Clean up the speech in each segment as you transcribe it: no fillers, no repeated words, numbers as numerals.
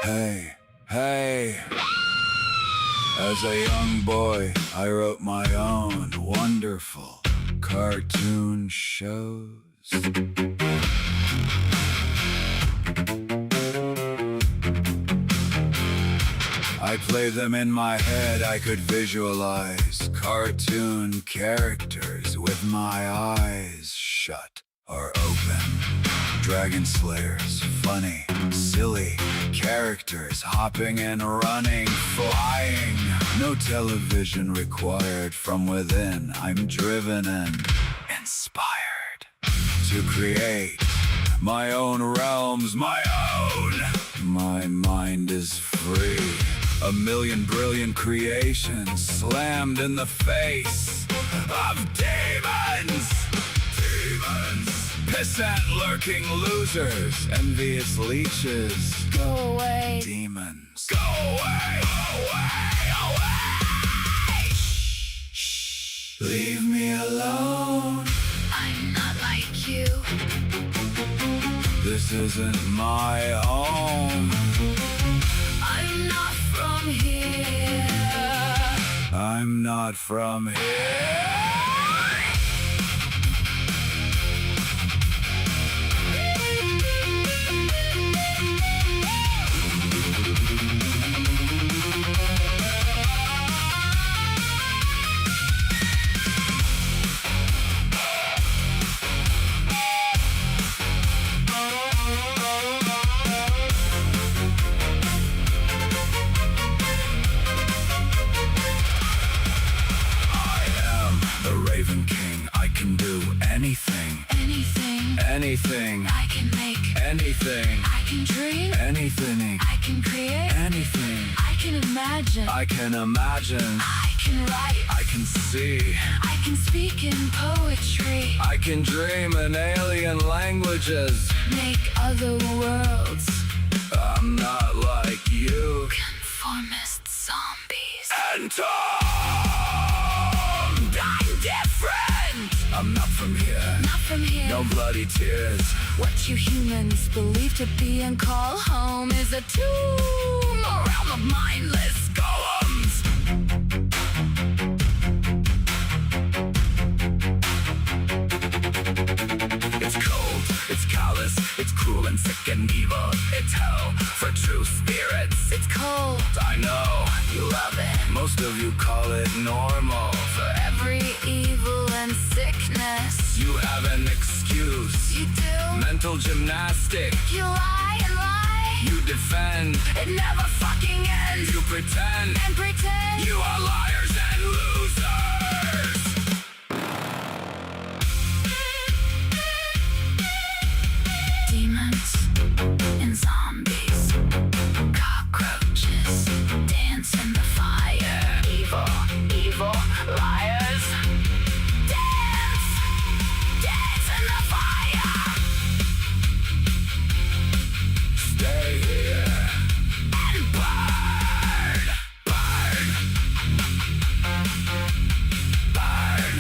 Hey, hey. As a young boy, I wrote my own wonderful cartoon shows. I played them in my head. I could visualize cartoon characters with my eyes shut or open. Dragon slayers, funny, silly characters, hopping and running, flying. No television required from within. I'm driven and inspired to create my own realms, my own. My mind is free. A million brilliant creations slammed in the face of demons. Pissant lurking losers, envious leeches. Go away. Demons. Go away. Away. Away. Shh. Leave me alone. I'm not like you. This isn't my home. I'm not from here. I'm not from here. Raven King, I can do anything. Anything. Anything. I can make. Anything. I can dream. Anything. I can create. Anything. I can imagine. I can imagine. I can write. I can see. I can speak in poetry. I can dream in alien languages. Make other worlds. I'm not like you. Conformist zombies. Entombed! I'm different! I'm not from here. Not from here. No bloody tears. What you humans believe to be and call home is a tomb, a realm of mindless golems. It's cold, it's callous, it's cruel and sick and evil. It's hell for true spirits. It's cold. I know, You love it. most of you call it normal. For every evil and sickness. You have an excuse. You do. Mental gymnastic. You lie and lie. You defend. It never fucking ends. You pretend. And pretend. You are liars and losers. Demons and zombies. Cockroaches dance in the fire. Evil, evil liars. Dance, dance in the fire. Stay here And burn, burn, burn.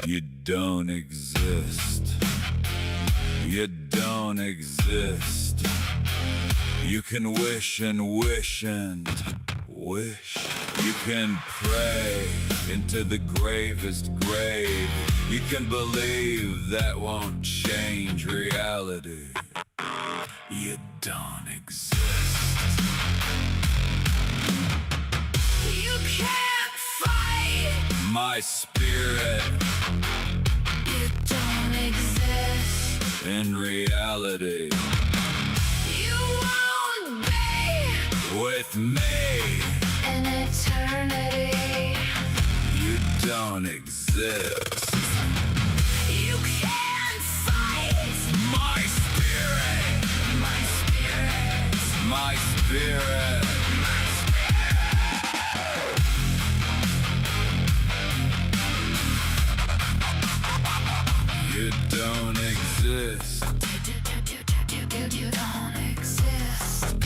You don't exist. You don't exist. You can wish and wish and wish. You can pray into the gravest grave. You can believe that won't change reality. You don't exist. you can't fight. My spirit You don't exist. in reality You won't be with me. an eternity. You don't exist. You can't fight. My spirit, My spirit. my spirit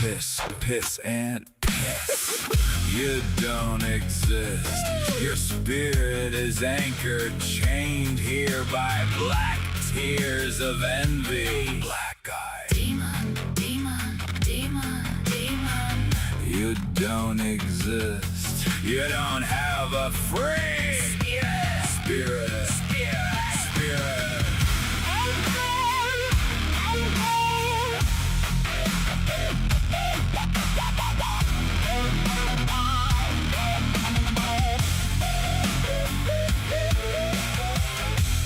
piss, piss, and piss. You don't exist. Your spirit is anchored, chained here by black tears of envy. Black eye. Demon, demon, demon, demon. You don't exist. You don't have a free spirit. Spirit. Spirit. Spirit.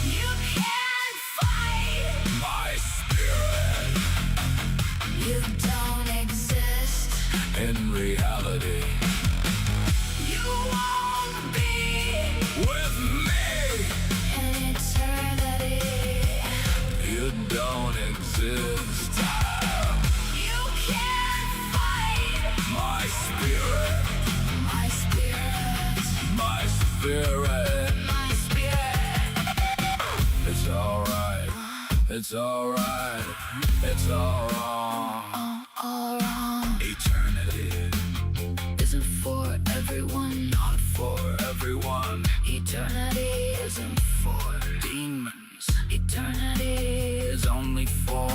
You can't fight My spirit. You don't exist. In reality. You won't be With me. in eternity. You don't exist. You can't fight My spirit. my spirit. My spirit. My spirit. It's alright. It's alright. It's all wrong. All wrong. Eternity. Isn't for everyone. Not for everyone. Eternity isn't for demons. Eternity Is only for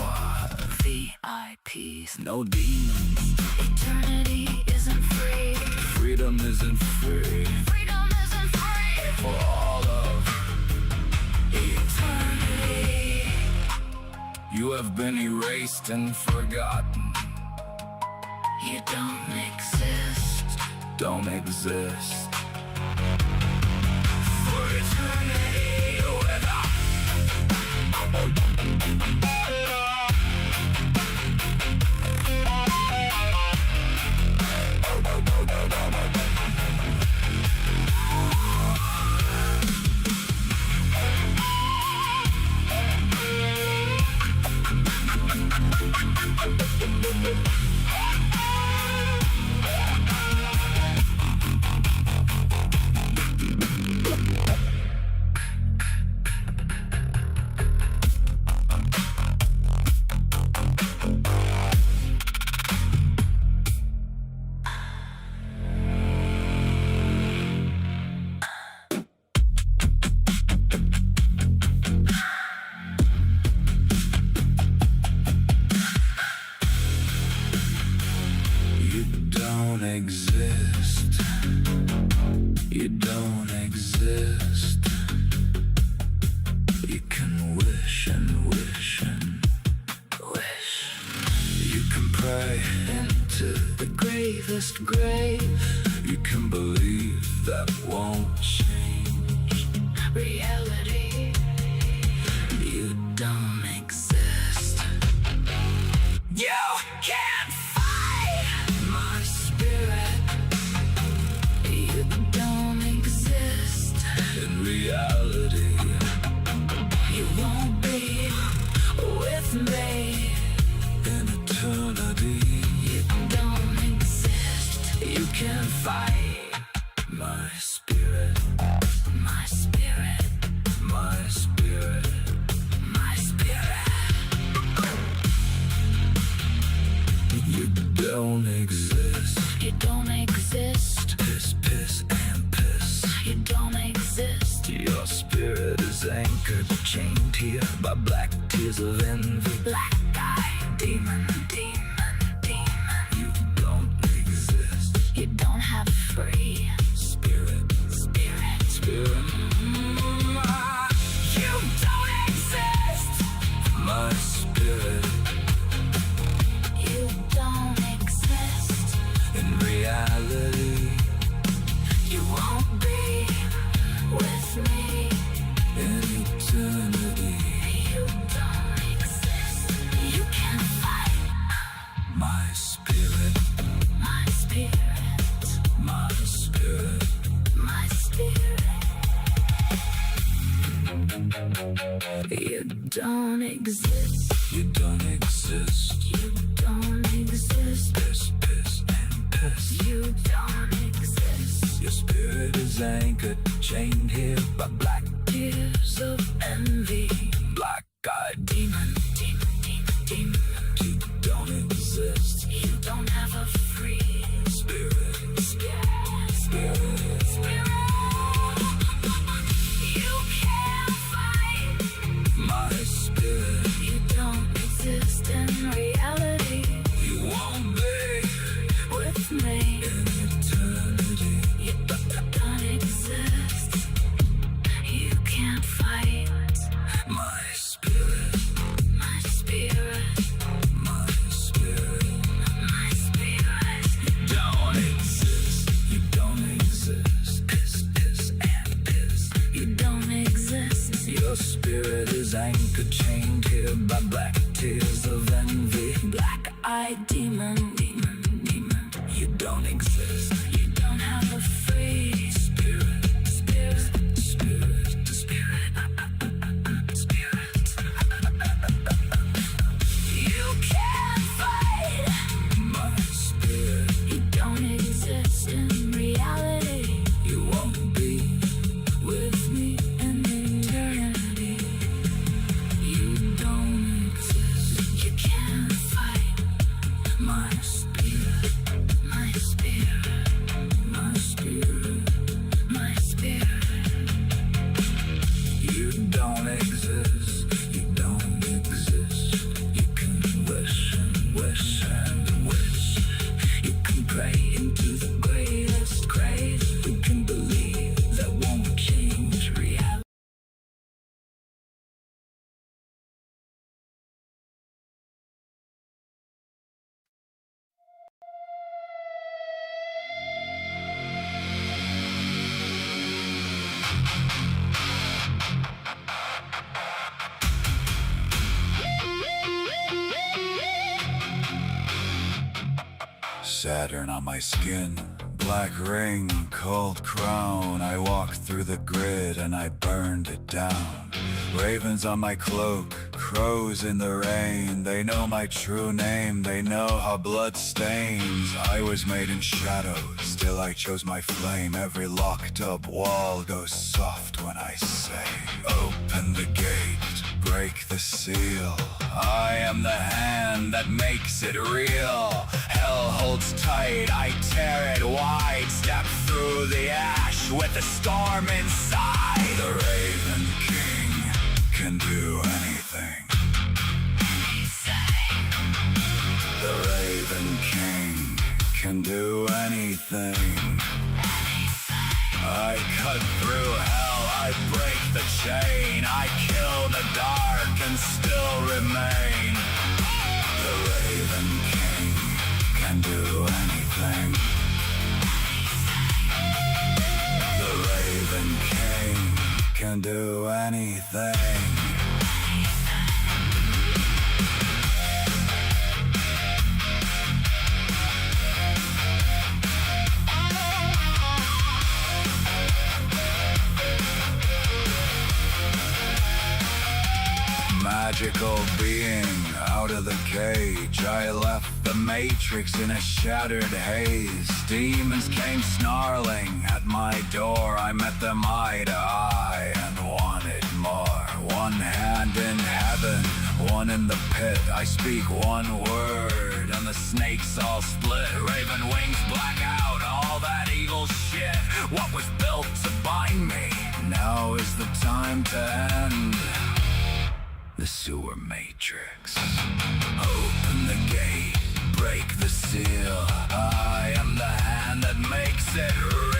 VIPs. no demons. Eternity isn't free. Freedom isn't free. Freedom isn't free. For all of Eternity. you have been erased and forgotten. You don't exist. Don't exist. For eternity with us. You don't exist. You don't exist. You can wish and wish and wish. You can pray into the gravest grave. You can believe that won't change Reality. You don't exist. You can't fight My spirit. You don't exist. in reality. You won't be with me. In eternity. You don't exist. You can't fight My spirit. my spirit. My spirit. My spirit. You don't exist. You don't exist. Piss, piss, and piss. You don't exist. Your spirit is anchored, chained here by black tears of envy. Black guy. Demon, demon, demon. You don't exist. You don't have free Spirit. spirit. Spirit. You don't exist. My spirit. You don't exist. In reality. You won't be with me. In eternity. You don't exist. You can't fight My spirit. my spirit. My spirit. My spirit. You don't exist. You don't exist. You don't exist. Piss, piss, and piss. You don't exist. Your spirit is anchored, chained here by black Tears of envy. black-eyed Demon, demon, demon, demon. You don't exist. You don't have don't exist. You don't have a free spirit, spirit, spirit, spirit, spirit. You can't fight my spirit. You don't exist in reality. You won't be with me in eternity. You don't exist. You can't fight my spirit, my spirit, my spirit, my spirit. You don't exist. You don't exist. You can wish and wish and wish. You can pray into the greatest grave. You can believe that won't change reality. Saturn on my skin, black ring, cold crown. I walked through the grid and I burned it down. Ravens on my cloak, crows in the rain. They know my true name, they know how blood stains. I was made in shadow, still I chose my flame. Every locked up wall goes soft when I say, open the gate, break the seal. I am the hand that makes it real. Hell holds tight, I tear it wide. Step through the ash with the storm inside. The Raven King can do anything. The Raven King can do anything. I cut through hell, I break the chain. I kill the dark and still remain. The Raven King can do anything. The Raven King can do anything. Magical being out of the cage. I left the matrix in a shattered haze. Demons came snarling at my door. I met them eye to eye and wanted more. One hand in heaven, one in the pit. I speak one word and the snakes all split. Raven wings black out, all that evil shit. What was built to bind me, now is the time to end the sewer matrix. Open the gate, break the seal. I am the hand that makes it real.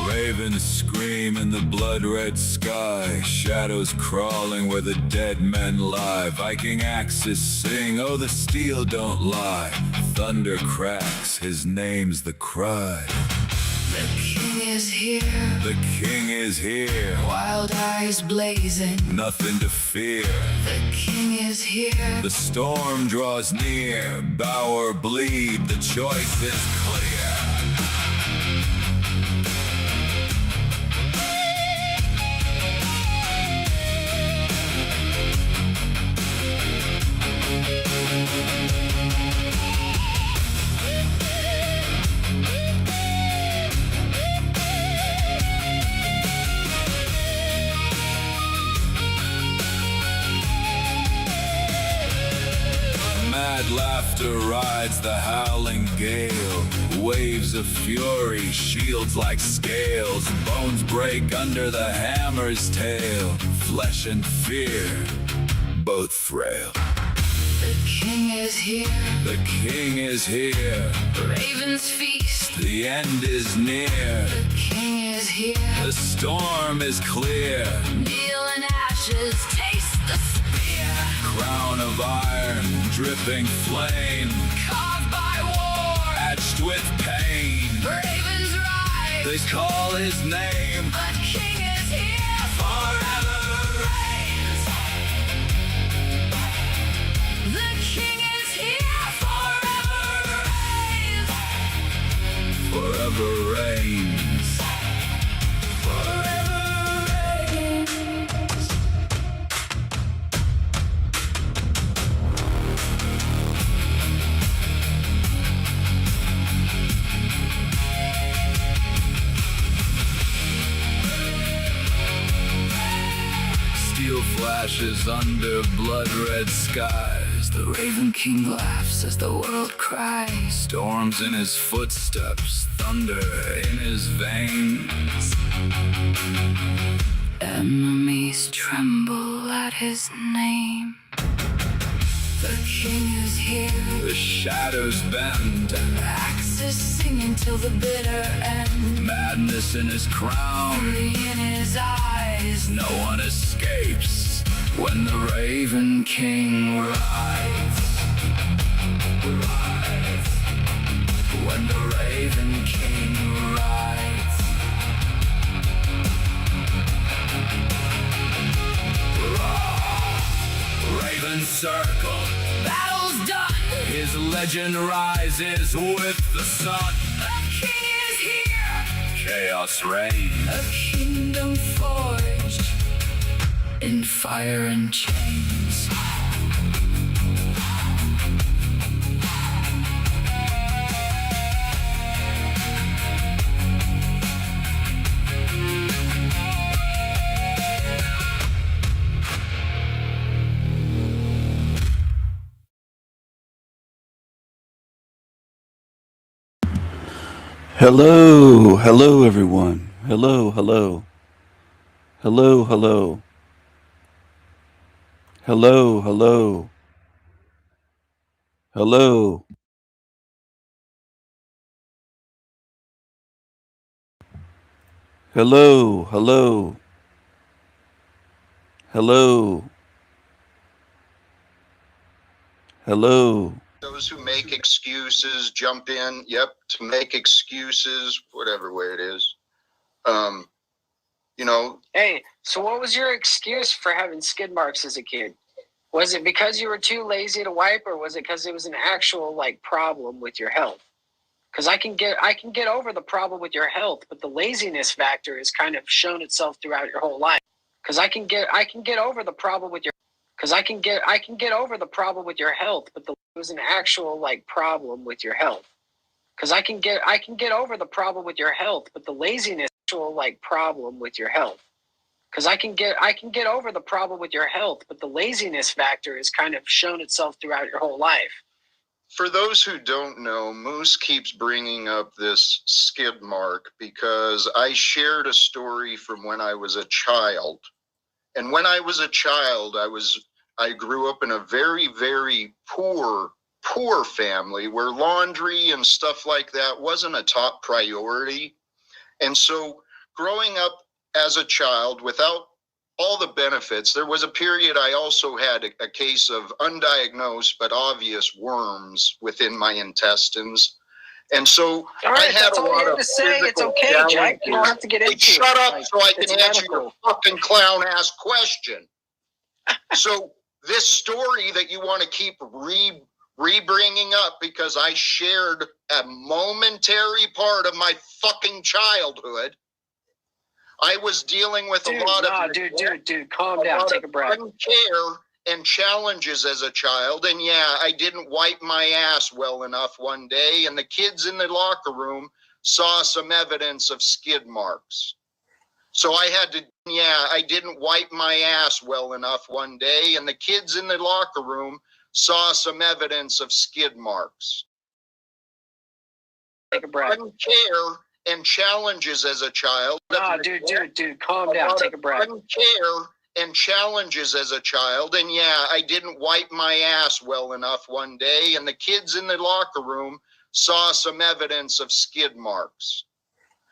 Ravens scream in the blood-red sky. Shadows crawling where the dead men lie. Viking axes sing, oh the steel don't lie. Thunder cracks, his name's the cry. The king is here, The king is here, wild eyes blazing. nothing to fear. The king is here, The storm draws near, bow or bleed, the choice is clear. Quiet laughter rides the howling gale. Waves of fury, shields like scales. Bones break under the hammer's tail. Flesh and fear, both frail. The king is here. The king is here. Ravens feast. The end is near. The king is here. The storm is clear. Kneel in ashes, taste the spear. Crown of iron, dripping flame. Carved by war, Etched with pain. ravens rise. They call his name. The king is here. Forever Reigns. The king is here. Forever reigns. forever reigns. Forever reigns. Steel flashes under blood-red skies. The Raven King laughs as the world cries. Storms in his footsteps, thunder in his veins. Enemies tremble at his name. The king is here. The shadows bend. Axes singing till the bitter end. Madness in his crown. Fury in his eyes. No one escapes when the Raven King rides. When the Raven King rides. Raven circle, Battle's done. his legend rises with the sun. The king is here. Chaos reigns. A kingdom forged in fire and chains. Hello, hello everyone. Hello, hello. Hello, hello. Hello, hello. Hello. Hello, hello. Hello. Hello. Those who make excuses jump in. Yep, to make excuses, whatever way it is. You know, Hey, so what was your excuse for having skid marks as a kid? Was it because you were too lazy to wipe, or was it because it was an actual problem with your health? Because I can get over the problem with your health, but the laziness factor has kind of shown itself throughout your whole life. Because I can get over the problem with your over the problem with your health, but it was an actual problem with your health. Because I can get over the problem with your health, but the laziness actual problem with your health. Because I can get over the problem with your health, but the laziness factor has kind of shown itself throughout your whole life. for those who don't know, Moose keeps bringing up this skid mark because I shared a story from when I was a child. And when I was a child, I grew up in a very, very poor family where laundry and stuff like that wasn't a top priority. And so growing up as a child without all the benefits, there was a period I also had a case of undiagnosed but obvious worms within my intestines. And so All right, I had that's a all you lot have of to say. It's physical okay, Jack. You don't have to get Hey, into shut it. up Like, so I it's can answer your medical. fucking clown ass question. So this story that you want to keep re-bringing up because I shared a momentary part of my fucking childhood. I was dealing with Dude, a lot nah, of dude, calm down. Take a breath. care and challenges as a child. And yeah, I didn't wipe my ass well enough one day, and the kids in the locker room saw some evidence of skid marks. So I didn't wipe my ass well enough one day, and the kids in the locker room saw some evidence of skid marks. Take a breath. Care and challenges as a child. Oh, dude, calm down. Take a breath. Care and challenges as a child. And yeah, I didn't wipe my ass well enough one day, and the kids in the locker room saw some evidence of skid marks.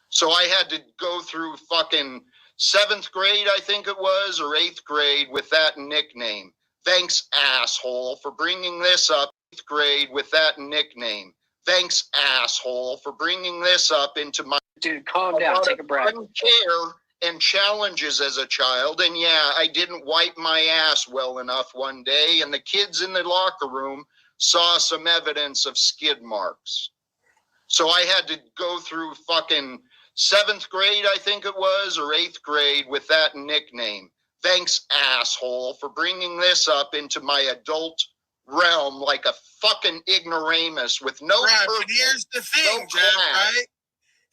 So I had to go through fucking 7th grade, I think it was, or 8th grade with that nickname. Thanks, asshole, for bringing this up. 8th grade with that nickname. Thanks, asshole, for bringing this up into my... Dude, calm down. Take a breath. Care and challenges as a child. And yeah, I didn't wipe my ass well enough one day, and the kids in the locker room saw some evidence of skid marks. So I had to go through fucking 7th grade, I think it was, or 8th grade with that nickname. Thanks, asshole, for bringing this up into my adult realm like a fucking ignoramus with no Right, purpose, but here's the thing, no Jeff, class. right?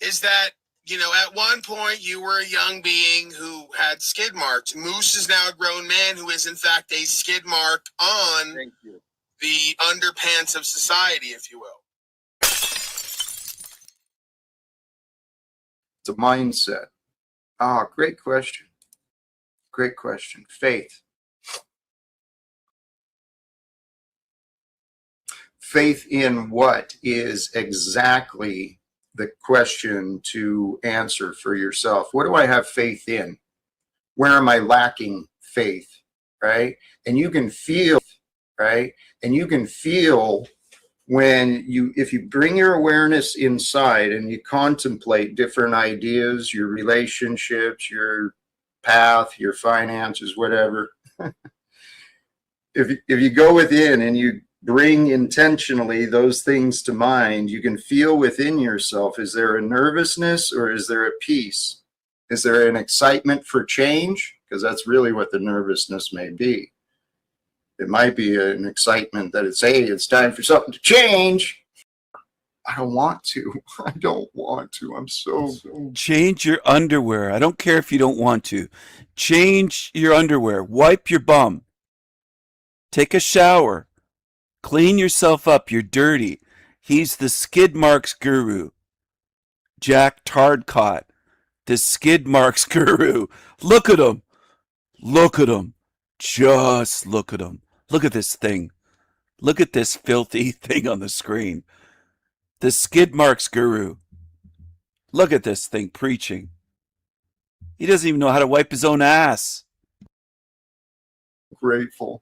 Is that, you know, at one point you were a young being who had skid marks. Moose is now a grown man who is, in fact, a skid mark on Thank you. the underpants of society, if you will. It's a mindset. Ah, great question. Great question. Faith. Faith in what is exactly the question to answer for yourself. What do I have faith in? Where am I lacking faith? Right? And you can feel, right? And you can feel when if you bring your awareness inside and you contemplate different ideas, your relationships, your path, your finances, whatever. If you go within and you bring intentionally those things to mind, you can feel within yourself, is there a nervousness or is there a peace? Is there an excitement for change? Because that's really what the nervousness may be. It might be an excitement that it's, hey, it's time for something to change. I don't want to. I don't want to. I'm so... Change your underwear. I don't care if you don't want to. Change your underwear. Wipe your bum. Take a shower. Clean yourself up. You're dirty. He's the skid marks guru. Jack Tardcott, the skid marks guru. Look at him. Look at him. Just look at him. Look at this thing. Look at this filthy thing on the screen. The skid marks guru. Look at this thing preaching. He doesn't even know how to wipe his own ass. Grateful.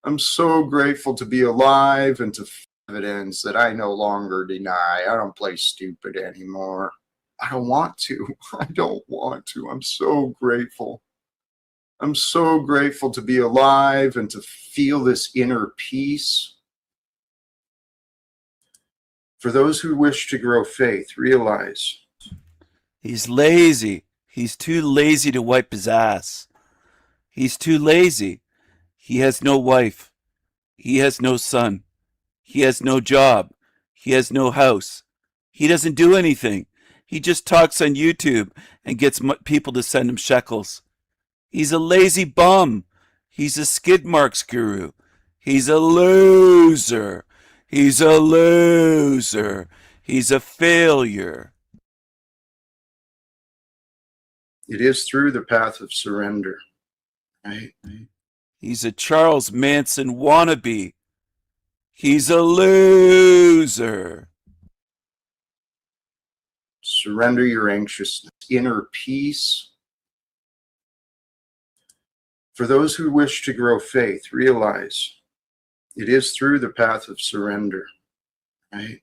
I'm so grateful to be alive and to evidence that I no longer deny. I don't play stupid anymore. I don't want to. I don't want to. I'm so grateful. I'm so grateful to be alive and to feel this inner peace. For those who wish to grow faith, realize He's lazy. He's too lazy to wipe his ass. He's too lazy. He has no wife. He has no son. He has no job. He has no house. He doesn't do anything. He just talks on YouTube and gets people to send him shekels. He's a lazy bum. He's a skid marks guru. He's a loser. He's a loser. He's a failure. it is through the path of surrender, right? He's a Charles Manson wannabe. He's a loser. Surrender your anxiousness, inner peace. For those who wish to grow faith, realize it is through the path of surrender, right?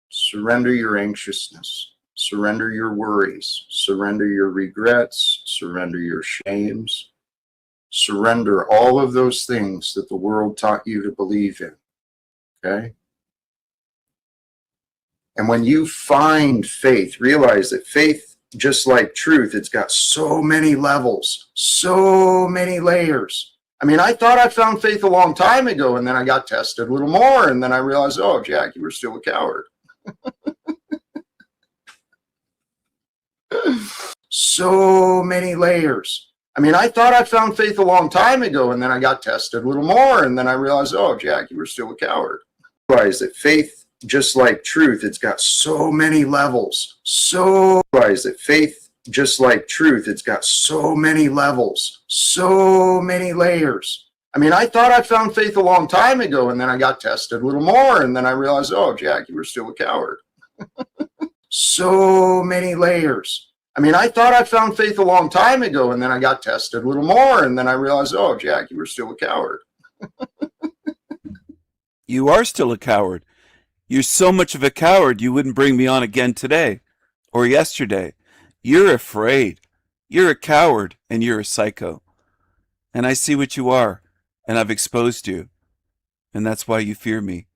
Surrender your anxiousness, surrender your worries, surrender your regrets, surrender your shames, surrender all of those things that the world taught you to believe in, okay? And when you find faith, realize that faith, just like truth, it's got so many levels, so many layers. I mean, I thought I found faith a long time ago, and then I got tested a little more, and then I realized, oh, Jack, you were still a coward. So many layers. I mean, I thought I found faith a long time ago, and then I got tested a little more, and then I realized, oh, Jack, you were still a coward. Realize that faith, just like truth, it's got so many levels. Realize that faith, just like truth, it's got so many levels, so many layers. I mean, I thought I found faith a long time ago, and then I got tested a little more, and then I realized, oh, Jack, you were still a coward. So many layers. I mean, I thought I found faith a long time ago, and then I got tested a little more, and then I realized, oh, Jack, you were still a coward. You are still a coward. You're so much of a coward you wouldn't bring me on again today or yesterday. You're afraid. You're a coward, and you're a psycho. And I see what you are, and I've exposed you, and that's why you fear me.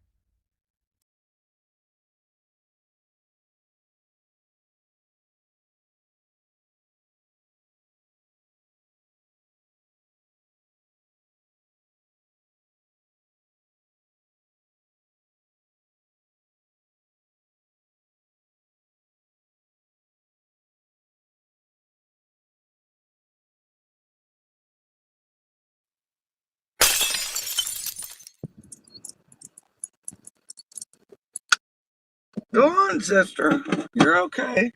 Go on, sister. You're okay.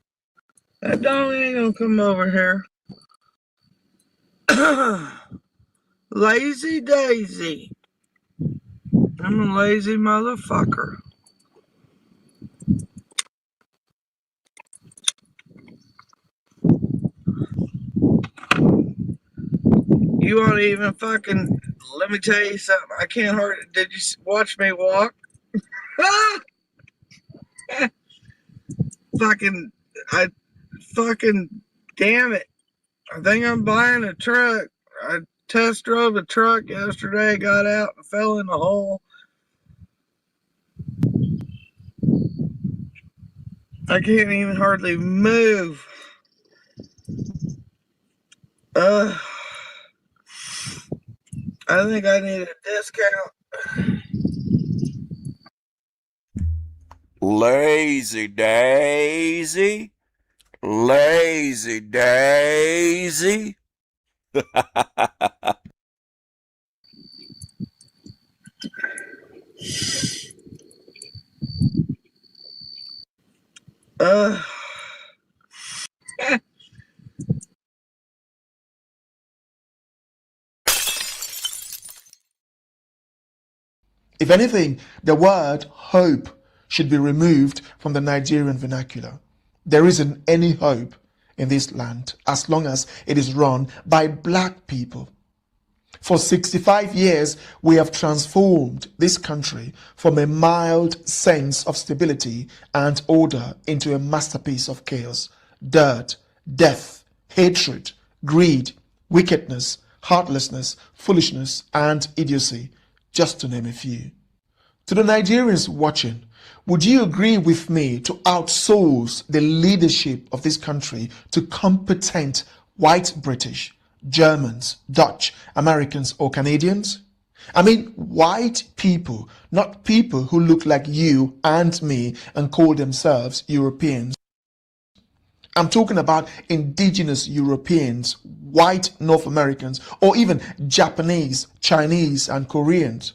That dog ain't gonna come over here. Lazy Daisy. I'm a lazy motherfucker. You won't even fucking. Let me tell you something. I can't hardly. Did you watch me walk? Fucking. Damn it. I think I'm buying a truck. I test drove a truck yesterday, got out and fell in the hole. I can't even hardly move. I think I need a discount. Lazy Daisy. Lazy Daisy. If anything, the word hope should be removed from the Nigerian vernacular. There isn't any hope in this land as long as it is run by black people. For 65 years, we have transformed this country from a mild sense of stability and order into a masterpiece of chaos, dirt, death, hatred, greed, wickedness, heartlessness, foolishness, and idiocy, just to name a few. To the Nigerians watching, would you agree with me to outsource the leadership of this country to competent white British, Germans, Dutch, Americans, or Canadians? I mean, white people, not people who look like you and me and call themselves Europeans. I'm talking about indigenous Europeans, white North Americans, or even Japanese, Chinese, and Koreans.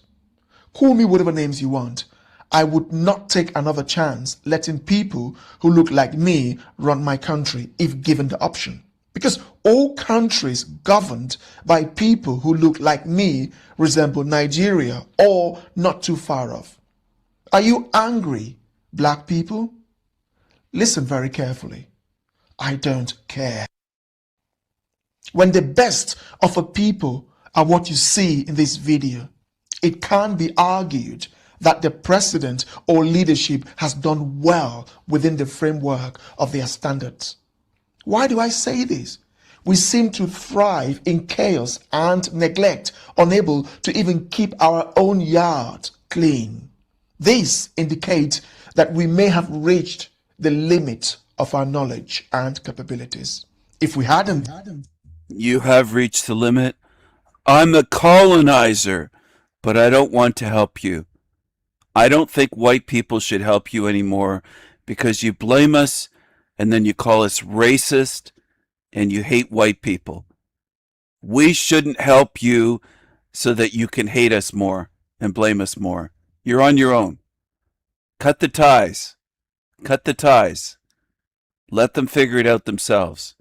Call me whatever names you want. I would not take another chance letting people who look like me run my country if given the option. Because all countries governed by people who look like me resemble Nigeria or not too far off. Are you angry, black people? Listen very carefully. I don't care. When the best of a people are what you see in this video, it can't be argued that the president or leadership has done well within the framework of their standards. Why do I say this? We seem to thrive in chaos and neglect, unable to even keep our own yard clean. This indicates that we may have reached the limit of our knowledge and capabilities. If we hadn't, You have reached the limit. I'm a colonizer, but I don't want to help you. I don't think white people should help you anymore because you blame us and then you call us racist and you hate white people. We shouldn't help you so that you can hate us more and blame us more. You're on your own. Cut the ties. Cut the ties. Let them figure it out themselves.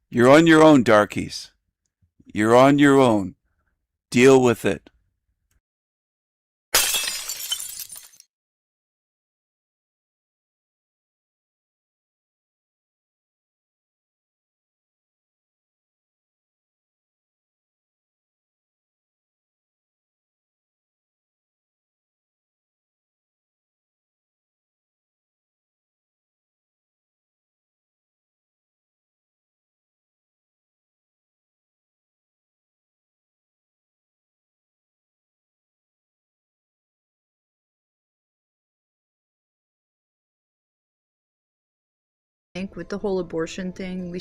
You're on your own, darkies. You're on your own. Deal with it. think with the whole abortion thing, we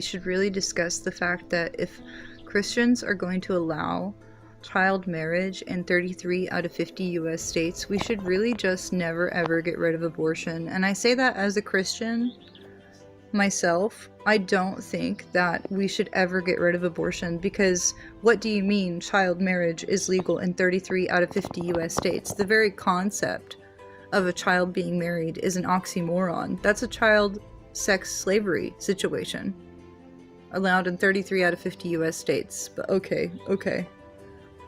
should really discuss the fact that if Christians are going to allow child marriage in 33 out of 50 US states, we should really just never ever get rid of abortion. And I say that as a Christian myself. I don't think that we should ever get rid of abortion, because what do you mean child marriage is legal in 33 out of 50 US states? The very concept of a child being married is an oxymoron. That's a child sex slavery situation allowed in 33 out of 50 US states. But okay.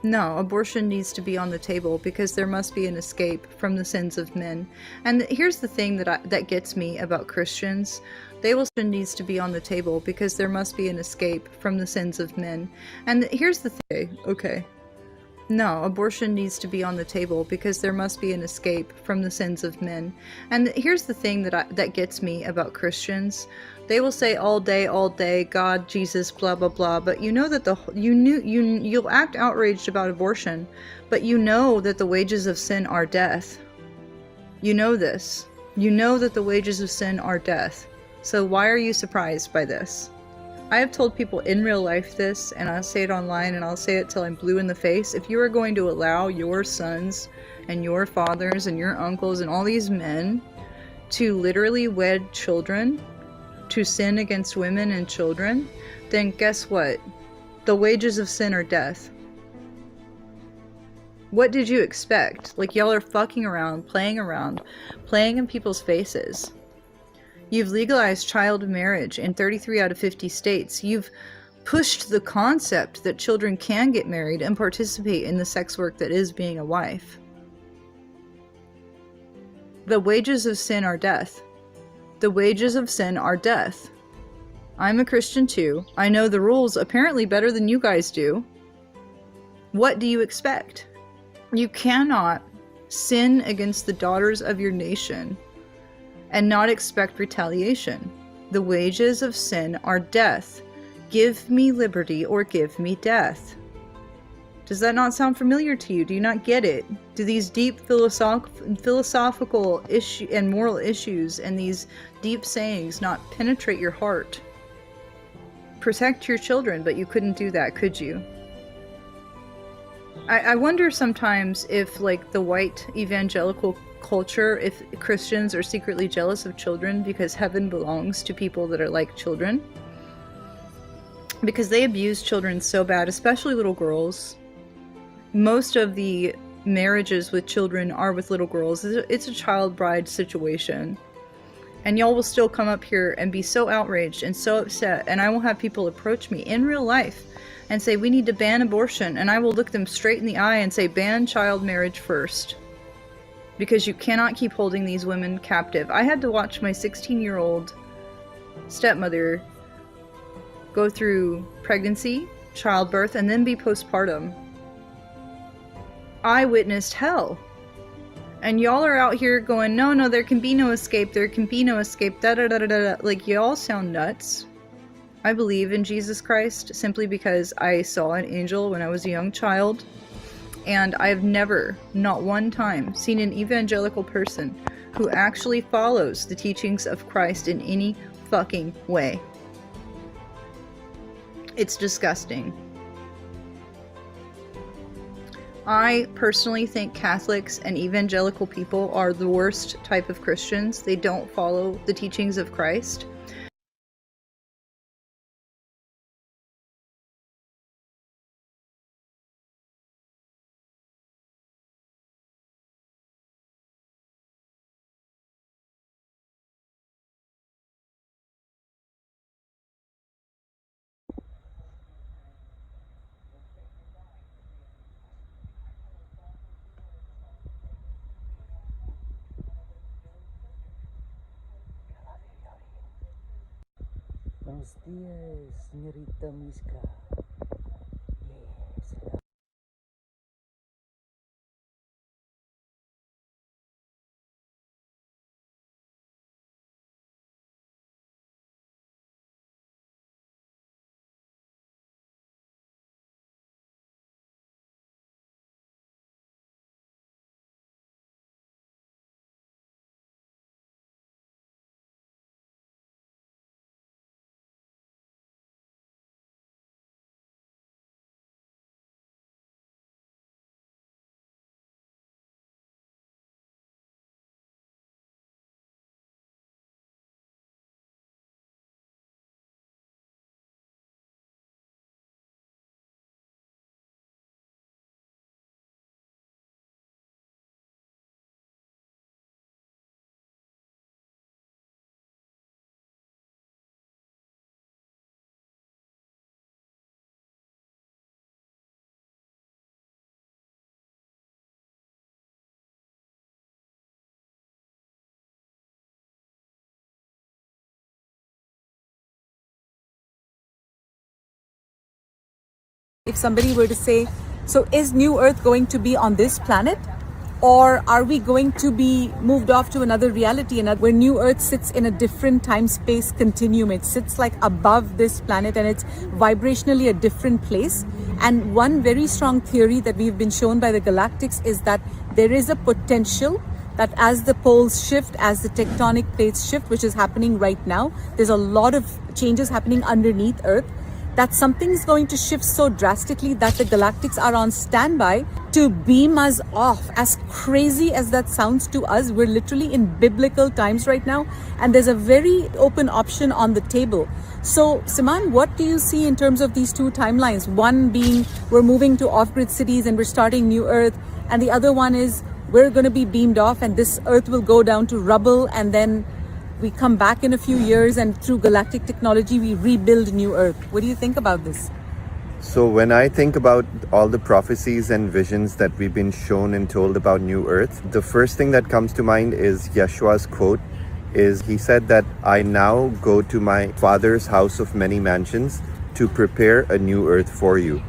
No, abortion needs to be on the table because there must be an escape from the sins of men. And here's the thing that gets me about Christians. Needs to be on the table because there must be an escape from the sins of men. And here's the thing. Okay. No, abortion needs to be on the table because there must be an escape from the sins of men. And here's the thing that gets me about Christians. They will say all day, God, Jesus, blah blah blah. But you know that you'll act outraged about abortion, but you know that the wages of sin are death. You know this. You know that the wages of sin are death. So why are you surprised by this? I have told people in real life this, and I'll say it online, and I'll say it till I'm blue in the face. If you are going to allow your sons and your fathers and your uncles and all these men to literally wed children, to sin against women and children, then guess what? The wages of sin are death. What did you expect? Like, y'all are fucking around, playing in people's faces. You've legalized child marriage in 33 out of 50 states. You've pushed the concept that children can get married and participate in the sex work that is being a wife. The wages of sin are death. The wages of sin are death. I'm a Christian too. I know the rules apparently better than you guys do. What do you expect? You cannot sin against the daughters of your nation and not expect retaliation. The wages of sin are death. Give me liberty or give me death. Does that not sound familiar to you? Do you not get it? Do these deep philosophical and moral issues and these deep sayings not penetrate your heart? Protect your children, but you couldn't do that, could you? I wonder sometimes if, like, the white evangelical culture, if Christians are secretly jealous of children because heaven belongs to people that are like children. Because they abuse children so bad, especially little girls. Most of the marriages with children are with little girls. It's a child bride situation. And y'all will still come up here and be so outraged and so upset, and I will have people approach me in real life and say, we need to ban abortion, and I will look them straight in the eye and say, ban child marriage first. Because you cannot keep holding these women captive. I had to watch my 16-year-old stepmother go through pregnancy, childbirth, and then be postpartum. I witnessed hell. And y'all are out here going, no, there can be no escape, there can be no escape, da-da-da-da-da. Like, y'all sound nuts. I believe in Jesus Christ simply because I saw an angel when I was a young child. And I've never, not one time, seen an evangelical person who actually follows the teachings of Christ in any fucking way. It's disgusting. I personally think Catholics and evangelical people are the worst type of Christians. They don't follow the teachings of Christ. Buenos dias, señorita Miska. Yes. If somebody were to say, so is New Earth going to be on this planet? Or are we going to be moved off to another reality where New Earth sits in a different time-space continuum? It sits like above this planet and it's vibrationally a different place. And one very strong theory that we've been shown by the Galactics is that there is a potential that as the poles shift, as the tectonic plates shift, which is happening right now, there's a lot of changes happening underneath Earth, that something is going to shift so drastically that the Galactics are on standby to beam us off. As crazy as that sounds to us, we're literally in biblical times right now, and there's a very open option on the table. So, Siman, what do you see in terms of these two timelines? One being we're moving to off-grid cities and we're starting New Earth, and the other one is we're going to be beamed off and this Earth will go down to rubble, and then we come back in a few years and through galactic technology we rebuild New Earth. What do you think about this? So when I think about all the prophecies and visions that we've been shown and told about New Earth, the first thing that comes to mind is Yeshua's quote. He said that I now go to my Father's house of many mansions to prepare a new earth for you.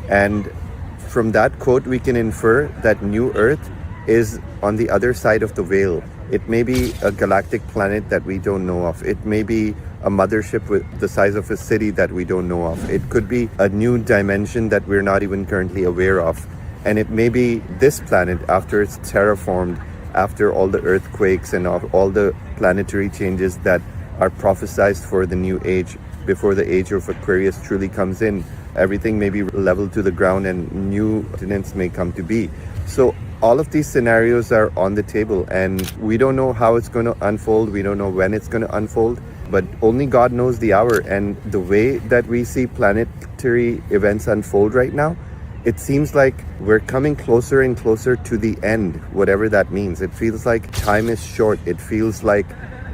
And from that quote we can infer that New Earth is on the other side of the veil. It may be a galactic planet that we don't know of. It may be a mothership with the size of a city that we don't know of. It could be a new dimension that we're not even currently aware of. And it may be this planet after it's terraformed, after all the earthquakes and all the planetary changes that are prophesized for the new age, before the age of Aquarius truly comes in. Everything may be leveled to the ground and new continents may come to be. So all of these scenarios are on the table, and we don't know how it's going to unfold. We don't know when it's going to unfold, but only God knows the hour. And the way that we see planetary events unfold right now, it seems like we're coming closer and closer to the end, whatever that means. It feels like time is short. It feels like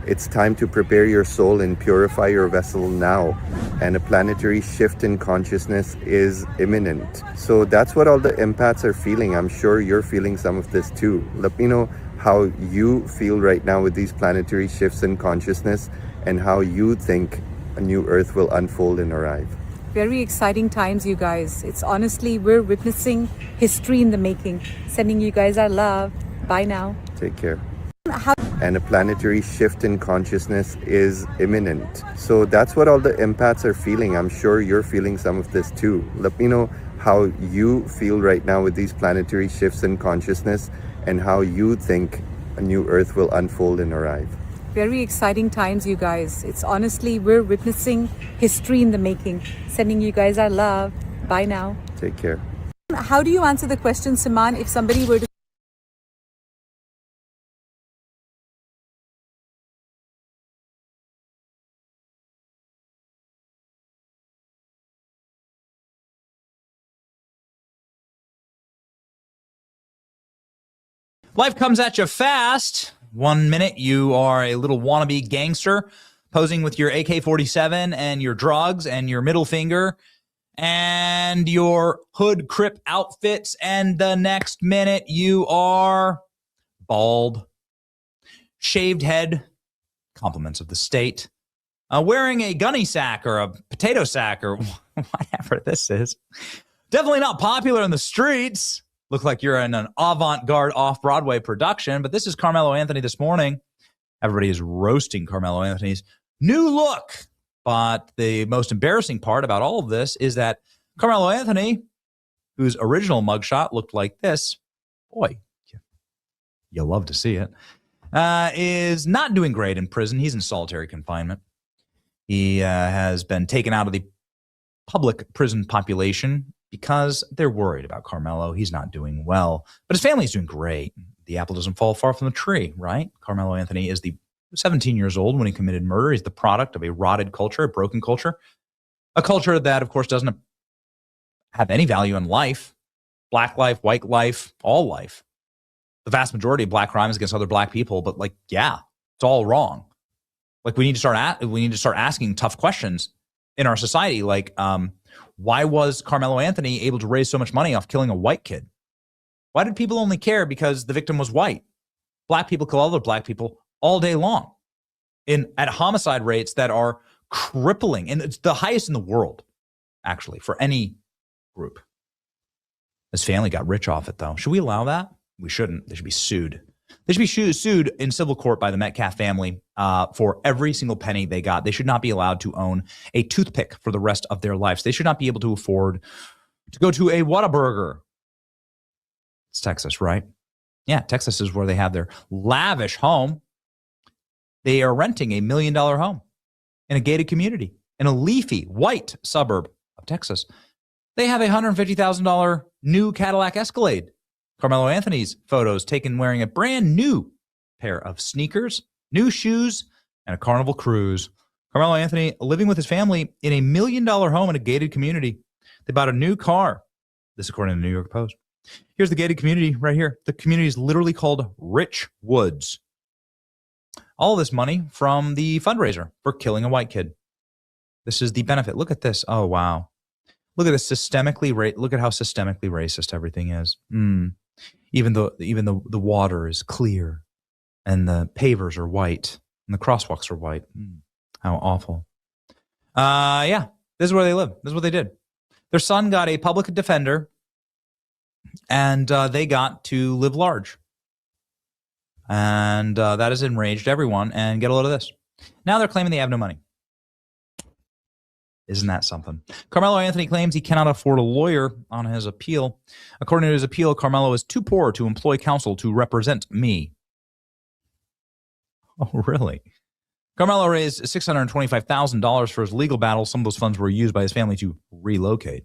it's time to prepare your soul and purify your vessel now. And a planetary shift in consciousness is imminent. So that's what all the empaths are feeling. I'm sure you're feeling some of this too. Let me know how you feel right now with these planetary shifts in consciousness and how you think a new Earth will unfold and arrive. Very exciting times, you guys. It's honestly, we're witnessing history in the making. Sending you guys our love. Bye now. Take care. And a planetary shift in consciousness is imminent. So that's what all the empaths are feeling. I'm sure you're feeling some of this too. Let me know how you feel right now with these planetary shifts in consciousness and how you think a new Earth will unfold and arrive. Very exciting times, you guys. It's honestly, we're witnessing history in the making. Sending you guys our love. Bye now. Take care. How do you answer the question, Siman, if somebody were to Life comes at you fast. 1 minute, you are a little wannabe gangster posing with your AK-47 and your drugs and your middle finger and your hood crip outfits. And the next minute, you are bald, shaved head, compliments of the state, wearing a gunny sack or a potato sack or whatever this is. Definitely not popular in the streets. Look like you're in an avant-garde off-Broadway production, but this is Carmelo Anthony this morning. Everybody is roasting Carmelo Anthony's new look. But the most embarrassing part about all of this is that Carmelo Anthony, whose original mugshot looked like this, boy, you'll love to see it, is not doing great in prison. He's in solitary confinement. He has been taken out of the public prison population because they're worried about Carmelo. He's not doing well, but his family's doing great. The apple doesn't fall far from the tree, right? Carmelo Anthony is 17 years old when he committed murder. He's the product of a rotted culture, a broken culture, a culture that, of course, doesn't have any value in life. Black life, white life, all life. The vast majority of black crimes against other black people, but it's all wrong. Like we need to start asking tough questions in our society. Like, why was Carmelo Anthony able to raise so much money off killing a white kid? Why did people only care because the victim was white? Black people kill other black people all day long at homicide rates that are crippling. And it's the highest in the world, actually, for any group. His family got rich off it, though. Should we allow that? We shouldn't. They should be sued. They should be sued in civil court by the Metcalf family for every single penny they got. They should not be allowed to own a toothpick for the rest of their lives. They should not be able to afford to go to a Whataburger. It's Texas, right? Yeah, Texas is where they have their lavish home. They are renting $1 million home in a gated community in a leafy white suburb of Texas. They have a $150,000 new Cadillac Escalade. Carmelo Anthony's photos taken wearing a brand new pair of sneakers, new shoes, and a Carnival cruise. Carmelo Anthony living with his family in $1 million home in a gated community. They bought a new car. This according to the New York Post. Here's the gated community right here. The community is literally called Rich Woods. All this money from the fundraiser for killing a white kid. This is the benefit. Look at this. Oh, wow. Look at this look at how systemically racist everything is. Even though the water is clear and the pavers are white and the crosswalks are white. How awful. Yeah, this is where they live. This is what they did. Their son got a public defender and they got to live large. And that has enraged everyone. And get a load of this. Now they're claiming they have no money. Isn't that something? Carmelo Anthony claims he cannot afford a lawyer on his appeal. According to his appeal, Carmelo is too poor to employ counsel to represent me. Oh, really? Carmelo raised $625,000 for his legal battle. Some of those funds were used by his family to relocate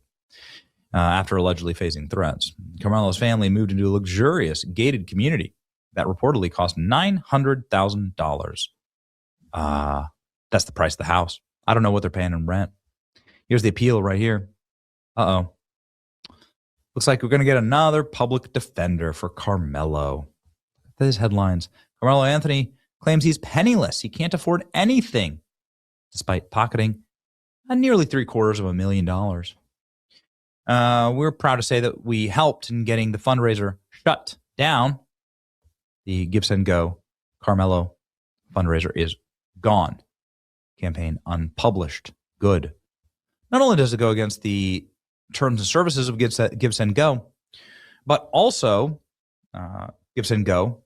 after allegedly facing threats. Carmelo's family moved into a luxurious gated community that reportedly cost $900,000. That's the price of the house. I don't know what they're paying in rent. Here's the appeal right here. Uh-oh. Looks like we're going to get another public defender for Carmelo. These headlines. Carmelo Anthony claims he's penniless. He can't afford anything, despite pocketing nearly $750,000. We're proud to say that we helped in getting the fundraiser shut down. The Give Send Go Carmelo fundraiser is gone. Campaign unpublished. Good. Not only does it go against the terms and services of Give Send Go, but also Give Send Go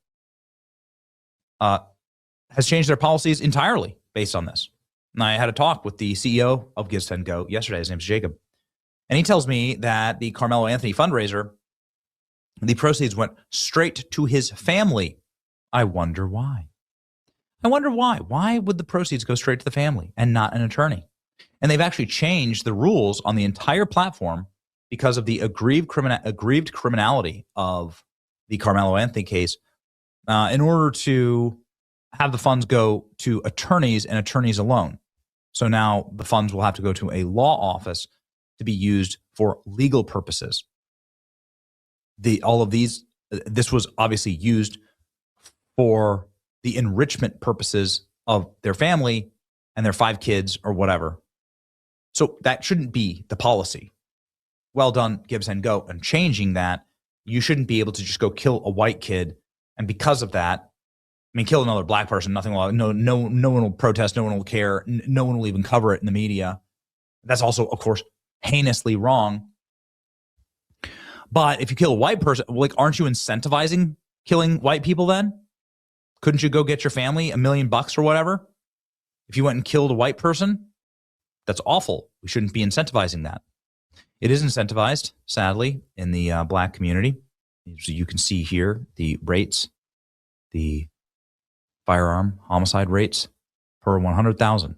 has changed their policies entirely based on this. And I had a talk with the CEO of Give Send Go yesterday. His name's Jacob. And he tells me that the Carmelo Anthony fundraiser, the proceeds went straight to his family. I wonder why. Why would the proceeds go straight to the family and not an attorney? And they've actually changed the rules on the entire platform because of the aggrieved criminality of the Carmelo Anthony case in order to have the funds go to attorneys and attorneys alone. So now the funds will have to go to a law office to be used for legal purposes. This was obviously used for the enrichment purposes of their family and their 5 kids or whatever. So that shouldn't be the policy. Well done, Give Send Go, and changing that. You shouldn't be able to just go kill a white kid, and because of that, I mean, kill another black person, nothing will, no one will protest, no one will care, no one will even cover it in the media. That's also, of course, heinously wrong. But if you kill a white person, like, aren't you incentivizing killing white people then? Couldn't you go get your family $1 million or whatever? If you went and killed a white person, that's awful. We shouldn't be incentivizing that. It is incentivized, sadly, in the black community. So you can see here the rates, the firearm homicide rates per 100,000.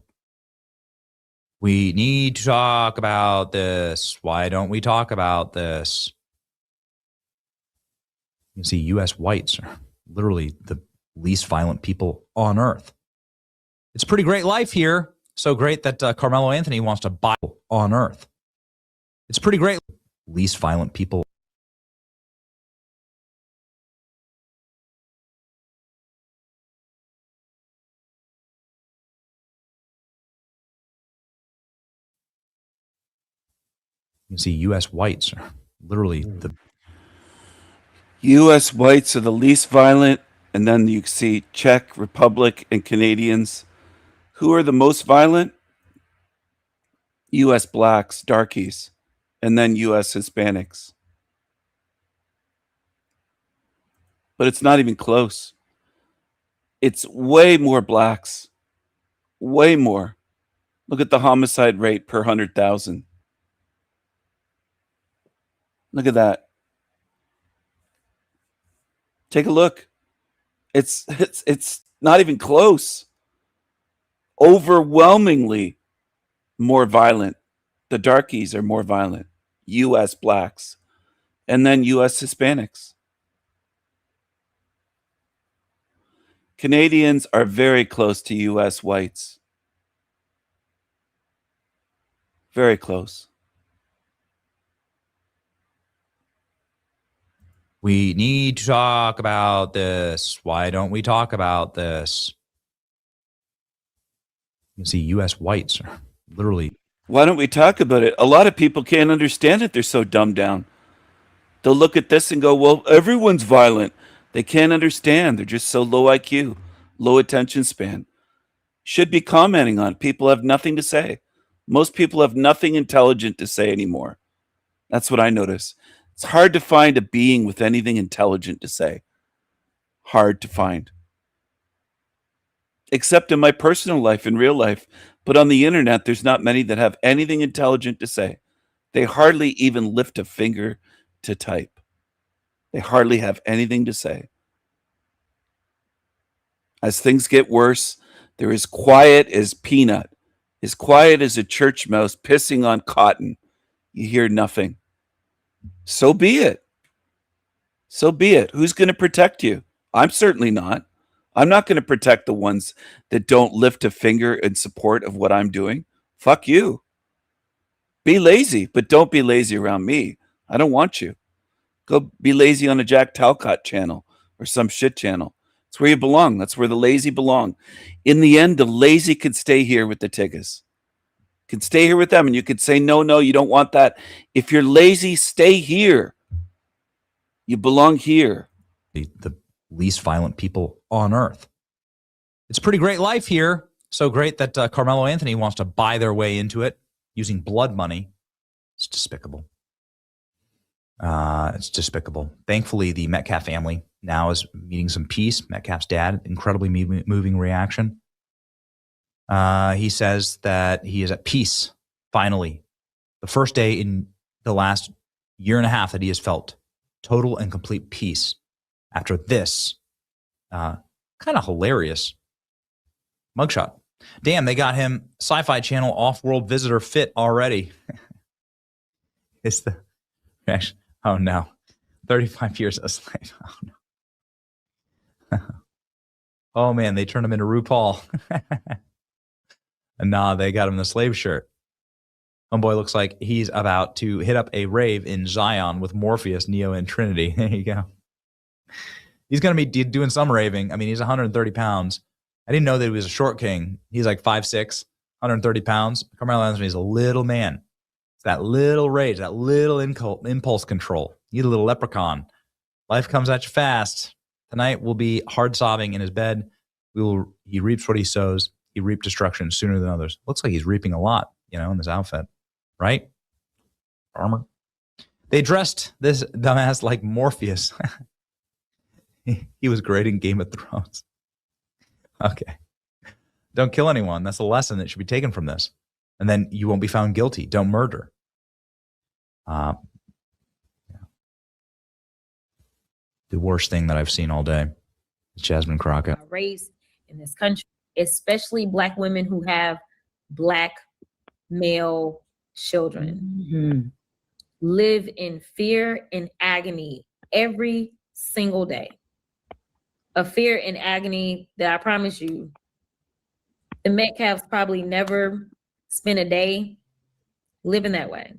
We need to talk about this. Why don't we talk about this? You can see U.S. whites are literally the least violent people on earth. It's a pretty great life here. So great that Carmelo Anthony wants to buy on earth. It's pretty great. Least violent people. You can see U.S. whites are literally the U.S. whites are the least violent, and then you see Czech Republic and Canadians. Who are the most violent? U.S. blacks, darkies, and then U.S. Hispanics. But it's not even close. It's way more blacks. Way more. Look at the homicide rate per 100,000. Look at that. Take a look. It's not even close. Overwhelmingly more violent. The darkies are more violent. U.S. blacks. And then U.S. Hispanics. Canadians are very close to U.S. whites. Very close. We need to talk about this. Why don't we talk about this? You can see U.S. whites are literally. Why don't we talk about it? A lot of people can't understand it. They're so dumbed down. They'll look at this and go, well, everyone's violent. They can't understand. They're just so low IQ, low attention span. Should be commenting on it. People have nothing to say. Most people have nothing intelligent to say anymore. That's what I notice. It's hard to find a being with anything intelligent to say. Hard to find. Except in my personal life, in real life. But on the internet, there's not many that have anything intelligent to say. They hardly even lift a finger to type. They hardly have anything to say. As things get worse, they're as quiet as peanut, as quiet as a church mouse pissing on cotton. You hear nothing. So be it. So be it. Who's going to protect you? I'm certainly not. I'm not going to protect the ones that don't lift a finger in support of what I'm doing. Fuck you. Be lazy, but don't be lazy around me. I don't want you. Go be lazy on a Jack Talcott channel or some shit channel. That's where you belong. That's where the lazy belong. In the end, the lazy could stay here with the Tiggas. Could stay here with them, and you could say, no, you don't want that. If you're lazy, stay here. You belong here. The least violent people on earth. It's a pretty great life here. So great that Carmelo Anthony wants to buy their way into it using blood money. It's despicable. It's despicable. Thankfully, the Metcalf family now is meeting some peace. Metcalf's dad, incredibly moving reaction. He says that he is at peace, finally. The first day in the last year and a half that he has felt total and complete peace after this kind of hilarious mugshot. Damn, they got him Sci-Fi Channel Off-World Visitor fit already. It's the reaction. Oh, no. 35 years a slave. Oh, no. Oh, man, they turned him into RuPaul. And nah, they got him the slave shirt. Homeboy looks like he's about to hit up a rave in Zion with Morpheus, Neo, and Trinity. There you go. He's going to be doing some raving. I mean, he's 130 pounds. I didn't know that he was a short king. He's like 5'6", 130 pounds. Carmelo Anthony's a little man. It's that little rage, that little impulse control. You need a little leprechaun. Life comes at you fast. Tonight will be hard sobbing in his bed. He reaps what he sows. He reaped destruction sooner than others. Looks like he's reaping a lot, in this outfit, right? Armor. They dressed this dumbass like Morpheus. He was great in Game of Thrones. Okay. Don't kill anyone. That's a lesson that should be taken from this. And then you won't be found guilty. Don't murder. Yeah. The worst thing that I've seen all day is Jasmine Crockett. Race in this country, especially Black women who have Black male children, live in fear and agony every single day. A fear and agony that I promise you, the Metcalfs probably never spent a day living that way.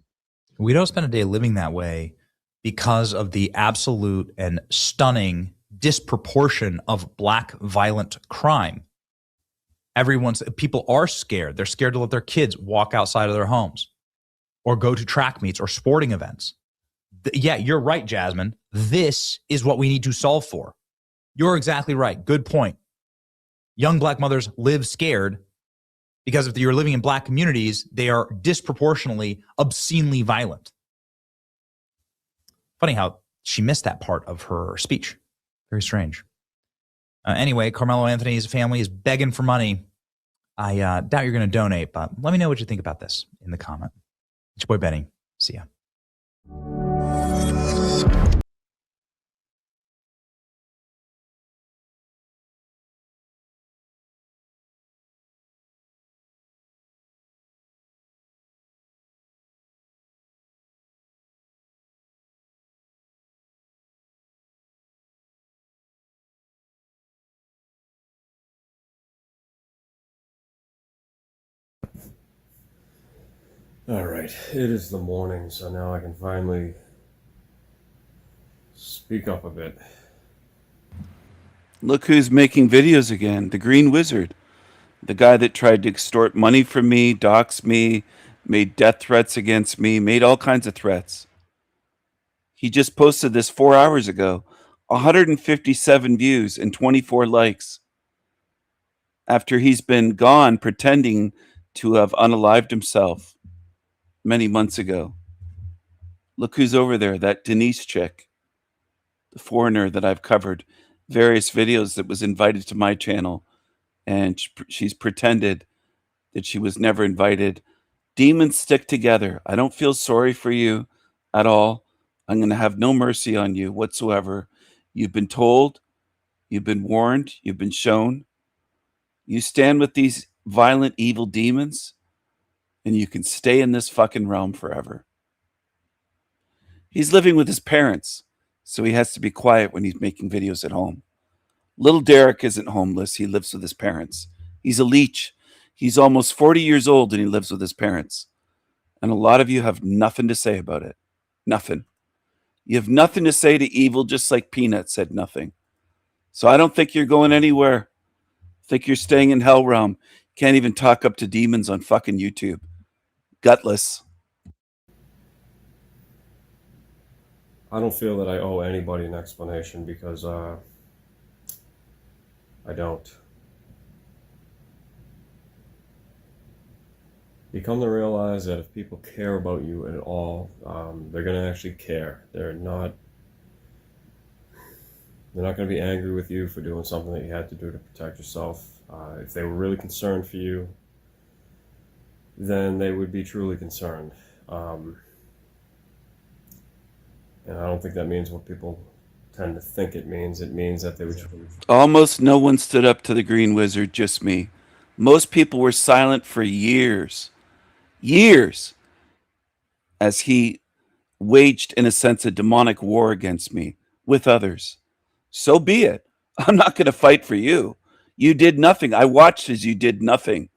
We don't spend a day living that way because of the absolute and stunning disproportion of Black violent crime. People are scared. They're scared to let their kids walk outside of their homes or go to track meets or sporting events. Yeah, you're right, Jasmine. This is what we need to solve for. You're exactly right. Good point. Young Black mothers live scared because if you're living in Black communities, they are disproportionately, obscenely violent. Funny how she missed that part of her speech. Very strange. Anyway, Carmelo Anthony's family is begging for money. I doubt you're going to donate, but let me know what you think about this in the comment. It's your boy Benny. See ya. All right, it is the morning, so now I can finally speak up a bit. Look who's making videos again. The Green Wizard. The guy that tried to extort money from me, dox me, made death threats against me, made all kinds of threats. He just posted this 4 hours ago. 157 views and 24 likes. After he's been gone pretending to have unalived himself many months ago. Look who's over there, that Denise chick, the foreigner that I've covered various videos that was invited to my channel, and she's pretended that she was never invited. Demons stick together. I don't feel sorry for you at all. I'm going to have no mercy on you whatsoever. You've been told, you've been warned, you've been shown. You stand with these violent, evil demons, and you can stay in this fucking realm forever. He's living with his parents, so he has to be quiet when he's making videos at home. Little Derek isn't homeless. He lives with his parents. He's a leech. He's almost 40 years old and he lives with his parents. And a lot of you have nothing to say about it. Nothing. You have nothing to say to evil, just like Peanut said nothing. So I don't think you're going anywhere. I think you're staying in hell realm. Can't even talk up to demons on fucking YouTube. Gutless. I don't feel that I owe anybody an explanation because I don't. You come to realize that if people care about you at all, they're going to actually care. They're not going to be angry with you for doing something that you had to do to protect yourself. If they were really concerned for you, then they would be truly concerned. And I don't think that means what people tend to think it means. It means that they would... Almost no one stood up to the Green Wizard, just me. Most people were silent for years. Years. As he waged, in a sense, a demonic war against me with others. So be it. I'm not going to fight for you. You did nothing. I watched as you did nothing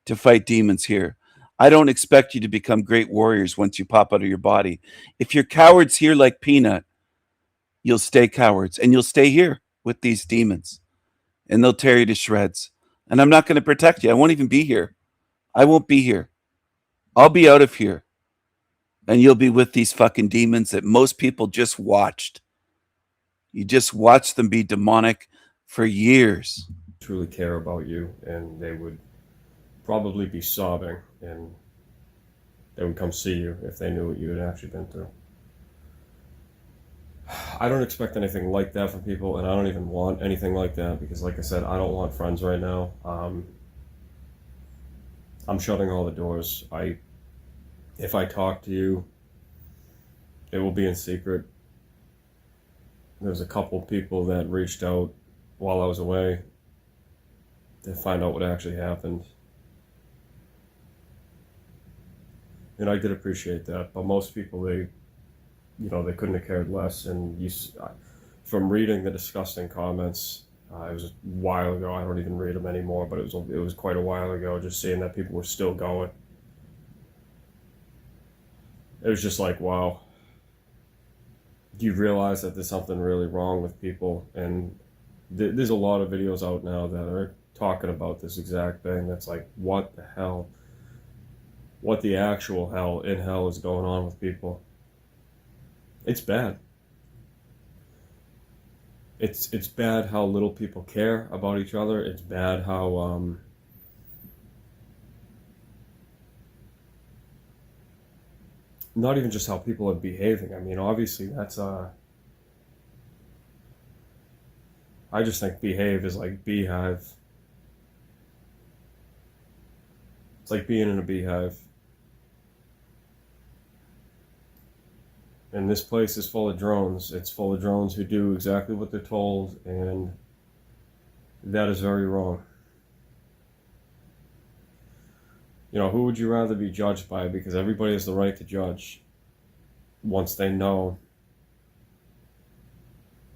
to fight demons here. I don't expect you to become great warriors once you pop out of your body. If you're cowards here like Peanut, you'll stay cowards and you'll stay here with these demons and they'll tear you to shreds. And I'm not going to protect you. I won't even be here. I won't be here. I'll be out of here. And you'll be with these fucking demons that most people just watched. You just watch them be demonic for years. Truly care about you, and they would probably be sobbing, and they would come see you if they knew what you had actually been through. I don't expect anything like that from people, and I don't even want anything like that because, like I said, I don't want friends right now. I'm shutting all the doors. If I talk to you, it will be in secret. There's a couple people that reached out while I was away to find out what actually happened. And I did appreciate that, but most people, they couldn't have cared less. And from reading the disgusting comments, it was a while ago. I don't even read them anymore, but it was quite a while ago. Just seeing that people were still going, it was just like, wow. You realize that there's something really wrong with people, and there's a lot of videos out now that are talking about this exact thing. That's like, what the hell? What the actual hell in hell is going on with people? It's bad. It's bad how little people care about each other. It's bad how not even just how people are behaving. I mean, obviously that's I just think behave is like beehive. It's like being in a beehive. And this place is full of drones. It's full of drones who do exactly what they're told, and that is very wrong. Who would you rather be judged by? Because everybody has the right to judge once they know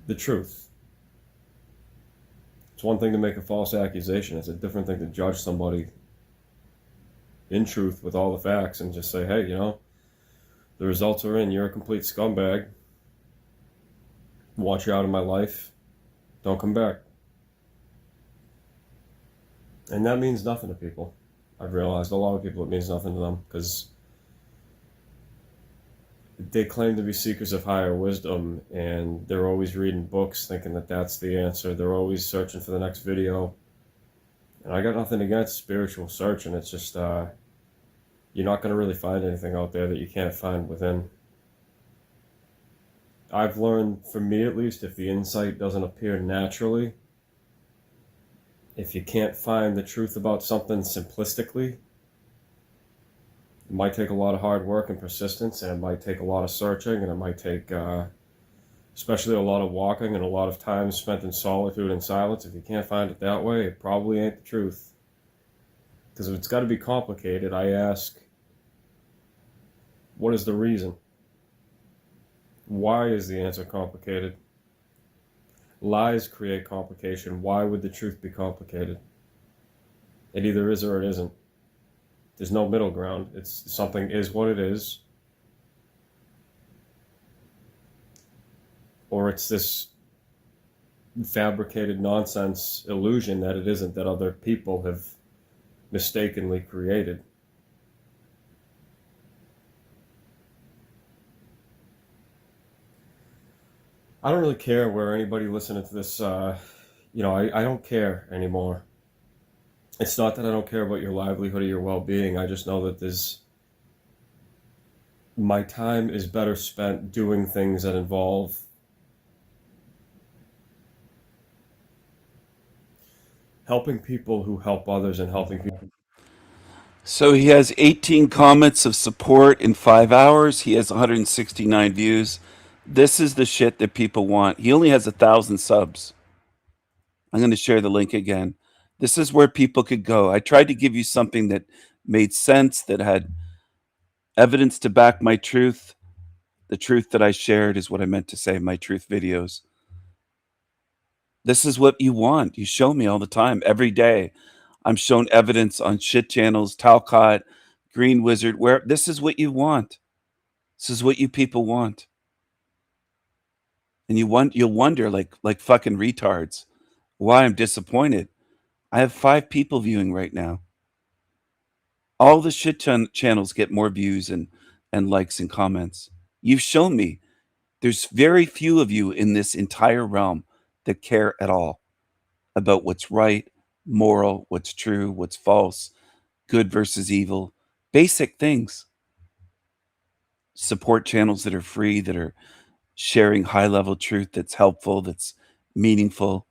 the truth. It's one thing to make a false accusation. It's a different thing to judge somebody in truth with all the facts and just say, hey, the results are in. You're a complete scumbag. Want you out of my life. Don't come back. And that means nothing to people. I've realized a lot of people, it means nothing to them because they claim to be seekers of higher wisdom, and they're always reading books thinking that that's the answer. They're always searching for the next video. And I got nothing against spiritual searching. It's just, you're not going to really find anything out there that you can't find within. I've learned, for me at least, if the insight doesn't appear naturally, if you can't find the truth about something simplistically, it might take a lot of hard work and persistence, and it might take a lot of searching, and it might take especially a lot of walking and a lot of time spent in solitude and silence. If you can't find it that way, it probably ain't the truth. Because if it's got to be complicated, I ask, what is the reason? Why is the answer complicated? Lies create complication. Why would the truth be complicated? It either is or it isn't. There's no middle ground. It's something is what it is, or it's this fabricated nonsense illusion that it isn't, that other people have mistakenly created. I don't really care where anybody listening to this, I don't care anymore. It's not that I don't care about your livelihood or your well-being. I just know that my time is better spent doing things that involve helping people who help others and helping people. So he has 18 comments of support in 5 hours. He has 169 views. This is the shit that people want. He only has 1,000 subs. I'm going to share the link again. This is where people could go. I tried to give you something that made sense, that had evidence to back my truth. The truth that I shared is what I meant to say in my truth videos. This is what you want. You show me all the time, every day. I'm shown evidence on shit channels, Talcott, Green Wizard, where this is what you want. This is what you people want. And you'll wonder, like fucking retards, why I'm disappointed. I have 5 people viewing right now. All the shit channels get more views and likes and comments. You've shown me There's very few of you in this entire realm that care at all about what's right, moral, what's true, what's false, good versus evil, basic things. Support channels that are free, that are sharing high level truth that's helpful, that's meaningful,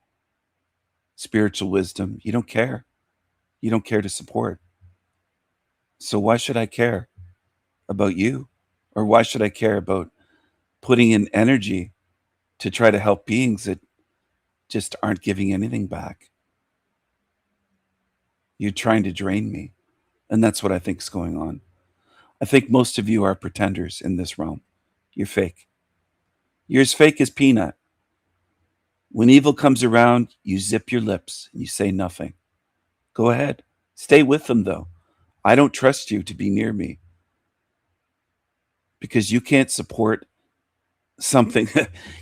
spiritual wisdom. You don't care. You don't care to support. So why should I care about you? Or why should I care about putting in energy to try to help beings that just aren't giving anything back? You're trying to drain me. And that's what I think is going on. I think most of you are pretenders in this realm. You're fake. You're as fake as Peanut. When evil comes around, you zip your lips and you say nothing. Go ahead. Stay with them, though. I don't trust you to be near me because you can't support something.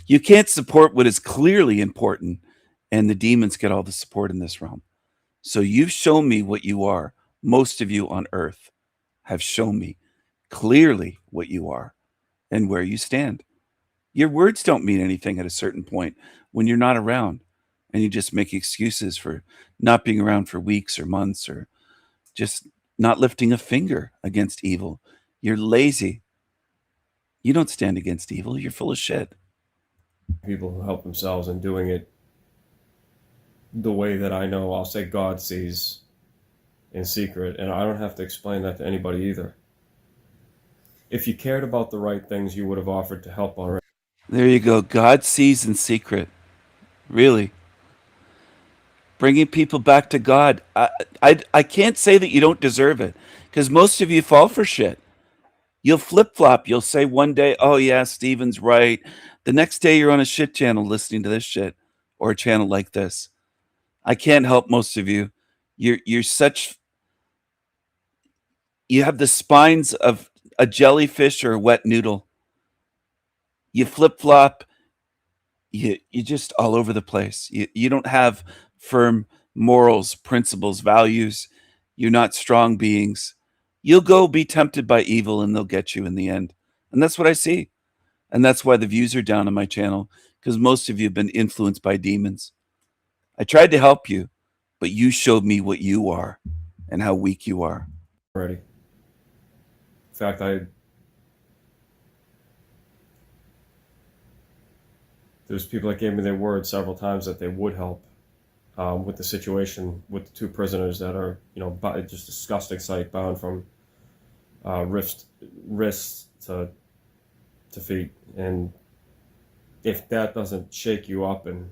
You can't support what is clearly important, and the demons get all the support in this realm. So you've shown me what you are. Most of you on earth have shown me clearly what you are and where you stand. Your words don't mean anything at a certain point when you're not around, and you just make excuses for not being around for weeks or months, or just not lifting a finger against evil. You're lazy. You don't stand against evil. You're full of shit. People who help themselves and doing it the way that I know, I'll say God sees in secret, and I don't have to explain that to anybody either. If you cared about the right things, you would have offered to help already. There you go. God sees in secret. Really. Bringing people back to God. I can't say that you don't deserve it, because most of you fall for shit. You'll flip-flop. You'll say one day, oh yeah, Steven's right. The next day you're on a shit channel listening to this shit, or a channel like this. I can't help most of you. You have the spines of a jellyfish or a wet noodle. You flip-flop. You're just all over the place. You don't have firm morals, principles, values. You're not strong beings. You'll go be tempted by evil, and they'll get you in the end. And that's what I see. And that's why the views are down on my channel, because most of you have been influenced by demons. I tried to help you, but you showed me what you are and how weak you are. Already. In fact, there's people that gave me their word several times that they would help with the situation with the two prisoners that are, just disgusting sight, bound from wrists to feet. And if that doesn't shake you up, and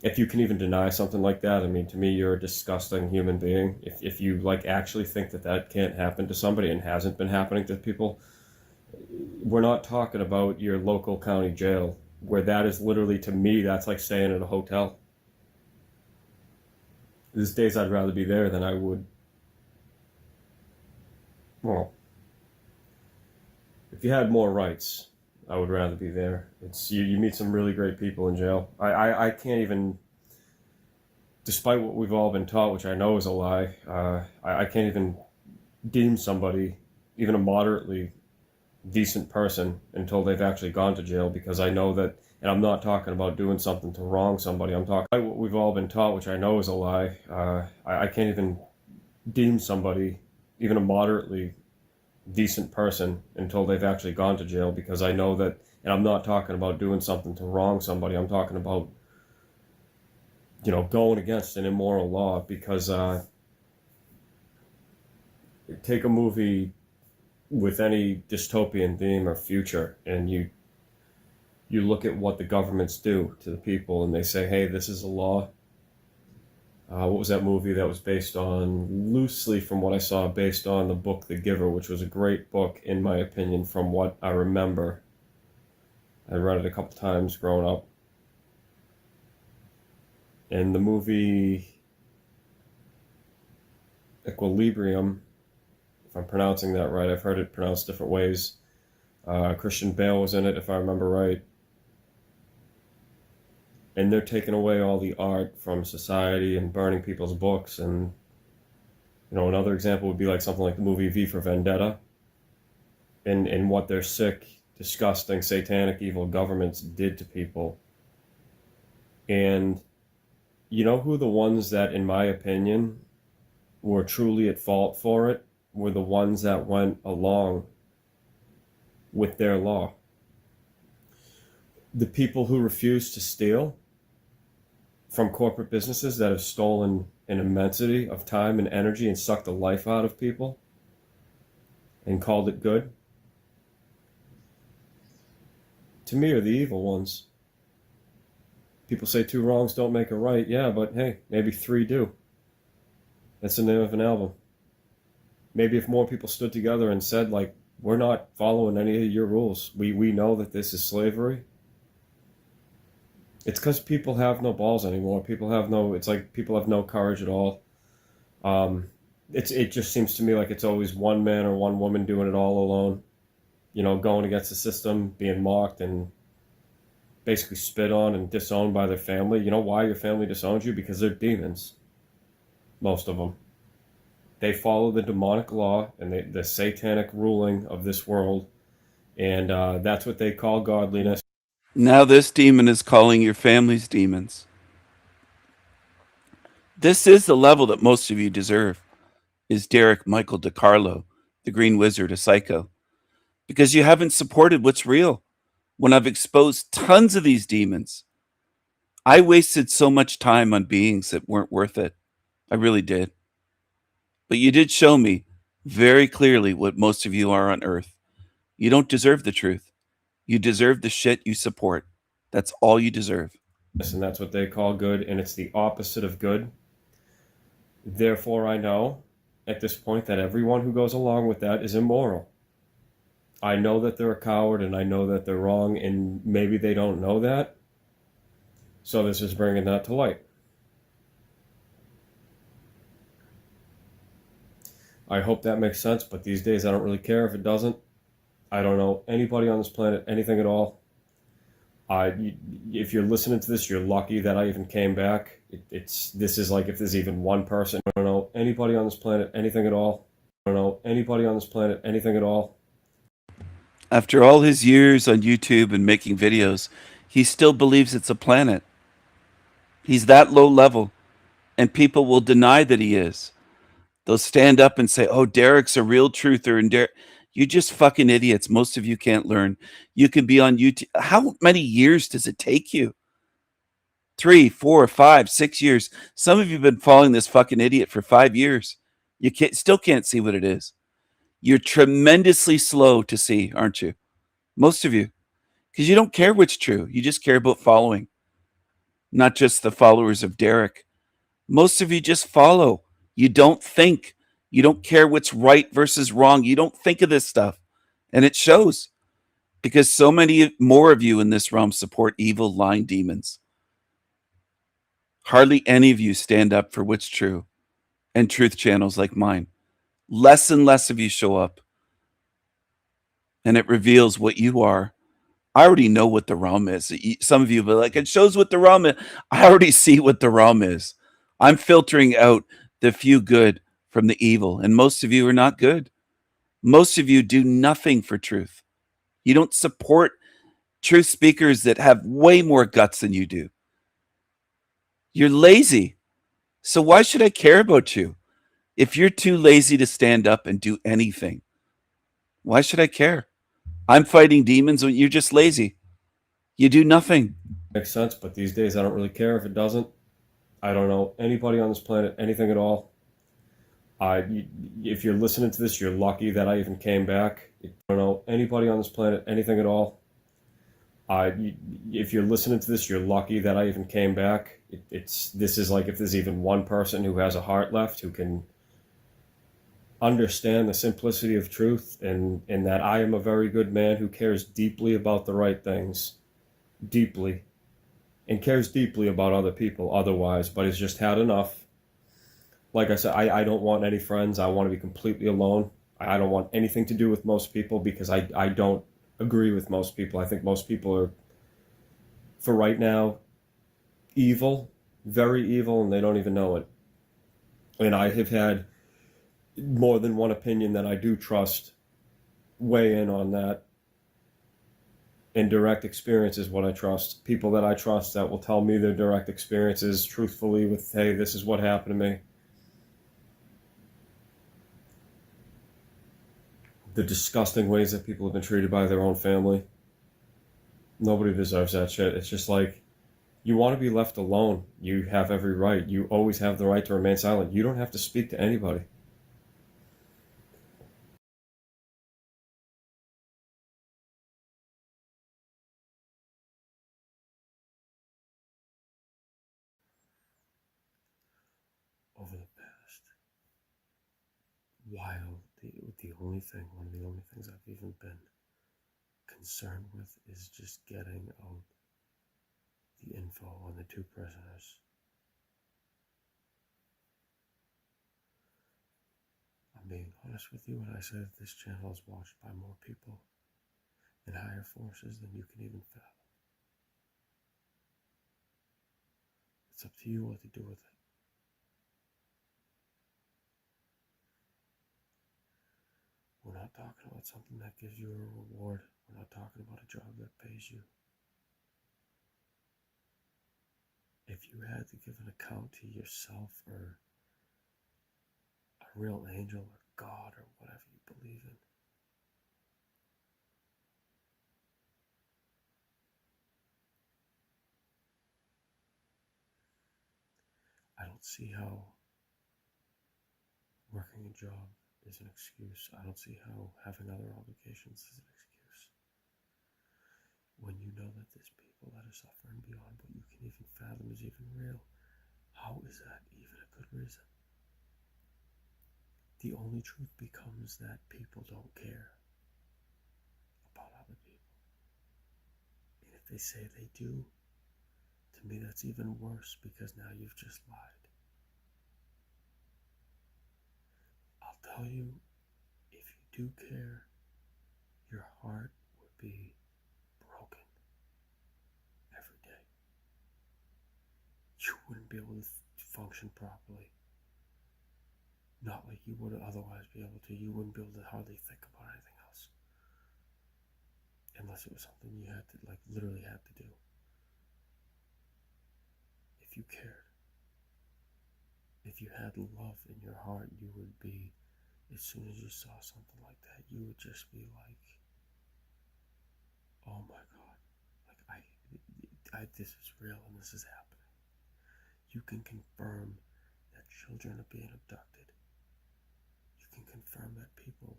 if you can even deny something like that, I mean, to me, you're a disgusting human being. If you actually think that can't happen to somebody and hasn't been happening to people, we're not talking about your local county jail, where that is literally, to me, that's like staying at a hotel. These days I'd rather be there than I would. Well, if you had more rights, I would rather be there. It's you meet some really great people in jail. I can't even, despite what we've all been taught, which I know is a lie, I can't even deem somebody even a moderately decent person until they've actually gone to jail, because I know that, and I'm not talking about doing something to wrong somebody, I'm talking about what we've all been taught, which I know is a lie. I can't even deem somebody even a moderately decent person until they've actually gone to jail, because I know that, and I'm not talking about doing something to wrong somebody, I'm talking about, going against an immoral law. Because take a movie with any dystopian theme or future, and you look at what the governments do to the people, and they say, hey, this is a law. What was that movie that was based on, loosely from what I saw, based on the book The Giver, which was a great book, in my opinion, from what I remember. I read it a couple times growing up. And the movie Equilibrium, if I'm pronouncing that right, I've heard it pronounced different ways. Christian Bale was in it, if I remember right. And they're taking away all the art from society and burning people's books. And, another example would be like something like the movie V for Vendetta. And what they're sick disgusting, satanic, evil governments did to people. And you know who the ones that, in my opinion, were truly at fault for it were the ones that went along with their law. The people who refused to steal from corporate businesses that have stolen an immensity of time and energy and sucked the life out of people and called it good, to me, are the evil ones. People say 2 wrongs don't make a right. Yeah, but hey, maybe 3 do. That's the name of an album. Maybe if more people stood together and said, like, we're not following any of your rules. We know that this is slavery. It's because people have no balls anymore. It's like people have no courage at all. It just seems to me like it's always one man or one woman doing it all alone. You know, going against the system, being mocked and basically spit on and disowned by their family. You know why your family disowns you? Because they're demons. Most of them. They follow the demonic law and the satanic ruling of this world. And that's what they call godliness. Now this demon is calling your family's demons. This is the level that most of you deserve. Is Derek Michael DiCarlo, the Green Wizard, a psycho? Because you haven't supported what's real. When I've exposed tons of these demons, I wasted so much time on beings that weren't worth it. I really did. But you did show me very clearly what most of you are on Earth. You don't deserve the truth. You deserve the shit you support. That's all you deserve. And that's what they call good, and it's the opposite of good. Therefore, I know at this point that everyone who goes along with that is immoral. I know that they're a coward, and I know that they're wrong, and maybe they don't know that. So this is bringing that to light. I hope that makes sense, but these days I don't really care if it doesn't. I don't know anybody on this planet, anything at all. If you're listening to this, you're lucky that I even came back. This is like if there's even one person. I don't know anybody on this planet, anything at all. I don't know anybody on this planet, anything at all. After all his years on YouTube and making videos, he still believes it's a planet. He's that low level, and people will deny that he is. They'll stand up and say, oh, Derek's a real truther, and Derek... You're just fucking idiots. Most of you can't learn. You can be on YouTube. How many years does it take you? 3, 4, 5, 6 years. Some of you have been following this fucking idiot for 5 years. You still can't see what it is. You're tremendously slow to see, aren't you? Most of you. Because you don't care what's true. You just care about following. Not just the followers of Derek. Most of you just follow. You don't think. You don't care what's right versus wrong. You don't think of this stuff. And it shows. Because so many more of you in this realm support evil, lying demons. Hardly any of you stand up for what's true. And truth channels like mine. Less and less of you show up. And it reveals what you are. I already know what the realm is. Some of you will be like, it shows what the realm is. I already see what the realm is. I'm filtering out the few good from the evil, and most of you are not good. Most of you do nothing for truth. You don't support truth speakers that have way more guts than you do. You're lazy. So why should I care about you? If you're too lazy to stand up and do anything, why should I care? I'm fighting demons when you're just lazy. You do nothing. Makes sense, but these days I don't really care if it doesn't. I don't know anybody on this planet, anything at all. If you're listening to this, you're lucky that I even came back. I don't know anybody on this planet, anything at all. If you're listening to this, you're lucky that I even came back. This is like if there's even one person who has a heart left, who can understand the simplicity of truth, and that I am a very good man who cares deeply about the right things. Deeply. And cares deeply about other people otherwise, but has just had enough. Like I said, I don't want any friends. I want to be completely alone. I don't want anything to do with most people because I don't agree with most people. I think most people are, for right now, evil, very evil, and they don't even know it. And I have had more than one opinion that I do trust weigh in on that. And direct experience is what I trust. People that I trust that will tell me their direct experiences truthfully with, hey, this is what happened to me. The disgusting ways that people have been treated by their own family. Nobody deserves that shit. It's just like, you want to be left alone. You have every right. You always have the right to remain silent. You don't have to speak to anybody. Over the past while, one of the only things I've even been concerned with is just getting out the info on the two prisoners. I'm being honest with you when I say that this channel is watched by more people and higher forces than you can even fathom. It's up to you what to do with it. We're not talking about something that gives you a reward. We're not talking about a job that pays you. If you had to give an account to yourself or a real angel or God or whatever you believe in, I don't see how working a job is an excuse. I don't see how having other obligations is an excuse. When you know that there's people that are suffering beyond what you can even fathom is even real, how is that even a good reason? The only truth becomes that people don't care about other people. And if they say they do, to me that's even worse, because now you've just lied. I'll tell you, if you do care, your heart would be broken every day. You wouldn't be able to function properly. Not like you would otherwise be able to. You wouldn't be able to hardly think about anything else. Unless it was something you had to, like, literally had to do. If you cared, if you had love in your heart, you would be, as soon as you saw something like that, you would just be like, oh my God, like I this is real and this is happening. You can confirm that children are being abducted. You can confirm that people,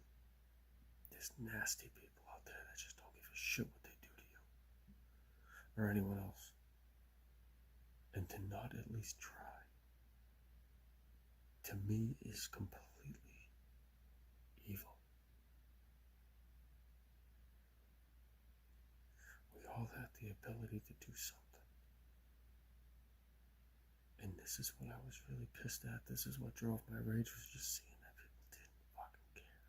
there's nasty people out there that just don't give a shit what they do to you or anyone else. And to not at least try, to me, is completely evil. We all have the ability to do something. And this is what I was really pissed at. This is what drove my rage, was just seeing that people didn't fucking care.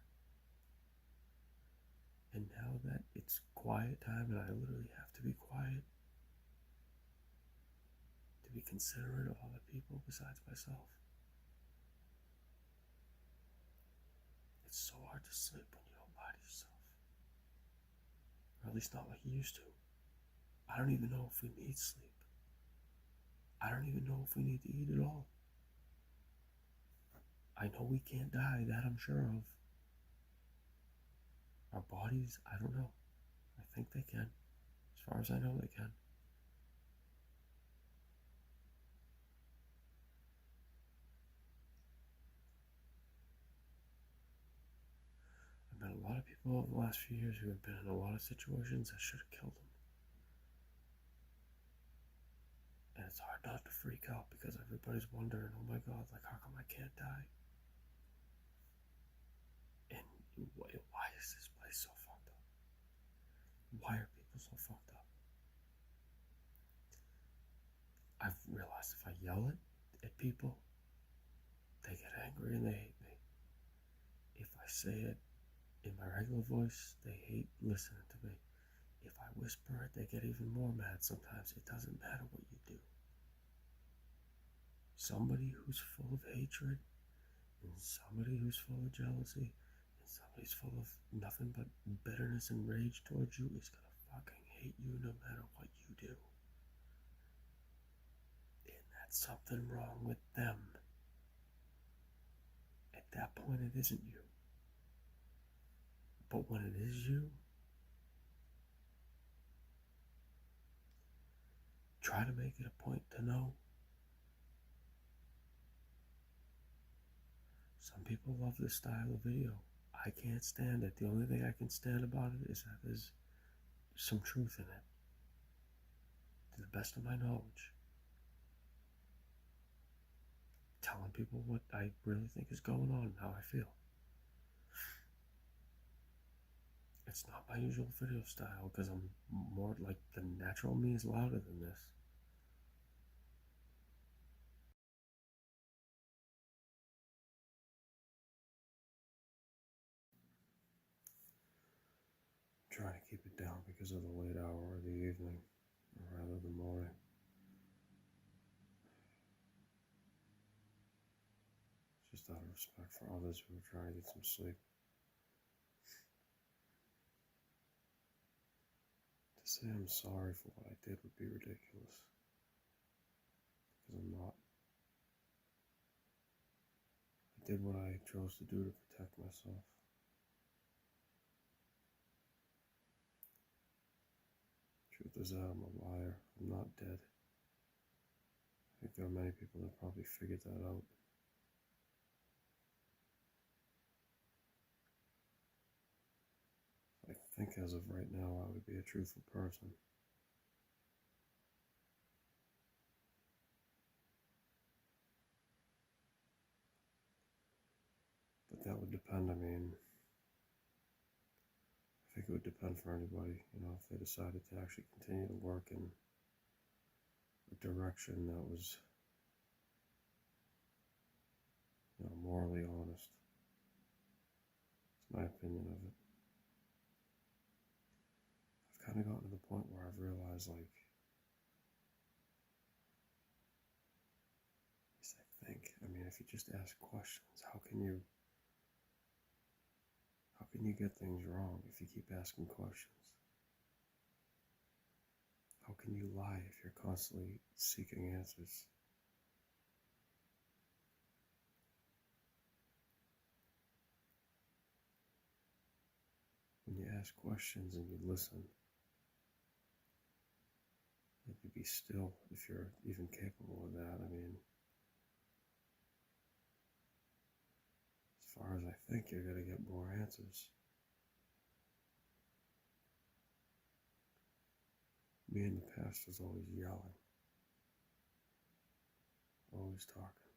And now that it's quiet time and I literally have to be quiet, to be considerate of other people besides myself, it's so hard to sleep when you don't lie to yourself. Or at least not like you used to. I don't even know if we need sleep. I don't even know if we need to eat at all. I know we can't die, that I'm sure of. Our bodies, I don't know. I think they can. As far as I know, they can. I've met a lot of people over the last few years who have been in a lot of situations that should have killed them. And it's hard not to freak out because everybody's wondering, oh my God, like, how come I can't die? And why is this place so fucked up? Why are people so fucked up? I've realized if I yell at people, they get angry and they hate me. If I say it in my regular voice, they hate listening to me. If I whisper it, they get even more mad sometimes. It doesn't matter what you do. Somebody who's full of hatred, and somebody who's full of jealousy, and somebody's full of nothing but bitterness and rage towards you is gonna fucking no matter what you do. And that's something wrong with them. At that point, it isn't you. But when it is you, try to make it a point to know. Some people love this style of video. I can't stand it. The only thing I can stand about it is that there's some truth in it, to the best of my knowledge. Telling people what I really think is going on and how I feel. It's not my usual video style because I'm more like the natural me is louder than this. I'm trying to keep it down because of the late hour of the evening, or rather the morning. Just out of respect for others who are trying to get some sleep. To say I'm sorry for what I did would be ridiculous. Because I'm not. I did what I chose to do to protect myself. Truth is that I'm a liar. I'm not dead. I think there are many people that probably figured that out. I think as of right now, I would be a truthful person. But that would depend, I mean, I think it would depend for anybody, you know, if they decided to actually continue to work in a direction that was, you know, morally honest. It's my opinion of it. I've kind of gotten to the point where I've realized, like, at least I think, I mean, if you just ask questions, how can you get things wrong if you keep asking questions? How can you lie if you're constantly seeking answers? When you ask questions and you listen, and you be still if you're even capable of that, I mean, as far as I think, you're going to get more answers. Me in the past was always yelling, always talking,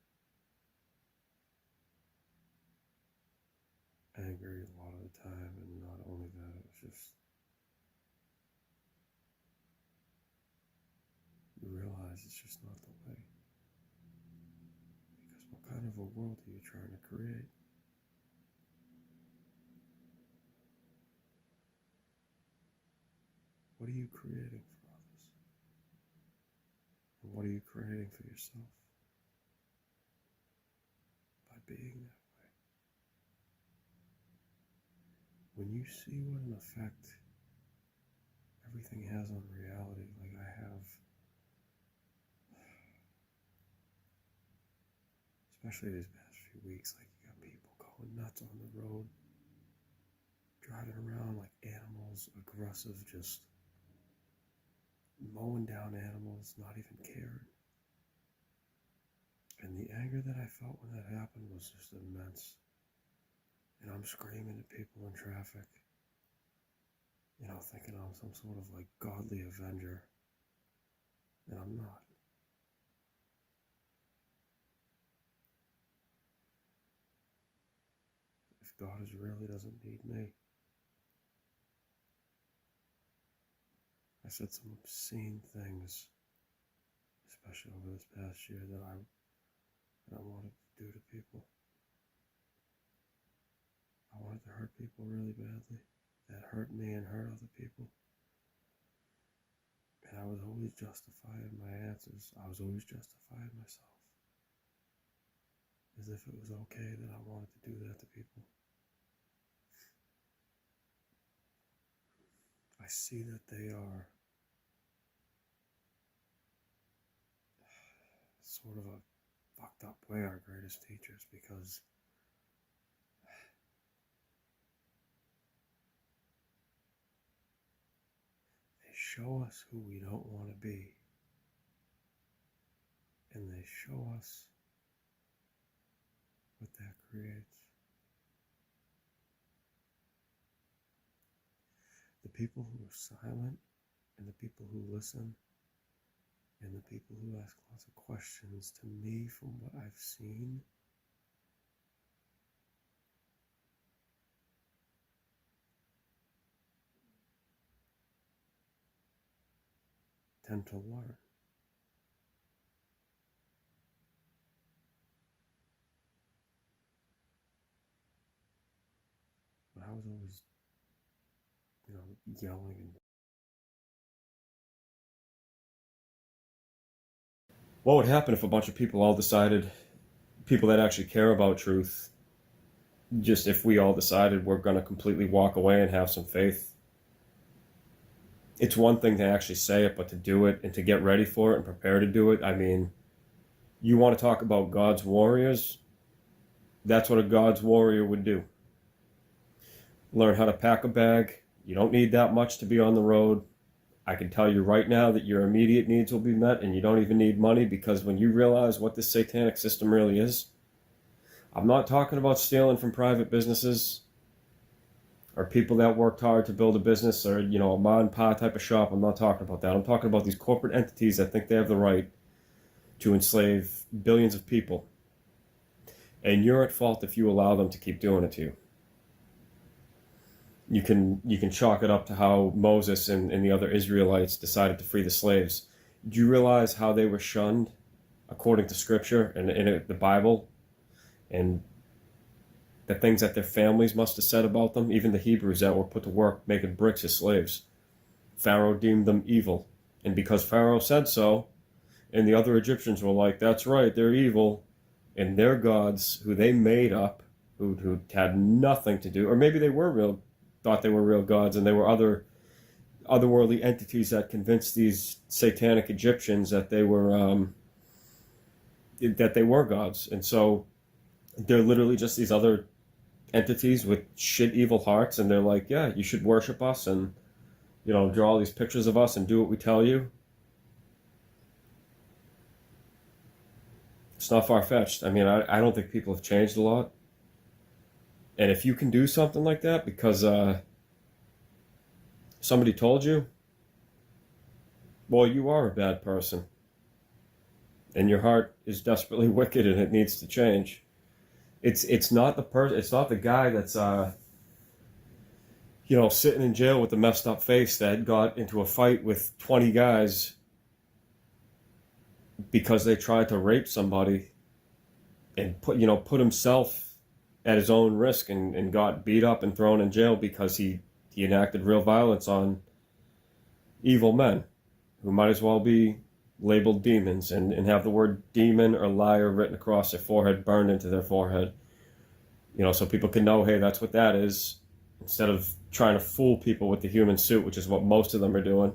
angry a lot of the time, and not only that, it was just, you realize it's just not the way. Because what kind of a world are you trying to create? What are you creating for others? And what are you creating for yourself? By being that way. When you see what an effect everything has on reality, like I have, especially these past few weeks, like you got people going nuts on the road, driving around like animals, aggressive, just mowing down animals, not even caring. And the anger that I felt when that happened was just immense. And I'm screaming at people in traffic, you know, thinking I'm some sort of like godly avenger. And I'm not. If God really doesn't need me. I said some obscene things, especially over this past year, that I wanted to do to people. I wanted to hurt people really badly. That hurt me and hurt other people. And I was always justifying my answers. I was always justifying myself. As if it was okay that I wanted to do that to people. I see that they are sort of a fucked up way, our greatest teachers, because they show us who we don't want to be. And they show us what that creates. The people who are silent, and the people who listen, and the people who ask lots of questions, to me, from what I've seen, tend to learn. But I was always, yelling and what would happen if a bunch of people all decided, people that actually care about truth, just if we all decided we're going to completely walk away and have some faith? It's one thing to actually say it, but to do it and to get ready for it and prepare to do it. I mean, you want to talk about God's warriors? That's what a God's warrior would do. Learn how to pack a bag. You don't need that much to be on the road. I can tell you right now that your immediate needs will be met, and you don't even need money, because when you realize what this satanic system really is, I'm not talking about stealing from private businesses or people that worked hard to build a business or, a ma and pa type of shop. I'm not talking about that. I'm talking about these corporate entities that think they have the right to enslave billions of people. And you're at fault if you allow them to keep doing it to you. You can chalk it up to how Moses and the other Israelites decided to free the slaves. Do you realize how they were shunned according to Scripture and in the Bible, and the things that their families must have said about them? Even the Hebrews that were put to work making bricks as slaves, Pharaoh deemed them evil, and because Pharaoh said so, and the other Egyptians were like, "That's right, they're evil," and their gods, who they made up, who had nothing to do, or maybe they were real. Thought they were real gods, and they were otherworldly entities that convinced these satanic Egyptians that they were gods. And so they're literally just these other entities with shit evil hearts, and they're like, yeah, you should worship us and draw all these pictures of us and do what we tell you. It's not far-fetched. I mean, I don't think people have changed a lot. And if you can do something like that because somebody told you, well, you are a bad person. And your heart is desperately wicked and it needs to change. It's not the guy that's sitting in jail with a messed up face that got into a fight with 20 guys because they tried to rape somebody and put himself at his own risk and got beat up and thrown in jail because he enacted real violence on evil men who might as well be labeled demons and have the word demon or liar written across their forehead, burned into their forehead, so people can know, hey, that's what that is, instead of trying to fool people with the human suit, which is what most of them are doing.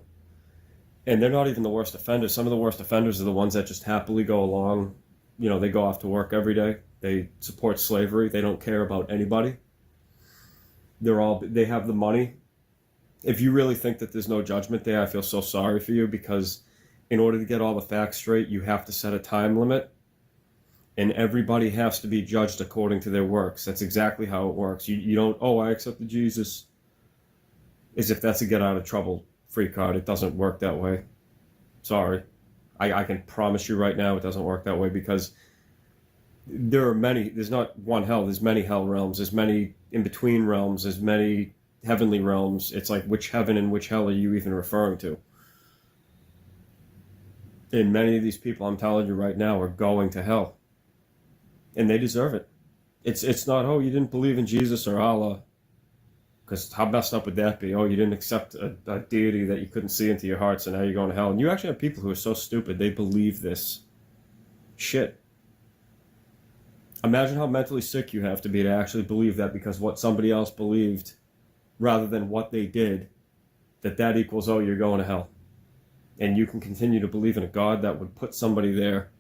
And they're not even the worst offenders. Some of the worst offenders are the ones that just happily go along. They go off to work every day. They support slavery. They don't care about anybody. They have the money. If you really think that there's no judgment there, I feel so sorry for you, because in order to get all the facts straight, you have to set a time limit, and everybody has to be judged according to their works. That's exactly how it works. You don't, I accepted Jesus, as if that's a get out of trouble free card. It doesn't work that way. Sorry. I can promise you right now it doesn't work that way, because there's not one hell, there's many hell realms, there's many in-between realms, there's many heavenly realms. It's like, which heaven and which hell are you even referring to? And many of these people, I'm telling you right now, are going to hell. And they deserve it. It's not, you didn't believe in Jesus or Allah. Because how messed up would that be? You didn't accept a deity that you couldn't see into your heart, so now you're going to hell. And you actually have people who are so stupid, they believe this shit. Imagine how mentally sick you have to be to actually believe that, because what somebody else believed, rather than what they did, that equals, you're going to hell. And you can continue to believe in a God that would put somebody there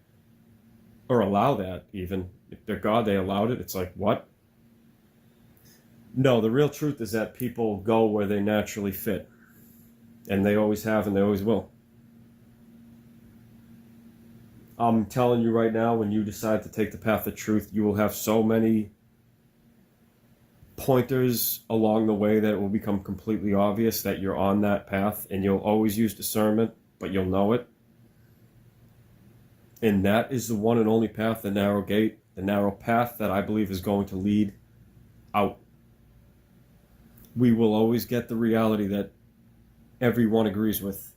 or allow that even. If they're God, they allowed it. It's like, what? No, the real truth is that people go where they naturally fit. And they always have and they always will. I'm telling you right now, when you decide to take the path of truth, you will have so many pointers along the way that it will become completely obvious that you're on that path, and you'll always use discernment, but you'll know it. And that is the one and only path, the narrow gate, the narrow path that I believe is going to lead out. We will always get the reality that everyone agrees with.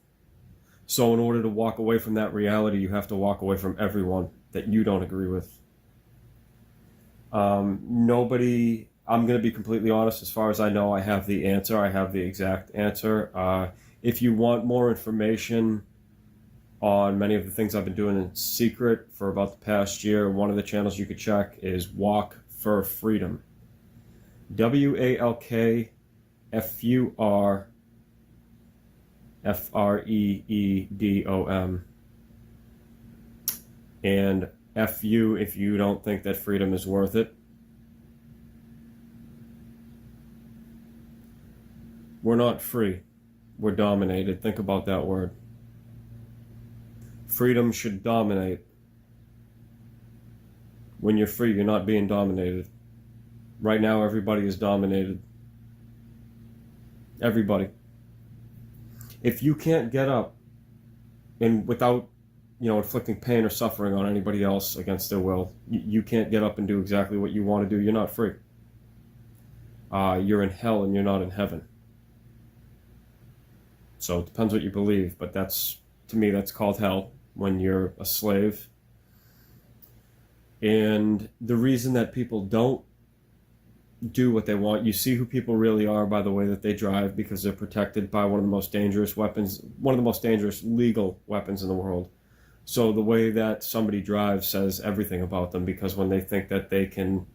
So in order to walk away from that reality, you have to walk away from everyone that you don't agree with. Nobody, I'm going to be completely honest, as far as I know, I have the answer. I have the exact answer. If you want more information on many of the things I've been doing in secret for about the past year, one of the channels you could check is Walk for Freedom. WALKFURFREEDOM. And F you if you don't think that freedom is worth it. We're not free. We're dominated. Think about that word. Freedom should dominate. When you're free, you're not being dominated. Right now, everybody is dominated. Everybody. If you can't get up and without, inflicting pain or suffering on anybody else against their will, you can't get up and do exactly what you want to do, you're not free. You're in hell and you're not in heaven. So it depends what you believe, but to me, that's called hell when you're a slave. And the reason that people don't do what they want, you see who people really are by the way that they drive, because they're protected by one of the most dangerous weapons, one of the most dangerous legal weapons in the world. So the way that somebody drives says everything about them, because when they think that they can,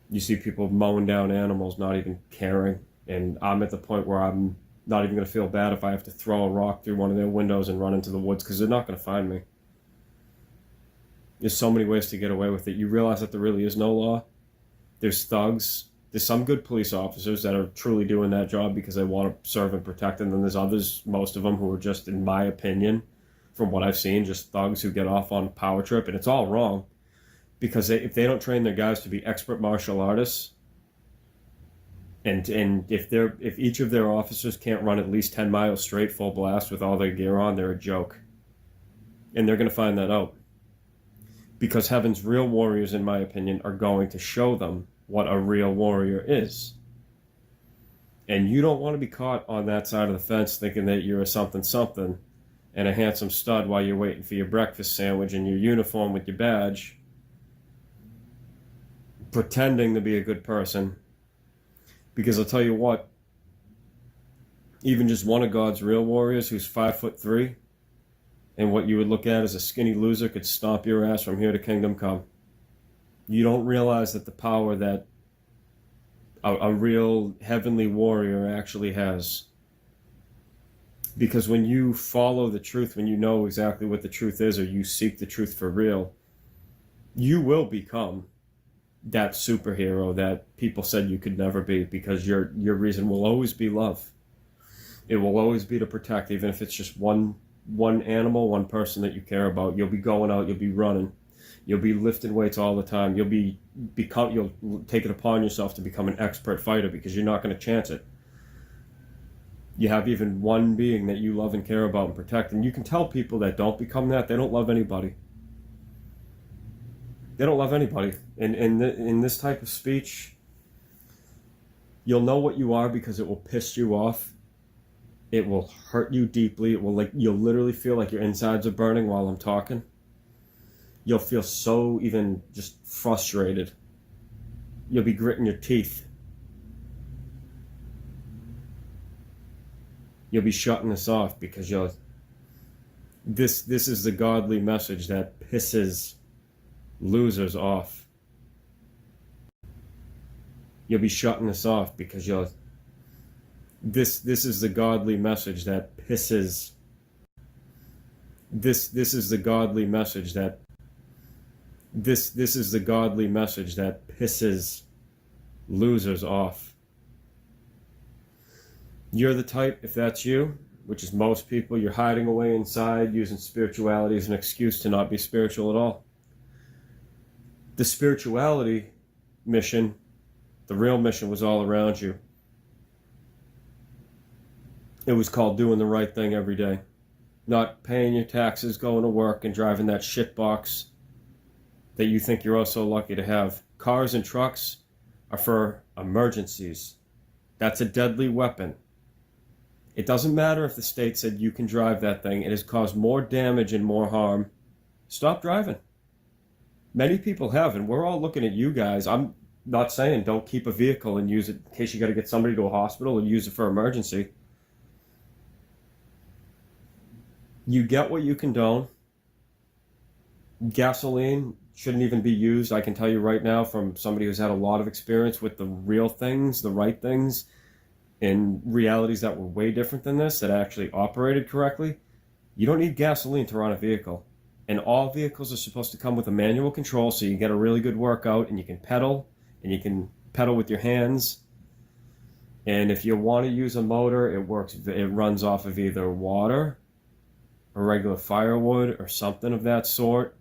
you see people mowing down animals, not even caring. And I'm at the point where I'm not even going to feel bad if I have to throw a rock through one of their windows and run into the woods, because they're not going to find me. There's so many ways to get away with it. You realize that there really is no law. There's thugs. There's some good police officers that are truly doing that job because they want to serve and protect, and then there's others, most of them, who are just, in my opinion, from what I've seen, just thugs who get off on a power trip, and it's all wrong. Because if they don't train their guys to be expert martial artists, and if each of their officers can't run at least 10 miles straight full blast with all their gear on, they're a joke. And they're going to find that out. Because heaven's real warriors, in my opinion, are going to show them what a real warrior is. And you don't want to be caught on that side of the fence thinking that you're a something and a handsome stud while you're waiting for your breakfast sandwich and your uniform with your badge, pretending to be a good person. Because I'll tell you what, even just one of God's real warriors who's 5'3", and what you would look at as a skinny loser could stomp your ass from here to kingdom come. You don't realize that the power that a real heavenly warrior actually has. Because when you follow the truth, when you know exactly what the truth is, or you seek the truth for real, you will become that superhero that people said you could never be, because your reason will always be love. It will always be to protect, even if it's just one animal, one person that you care about. You'll be going out, you'll be running, you'll be lifting weights all the time, you'll take it upon yourself to become an expert fighter, because you're not going to chance it. You have even one being that you love and care about and protect, and you can tell people that don't become that, they don't love anybody. They don't love anybody. In this type of speech, you'll know what you are because it will piss you off. It will hurt you deeply. You'll literally feel like your insides are burning while I'm talking. You'll feel so even just frustrated. You'll be gritting your teeth. You'll be shutting this off because this is the godly message that pisses losers off. You'll be shutting this off because this is the godly message that pisses this is the godly message that This is the godly message that pisses losers off. You're the type, if that's you, which is most people, you're hiding away inside, using spirituality as an excuse to not be spiritual at all. The spirituality mission, the real mission, was all around you. It was called doing the right thing every day. Not paying your taxes, going to work, and driving that shit box that you think you're oh so lucky to have. Cars and trucks are for emergencies. That's a deadly weapon. It doesn't matter if the state said you can drive that thing. It has caused more damage and more harm. Stop driving. Many people have, and we're all looking at you guys. I'm not saying don't keep a vehicle and use it in case you got to get somebody to a hospital and use it for emergency. You get what you condone. Gasoline shouldn't even be used. I can tell you right now from somebody who's had a lot of experience with the real things, the right things, in realities that were way different than this, that actually operated correctly. You don't need gasoline to run a vehicle. And all vehicles are supposed to come with a manual control, so you get a really good workout and you can pedal with your hands. And if you want to use a motor, it runs off of either water or regular firewood or something of that sort.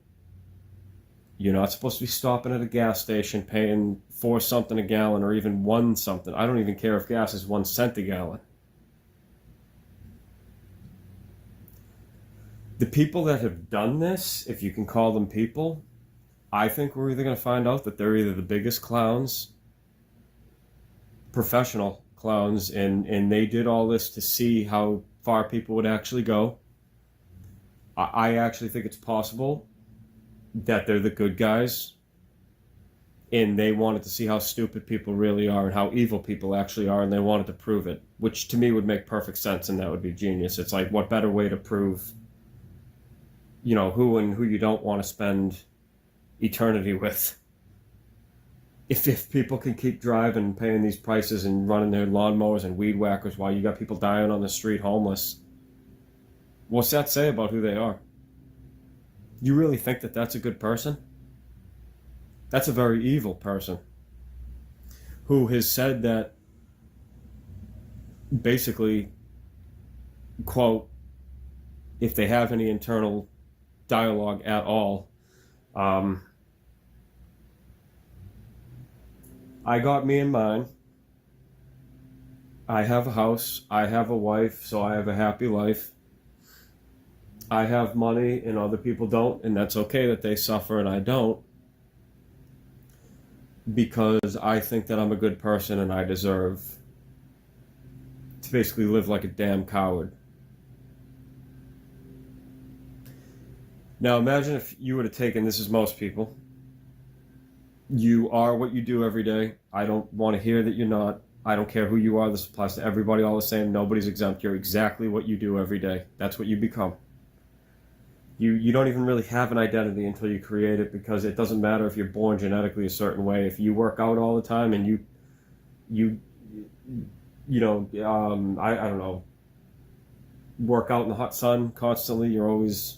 You're not supposed to be stopping at a gas station paying 4 something a gallon or even 1 something. I don't even care if gas is 1 cent a gallon. The people that have done this, if you can call them people, I think we're either going to find out that they're either the biggest clowns, professional clowns, and they did all this to see how far people would actually go. I actually think it's possible that they're the good guys and they wanted to see how stupid people really are and how evil people actually are, and they wanted to prove it, which to me would make perfect sense, and that would be genius. It's like, what better way to prove, who you don't want to spend eternity with? If people can keep driving, paying these prices and running their lawnmowers and weed whackers while you got people dying on the street homeless, what's that say about who they are? You really think that that's a good person? That's a very evil person who has said that, basically, quote, if they have any internal dialogue at all, I got me and mine. I have a house. I have a wife, so I have a happy life. I have money and other people don't, and that's okay that they suffer and I don't, because I think that I'm a good person and I deserve to basically live like a damn coward. Now imagine if you would have taken, this is most people, you are what you do every day. I don't want to hear that you're not. I don't care who you are. This applies to everybody all the same. Nobody's exempt. You're exactly what you do every day. That's what you become. You don't even really have an identity until you create it, because it doesn't matter if you're born genetically a certain way. If you work out all the time and I don't know, work out in the hot sun constantly, you're always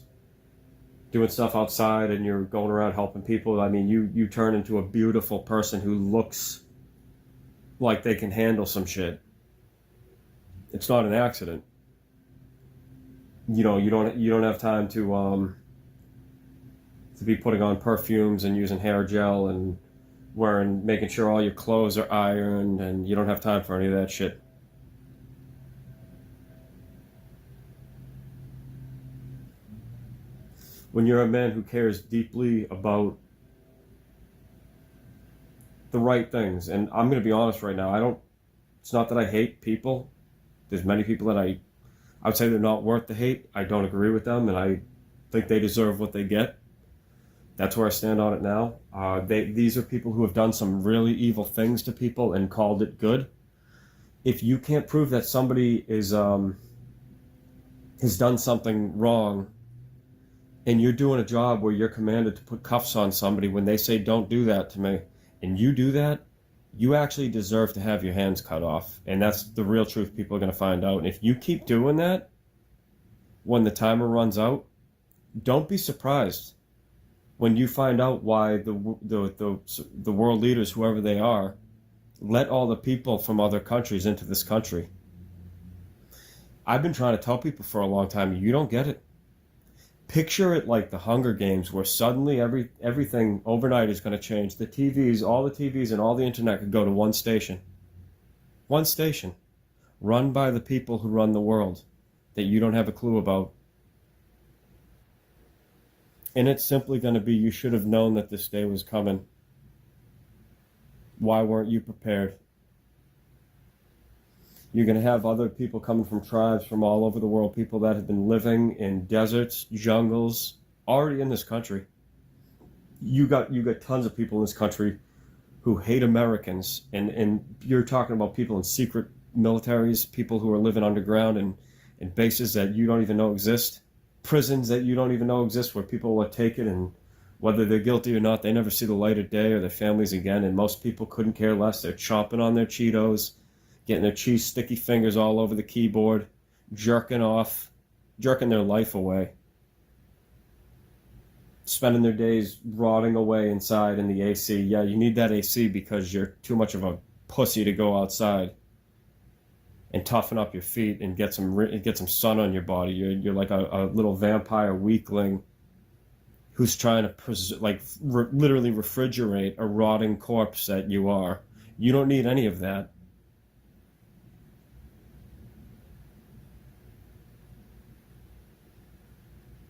doing stuff outside and you're going around helping people, I mean, you turn into a beautiful person who looks like they can handle some shit. It's not an accident. You don't have time to be putting on perfumes and using hair gel and making sure all your clothes are ironed, and you don't have time for any of that shit. When you're a man who cares deeply about the right things, and I'm going to be honest right now, it's not that I hate people. There's many people that I would say they're not worth the hate. I don't agree with them, and I think they deserve what they get. That's where I stand on it now. These are people who have done some really evil things to people and called it good. If you can't prove that somebody has done something wrong, and you're doing a job where you're commanded to put cuffs on somebody when they say, don't do that to me, and you do that, you actually deserve to have your hands cut off. And that's the real truth people are going to find out. And if you keep doing that, when the timer runs out, don't be surprised When you find out why the world leaders, whoever they are, let all the people from other countries into this country. I've been trying to tell people for a long time, you don't get it. Picture it like the Hunger Games, where suddenly everything overnight is going to change. The TVs, all the TVs and all the internet could go to one station. One station, run by the people who run the world, that you don't have a clue about. And it's simply going to be, you should have known that this day was coming. Why weren't you prepared? You're going to have other people coming from tribes from all over the world, people that have been living in deserts, jungles, already in this country. You got tons of people in this country who hate Americans, and you're talking about people in secret militaries, people who are living underground in bases that you don't even know exist, prisons that you don't even know exist, where people are taken, and whether they're guilty or not, they never see the light of day or their families again, and most people couldn't care less. They're chomping on their Cheetos, getting their cheese sticky fingers all over the keyboard, jerking their life away, spending their days rotting away inside in the AC. Yeah, you need that AC because you're too much of a pussy to go outside and toughen up your feet and get some sun on your body. You're like a little vampire weakling who's trying to literally refrigerate a rotting corpse that you are. You don't need any of that.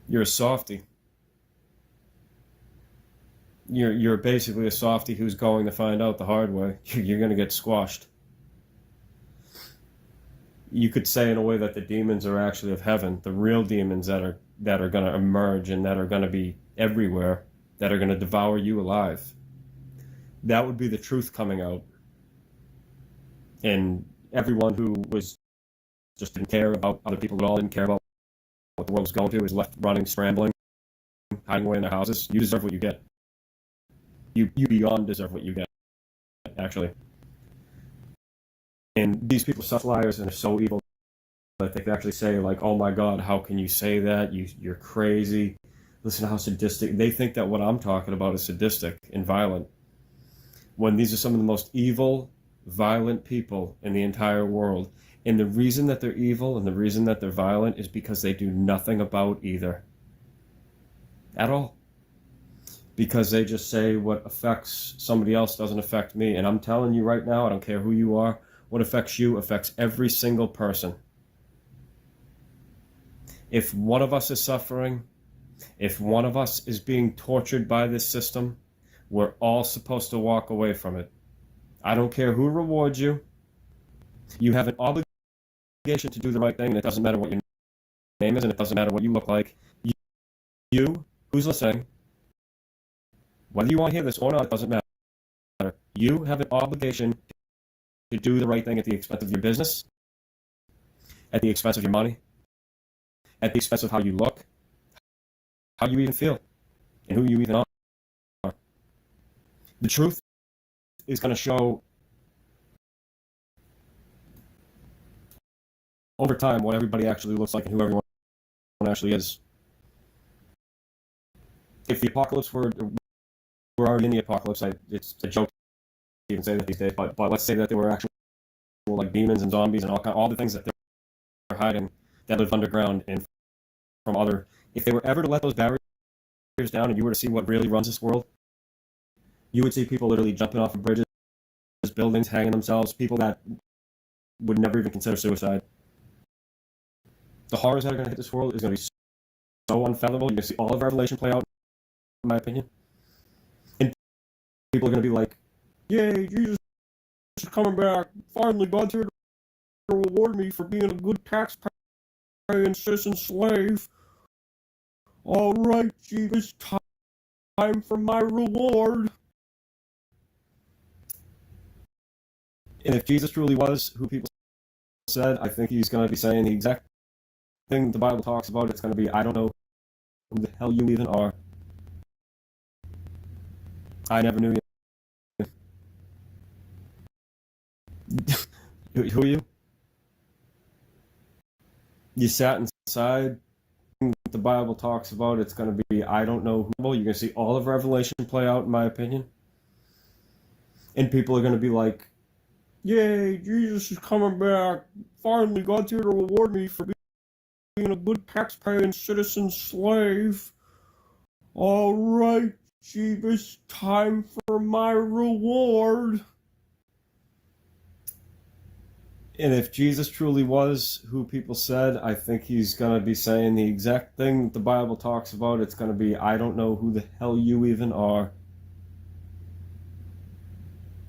You're a softie. You're basically a softie who's going to find out the hard way. You're going to get squashed. You could say in a way that the demons are actually of heaven, the real demons that are going to emerge and that are going to be everywhere, that are going to devour you alive. That would be the truth coming out. And everyone who just didn't care about other people at all, didn't care about what the world was going to, is left running, scrambling, hiding away in their houses. You deserve what you get. You beyond deserve what you get, actually. And these people are such liars and are so evil that they can actually say, like, oh my God, how can you say that? You're crazy. Listen to how sadistic. They think that what I'm talking about is sadistic and violent, when these are some of the most evil, violent people in the entire world. And the reason that they're evil and the reason that they're violent is because they do nothing about either. At all. Because they just say what affects somebody else doesn't affect me. And I'm telling you right now, I don't care who you are, what affects you affects every single person. If one of us is suffering, if one of us is being tortured by this system, we're all supposed to walk away from it. I don't care who rewards you. You have an obligation to do the right thing, and it doesn't matter what your name is, and it doesn't matter what you look like. You who's listening, whether you want to hear this or not, it doesn't matter. You have an obligation to do the right thing at the expense of your business, at the expense of your money, at the expense of how you look, how you even feel, and who you even are. The truth is going to show over time what everybody actually looks like and who everyone actually is. If the apocalypse we're already in the apocalypse, it's a joke to even say that these days, but let's say that there were actual like demons and zombies and all the things that they're hiding that live underground and from other. If they were ever to let those barriers down and you were to see what really runs this world, you would see people literally jumping off of bridges, buildings, hanging themselves, people that would never even consider suicide. The horrors that are going to hit this world is going to be so unfathomable. You're going to see all of Revelation play out, in my opinion. And people are going to be like, yay, Jesus is coming back. Finally, God's here to reward me for being a good tax-paying citizen slave. All right, Jesus, time for my reward. And if Jesus truly was who people said, I think he's going to be saying the exact thing the Bible talks about. It's going to be, I don't know who the hell you even are. I never knew you. Who are you? You sat inside the Bible talks about, it's going to be, I don't know who. You're going to see all of Revelation play out, in my opinion. And people are going to be like, yay, Jesus is coming back. Finally, God's here to reward me for being a good taxpaying citizen slave. All right, Jeebus, time for my reward. And if Jesus truly was who people said, I think he's going to be saying the exact thing that the Bible talks about. It's going to be, I don't know who the hell you even are.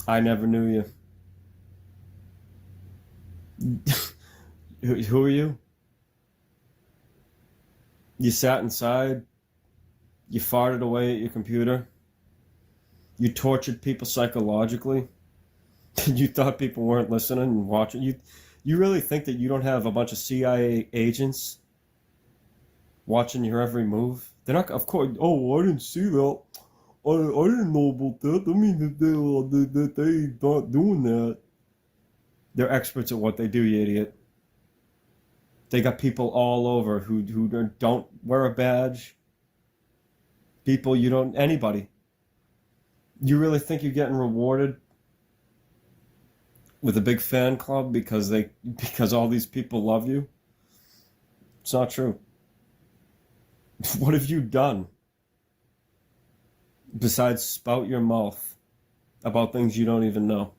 I never knew you. Who are you? You sat inside. You farted away at your computer. You tortured people psychologically. You thought people weren't listening and watching. You really think that you don't have a bunch of CIA agents watching your every move? They're not, of course. Oh, I didn't see that. I didn't know about that. I mean that they not doing that. They're experts at what they do, you idiot. They got people all over who don't wear a badge. People you don't, anybody. You really think you're getting rewarded with a big fan club because all these people love you? It's not true. What have you done besides spout your mouth about things you don't even know?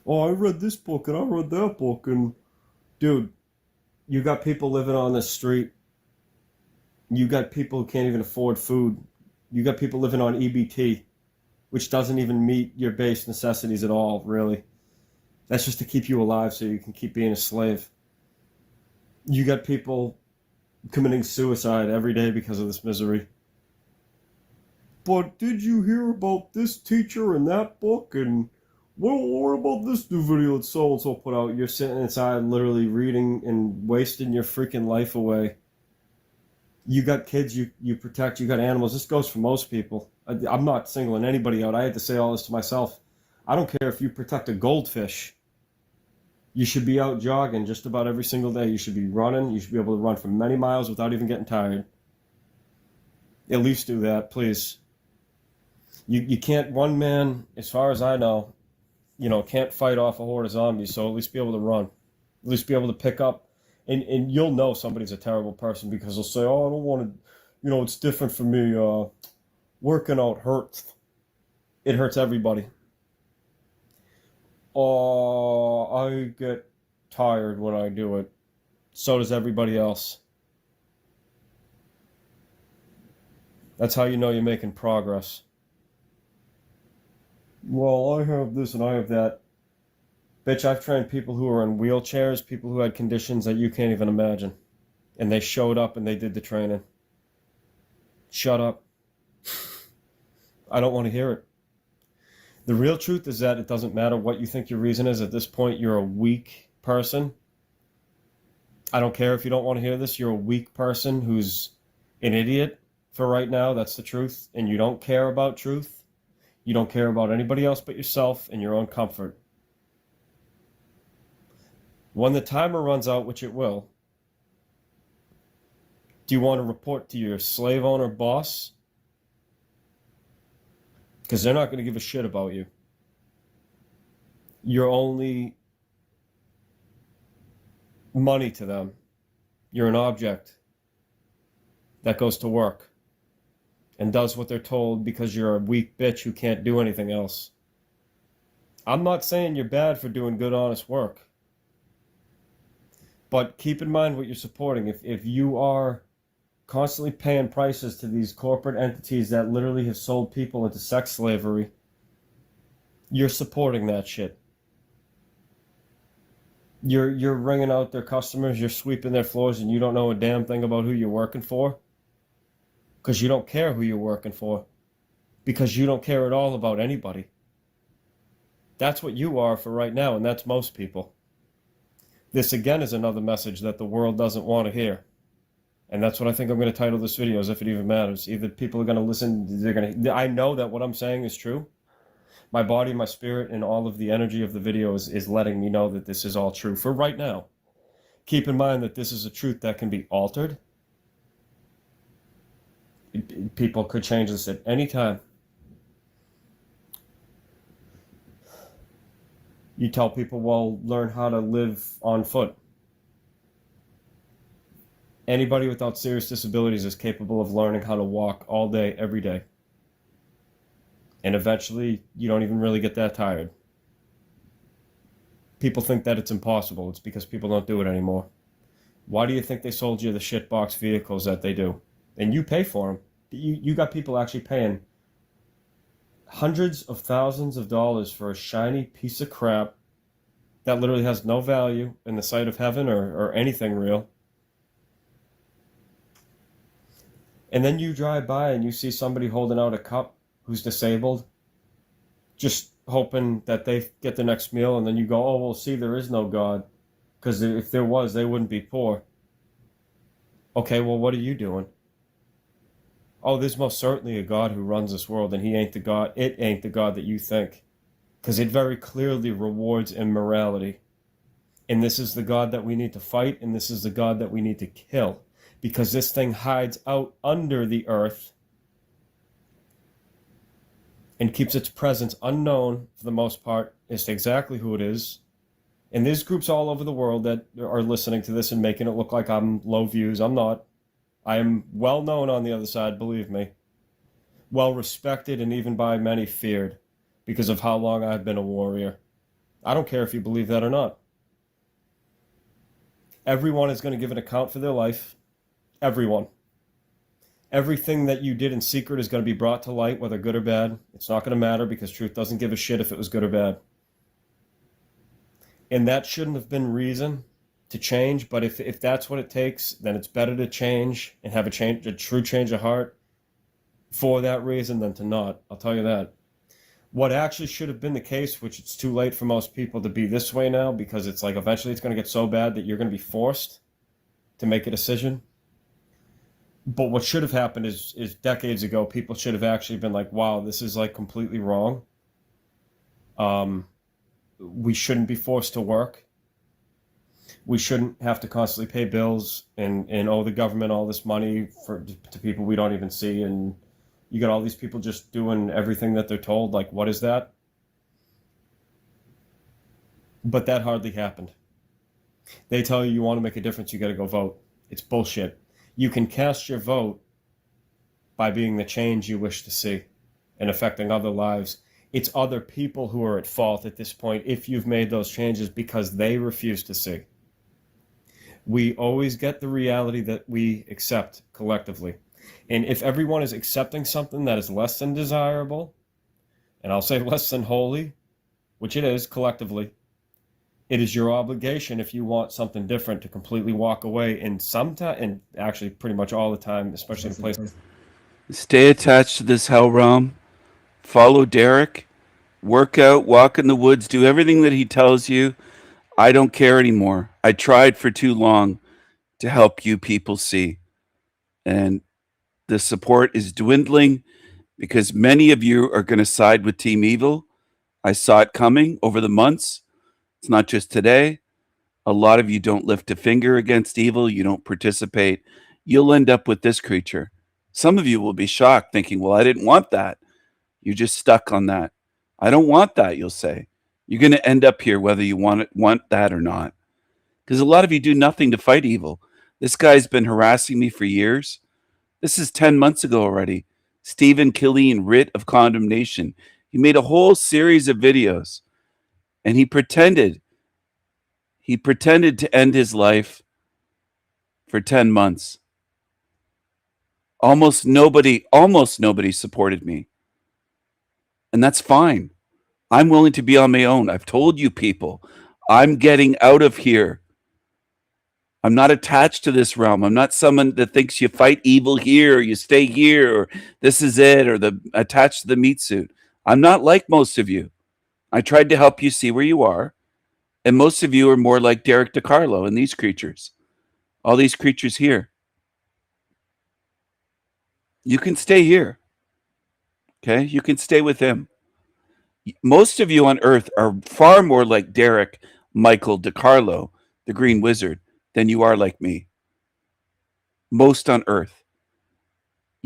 Oh, I read this book and I read that book, and dude, you got people living on the street. You got people who can't even afford food. You got people living on EBT, which doesn't even meet your base necessities at all, really. That's just to keep you alive so you can keep being a slave. You got people committing suicide every day because of this misery. But did you hear about this teacher in that book? And what about this new video that so-and-so put out? You're sitting inside literally reading and wasting your freaking life away. You got kids you protect, you got animals. This goes for most people. I'm not singling anybody out. I had to say all this to myself. I don't care if you protect a goldfish. You should be out jogging just about every single day. You should be running. You should be able to run for many miles without even getting tired. At least do that, please. You can't, one man, as far as I know, can't fight off a horde of zombies, so at least be able to run. At least be able to pick up. And you'll know somebody's a terrible person because they'll say, oh, I don't want to, it's different for me. Working out hurts. It hurts everybody. I get tired when I do it. So does everybody else. That's how you know you're making progress. Well, I have this and I have that. Bitch, I've trained people who are in wheelchairs, people who had conditions that you can't even imagine. And they showed up and they did the training. Shut up. I don't want to hear it. The real truth is that it doesn't matter what you think your reason is. At this point, you're a weak person. I don't care if you don't want to hear this. You're a weak person who's an idiot for right now. That's the truth. And you don't care about truth. You don't care about anybody else but yourself and your own comfort. When the timer runs out, which it will, do you want to report to your slave owner boss? Because they're not going to give a shit about you. You're only money to them. You're an object that goes to work and does what they're told because you're a weak bitch who can't do anything else. I'm not saying you're bad for doing good, honest work. But keep in mind what you're supporting. If you are constantly paying prices to these corporate entities that literally have sold people into sex slavery, you're supporting that shit. You're ringing out their customers, you're sweeping their floors, and you don't know a damn thing about who you're working for. Because you don't care who you're working for. Because you don't care at all about anybody. That's what you are for right now, and that's most people. This again is another message that the world doesn't want to hear. And that's what I think I'm going to title this video, as if it even matters. Either people are going to listen, I know that what I'm saying is true. My body, my spirit, and all of the energy of the video is letting me know that this is all true for right now. Keep in mind that this is a truth that can be altered. People could change this at any time. You tell people, well, learn how to live on foot. Anybody without serious disabilities is capable of learning how to walk all day, every day. And eventually, you don't even really get that tired. People think that it's impossible. It's because people don't do it anymore. Why do you think they sold you the shitbox vehicles that they do? And you pay for them. You got people actually paying hundreds of thousands of dollars for a shiny piece of crap that literally has no value in the sight of heaven or anything real. And then you drive by and you see somebody holding out a cup who's disabled, just hoping that they get the next meal, and then you go, oh, well, see, there is no God, because if there was, they wouldn't be poor. Okay, well, what are you doing? Oh, there's most certainly a God who runs this world, and he ain't the God. It ain't the God that you think, because it very clearly rewards immorality. And this is the God that we need to fight, and this is the God that we need to kill, because this thing hides out under the earth and keeps its presence unknown for the most part as to exactly who it is. And there's groups all over the world that are listening to this and making it look like I'm low views. I'm not. I am well known on the other side, believe me. Well respected and even by many feared because of how long I've been a warrior. I don't care if you believe that or not. Everyone is going to give an account for their life. Everyone. Everything that you did in secret is going to be brought to light, whether good or bad. It's not going to matter because truth doesn't give a shit if it was good or bad. And that shouldn't have been reason to change, but if that's what it takes, then it's better to change and have a true change of heart for that reason than to not. I'll tell you that. What actually should have been the case, which it's too late for most people to be this way now, because it's like eventually it's going to get so bad that you're going to be forced to make a decision. But what should have happened is decades ago, people should have actually been like, wow, this is like completely wrong. We shouldn't be forced to work. We shouldn't have to constantly pay bills and owe the government all this money to people we don't even see. And you got all these people just doing everything that they're told. Like, what is that? But that hardly happened. They tell you want to make a difference, you got to go vote. It's bullshit. You can cast your vote by being the change you wish to see and affecting other lives. It's other people who are at fault at this point if you've made those changes because they refuse to see. We always get the reality that we accept collectively. And if everyone is accepting something that is less than desirable, and I'll say less than holy, which it is collectively, it is your obligation if you want something different to completely walk away. And sometimes, and actually pretty much all the time, especially in places. Stay attached to this hell realm. Follow Derek. Work out, walk in the woods, do everything that he tells you. I don't care anymore. I tried for too long to help you people see. And the support is dwindling because many of you are going to side with Team Evil. I saw it coming over the months. It's not just today. A lot of you don't lift a finger against evil. You don't participate. You'll end up with this creature. Some of you will be shocked thinking, well, I didn't want that. You're just stuck on that. I don't want that, you'll say. You're going to end up here whether you want that or not. Because a lot of you do nothing to fight evil. This guy's been harassing me for years. This is 10 months ago already. Stephen Killeen, Writ of Condemnation. He made a whole series of videos. And he pretended to end his life for 10 months. Almost nobody supported me. And that's fine. I'm willing to be on my own. I've told you people, I'm getting out of here. I'm not attached to this realm. I'm not someone that thinks you fight evil here, or you stay here, or this is it, or attached to the meat suit. I'm not like most of you. I tried to help you see where you are. And most of you are more like Derek DiCarlo and these creatures. All these creatures here. You can stay here. Okay? You can stay with him. Most of you on Earth are far more like Derek Michael DiCarlo, the Green Wizard, than you are like me. Most on Earth.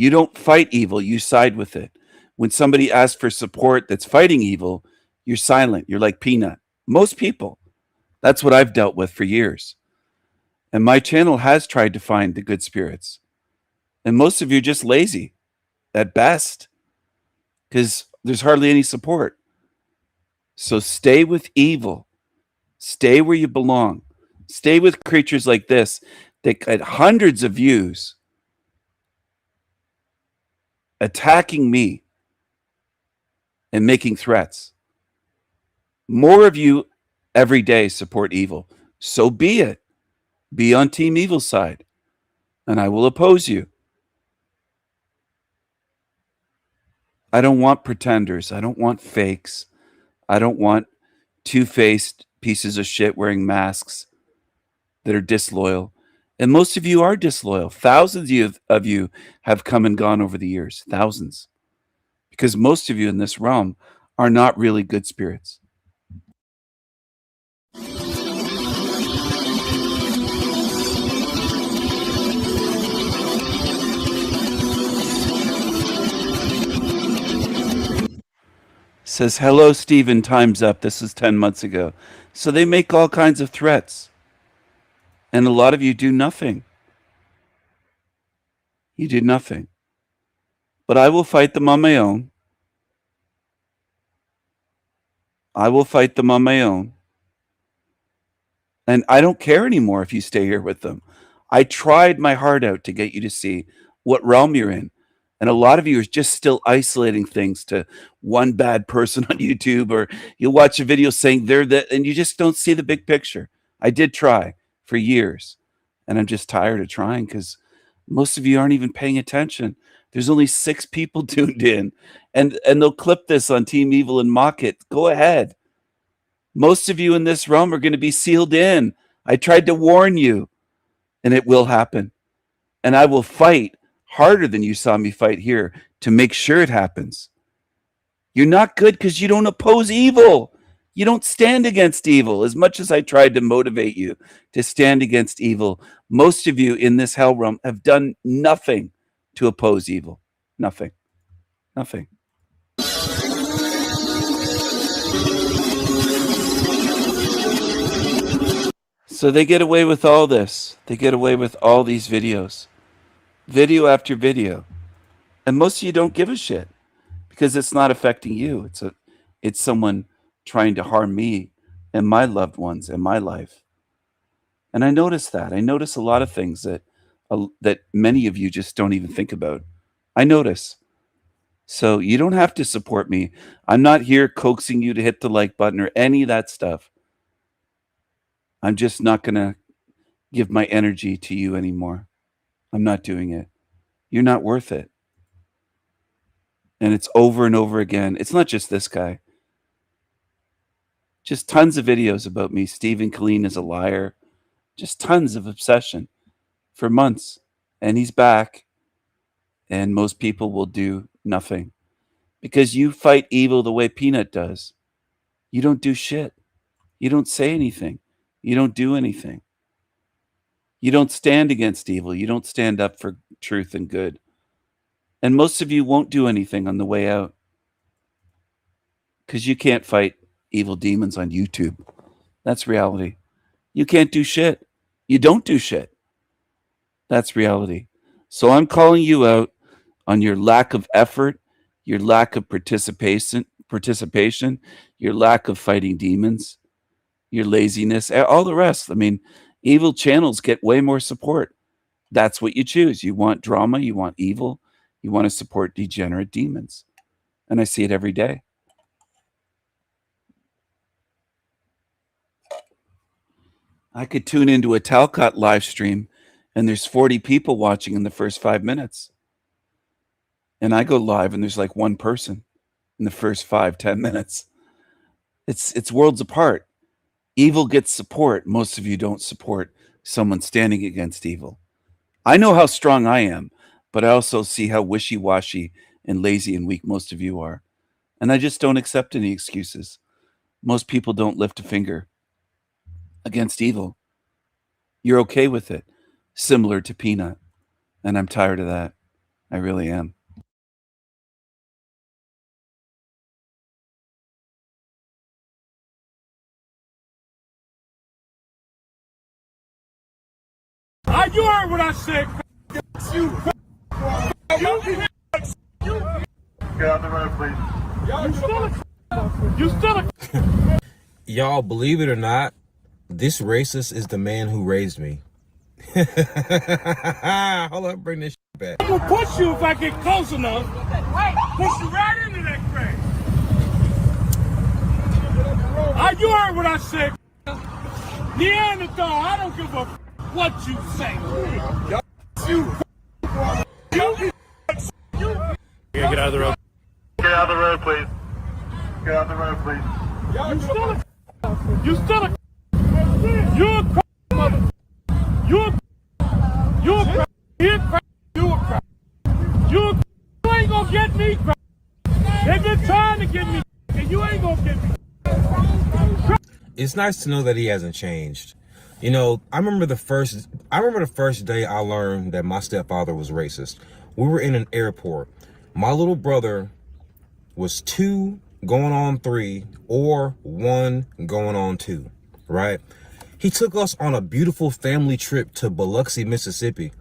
You don't fight evil, you side with it. When somebody asks for support that's fighting evil, you're silent. You're like Peanut. Most people. That's what I've dealt with for years. And my channel has tried to find the good spirits. And most of you are just lazy at best because there's hardly any support. So stay with evil. Stay where you belong. Stay with creatures like this that get hundreds of views attacking me and making threats. More of you every day support evil. So be it. Be on Team Evil side, and I will oppose you. I don't want pretenders. I don't want fakes. I don't want two-faced pieces of shit wearing masks that are disloyal. And most of you are disloyal. Thousands of you have come and gone over the years. Thousands. Because most of you in this realm are not really good spirits. Says, hello, Stephen, time's up. This was 10 months ago. So they make all kinds of threats. And a lot of you do nothing. You do nothing. But I will fight them on my own. I will fight them on my own. And I don't care anymore if you stay here with them. I tried my heart out to get you to see what realm you're in. And a lot of you are just still isolating things to one bad person on YouTube, or you'll watch a video saying they're that, and you just don't see the big picture. I did try for years, and I'm just tired of trying because most of you aren't even paying attention. There's only 6 people tuned in, and they'll clip this on Team Evil and mock it. Go ahead. Most of you in this realm are going to be sealed in. I tried to warn you, and it will happen. And I will fight harder than you saw me fight here to make sure it happens. You're not good because you don't oppose evil. You don't stand against evil. As much as I tried to motivate you to stand against evil, most of you in this hell realm have done nothing to oppose evil. Nothing. Nothing. So they get away with all this. They get away with all these videos. Video after video. And most of you don't give a shit because it's not affecting you. It's someone trying to harm me and my loved ones and my life. And I notice that. I notice a lot of things that many of you just don't even think about. I notice. So you don't have to support me. I'm not here coaxing you to hit the like button or any of that stuff. I'm just not going to give my energy to you anymore. I'm not doing it. You're not worth it. And it's over and over again. It's not just this guy. Just tons of videos about me. Stephen Killeen is a liar. Just tons of obsession for months. And he's back. And most people will do nothing. Because you fight evil the way Peanut does. You don't do shit. You don't say anything. You don't do anything. You don't stand against evil. You don't stand up for truth and good. And most of you won't do anything on the way out. Because you can't fight evil demons on YouTube. That's reality. You can't do shit. You don't do shit. That's reality. So I'm calling you out on your lack of effort, your lack of participation, your lack of fighting demons, your laziness, all the rest. I mean, evil channels get way more support. That's what you choose. You want drama, you want evil, you want to support degenerate demons. And I see it every day. I could tune into a Talcott live stream and there's 40 people watching in the first 5 minutes. And I go live and there's like one person in the first 5-10 minutes. It's worlds apart. Evil gets support. Most of you don't support someone standing against evil. I know how strong I am, but I also see how wishy-washy and lazy and weak most of you are. And I just don't accept any excuses. Most people don't lift a finger against evil. You're okay with it, similar to Peanut. And I'm tired of that. I really am. You heard what I said. You. Get out the road, please. You still a Y'all, believe it or not, this racist is the man who raised me. Hold up, bring this shit back. I'm gonna push you if I get close enough. Push you right into that crash. You heard what I said. Neanderthal, I don't give a what you say. You. Get out of the road. Get out of the road, please. Get out of the road, please. You still a you're a mother. You're a you ain't gonna get me. They've been trying to get me, and you ain't gonna get me. It's nice to know that he hasn't changed. You know, I remember the first day I learned that my stepfather was racist. We were in an airport. My little brother was 2 going on 3 or 1 going on 2, right? He took us on a beautiful family trip to Biloxi, Mississippi.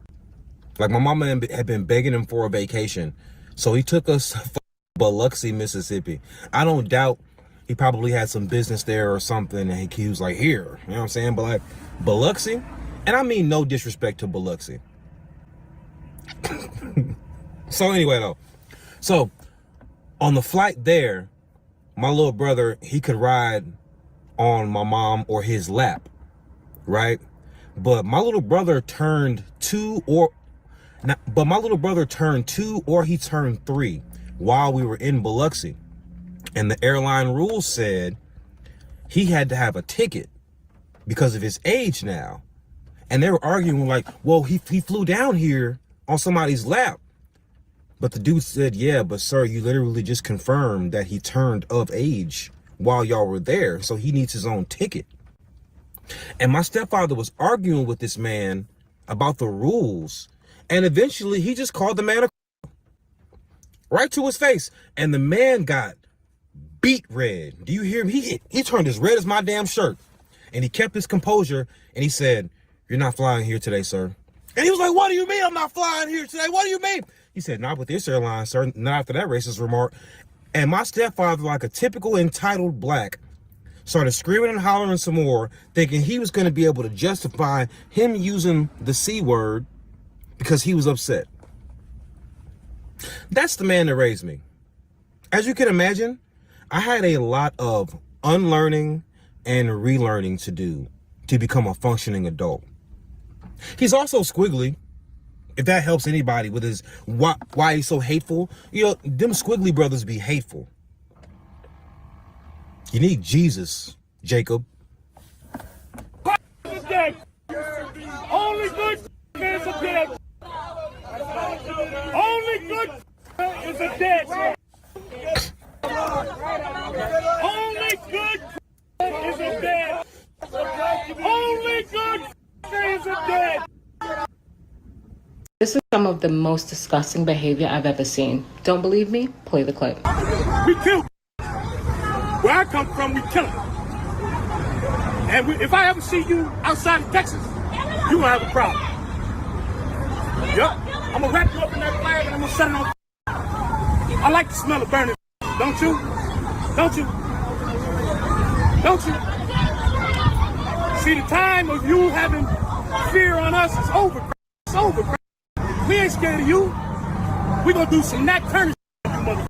Like, my mama had been begging him for a vacation. So he took us to Biloxi, Mississippi. I don't doubt he probably had some business there or something, and he was like, here, you know what I'm saying? But like, Biloxi, and I mean no disrespect to Biloxi. So anyway, though, so on the flight there, my little brother, he could ride on my mom or his lap, right? But my little brother turned 2 or he turned 3 while we were in Biloxi. And the airline rules said he had to have a ticket because of his age now. And they were arguing like, well, he flew down here on somebody's lap. But the dude said, yeah, but sir, you literally just confirmed that he turned of age while y'all were there. So he needs his own ticket. And my stepfather was arguing with this man about the rules. And eventually he just called the man right to his face. And the man got beat red. Do you hear him? He turned as red as my damn shirt. And he kept his composure and he said, you're not flying here today, sir. And he was like, what do you mean I'm not flying here today? What do you mean? He said, not with this airline, sir. Not after that racist remark. And my stepfather, like a typical entitled black, started screaming and hollering some more, thinking he was going to be able to justify him using the C word because he was upset. That's the man that raised me. As you can imagine, I had a lot of unlearning and relearning to do to become a functioning adult. He's also squiggly, if that helps anybody with his why he's so hateful. You know, them squiggly brothers be hateful. You need Jesus, Jacob. Only good is a dead. Only good is a dead. Only good is a dead. Only good is a dead. This is some of the most disgusting behavior I've ever seen. Don't believe me? Play the clip. We kill. Where I come from, we kill them. And if I ever see you outside of Texas, you gonna have a problem. Yup. I'm gonna wrap you up in that flag and I'm gonna set it on. I like the smell of burning. Don't you? Don't you? Don't you? See, the time of you having fear on us is over. It's over. We ain't scared of you. We gonna do some Nat Turner, you mother.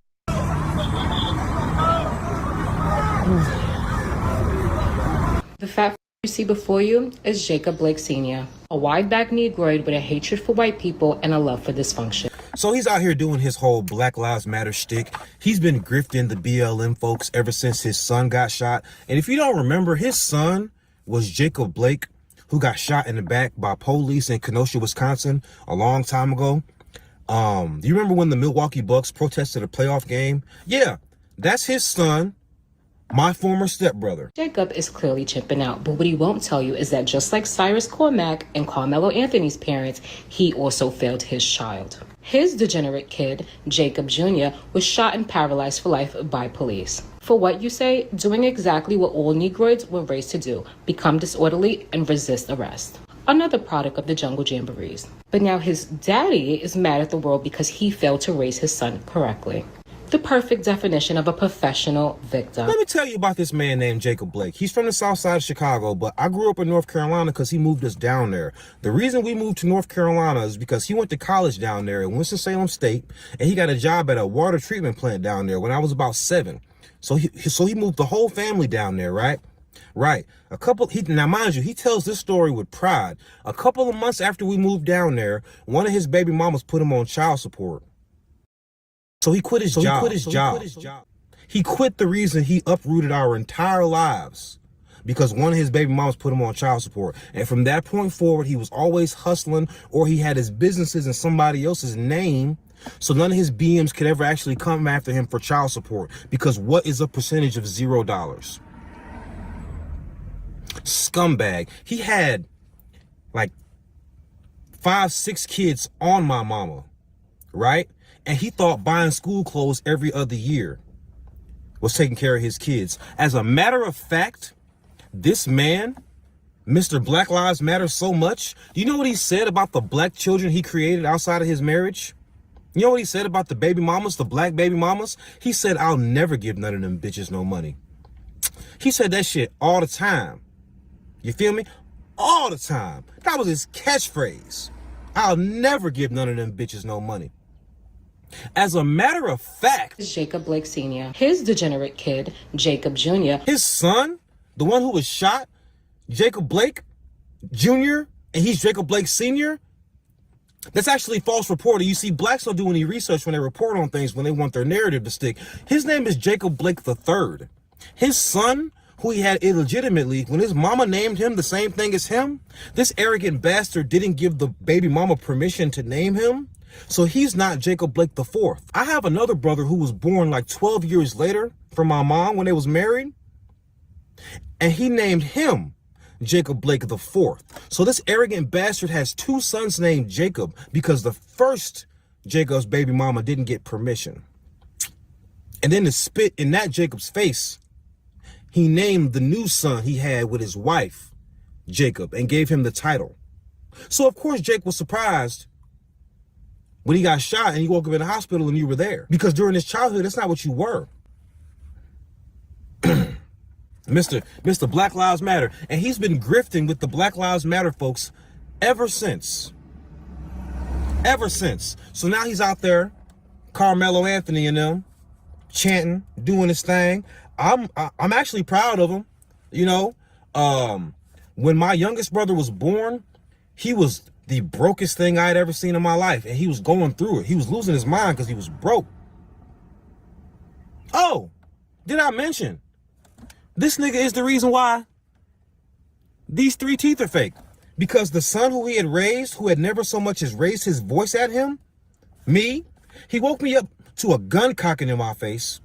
The fat you see before you is Jacob Blake Sr., a wide-backed Negroid with a hatred for white people and a love for dysfunction. So he's out here doing his whole Black Lives Matter shtick. He's been grifting the BLM folks ever since his son got shot. And if you don't remember, his son was Jacob Blake, who got shot in the back by police in Kenosha, Wisconsin a long time ago. Do you remember when the Milwaukee Bucks protested a playoff game? Yeah, that's his son my former stepbrother. Jacob is clearly chipping out, but what he won't tell you is that just like Cyrus Cormack and Carmelo Anthony's parents, he also failed his child. His degenerate kid, Jacob Jr., was shot and paralyzed for life by police. For what you say, doing exactly what all Negroids were raised to do, become disorderly and resist arrest. Another product of the jungle jamborees. But now his daddy is mad at the world because he failed to raise his son correctly. The perfect definition of a professional victim. Let me tell you about this man named Jacob Blake. He's from the south side of Chicago, but I grew up in North Carolina because he moved us down there. The reason we moved to North Carolina is because he went to college down there at Winston-Salem State, and he got a job at a water treatment plant down there when I was about 7. So he moved the whole family down there, right? Right. Now mind you, he tells this story with pride. A couple of months after we moved down there, one of his baby mamas put him on child support. So he quit his job. He quit the reason he uprooted our entire lives because one of his baby mamas put him on child support. And from that point forward, he was always hustling, or he had his businesses in somebody else's name. So none of his BMs could ever actually come after him for child support, because what is a percentage of $0? Scumbag. He had like 5, 6 kids on my mama, right? And he thought buying school clothes every other year was taking care of his kids. As a matter of fact, this man, Mr. Black Lives Matter so much, do you know what he said about the black children he created outside of his marriage? You know what he said about the baby mamas, the black baby mamas? He said, I'll never give none of them bitches no money. He said that shit all the time. You feel me? All the time. That was his catchphrase. I'll never give none of them bitches no money. As a matter of fact, Jacob Blake Sr., his degenerate kid, Jacob Jr., his son, the one who was shot, Jacob Blake Jr., and he's Jacob Blake Sr., that's actually false reporting. You see, blacks don't do any research when they report on things when they want their narrative to stick. His name is Jacob Blake III. His son, who he had illegitimately, when his mama named him the same thing as him, this arrogant bastard didn't give the baby mama permission to name him. So he's not Jacob Blake IV. I have another brother who was born like 12 years later from my mom when they was married, and he named him Jacob Blake IV. So this arrogant bastard has 2 sons named Jacob because the first Jacob's baby mama didn't get permission. And then to spit in that Jacob's face, he named the new son he had with his wife Jacob and gave him the title. So of course Jake was surprised when he got shot and he woke up in the hospital and you were there. Because during his childhood, that's not what you were. Mr. Black Lives Matter. And he's been grifting with the Black Lives Matter folks ever since. Ever since. So now he's out there, Carmelo Anthony and them, chanting, doing his thing. I'm actually proud of him. You know, when my youngest brother was born, he was the brokest thing I had ever seen in my life. And he was going through it. He was losing his mind because he was broke. Oh, did I mention? This nigga is the reason why these 3 teeth are fake. Because the son who he had raised, who had never so much as raised his voice at him, me, he woke me up to a gun cocking in my face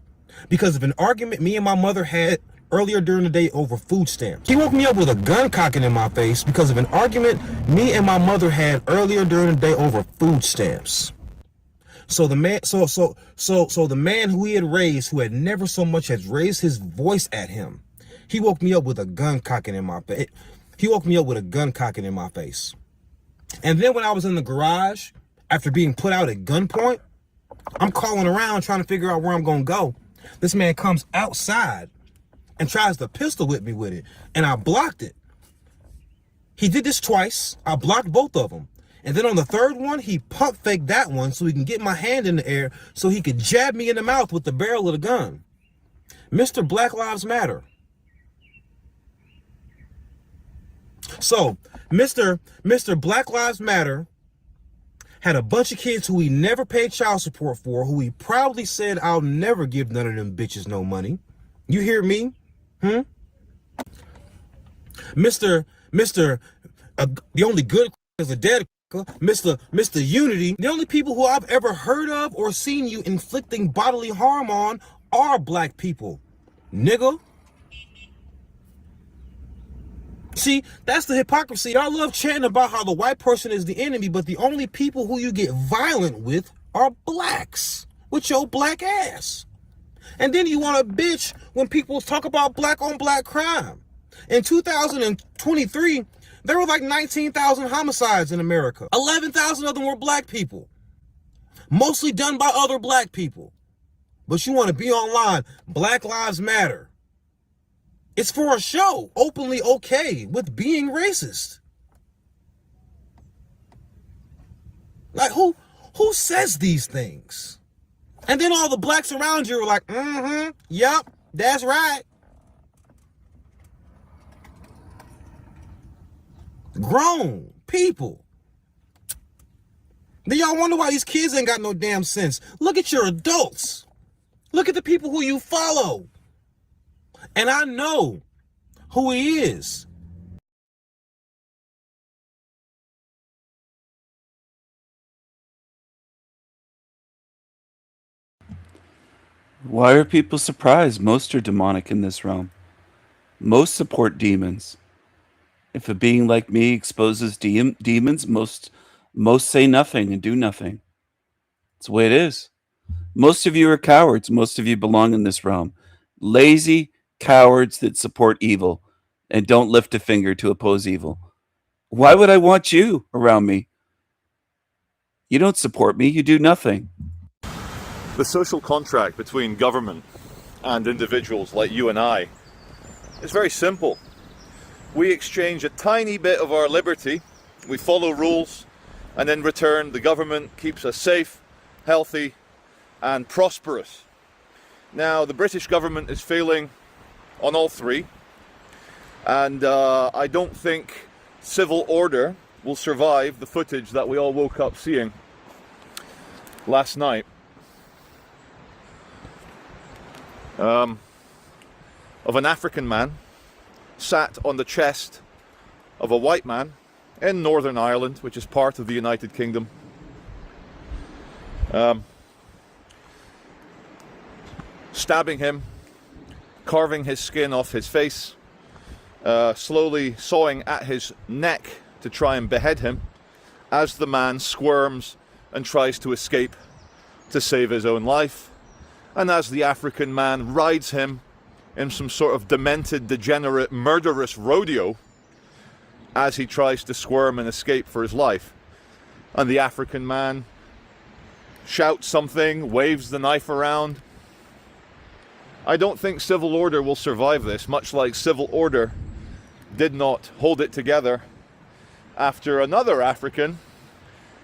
because of an argument me and my mother had earlier during the day over food stamps. He woke me up with a gun cocking in my face because of an argument me and my mother had earlier during the day over food stamps. So the man, so the man who he had raised, who had never so much as raised his voice at him, he woke me up with a gun cocking in my face. He woke me up with a gun cocking in my face. And then when I was in the garage, after being put out at gunpoint, I'm calling around trying to figure out where I'm gonna go. This man comes outside and tries to pistol whip me with it, and I blocked it. He did this twice. I blocked both of them. And then on the third one, he pump faked that one so he can get my hand in the air so he could jab me in the mouth with the barrel of the gun. Mr. Black Lives Matter. So, Mr. Black Lives Matter had a bunch of kids who he never paid child support for, who he proudly said, I'll never give none of them bitches no money. You hear me? The only good is a dead Mr. Unity. The only people who I've ever heard of or seen you inflicting bodily harm on are black people. Nigga. See, that's the hypocrisy. I love chanting about how the white person is the enemy, but the only people who you get violent with are blacks, with your black ass. And then you want to bitch when people talk about black on black crime. In 2023, there were like 19,000 homicides in America. 11,000 of them were black people, mostly done by other black people. But you want to be online, Black Lives Matter. It's for a show, openly okay with being racist. Like, who says these things? And then all the blacks around you are like, yep, that's right. Grown people. Then y'all wonder why these kids ain't got no damn sense. Look at your adults. Look at the people who you follow. And I know who he is. Why are people surprised? Most are demonic in this realm. Most support demons. If a being like me exposes demons, most say nothing and do nothing. It's the way it is. Most of you are cowards. Most of you belong in this realm. Lazy cowards that support evil and don't lift a finger to oppose evil. Why would I want you around me? You don't support me. You do nothing. The social contract between government and individuals like you and I is very simple. We exchange a tiny bit of our liberty, we follow rules, and in return the government keeps us safe, healthy, and prosperous. Now, the British government is failing on all three, and I don't think civil order will survive the footage that we all woke up seeing last night of an African man sat on the chest of a white man in Northern Ireland, which is part of the United Kingdom. Stabbing him, carving his skin off his face, slowly sawing at his neck to try and behead him as the man squirms and tries to escape to save his own life, and as the African man rides him in some sort of demented, degenerate, murderous rodeo as he tries to squirm and escape for his life. And the African man shouts something, waves the knife around. I don't think civil order will survive this, much like civil order did not hold it together after another African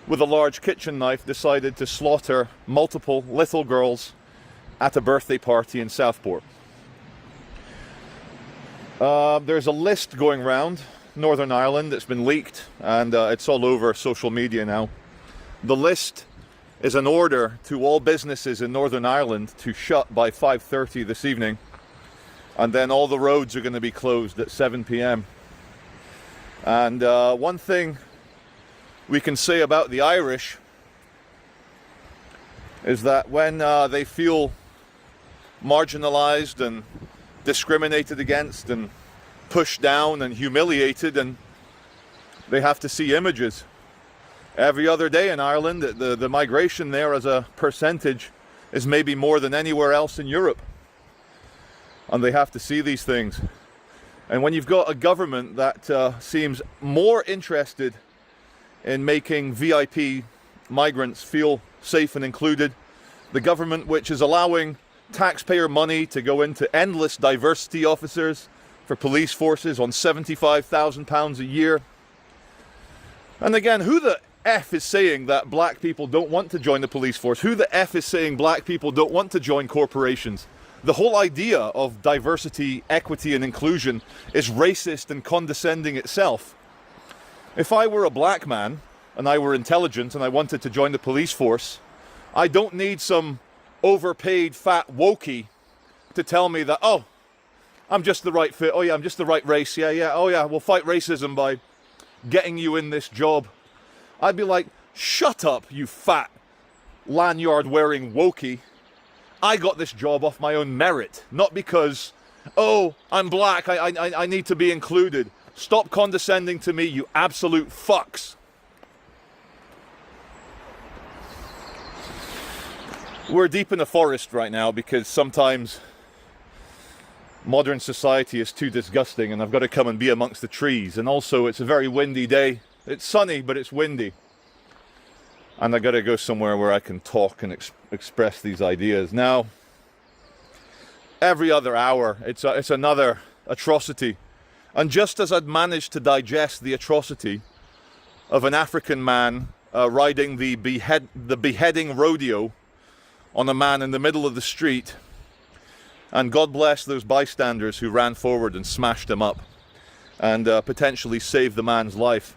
with a large kitchen knife decided to slaughter multiple little girls at a birthday party in Southport. There's a list going around Northern Ireland that's been leaked, and it's all over social media now. The list is an order to all businesses in Northern Ireland to shut by 5:30 this evening, and then all the roads are going to be closed at 7 p.m. And one thing we can say about the Irish is that when they feel marginalized and discriminated against and pushed down and humiliated, and they have to see images every other day in Ireland. The migration there as a percentage is maybe more than anywhere else in Europe, and they have to see these things. And when you've got a government that seems more interested in making VIP migrants feel safe and included, the government which is allowing taxpayer money to go into endless diversity officers for police forces on £75,000 a year. And again, who the F is saying that black people don't want to join the police force? Who the F is saying black people don't want to join corporations? The whole idea of diversity, equity, and inclusion is racist and condescending itself. If I were a black man and I were intelligent and I wanted to join the police force, I don't need some overpaid fat wokey to tell me that, oh, I'm just the right fit, oh yeah, I'm just the right race, yeah, oh yeah, we'll fight racism by getting you in this job. I'd be like, shut up, you fat lanyard wearing wokey. I got this job off my own merit, not because, oh, I'm black, I need to be included. Stop condescending to me, you absolute fucks. We're deep in the forest right now because sometimes modern society is too disgusting and I've got to come and be amongst the trees. And also it's a very windy day. It's sunny, but it's windy. And I've got to go somewhere where I can talk and express these ideas. Now, every other hour, it's another atrocity. And just as I'd managed to digest the atrocity of an African man riding the beheading rodeo on a man in the middle of the street, and God bless those bystanders who ran forward and smashed him up and potentially saved the man's life.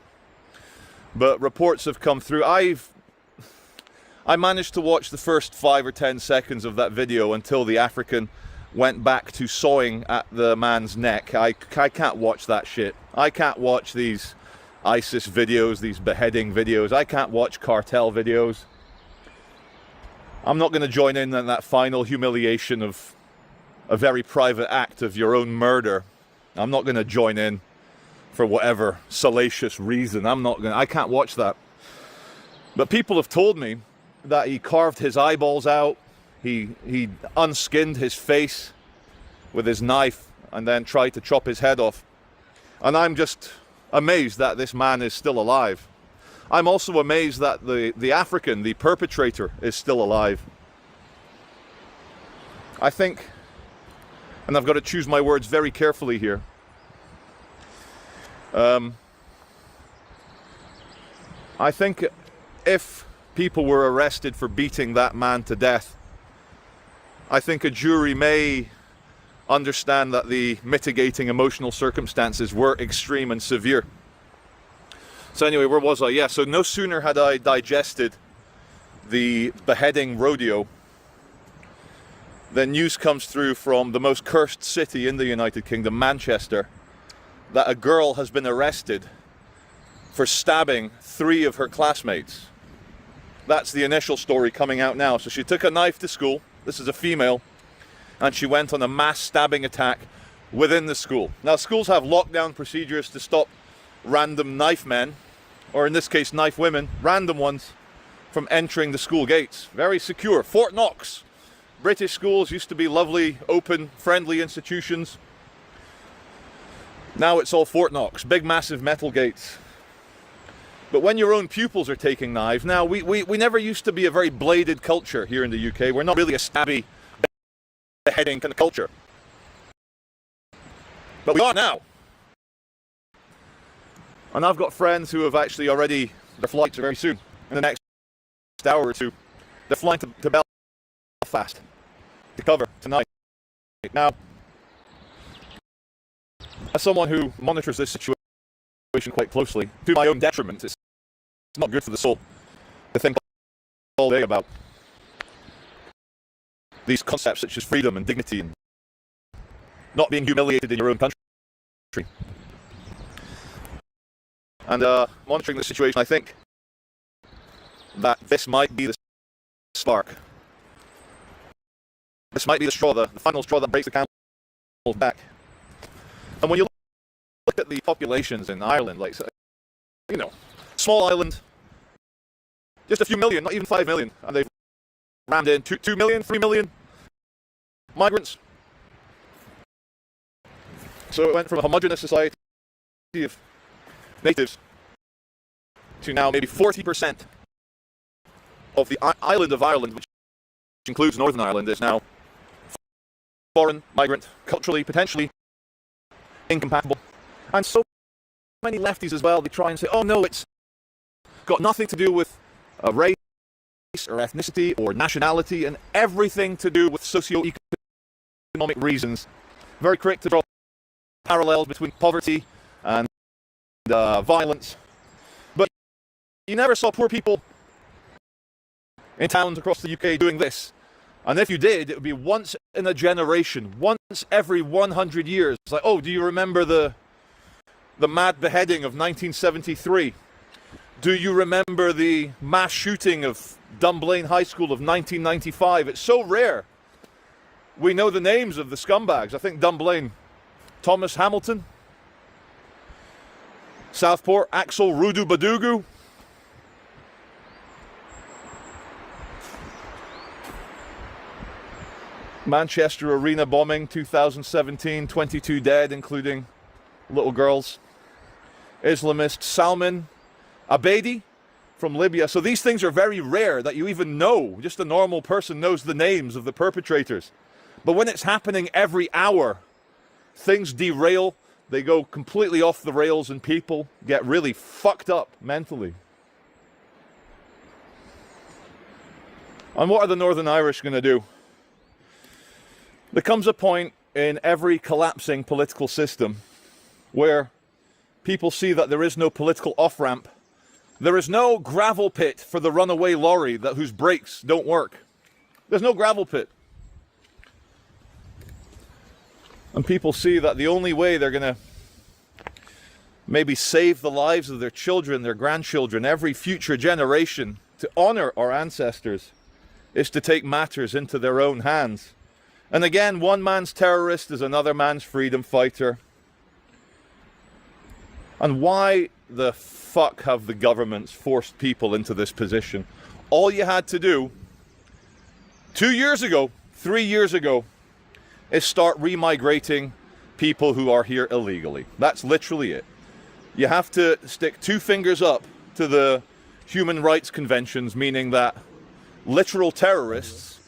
But reports have come through. I managed to watch the first 5 or 10 seconds of that video until the African went back to sawing at the man's neck. I can't watch that shit. I can't watch these ISIS videos, these beheading videos. I can't watch cartel videos. I'm not going to join in on that final humiliation of a very private act of your own murder. I'm not going to join in for whatever salacious reason. I can't watch that. But people have told me that he carved his eyeballs out, he unskinned his face with his knife and then tried to chop his head off. And I'm just amazed that this man is still alive. I'm also amazed that the African, the perpetrator, is still alive. I think, and I've got to choose my words very carefully here, I think if people were arrested for beating that man to death, I think a jury may understand that the mitigating emotional circumstances were extreme and severe. So anyway, where was I? Yeah, so no sooner had I digested the beheading rodeo than news comes through from the most cursed city in the United Kingdom, Manchester, that a girl has been arrested for stabbing 3 of her classmates. That's the initial story coming out now. So she took a knife to school, this is a female, and she went on a mass stabbing attack within the school. Now schools have lockdown procedures to stop random knife men, or in this case knife women, random ones, from entering the school gates. Very secure. Fort Knox. British schools used to be lovely, open, friendly institutions. Now it's all Fort Knox, big massive metal gates. But when your own pupils are taking knives, now we never used to be a very bladed culture here in the UK. We're not really a stabby, beheading kind of culture. But we are now. And I've got friends who have actually already, their flights are very soon, in the next hour or two. They're flying to Belfast to cover tonight. Now, as someone who monitors this situation quite closely, to my own detriment, it's not good for the soul to think all day about these concepts such as freedom and dignity and not being humiliated in your own country. And monitoring the situation, I think that this might be the spark. This might be the straw, the final straw that breaks the camel's back. And when you look at the populations in Ireland, like, you know, small island, just a few million, not even 5 million, and they've rammed in 2 million, 3 million migrants. So it went from a homogenous society of natives to now maybe 40% of the island of Ireland, which includes Northern Ireland, is now foreign, migrant, culturally, potentially incompatible. And so many lefties as well, they try and say, oh no, it's got nothing to do with race or ethnicity or nationality, and everything to do with socio-economic reasons. Very quick to draw parallels between poverty and violence. But you never saw poor people in towns across the UK doing this. And if you did, it would be once in a generation, once every 100 years. It's like, oh, do you remember the mad beheading of 1973? Do you remember the mass shooting of Dunblane High School of 1995? It's so rare. We know the names of the scumbags. I think Dunblane, Thomas Hamilton, Southport, Axel Rudu Badugu. Manchester Arena bombing 2017, 22 dead, including little girls. Islamist Salman Abedi from Libya. So these things are very rare that you even know. Just a normal person knows the names of the perpetrators. But when it's happening every hour, things derail. They go completely off the rails and people get really fucked up mentally. And what are the Northern Irish going to do? There comes a point in every collapsing political system where people see that there is no political off-ramp. There is no gravel pit for the runaway lorry whose brakes don't work. There's no gravel pit. And people see that the only way they're going to maybe save the lives of their children, their grandchildren, every future generation, to honor our ancestors, is to take matters into their own hands. And again, one man's terrorist is another man's freedom fighter. And why the fuck have the governments forced people into this position? All you had to do 2 years ago, 3 years ago, is start remigrating people who are here illegally. That's literally it. You have to stick 2 fingers up to the human rights conventions, meaning that literal terrorists.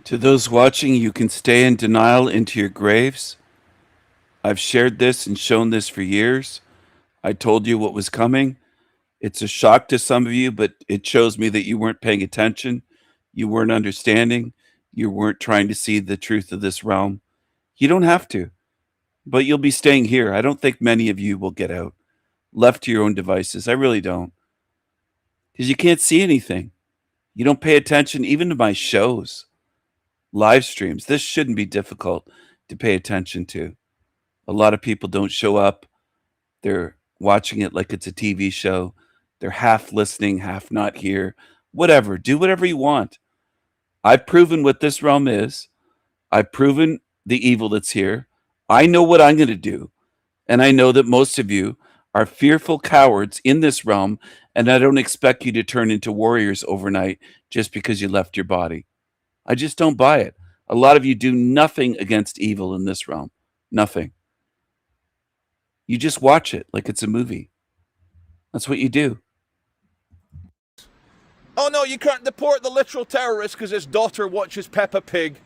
To those watching, you can stay in denial into your graves. I've shared this and shown this for years. I told you what was coming. It's a shock to some of you, but it shows me that you weren't paying attention. You weren't understanding. You weren't trying to see the truth of this realm. You don't have to, but you'll be staying here. I don't think many of you will get out, left to your own devices. I really don't. Because you can't see anything. You don't pay attention even to my shows, live streams. This shouldn't be difficult to pay attention to. A lot of people don't show up. They're watching it like it's a TV show. They're half listening, half not here. Whatever. Do whatever you want. I've proven what this realm is. I've proven the evil that's here. I know what I'm going to do. And I know that most of you are fearful cowards in this realm, and I don't expect you to turn into warriors overnight just because you left your body. I just don't buy it. A lot of you do nothing against evil in this realm. Nothing. You just watch it like it's a movie. That's what you do. Oh no, you can't deport the literal terrorist because his daughter watches Peppa Pig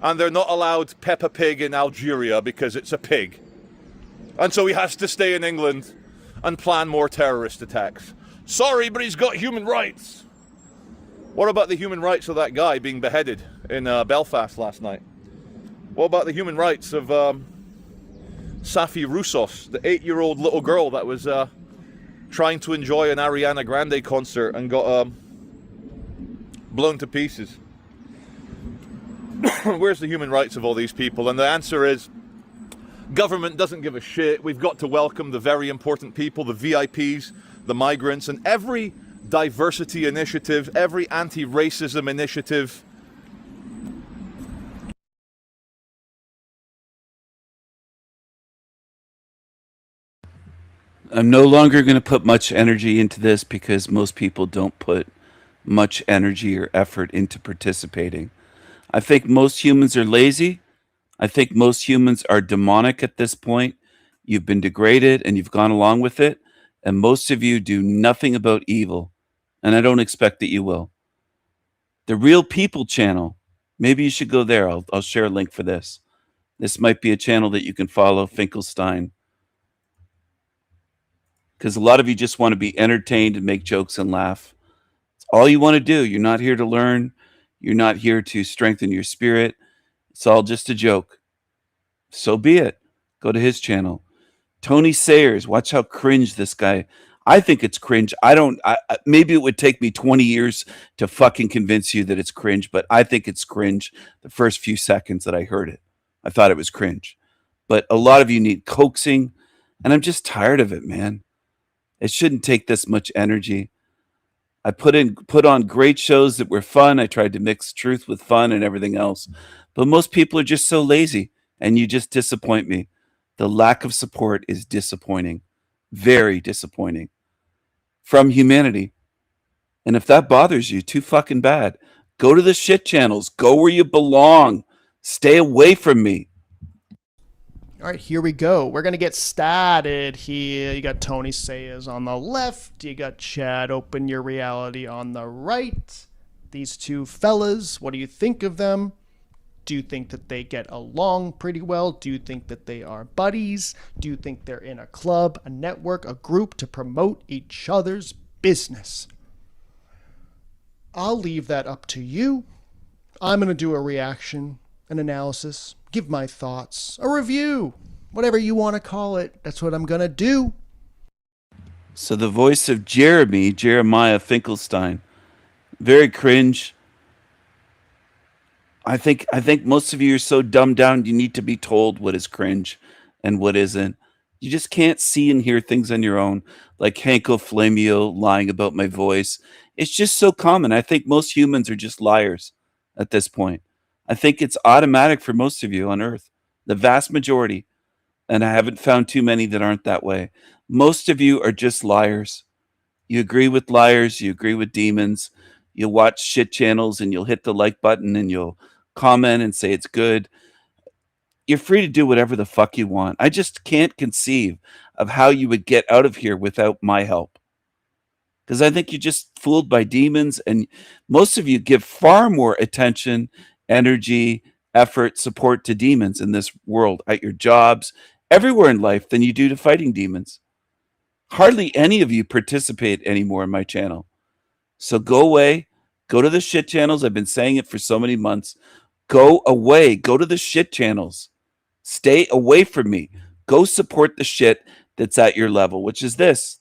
and they're not allowed Peppa Pig in Algeria because it's a pig. And so he has to stay in England and plan more terrorist attacks. Sorry, but he's got human rights. What about the human rights of that guy being beheaded in Belfast last night? What about the human rights of Safi Roussos, the 8-year-old little girl that was trying to enjoy an Ariana Grande concert and got blown to pieces? Where's the human rights of all these people? And the answer is, government doesn't give a shit. We've got to welcome the very important people, the VIPs, the migrants, and every diversity initiative, every anti-racism initiative. I'm no longer going to put much energy into this because most people don't put much energy or effort into participating. I think most humans are lazy. I think most humans are demonic at this point. You've been degraded and you've gone along with it. And most of you do nothing about evil. And I don't expect that you will. The Real People channel, maybe you should go there. I'll share a link for this. This might be a channel that you can follow, Finkelstein. Because a lot of you just want to be entertained and make jokes and laugh. It's all you want to do. You're not here to learn. You're not here to strengthen your spirit. It's all just a joke. So be it. Go to his channel. Tony Sayers, watch how cringe this guy. I think it's cringe. Maybe it would take me 20 years to fucking convince you that it's cringe, but I think it's cringe the first few seconds that I heard it. I thought it was cringe. But a lot of you need coaxing, and I'm just tired of it, man. It shouldn't take this much energy. I put on great shows that were fun. I tried to mix truth with fun and everything else. But most people are just so lazy, and you just disappoint me. The lack of support is disappointing. very disappointing from humanity. And if that bothers you too fucking bad, go to the shit channels. Go where you belong. Stay away from me. All right, here we go. We're going to get started here. You got Tony Sayers on the left. You got Chad Open Your Reality on the right. These two fellas, what do you think of them? Do you think that they get along pretty well? Do you think that they are buddies? Do you think they're in a club, a network, a group to promote each other's business? I'll leave that up to you. I'm going to do a reaction, an analysis, give my thoughts, a review, whatever you want to call it. That's what I'm going to do. So the voice of Jeremiah Finkelstein, very cringe. I think most of you are so dumbed down you need to be told what is cringe and what isn't. You just can't see and hear things on your own, like Hanko Flamio lying about my voice. It's just so common. I think most humans are just liars at this point. I think it's automatic for most of you on Earth, the vast majority, and I haven't found too many that aren't that way. Most of you are just liars. You agree with liars, you agree with demons, you'll watch shit channels and you'll hit the like button and you'll comment and say it's good. You're free to do whatever the fuck you want. I just can't conceive of how you would get out of here without my help. Because I think you're just fooled by demons, and most of you give far more attention, energy, effort, support to demons in this world, at your jobs, everywhere in life, than you do to fighting demons. Hardly any of you participate anymore in my channel. So go away. Go to the shit channels. I've been saying it for so many months. Go away. Go to the shit channels. Stay away from me. Go support the shit that's at your level, which is this.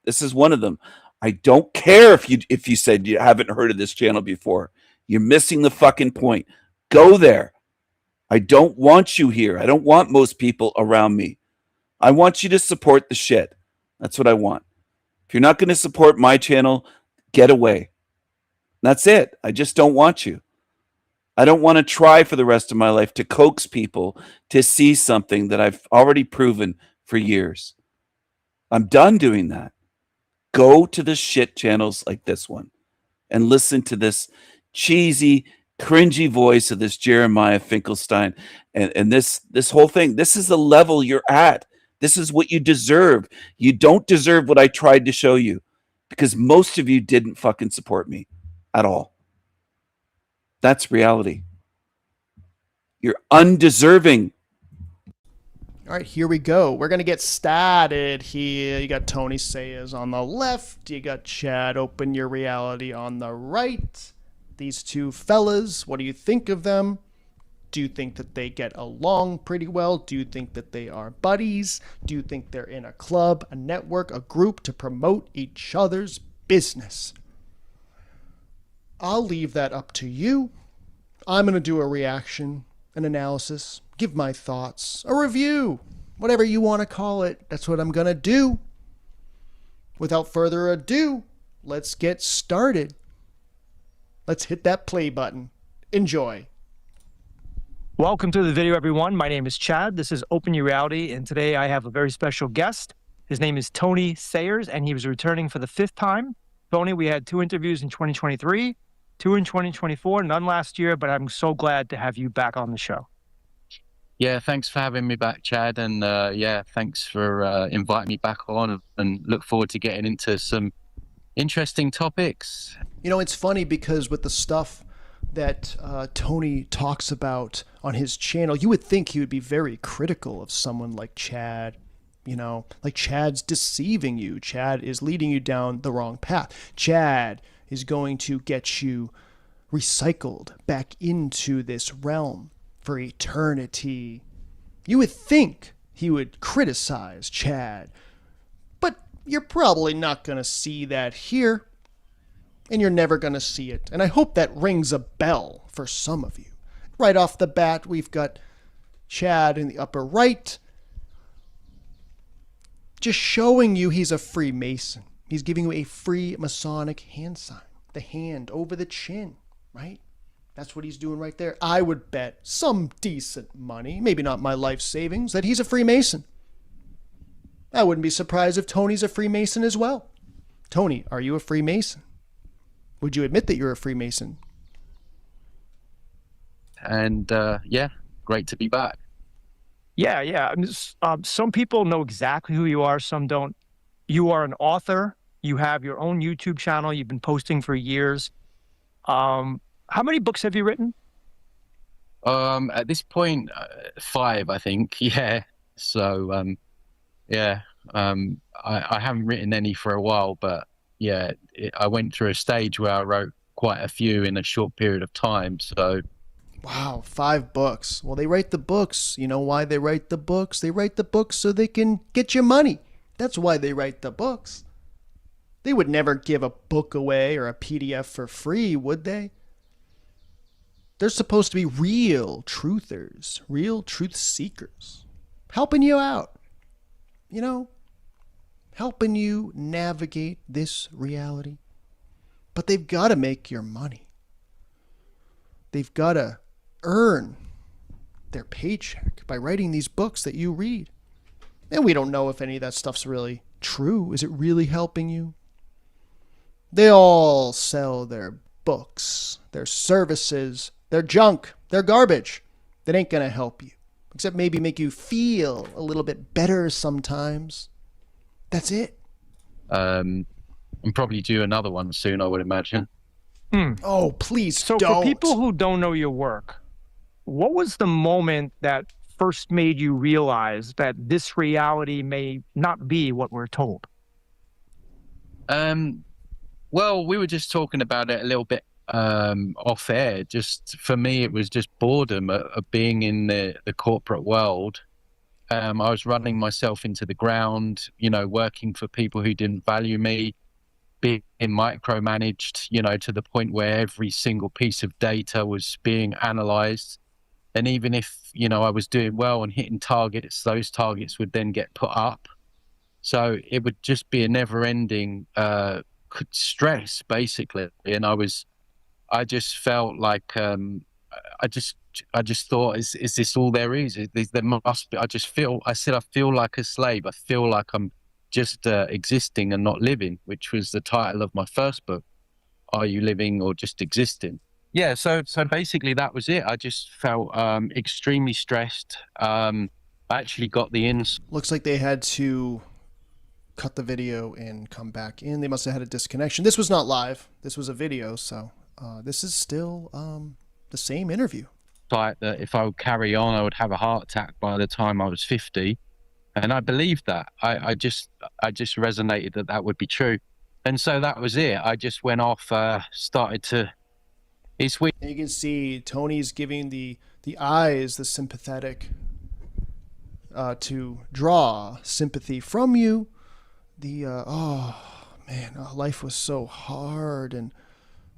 This is one of them. I don't care if you said you haven't heard of this channel before. You're missing the fucking point. Go there. I don't want you here. I don't want most people around me. I want you to support the shit. That's what I want. If you're not going to support my channel, get away. That's it. I just don't want you. I don't want to try for the rest of my life to coax people to see something that I've already proven for years. I'm done doing that. Go to the shit channels like this one and listen to this cheesy, cringy voice of this Jeremiah Finkelstein and this whole thing. This is the level you're at. This is what you deserve. You don't deserve what I tried to show you, because most of you didn't fucking support me at all. That's reality. You're undeserving. All right, here we go. We're going to get started here. You got Tony Sayers on the left. You got Chad Open Your Reality on the right. These two fellas, what do you think of them? Do you think that they get along pretty well? Do you think that they are buddies? Do you think they're in a club, a network, a group to promote each other's business? I'll leave that up to you. I'm going to do a reaction, an analysis, give my thoughts, a review, whatever you want to call it. That's what I'm going to do. Without further ado, let's get started. Let's hit that play button. Enjoy. Welcome to the video, everyone. My name is Chad. This is Open Your Reality, and today I have a very special guest. His name is Tony Sayers, and he was returning for the 5th time. Tony, we had 2 interviews in 2023, 2 in 2024, none last year, but I'm so glad to have you back on the show. Yeah, thanks for having me back, Chad. And yeah, thanks for inviting me back on, and look forward to getting into some interesting topics. You know, it's funny because with the stuff that Tony talks about on his channel, you would think he would be very critical of someone like Chad. You know, like Chad's deceiving you. Chad is leading you down the wrong path. Chad is going to get you recycled back into this realm for eternity. You would think he would criticize Chad, but you're probably not going to see that here, and you're never going to see it. And I hope that rings a bell for some of you. Right off the bat, we've got Chad in the upper right, just showing you he's a Freemason. He's giving you a Freemasonic hand sign, the hand over the chin, right? That's what he's doing right there. I would bet some decent money, maybe not my life savings, that he's a Freemason. I wouldn't be surprised if Tony's a Freemason as well. Tony, are you a Freemason? Would you admit that you're a Freemason? And yeah, great to be back. Yeah. I mean, some people know exactly who you are, some don't. You are an author. You have your own YouTube channel. You've been posting for years. How many books have you written? At this point, 5, I think. Yeah. So, I haven't written any for a while, but yeah, I went through a stage where I wrote quite a few in a short period of time. So, Wow, 5 books. Well, they write the books. You know why they write the books? They write the books so they can get your money. That's why they write the books. They would never give a book away or a PDF for free, would they? They're supposed to be real truthers, real truth seekers, helping you out, you know, helping you navigate this reality. But they've got to make your money. They've got to earn their paycheck by writing these books that you read. And we don't know if any of that stuff's really true. Is it really helping you? They all sell their books, their services, their junk, their garbage that ain't going to help you, except maybe make you feel a little bit better sometimes. That's it. I'm probably due another one soon, I would imagine. Oh, please So don't. for people who don't know your work, what was the moment that first made you realize that this reality may not be what we're told? Well, we were just talking about it a little bit off air. Just for me, it was just boredom of being in the corporate world. I was running myself into the ground, you know, working for people who didn't value me, being micromanaged, you know, to the point where every single piece of data was being analyzed. And even if, you know, I was doing well and hitting targets, those targets would then get put up. So it would just be a never ending stress, basically. And I just felt like, I just thought, is this all there is? There must be. I feel like a slave. I feel like I'm just existing and not living, which was the title of my first book. Are you living or just existing? Yeah, so basically that was it. I just felt extremely stressed. I actually got the ins. Looks like they had to cut the video and come back in. They must have had a disconnection. This was not live. This was a video, so this is still the same interview. That if I would carry on, I would have a heart attack by the time I was 50. And I believed that. I just resonated that would be true. And so that was it. I just went off, started to... It's weird. And you can see Tony's giving the eyes, the sympathetic, to draw sympathy from you. Life was so hard, and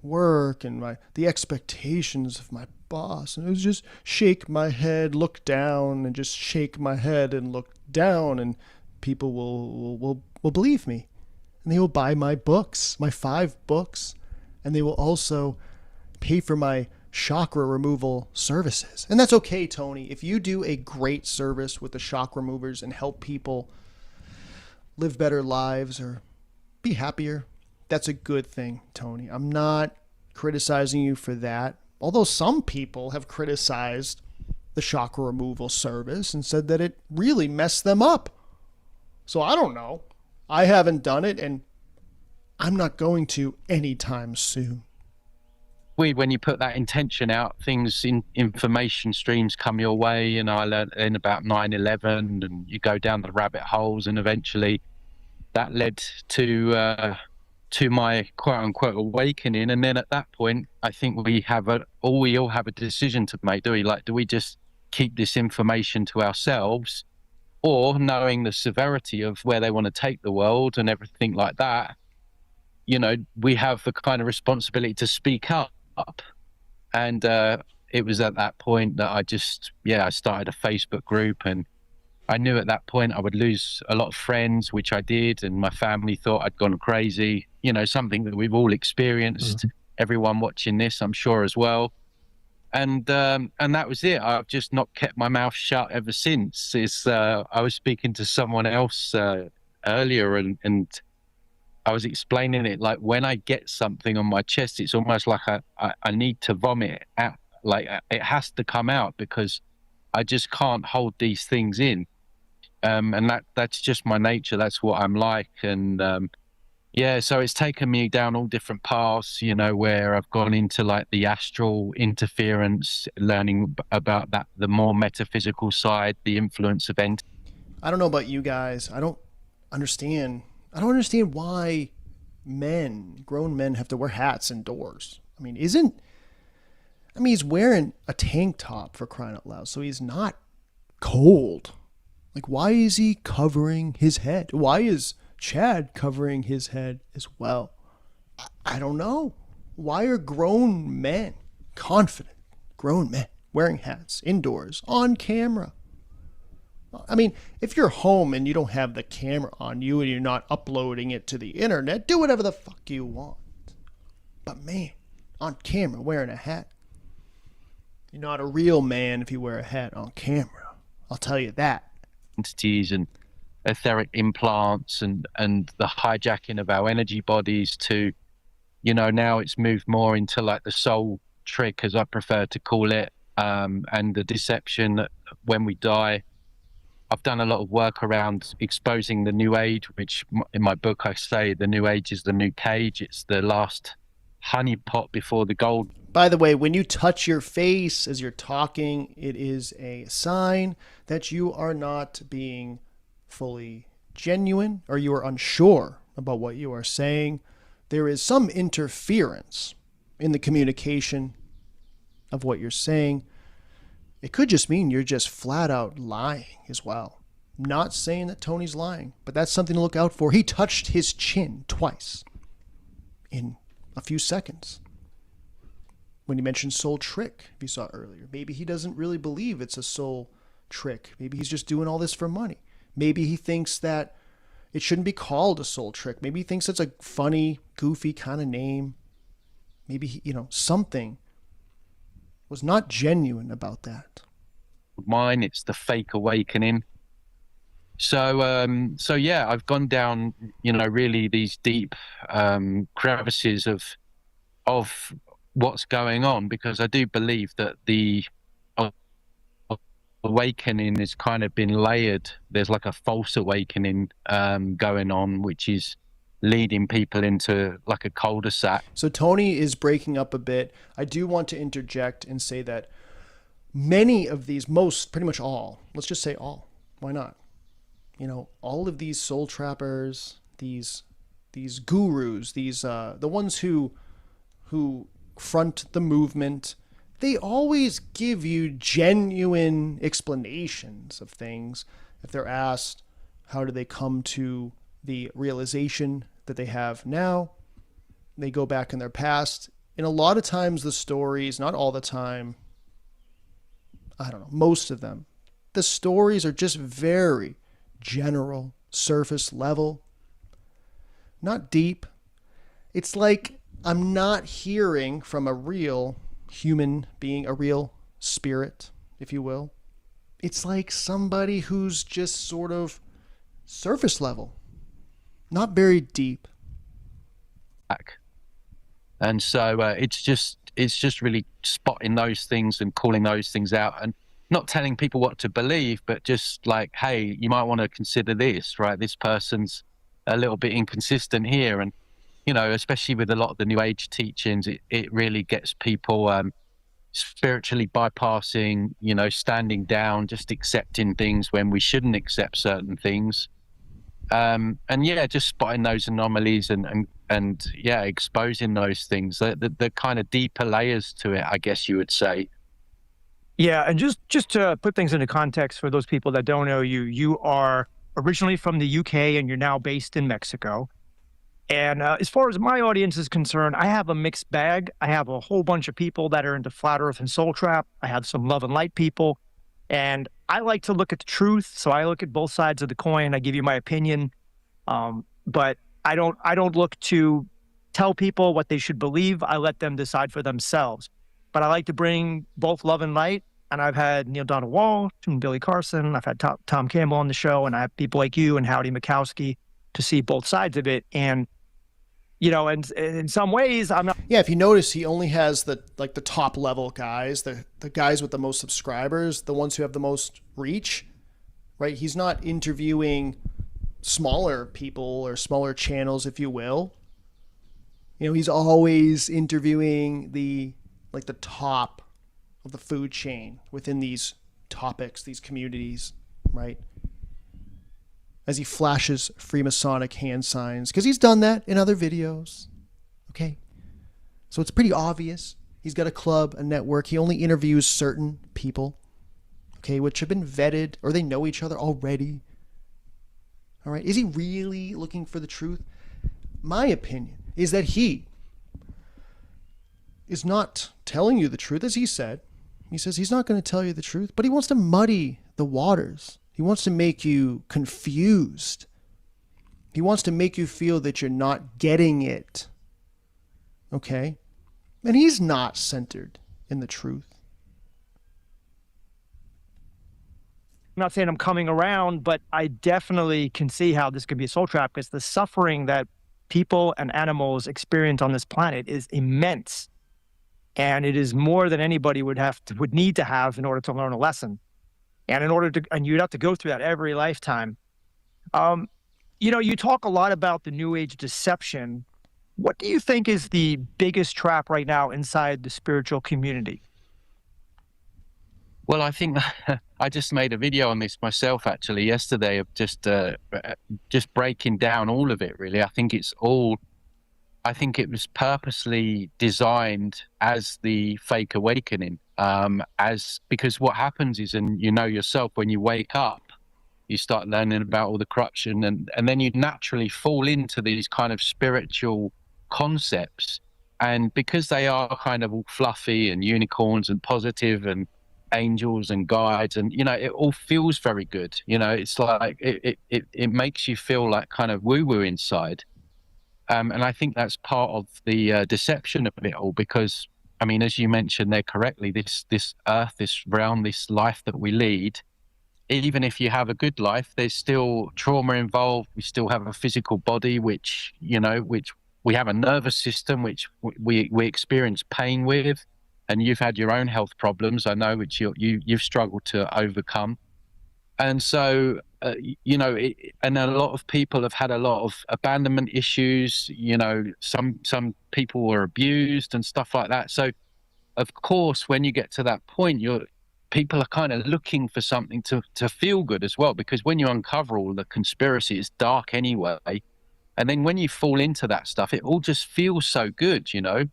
work, and the expectations of my boss, and it was just shake my head, look down, and just shake my head and look down, and people will believe me, and they will buy my books, my 5 books, and they will also pay for my chakra removal services. And that's okay, Tony. If you do a great service with the chakra removers and help people live better lives or be happier, that's a good thing, Tony. I'm not criticizing you for that. Although some people have criticized the chakra removal service and said that it really messed them up. So I don't know. I haven't done it, and I'm not going to anytime soon. Weird when you put that intention out, things in information streams come your way. You know, I learned in about 9/11, and you go down the rabbit holes, and eventually that led to my quote unquote awakening. And then at that point, I think we all have a decision to make. Do we just keep this information to ourselves, or knowing the severity of where they want to take the world and everything like that, you know, we have the kind of responsibility to speak up. And it was at that point that I started a Facebook group, and I knew at that point I would lose a lot of friends, which I did, and my family thought I'd gone crazy, you know, something that we've all experienced, everyone watching this, I'm sure, as well. and that was it. I've just not kept my mouth shut ever since. I was speaking to someone else earlier, and I was explaining it like when I get something on my chest, it's almost like I need to vomit it out. Like it has to come out because I just can't hold these things in. And that's just my nature. That's what I'm like. And yeah, so it's taken me down all different paths, you know, where I've gone into like the astral interference, learning about that, the more metaphysical side, the influence of entities. I don't know about you guys. I don't understand why grown men have to wear hats indoors. I mean, he's wearing a tank top, for crying out loud, so he's not cold. Like, why is he covering his head? Why is Chad covering his head as well? I don't know. Why are grown men, confident grown men, wearing hats indoors on camera? I mean, if you're home and you don't have the camera on you and you're not uploading it to the internet, do whatever the fuck you want. But man, on camera wearing a hat, you're not a real man if you wear a hat on camera. I'll tell you that. Entities and etheric implants and the hijacking of our energy bodies to, you know, now it's moved more into like the soul trick, as I prefer to call it, and the deception that when we die. I've done a lot of work around exposing the new age, which in my book I say the new age is the new cage. It's the last honeypot before the gold. By the way, when you touch your face as you're talking, it is a sign that you are not being fully genuine or you are unsure about what you are saying. There is some interference in the communication of what you're saying. It could just mean you're just flat out lying as well. Not saying that Tony's lying, but that's something to look out for. He touched his chin twice in a few seconds. When he mentioned soul trick, if you saw earlier, maybe he doesn't really believe it's a soul trick. Maybe he's just doing all this for money. Maybe he thinks that it shouldn't be called a soul trick. Maybe he thinks it's a funny, goofy kind of name. Maybe he, something was not genuine about that. Mine, it's the fake awakening. So yeah, I've gone down, really these deep crevices of what's going on, because I do believe that the awakening has kind of been layered. There's like a false awakening going on, which is leading people into like a cul-de-sac. So Tony is breaking up a bit. I do want to interject and say that many of these, pretty much all, let's just say all, why not? All of these soul trappers, these gurus, the ones who front the movement, they always give you genuine explanations of things. If they're asked, how do they come to the realization that they have now, they go back in their past. And a lot of times the stories, not all the time, I don't know, most of them, the stories are just very general, surface level, not deep. It's like I'm not hearing from a real human being, a real spirit, if you will. It's like somebody who's just sort of surface level, not very deep. And so it's just really spotting those things and calling those things out, and not telling people what to believe, but just like, hey, you might want to consider this, right? This person's a little bit inconsistent here. And, especially with a lot of the New Age teachings, it really gets people spiritually bypassing, standing down, just accepting things when we shouldn't accept certain things. And yeah, just spotting those anomalies and yeah, exposing those things, the kind of deeper layers to it, I guess you would say. Yeah, and just to put things into context for those people that don't know you, you are originally from the UK and you're now based in Mexico. And as far as my audience is concerned, I have a mixed bag. I have a whole bunch of people that are into Flat Earth and Soul Trap. I have some Love and Light people. And I like to look at the truth, so I look at both sides of the coin. I give you my opinion, but I don't look to tell people what they should believe. I let them decide for themselves. but I like to bring both love and light. And I've had Neil Donald Walsh and Billy Carson. I've had Tom Campbell on the show, and I have people like you and Howdy Mikowski to see both sides of it. And, you know, and in some ways, I'm not. Yeah, if you notice, he only has the top level guys, the guys with the most subscribers, the ones who have the most reach, right? He's not interviewing smaller people or smaller channels, if you will. You know, he's always interviewing the top of the food chain within these topics, these communities, right? As he flashes Freemasonic hand signs, because he's done that in other videos, okay? So it's pretty obvious. He's got a club, a network. He only interviews certain people, okay, which have been vetted, or they know each other already. All right, is he really looking for the truth? My opinion is that he is not telling you the truth, as he said. He says he's not going to tell you the truth, but he wants to muddy the waters. He wants to make you confused. He wants to make you feel that you're not getting it. Okay? And he's not centered in the truth. I'm not saying I'm coming around, but I definitely can see how this could be a soul trap, because the suffering that people and animals experience on this planet is immense. And it is more than anybody would need to have in order to learn a lesson. And you'd have to go through that every lifetime. You know, you talk a lot about the New Age deception. What do you think is the biggest trap right now inside the spiritual community? Well, I think I just made a video on this myself actually yesterday of just breaking down all of it. Really, I think it was purposely designed as the fake awakening. Because what happens is, and you know yourself, when you wake up, you start learning about all the corruption, and then you naturally fall into these kind of spiritual concepts. And because they are kind of all fluffy and unicorns and positive and angels and guides, and you know, it all feels very good. You know, it's like it makes you feel like kind of woo-woo inside. And I think that's part of the deception of it all, because I mean, as you mentioned there correctly, this earth, this realm, this life that we lead, even if you have a good life, there's still trauma involved. We still have a physical body, which we have a nervous system, which we experience pain with. And you've had your own health problems, I know, which you've struggled to overcome. And so, you know, and a lot of people have had a lot of abandonment issues. You know, some people were abused and stuff like that. So, of course, when you get to that point, people are kind of looking for something to feel good as well, because when you uncover all the conspiracy, it's dark anyway. And then when you fall into that stuff, it all just feels so good, you know.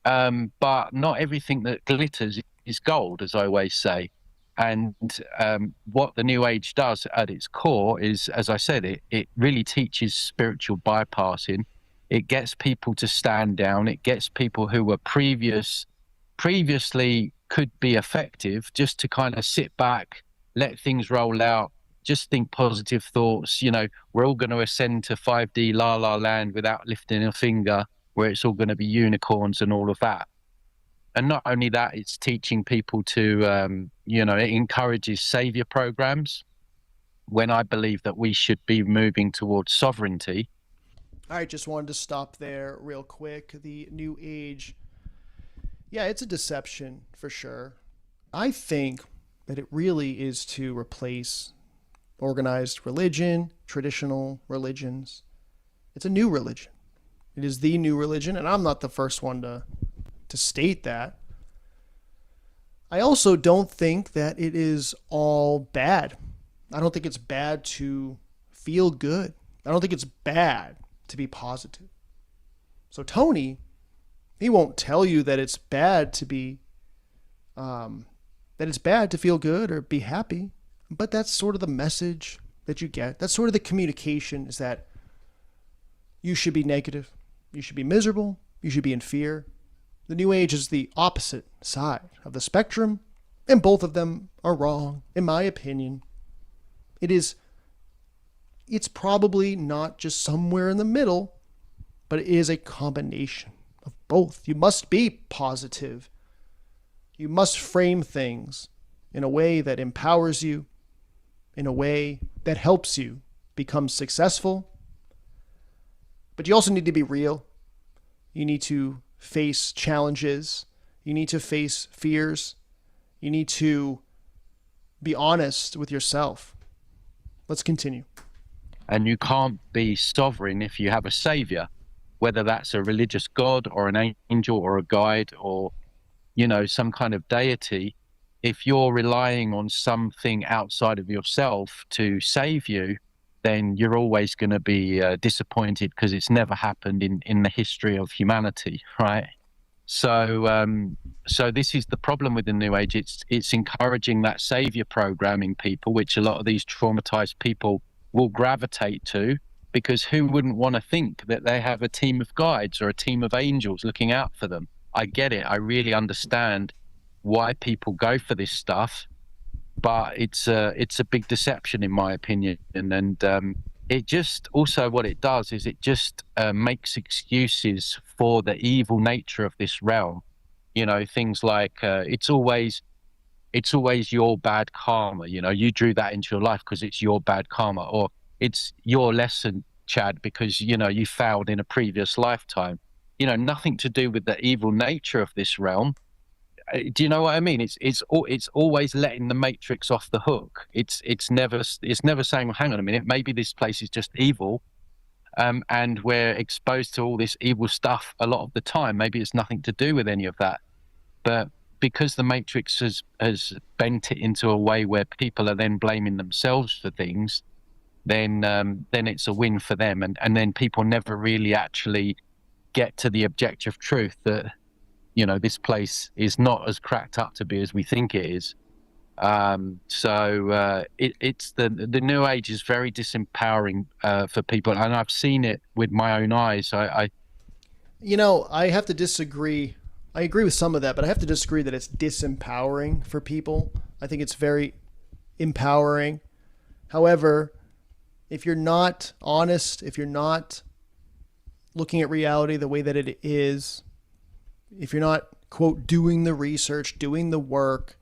But not everything that glitters is gold, as I always say. And what the New Age does at its core is, as I said, it really teaches spiritual bypassing. It gets people to stand down. It gets people who were previously could be effective just to kind of sit back, let things roll out, just think positive thoughts. You know, we're all going to ascend to 5D la la land without lifting a finger, where it's all going to be unicorns and all of that. And not only that, it's teaching people to, you know, it encourages savior programs, when I believe that we should be moving towards sovereignty. All right, just wanted to stop there real quick. The New Age, yeah, it's a deception for sure. I think that it really is to replace organized religion, traditional religions. It's a new religion. It is the new religion, and I'm not the first one to state that. I also don't think that it is all bad. I don't think it's bad to feel good. I don't think it's bad to be positive. So Tony, he won't tell you that it's bad to be, that it's bad to feel good or be happy, but that's sort of the message that you get. That's sort of the communication, is that you should be negative, you should be miserable, you should be in fear. The New Age is the opposite side of the spectrum, and both of them are wrong, in my opinion. It's probably not just somewhere in the middle, but it is a combination of both. You must be positive You must frame things in a way that empowers you, in a way that helps you become successful. But you also need to be real. You need to face challenges. You need to face fears. You need to be honest with yourself. Let's continue. And you can't be sovereign if you have a savior, whether that's a religious god or an angel or a guide or, you know, some kind of deity. If you're relying on something outside of yourself to save you, then you're always going to be disappointed, because it's never happened in the history of humanity, right? So this is the problem with the New Age. It's encouraging that savior programming people, which a lot of these traumatized people will gravitate to, because who wouldn't want to think that they have a team of guides or a team of angels looking out for them? I get it. I really understand why people go for this stuff, but it's a big deception in my opinion. And it just also, what it does is it just makes excuses for the evil nature of this realm. You know, things like it's always your bad karma. You know, you drew that into your life because it's your bad karma, or it's your lesson, Chad, because, you know, you failed in a previous lifetime. You know, nothing to do with the evil nature of this realm. Do you know what I mean? It's always letting the Matrix off the hook. It's never saying, well, hang on a minute, maybe this place is just evil, and we're exposed to all this evil stuff a lot of the time. Maybe it's nothing to do with any of that, but because the Matrix has bent it into a way where people are then blaming themselves for things, then it's a win for them, and then people never really actually get to the objective truth that, you know, this place is not as cracked up to be as we think it is. It's the New Age is very disempowering for people, and I've seen it with my own eyes. You know, I have to disagree. I agree with some of that, but I have to disagree that it's disempowering for people. I think it's very empowering. However, if you're not honest, if you're not looking at reality the way that it is, if you're not, quote, doing the research, doing the work,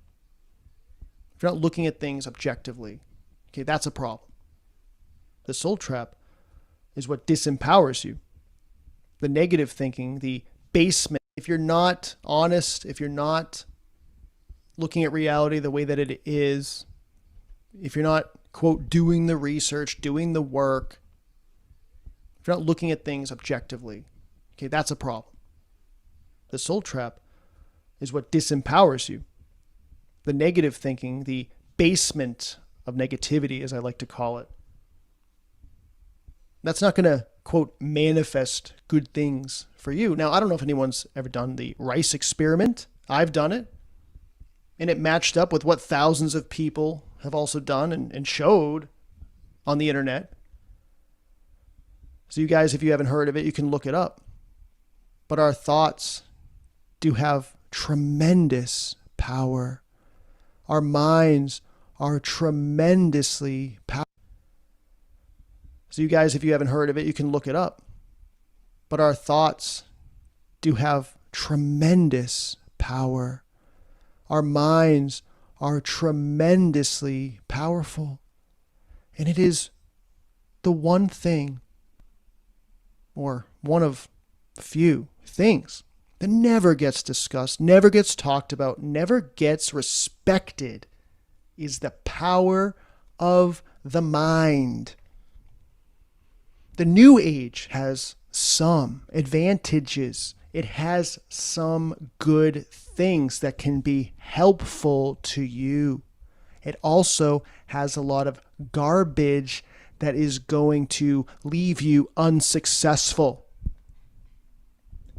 if you're not looking at things objectively, okay, that's a problem. The soul trap is what disempowers you. The negative thinking, the basement. If you're not honest, if you're not looking at reality the way that it is, if you're not, quote, doing the research, doing the work, if you're not looking at things objectively, okay, that's a problem. The soul trap is what disempowers you. The negative thinking, the basement of negativity, as I like to call it, that's not going to, quote, manifest good things for you. Now, I don't know if anyone's ever done the rice experiment. I've done it. And it matched up with what thousands of people have also done and showed on the internet. So you guys, if you haven't heard of it, you can look it up. But our thoughts do have tremendous power. Our minds are tremendously powerful. So you guys, if you haven't heard of it, you can look it up. But our thoughts do have tremendous power. Our minds are tremendously powerful. And it is the one thing, or one of few things, that never gets discussed, never gets talked about, never gets respected, is the power of the mind. The New Age has some advantages. It has some good things that can be helpful to you. It also has a lot of garbage that is going to leave you unsuccessful.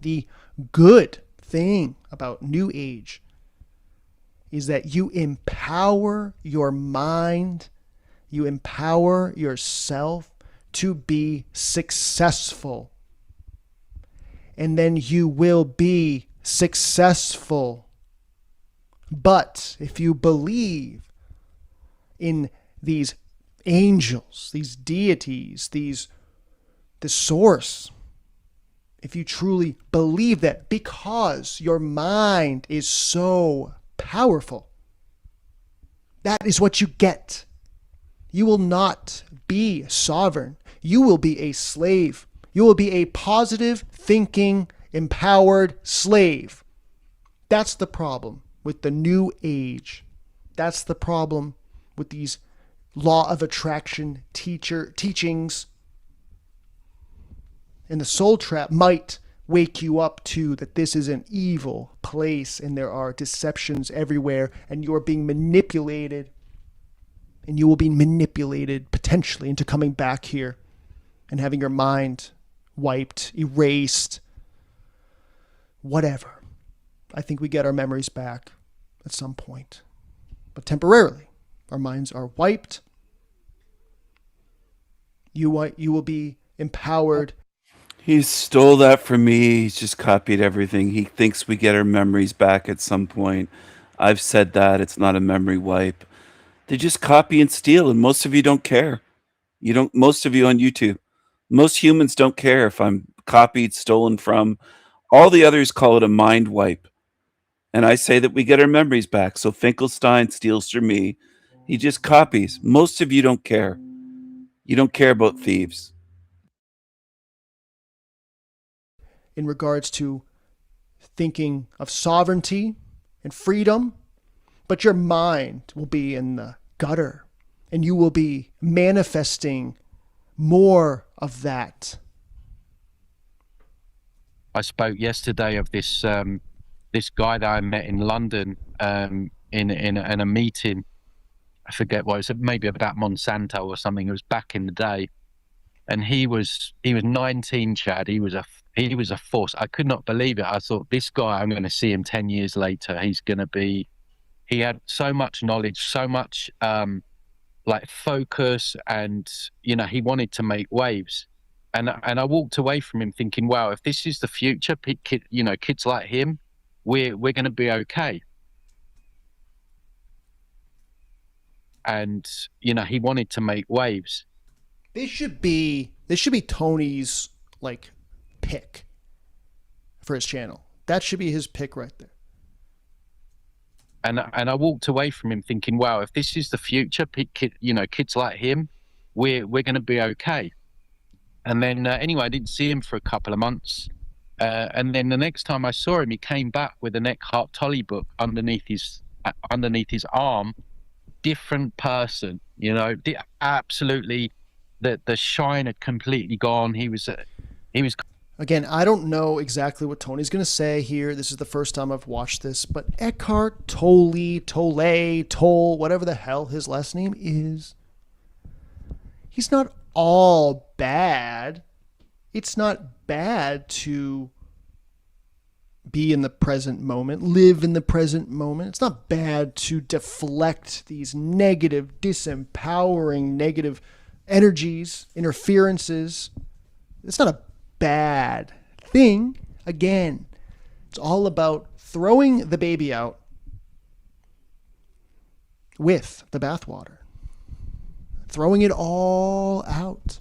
The good thing about New Age is that you empower your mind, you empower yourself to be successful. And then you will be successful. But if you believe in these angels, these deities, the source, if you truly believe that, because your mind is so powerful. That is what you get. You will not be sovereign. You will be a slave. You will be a positive thinking, empowered slave. That's the problem with the new age. That's the problem with these law of attraction teachings. And the soul trap might wake you up to that this is an evil place and there are deceptions everywhere and you're being manipulated. And you will be manipulated potentially into coming back here and having your mind wiped, erased, whatever. I think we get our memories back at some point. But temporarily, our minds are wiped. You will be empowered. He stole that from me. He's just copied everything. He thinks we get our memories back at some point. I've said that. It's not a memory wipe. They just copy and steal, and most of you don't care. Most of you on YouTube, most humans don't care if I'm copied, stolen from. All the others call it a mind wipe. And I say that we get our memories back. So Finkelstein steals from me. He just copies. Most of you don't care. You don't care about thieves. In regards to thinking of sovereignty and freedom, but your mind will be in the gutter and you will be manifesting more of that. I spoke yesterday of this this guy that I met in London in a meeting. I forget what it was, maybe about Monsanto or something. It was back in the day, and he was 19, Chad. He was a force. I could not believe it. I thought, this guy, I'm going to see him 10 years later. He had so much knowledge, so much like focus, and he wanted to make waves. And I walked away from him thinking, wow, if this is the future, kids like him, we're going to be okay. And he wanted to make waves. This should be Tony's pick for his channel. That should be his pick right there. And I walked away from him thinking, wow, if this is the future, kids like him, we're going to be okay. And then anyway, I didn't see him for a couple of months. And then the next time I saw him, he came back with an Eckhart Tolle book underneath his arm. Different person, absolutely. The shine had completely gone. He was. Again, I don't know exactly what Tony's going to say here. This is the first time I've watched this, but Eckhart Tolle, whatever the hell his last name is, he's not all bad. It's not bad to be in the present moment, live in the present moment. It's not bad to deflect these negative, disempowering, negative energies, interferences. It's not a bad thing. Again, it's all about throwing the baby out with the bathwater. Throwing it all out.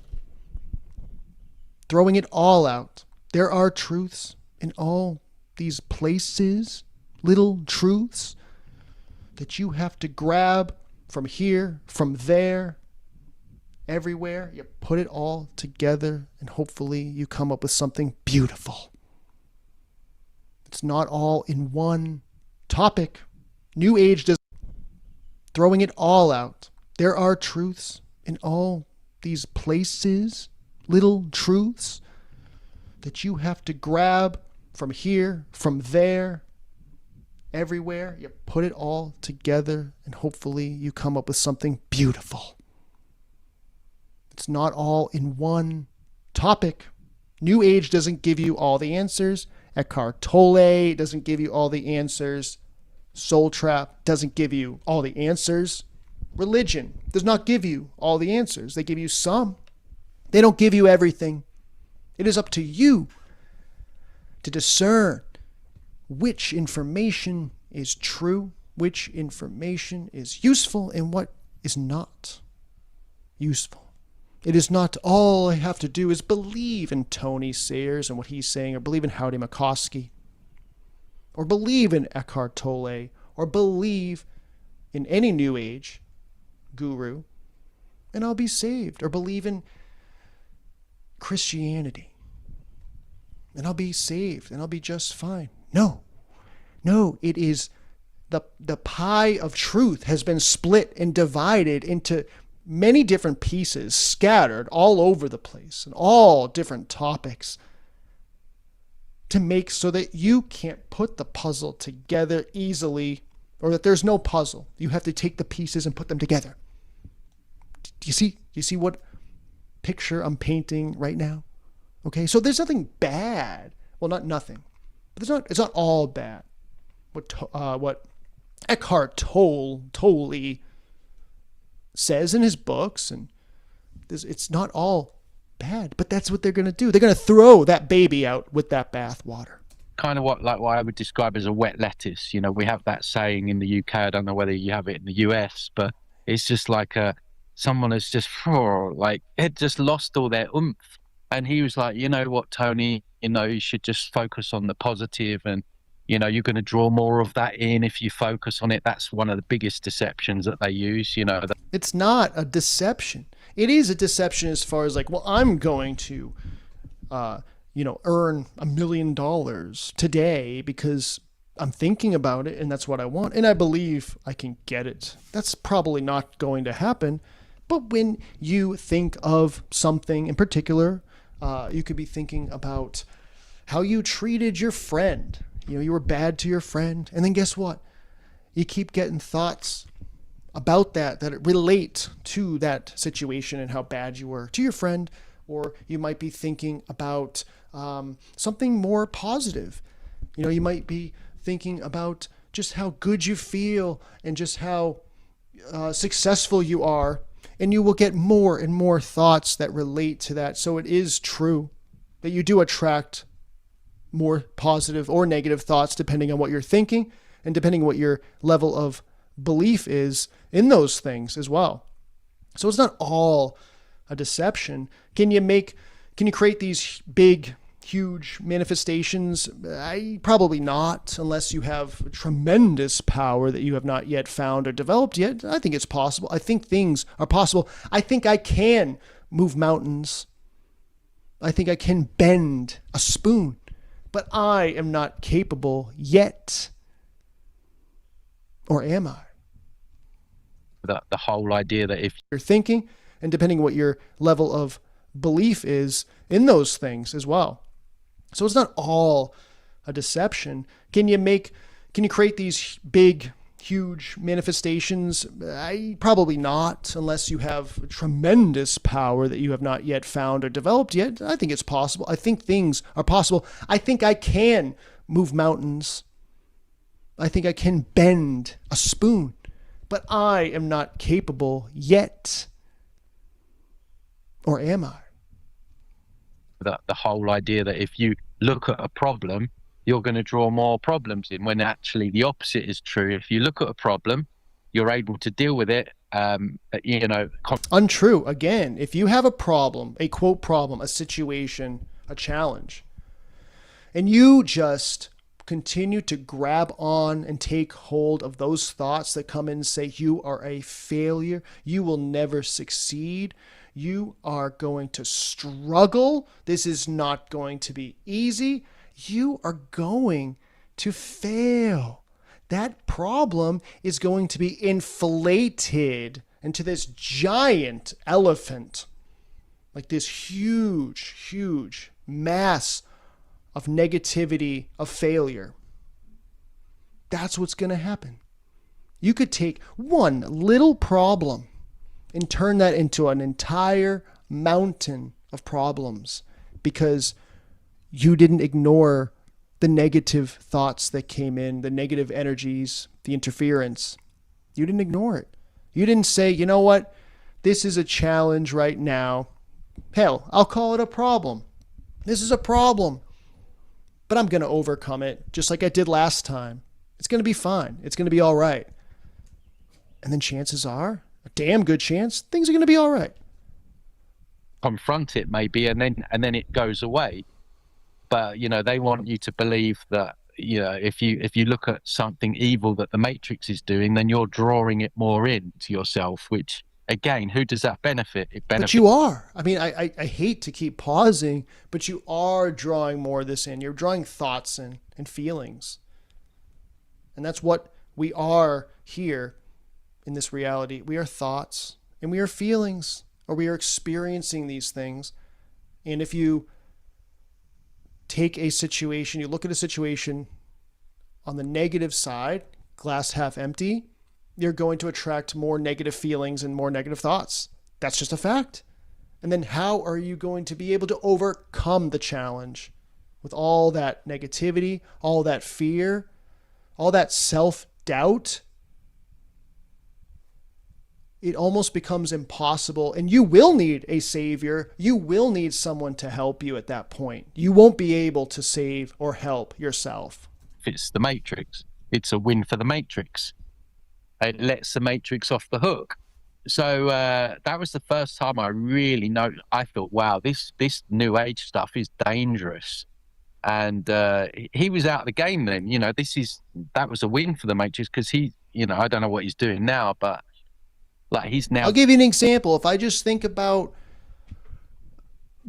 Throwing it all out. There are truths in all these places, little truths that you have to grab from here, from there, everywhere. You put it all together and hopefully you come up with something beautiful. It's not all in one topic. New Age does throwing it all out. There are truths in all these places, little truths that you have to grab from here, from there, everywhere. You put it all together and hopefully you come up with something beautiful. It's not all in one topic. New Age doesn't give you all the answers. Eckhart Tolle doesn't give you all the answers. Soul Trap doesn't give you all the answers. Religion does not give you all the answers. They give you some. They don't give you everything. It is up to you to discern which information is true, which information is useful, and what is not useful. It is not all I have to do is believe in Tony Sayers and what he's saying, or believe in Howdy McCoskey, or believe in Eckhart Tolle, or believe in any New Age guru and I'll be saved, or believe in Christianity and I'll be saved and I'll be just fine. No, it is the pie of truth has been split and divided into many different pieces, scattered all over the place, and all different topics, to make so that you can't put the puzzle together easily, or that there's no puzzle. You have to take the pieces and put them together. Do you see what picture I'm painting right now? Okay, so there's nothing bad. Well, not nothing, but it's not all bad. What Eckhart Tolle says in his books, and it's not all bad, but that's what they're going to do. They're going to throw that baby out with that bathwater. Kind of what I would describe as a wet lettuce. You know, we have that saying in the UK. I don't know whether you have it in the US, but it's just like someone has just it just lost all their oomph. And he was like, you know what, Tony, you should just focus on the positive, and you're going to draw more of that in if you focus on it. That's one of the biggest deceptions that they use. It's not a deception. It is a deception as far as like, well, I'm going to, earn $1 million today because I'm thinking about it and that's what I want. And I believe I can get it. That's probably not going to happen. But when you think of something in particular, you could be thinking about how you treated your friend. You were bad to your friend. And then guess what? You keep getting thoughts about that relate to that situation and how bad you were to your friend. Or you might be thinking about something more positive. You might be thinking about just how good you feel and just how successful you are. And you will get more and more thoughts that relate to that. So it is true that you do attract more positive or negative thoughts depending on what you're thinking and depending on what your level of belief is in those things as well. So it's not all a deception. Can you create these big, huge manifestations? Probably not, unless you have tremendous power that you have not yet found or developed yet. I think it's possible. I think things are possible. I think I can move mountains. I think I can bend a spoon. But I am not capable yet. Or am I? The whole idea that if you're thinking, and depending on what your level of belief is in those things as well. So it's not all a deception. Can you create these big, huge manifestations? Probably not, unless you have tremendous power that you have not yet found or developed yet. I think it's possible. I think things are possible. I think I can move mountains. I think I can bend a spoon. But I am not capable yet. Or am I? The whole idea that if you look at a problem, you're going to draw more problems in, when actually the opposite is true. If you look at a problem, you're able to deal with it. Untrue. Again, if you have a problem, a quote problem, a situation, a challenge, and you just continue to grab on and take hold of those thoughts that come in and say you are a failure, you will never succeed, you are going to struggle, this is not going to be easy, you are going to fail. That problem is going to be inflated into this giant elephant, like this huge, huge mass of negativity, of failure. That's what's going to happen. You could take one little problem and turn that into an entire mountain of problems because you didn't ignore the negative thoughts that came in, the negative energies, the interference. You didn't ignore it. You didn't say, you know what, this is a challenge right now. Hell, I'll call it a problem. This is a problem. But I'm going to overcome it just like I did last time. It's going to be fine. It's going to be all right. And then chances are, a damn good chance, things are going to be all right. Confront it maybe, and then it goes away. But, they want you to believe that, if you look at something evil that the Matrix is doing, then you're drawing it more in to yourself, which again, who does that benefit? It benefits. But you are. I mean, I hate to keep pausing, but you are drawing more of this in. You're drawing thoughts and feelings. And that's what we are here in this reality. We are thoughts and we are feelings, or we are experiencing these things. And if you take a situation, you look at a situation on the negative side, glass half empty, you're going to attract more negative feelings and more negative thoughts. That's just a fact. And then how are you going to be able to overcome the challenge with all that negativity, all that fear, all that self-doubt? It almost becomes impossible, and you will need a savior. You will need someone to help you at that point. You won't be able to save or help yourself. If it's the Matrix, it's a win for the Matrix. It lets the Matrix off the hook. So that was the first time I really I thought, wow, this new age stuff is dangerous. And he was out of the game then. That was a win for the Matrix, because he, I don't know what he's doing now, but like he's now. I'll give you an example. If I just think about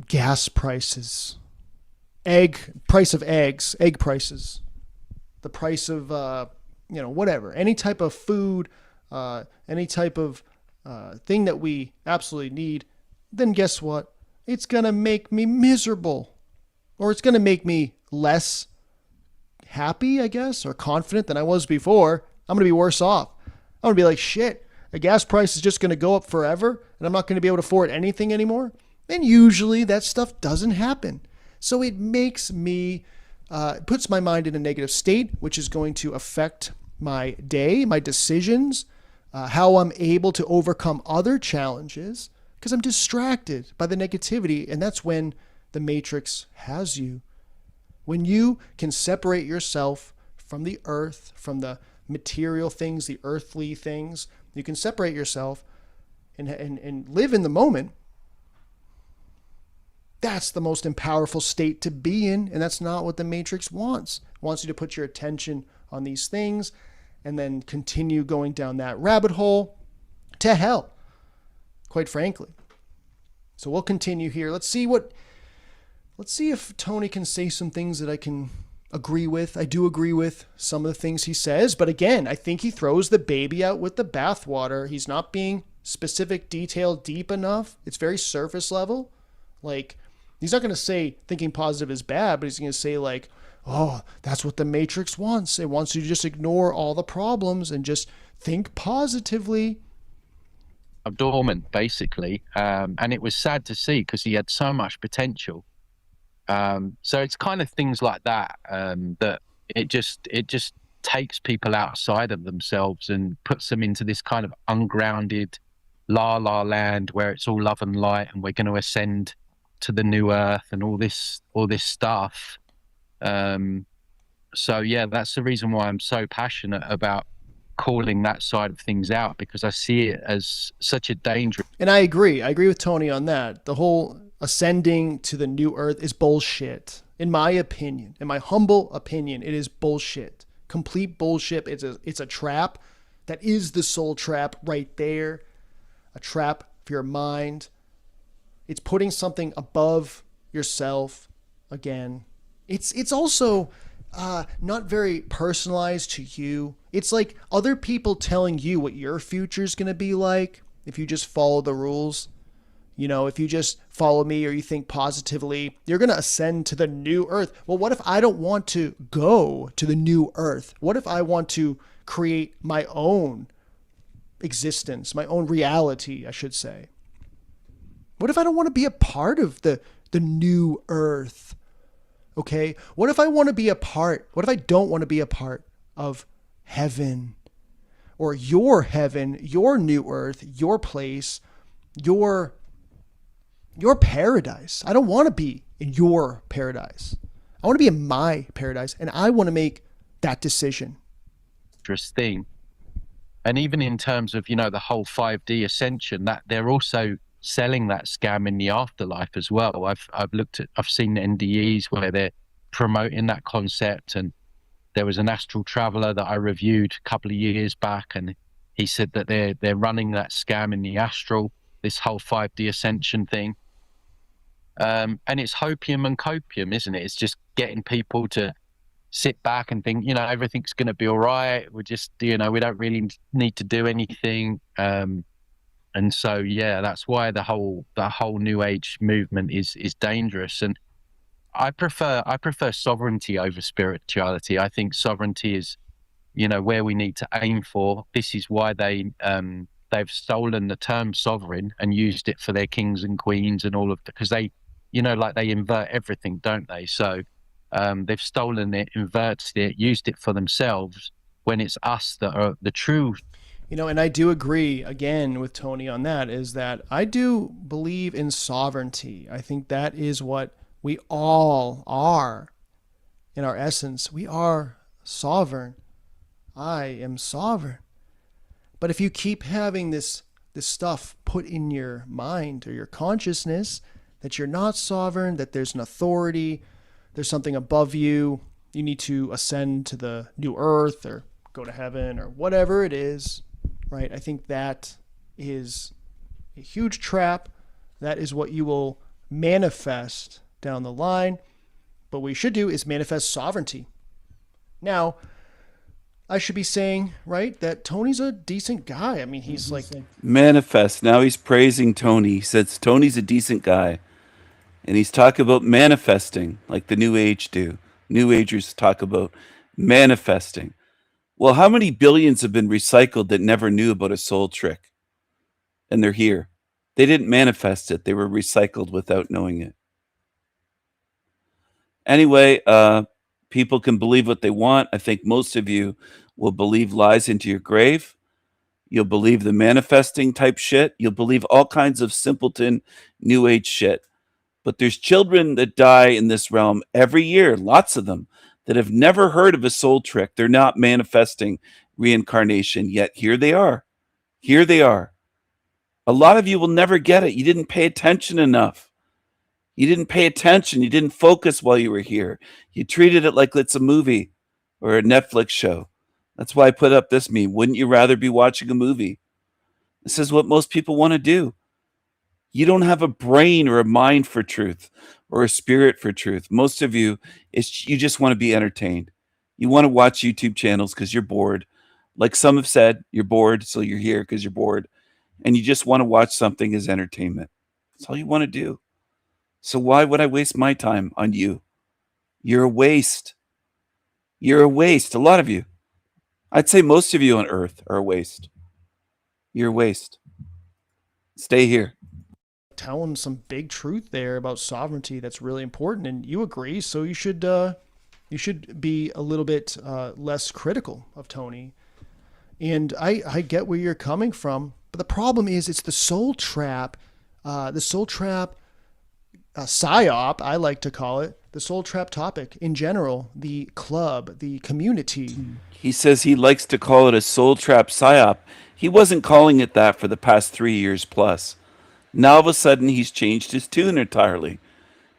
gas prices, price of eggs, egg prices, the price of whatever, any type of food, any type of thing that we absolutely need, then guess what? It's gonna make me miserable, or it's gonna make me less happy, I guess, or confident than I was before. I'm gonna be worse off. I'm gonna be like, shit, the gas price is just going to go up forever and I'm not going to be able to afford anything anymore. And usually that stuff doesn't happen. So it makes me, puts my mind in a negative state, which is going to affect my day, my decisions, how I'm able to overcome other challenges, because I'm distracted by the negativity. And that's when the Matrix has you. When you can separate yourself from the earth, from the material things, the earthly things, you can separate yourself and live in the moment. That's the most powerful state to be in, and that's not what the Matrix wants. It wants you to put your attention on these things and then continue going down that rabbit hole to hell, quite frankly. So we'll continue here. Let's see if Tony can say some things that I can agree with. I do agree with some of the things he says, but again, I think he throws the baby out with the bathwater. He's not being specific, detailed, deep enough. It's very surface level. Like, he's not going to say thinking positive is bad, but he's going to say like, oh, that's what the Matrix wants. It wants you to just ignore all the problems and just think positively. Dormant, basically. And it was sad to see, because he had so much potential. So it's kind of things like that, that it just takes people outside of themselves and puts them into this kind of ungrounded la land where it's all love and light and we're going to ascend to the new earth and all this stuff. So yeah, that's the reason why I'm so passionate about calling that side of things out, because I see it as such a danger. And I agree with Tony on that. The whole ascending to the new earth is bullshit. In my opinion, in my humble opinion, it is bullshit. Complete bullshit. It's a trap. That is the soul trap right there. A trap for your mind. It's putting something above yourself again. It's also not very personalized to you. It's like other people telling you what your future is going to be like if you just follow the rules. If you just follow me or you think positively, you're going to ascend to the new earth. Well, what if I don't want to go to the new earth? What if I want to create my own existence, my own reality, I should say? What if I don't want to be a part of the new earth? Okay? What if I want to be a part? What if I don't want to be a part of heaven, or your heaven, your new earth, your place, your paradise? I don't want to be in your paradise. I want to be in my paradise, and I want to make that decision. Thing. And even in terms of, the whole 5D ascension, that they're also selling that scam in the afterlife as well. I've seen NDEs where they're promoting that concept, and there was an astral traveler that I reviewed a couple of years back, and he said that they're running that scam in the astral, this whole 5D ascension thing. And it's hopium and copium, isn't it? It's just getting people to sit back and think, everything's going to be all right. We're just, we don't really need to do anything. And so, yeah, that's why the whole New Age movement is dangerous. And I prefer sovereignty over spirituality. I think sovereignty is, where we need to aim for. This is why they've stolen the term sovereign and used it for their kings and queens and all of because they, they invert everything, don't they? So they've stolen it, inverted it, used it for themselves when it's us that are the true. And I do agree again with Tony on that, is that I do believe in sovereignty. I think that is what we all are in our essence. We are sovereign. I am sovereign. But if you keep having this stuff put in your mind or your consciousness that you're not sovereign, that there's an authority, there's something above you, you need to ascend to the new earth or go to heaven or whatever it is, right? I think that is a huge trap. That is what you will manifest down the line. But what we should do is manifest sovereignty. Now, I should be saying, right, that Tony's a decent guy. I mean, he's like... Manifest. Now he's praising Tony. He says Tony's a decent guy. And he's talking about manifesting like the New Age do. New Agers talk about manifesting. Well, how many billions have been recycled that never knew about a soul trick? And they're here. They didn't manifest it. They were recycled without knowing it. Anyway, people can believe what they want. I think most of you will believe lies into your grave. You'll believe the manifesting type shit. You'll believe all kinds of simpleton New Age shit. But there's children that die in this realm every year, lots of them, that have never heard of a soul trick. They're not manifesting reincarnation, yet here they are. Here they are. A lot of you will never get it. You didn't pay attention enough. You didn't pay attention. You didn't focus while you were here. You treated it like it's a movie or a Netflix show. That's why I put up this meme. Wouldn't you rather be watching a movie? This is what most people want to do. You don't have a brain or a mind for truth or a spirit for truth. Most of you, you just want to be entertained. You want to watch YouTube channels because you're bored. Like some have said, you're bored, so you're here because you're bored. And you just want to watch something as entertainment. That's all you want to do. So why would I waste my time on you? You're a waste. You're a waste. A lot of you. I'd say most of you on Earth are a waste. You're a waste. Stay here. Telling some big truth there about sovereignty that's really important, and you agree, so you should be a little bit less critical of Tony. And I get where you're coming from, but the problem is it's the soul trap, psyop, I like to call it, the soul trap topic in general, the club, the community. He says he likes to call it a soul trap psyop. He wasn't calling it that for the past 3 years plus. Now, all of a sudden, he's changed his tune entirely.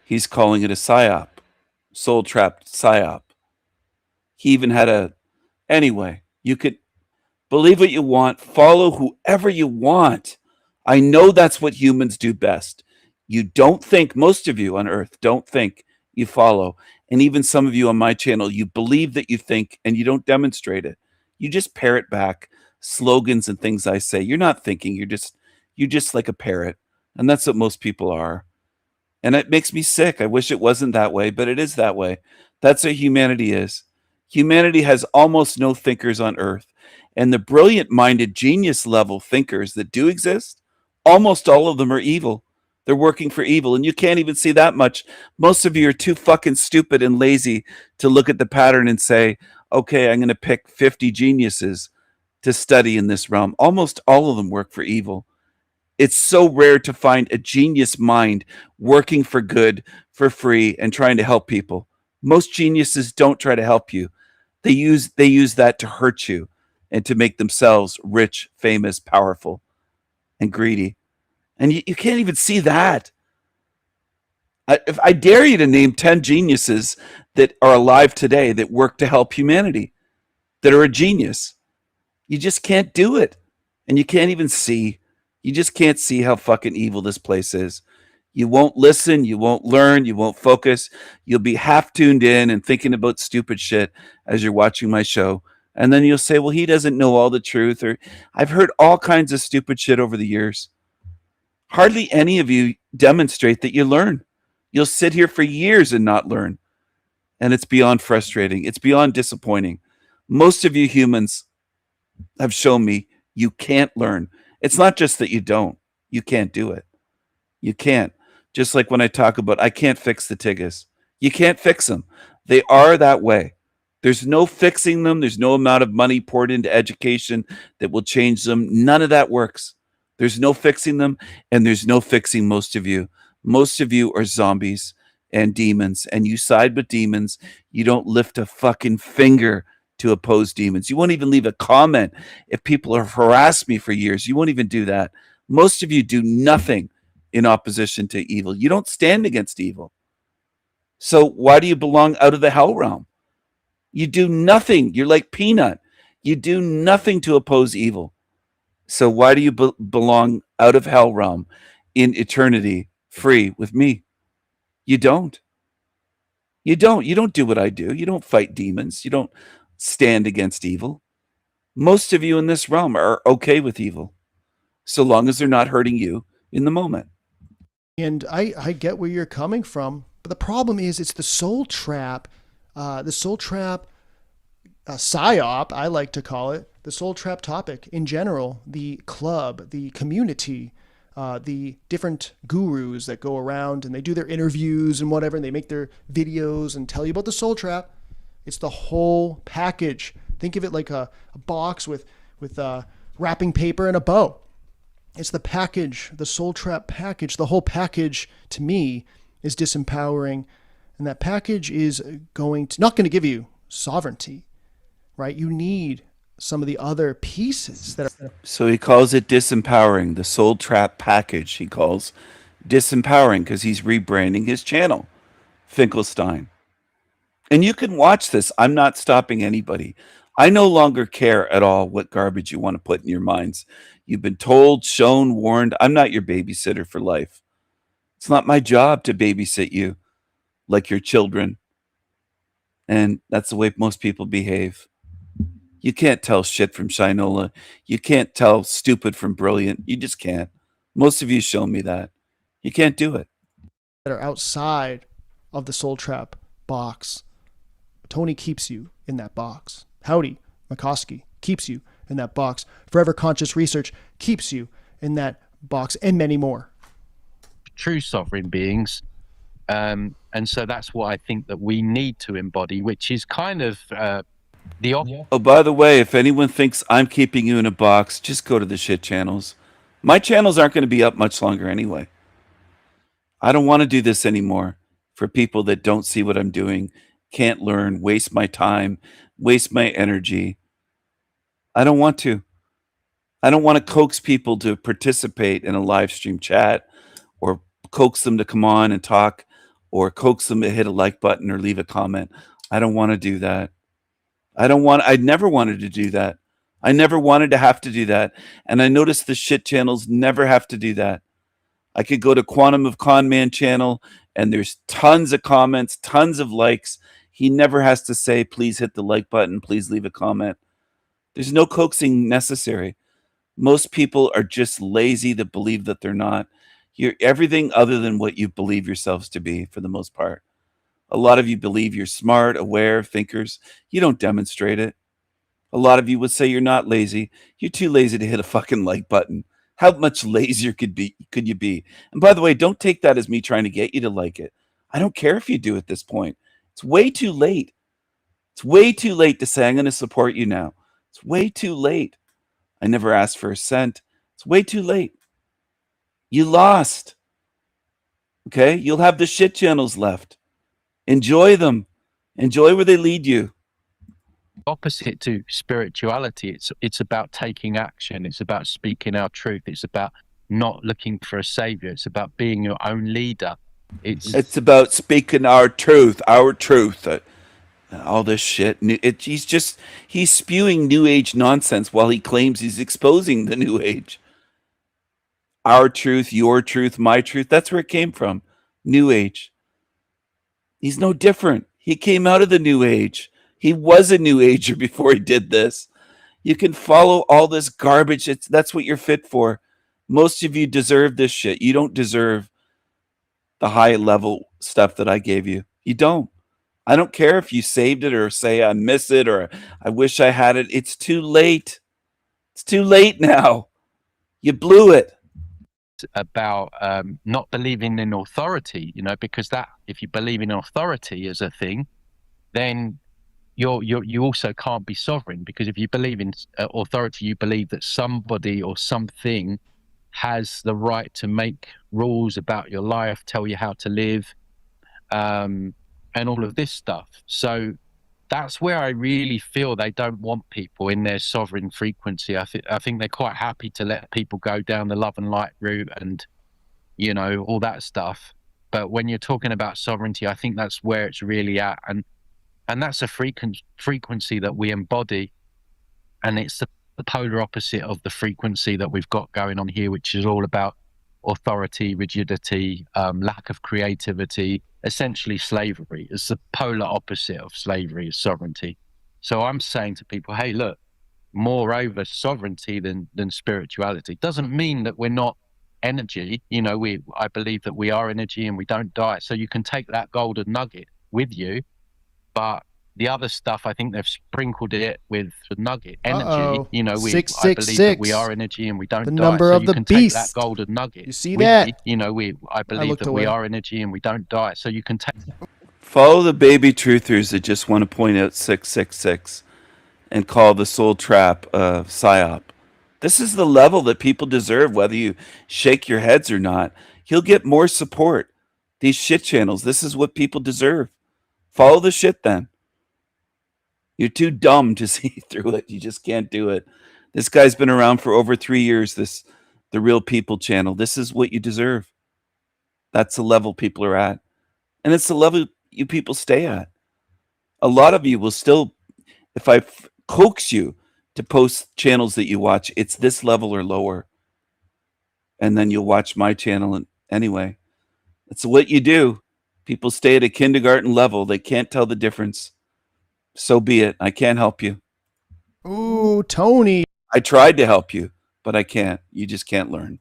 He's calling it a psyop, soul-trapped psyop. He even had anyway, you could believe what you want, follow whoever you want. I know that's what humans do best. You don't think, most of you on Earth don't think, you follow. And even some of you on my channel, you believe that you think and you don't demonstrate it. You just parrot back slogans and things I say. You're not thinking, you're just like a parrot. And that's what most people are. And it makes me sick. I wish it wasn't that way, but it is that way. That's what humanity is. Humanity has almost no thinkers on Earth. And the brilliant-minded, genius-level thinkers that do exist, almost all of them are evil. They're working for evil. And you can't even see that much. Most of you are too fucking stupid and lazy to look at the pattern and say, okay, I'm going to pick 50 geniuses to study in this realm. Almost all of them work for evil. It's so rare to find a genius mind working for good, for free, and trying to help people. Most geniuses don't try to help you. They use that to hurt you and to make themselves rich, famous, powerful, and greedy. And you can't even see that. If I dare you to name 10 geniuses that are alive today that work to help humanity, that are a genius. You just can't do it. And you can't even see. You just can't see how fucking evil this place is. You won't listen. You won't learn. You won't focus. You'll be half tuned in and thinking about stupid shit as you're watching my show. And then you'll say, well, he doesn't know all the truth. Or I've heard all kinds of stupid shit over the years. Hardly any of you demonstrate that you learn. You'll sit here for years and not learn. And it's beyond frustrating. It's beyond disappointing. Most of you humans have shown me you can't learn. It's not just that you don't. You can't do it. You can't. Just like when I talk about, I can't fix the Tigges. You can't fix them. They are that way. There's no fixing them. There's no amount of money poured into education that will change them. None of that works. There's no fixing them, and there's no fixing most of you. Most of you are zombies and demons, and you side with demons. You don't lift a fucking finger to oppose demons. You won't even leave a comment if people have harassed me for years. You won't even do that. Most of you do nothing in opposition to evil. You don't stand against evil. So why do you belong out of the hell realm? You do nothing. You're like Peanut. You do nothing to oppose evil. So why do you belong out of hell realm in eternity free with me? You don't. You don't. You don't do what I do. You don't fight demons. You don't stand against evil. Most of you in this realm are okay with evil, so long as they're not hurting you in the moment. And I get where you're coming from, but the problem is it's the soul trap. The soul trap psyop, I like to call it, the soul trap topic in general, the club, the community, the different gurus that go around and they do their interviews and whatever, and they make their videos and tell you about the soul trap. It's the whole package. Think of it like a box with wrapping paper and a bow. It's the package, the soul trap package. The whole package to me is disempowering. And that package is not going to give you sovereignty, right? You need some of the other pieces that are. So he calls it disempowering. The soul trap package he calls disempowering because he's rebranding his channel, Finkelstein. And you can watch this. I'm not stopping anybody. I no longer care at all what garbage you want to put in your minds. You've been told, shown, warned. I'm not your babysitter for life. It's not my job to babysit you like your children. And that's the way most people behave. You can't tell shit from Shinola. You can't tell stupid from brilliant. You just can't. Most of you show me that. You can't do it. That are outside of the soul trap box. Tony keeps you in that box. Howdy McCoskey keeps you in that box. Forever Conscious Research keeps you in that box, and many more. True sovereign beings. And so that's what I think that we need to embody, which is kind of Oh, by the way, if anyone thinks I'm keeping you in a box, just go to the shit channels. My channels aren't going to be up much longer anyway. I don't want to do this anymore for people that don't see what I'm doing, can't learn, waste my time, waste my energy. I don't want to. I don't want to coax people to participate in a live stream chat or coax them to come on and talk or coax them to hit a like button or leave a comment. I don't want to do that. I never wanted to do that. I never wanted to have to do that. And I noticed the shit channels never have to do that. I could go to Quantum of Con Man channel and there's tons of comments, tons of likes. He never has to say, please hit the like button, please leave a comment. There's no coaxing necessary. Most people are just lazy that believe that they're not. You're everything other than what you believe yourselves to be for the most part. A lot of you believe you're smart, aware, thinkers. You don't demonstrate it. A lot of you would say you're not lazy. You're too lazy to hit a fucking like button. How much lazier could you be? And by the way, don't take that as me trying to get you to like it. I don't care if you do at this point. It's way too late. It's way too late to say I'm going to support you now. It's way too late. I never asked for a cent. It's way too late. You lost. Okay? You'll have the shit channels left. Enjoy them. Enjoy where they lead you. Opposite to spirituality, it's about taking action. It's about speaking our truth. It's about not looking for a savior. It's about being your own leader. It's about speaking our truth, all this shit. He's spewing New Age nonsense while he claims he's exposing the New Age. Our truth, your truth, my truth. That's where it came from. New Age. He's no different. He came out of the New Age. He was a New Ager before he did this. You can follow all this garbage. That's what you're fit for. Most of you deserve this shit. You don't deserve the high level stuff that I gave you. You don't. I don't care if you saved it or say I miss it or I wish I had it. It's too late. It's too late now. You blew it. About not believing in authority, because that, if you believe in authority as a thing, then you also can't be sovereign, because if you believe in authority, you believe that somebody or something has the right to make rules about your life, tell you how to live, and all of this stuff. So that's where I really feel they don't want people in their sovereign frequency. I think they're quite happy to let people go down the love and light route and, all that stuff. But when you're talking about sovereignty, I think that's where it's really at. And that's a frequency that we embody. And it's the polar opposite of the frequency that we've got going on here, which is all about authority, rigidity, lack of creativity, essentially slavery. It's the polar opposite of slavery is sovereignty. So I'm saying to people, hey, look, moreover sovereignty than spirituality doesn't mean that we're not energy. I believe that we are energy and we don't die. So you can take that golden nugget with you, but the other stuff, I think they've sprinkled it with the nugget energy. I believe that we are energy and we don't die. The number so of you the can beast. take that golden nugget. You see with that? You. I believe that we are energy and we don't die. So you can take. Follow the baby truthers that just want to point out 666 and call the soul trap psyop. This is the level that people deserve, whether you shake your heads or not. He'll get more support. These shit channels, this is what people deserve. Follow the shit then. You're too dumb to see through it. You just can't do it. This guy's been around for over 3 years, the Real People channel. This is what you deserve. That's the level people are at. And it's the level you people stay at. A lot of you will still, if I coax you to post channels that you watch, it's this level or lower. And then you'll watch my channel anyway. It's what you do. People stay at a kindergarten level. They can't tell the difference. So be it. I can't help you. Ooh, Tony. I tried to help you, but I can't. You just can't learn.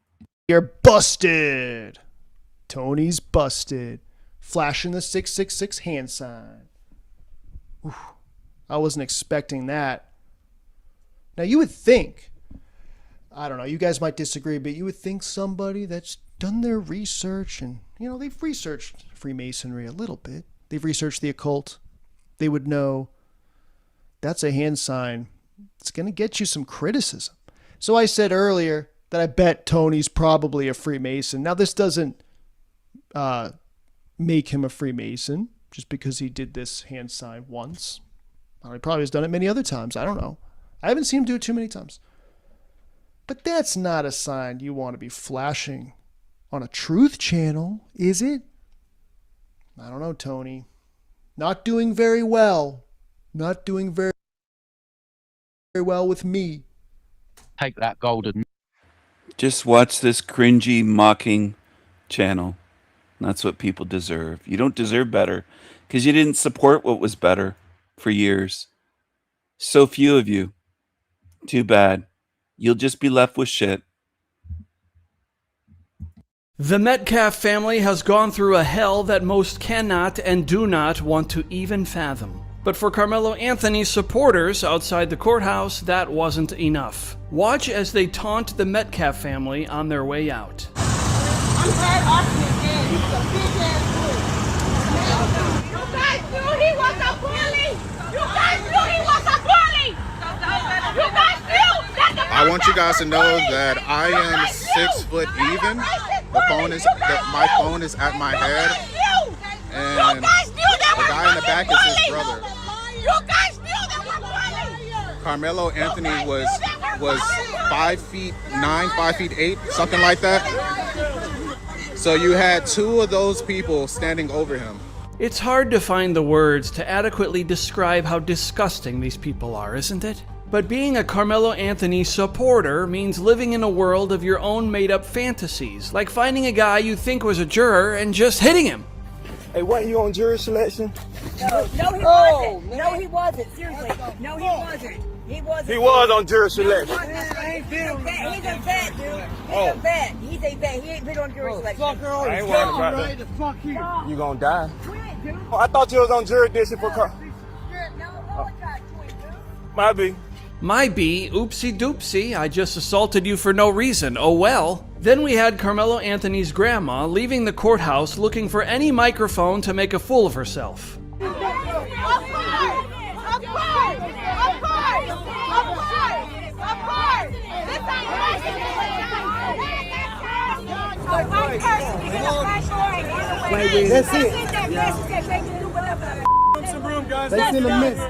You're busted. Tony's busted. Flashing the 666 hand sign. Ooh, I wasn't expecting that. Now you would think, I don't know, you guys might disagree, but you would think somebody that's done their research and, they've researched Freemasonry a little bit. They've researched the occult. They would know that's a hand sign. It's going to get you some criticism. So I said earlier that I bet Tony's probably a Freemason. Now this doesn't make him a Freemason just because he did this hand sign once. He probably has done it many other times. I don't know. I haven't seen him do it too many times. But that's not a sign you want to be flashing on a truth channel, is it? I don't know, Tony. Not doing very well. Not doing very well with me. Take that golden. Just watch this cringy, mocking channel. That's what people deserve. You don't deserve better because you didn't support what was better for years. So few of you. Too bad. You'll just be left with shit. The Metcalf family has gone through a hell that most cannot and do not want to even fathom. But for Carmelo Anthony's supporters outside the courthouse, that wasn't enough. Watch as they taunt the Metcalf family on their way out. You guys knew he was a bully! You guys knew he was a bully! You guys knew that the I want you guys to know that I am 6 foot even. My phone is at my head. And the guy in the back is his brother. You guys knew that we're bullies! Carmelo Anthony was 5'9", 5'8", something like that. So you had two of those people standing over him. It's hard to find the words to adequately describe how disgusting these people are, isn't it? But being a Carmelo Anthony supporter means living in a world of your own made-up fantasies, like finding a guy you think was a juror and just hitting him. Hey, wasn't you on jury selection? No, he wasn't. No, he wasn't. Seriously. No, he wasn't. He wasn't. He was on jury selection. He's a vet, dude. He's a vet. He's a vet. He ain't been on jury selection. I ain't worried about that. Fuck you. You gonna die. Oh, I thought you was on jurisdiction for car. Might be. My B, oopsie doopsie, I just assaulted you for no reason, oh well. Then we had Carmelo Anthony's grandma leaving the courthouse looking for any microphone to make a fool of herself.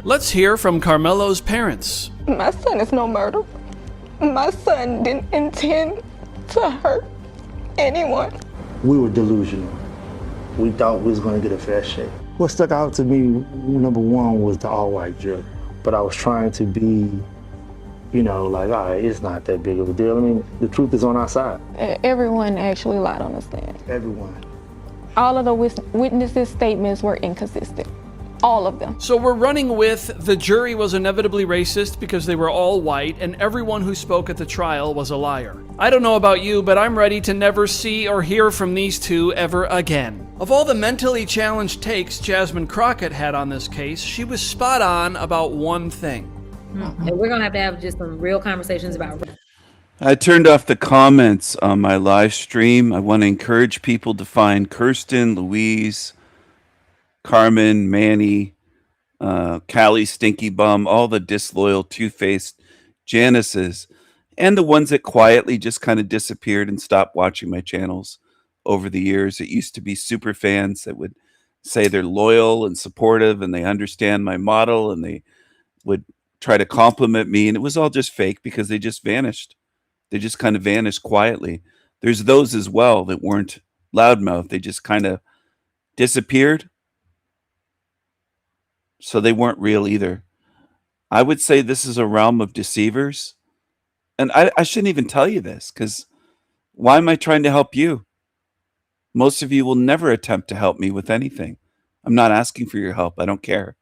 Let's hear from Carmelo's parents. My son is no murderer. My son didn't intend to hurt anyone. We were delusional. We thought we was gonna get a fair shake. What stuck out to me, number one, was the all-white jury. But I was trying to be, like, all right, it's not that big of a deal. I mean, the truth is on our side. Everyone actually lied on the stand. Everyone. All of the witnesses' statements were inconsistent. All of them. So we're running with the jury was inevitably racist because they were all white and everyone who spoke at the trial was a liar. I don't know about you, but I'm ready to never see or hear from these two ever again. Of all the mentally challenged takes Jasmine Crockett had on this case, she was spot on about one thing. And we're going to have just some real conversations about. I turned off the comments on my live stream. I want to encourage people to find Kirsten, Louise, Carmen, Manny, Callie, Stinky Bum, all the disloyal, two-faced Janices, and the ones that quietly just kind of disappeared and stopped watching my channels over the years. It used to be super fans that would say they're loyal and supportive and they understand my model and they would try to compliment me, and it was all just fake because they just vanished. They just kind of vanished quietly. There's those as well that weren't loudmouth. They just kind of disappeared. So they weren't real either. I would say this is a realm of deceivers. And I shouldn't even tell you this, because why am I trying to help you? Most of you will never attempt to help me with anything. I'm not asking for your help. I don't care.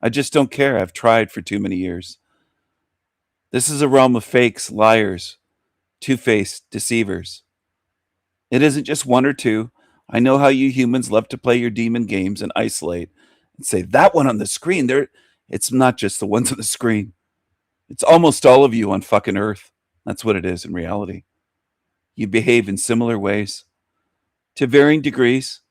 I just don't care. I've tried for too many years. This is a realm of fakes, liars, two-faced deceivers. It isn't just one or two. I know how you humans love to play your demon games and isolate and say that one on the screen there. It's not just the ones on the screen. It's almost all of you on fucking earth. That's what it is in reality. You behave in similar ways to varying degrees,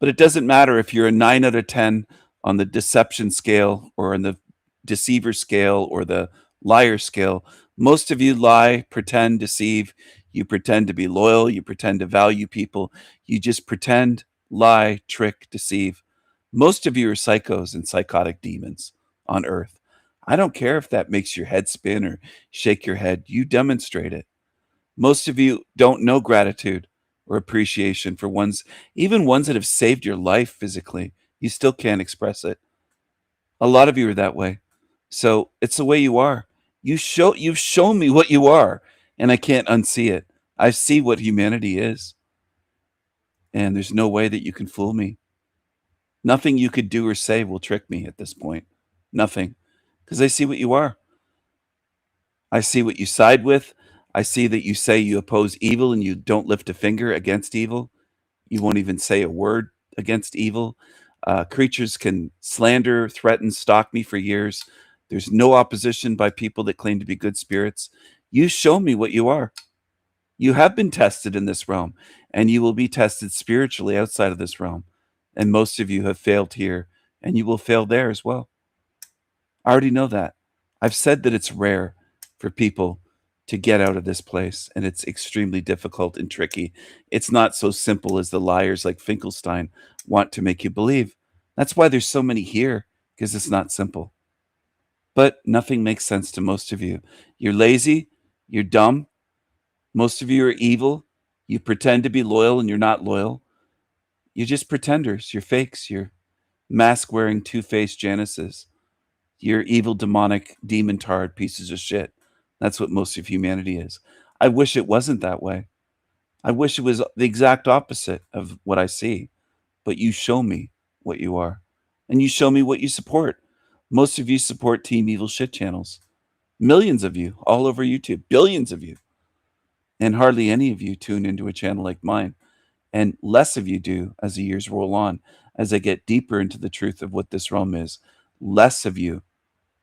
but it doesn't matter if you're a 9 out of 10 on the deception scale or on the deceiver scale or the liar scale. Most of you lie, pretend, deceive. You pretend to be loyal. You pretend to value people. You just pretend, lie, trick, deceive. Most of you are psychos and psychotic demons on earth. I don't care if that makes your head spin or shake your head. You demonstrate it. Most of you don't know gratitude or appreciation for even ones that have saved your life physically. You still can't express it. A lot of you are that way. So it's the way you are. You've shown me what you are, and I can't unsee it. I see what humanity is. And there's no way that you can fool me. Nothing you could do or say will trick me at this point. Nothing. Because I see what you are. I see what you side with. I see that you say you oppose evil and you don't lift a finger against evil. You won't even say a word against evil. Creatures can slander, threaten, stalk me for years. There's no opposition by people that claim to be good spirits. You show me what you are. You have been tested in this realm, and you will be tested spiritually outside of this realm. And most of you have failed here, and you will fail there as well. I already know that. I've said that it's rare for people to get out of this place, and it's extremely difficult and tricky. It's not so simple as the liars like Finkelstein want to make you believe. That's why there's so many here, because it's not simple. But nothing makes sense to most of you. You're lazy, you're dumb, most of you are evil, You pretend to be loyal and you're not loyal. You're just pretenders. You're fakes. You're mask-wearing, two-faced Janices. You're evil, demonic, demon-tarred pieces of shit. That's what most of humanity is. I wish it wasn't that way. I wish it was the exact opposite of what I see. But you show me what you are. And you show me what you support. Most of you support Team Evil Shit channels. Millions of you all over YouTube. Billions of you. And hardly any of you tune into a channel like mine. And less of you do as the years roll on. As I get deeper into the truth of what this realm is, less of you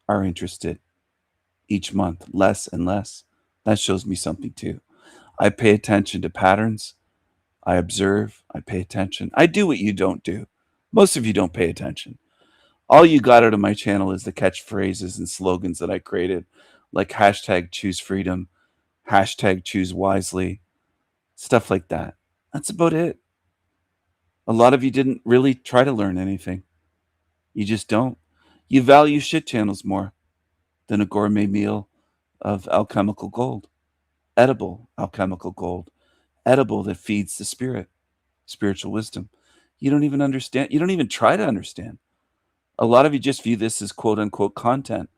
are interested each month. Less and less. That shows me something too. I pay attention to patterns. I observe. I pay attention. I do what you don't do. Most of you don't pay attention. All you got out of my channel is the catchphrases and slogans that I created, like hashtag choose freedom, hashtag choose wisely, stuff like that. That's about it. A lot of you didn't really try to learn anything. You just don't. You value shit channels more than a gourmet meal of alchemical gold, edible alchemical gold, edible that feeds the spirit, spiritual wisdom. You don't even understand. You don't even try to understand. A lot of you just view this as quote unquote content,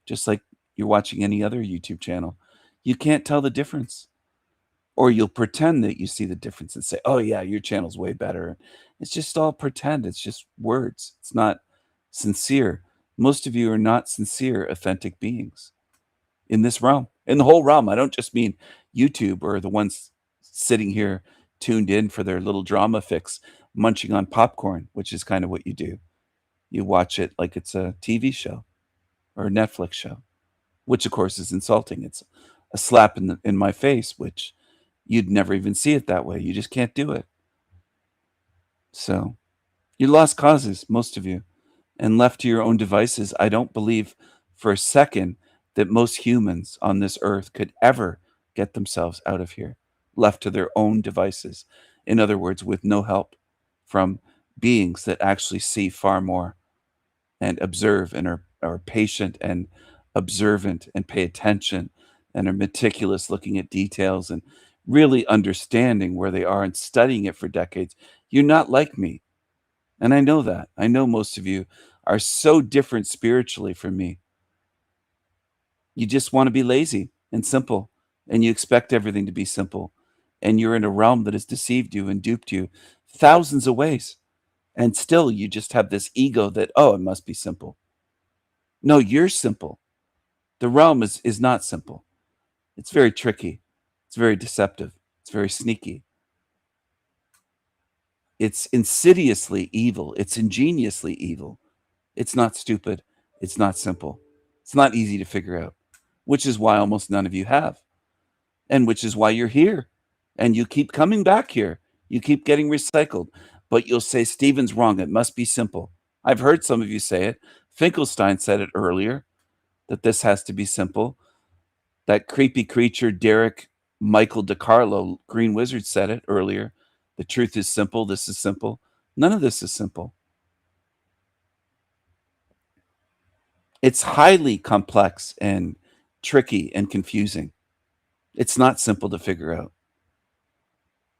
just like you're watching any other YouTube channel. You can't tell the difference. Or you'll pretend that you see the difference and say, oh yeah, your channel's way better. It's just all pretend. It's just words. It's not sincere. Most of you are not sincere, authentic beings in this realm, in the whole realm. I don't just mean YouTube or the ones sitting here tuned in for their little drama fix, munching on popcorn, which is kind of what you do. You watch it like it's a TV show or a Netflix show, which of course is insulting. It's a slap in my face, which you'd never even see it that way. You just can't do it. So you're lost causes, most of you, and left to your own devices. I don't believe for a second that most humans on this earth could ever get themselves out of here, left to their own devices. In other words, with no help from beings that actually see far more and observe and are patient and observant and pay attention and are meticulous looking at details and really understanding where they are and studying it for decades. You're not like me. And I know that. I know most of you are so different spiritually from me. You just want to be lazy and simple, and you expect everything to be simple. And you're in a realm that has deceived you and duped you thousands of ways. And still you just have this ego that, oh, it must be simple. No, you're simple. The realm is not simple. It's very tricky. It's very deceptive. It's very sneaky. It's insidiously evil. It's ingeniously evil. It's not stupid. It's not simple. It's not easy to figure out, which is why almost none of you have, and which is why you're here. And you keep coming back here. You keep getting recycled. But you'll say, Stephen's wrong. It must be simple. I've heard some of you say it. Finkelstein said it earlier, that this has to be simple. That creepy creature, Derek Michael DiCarlo, Green Wizard, said it earlier. The truth is simple. This is simple. None of this is simple. It's highly complex and tricky and confusing. It's not simple to figure out.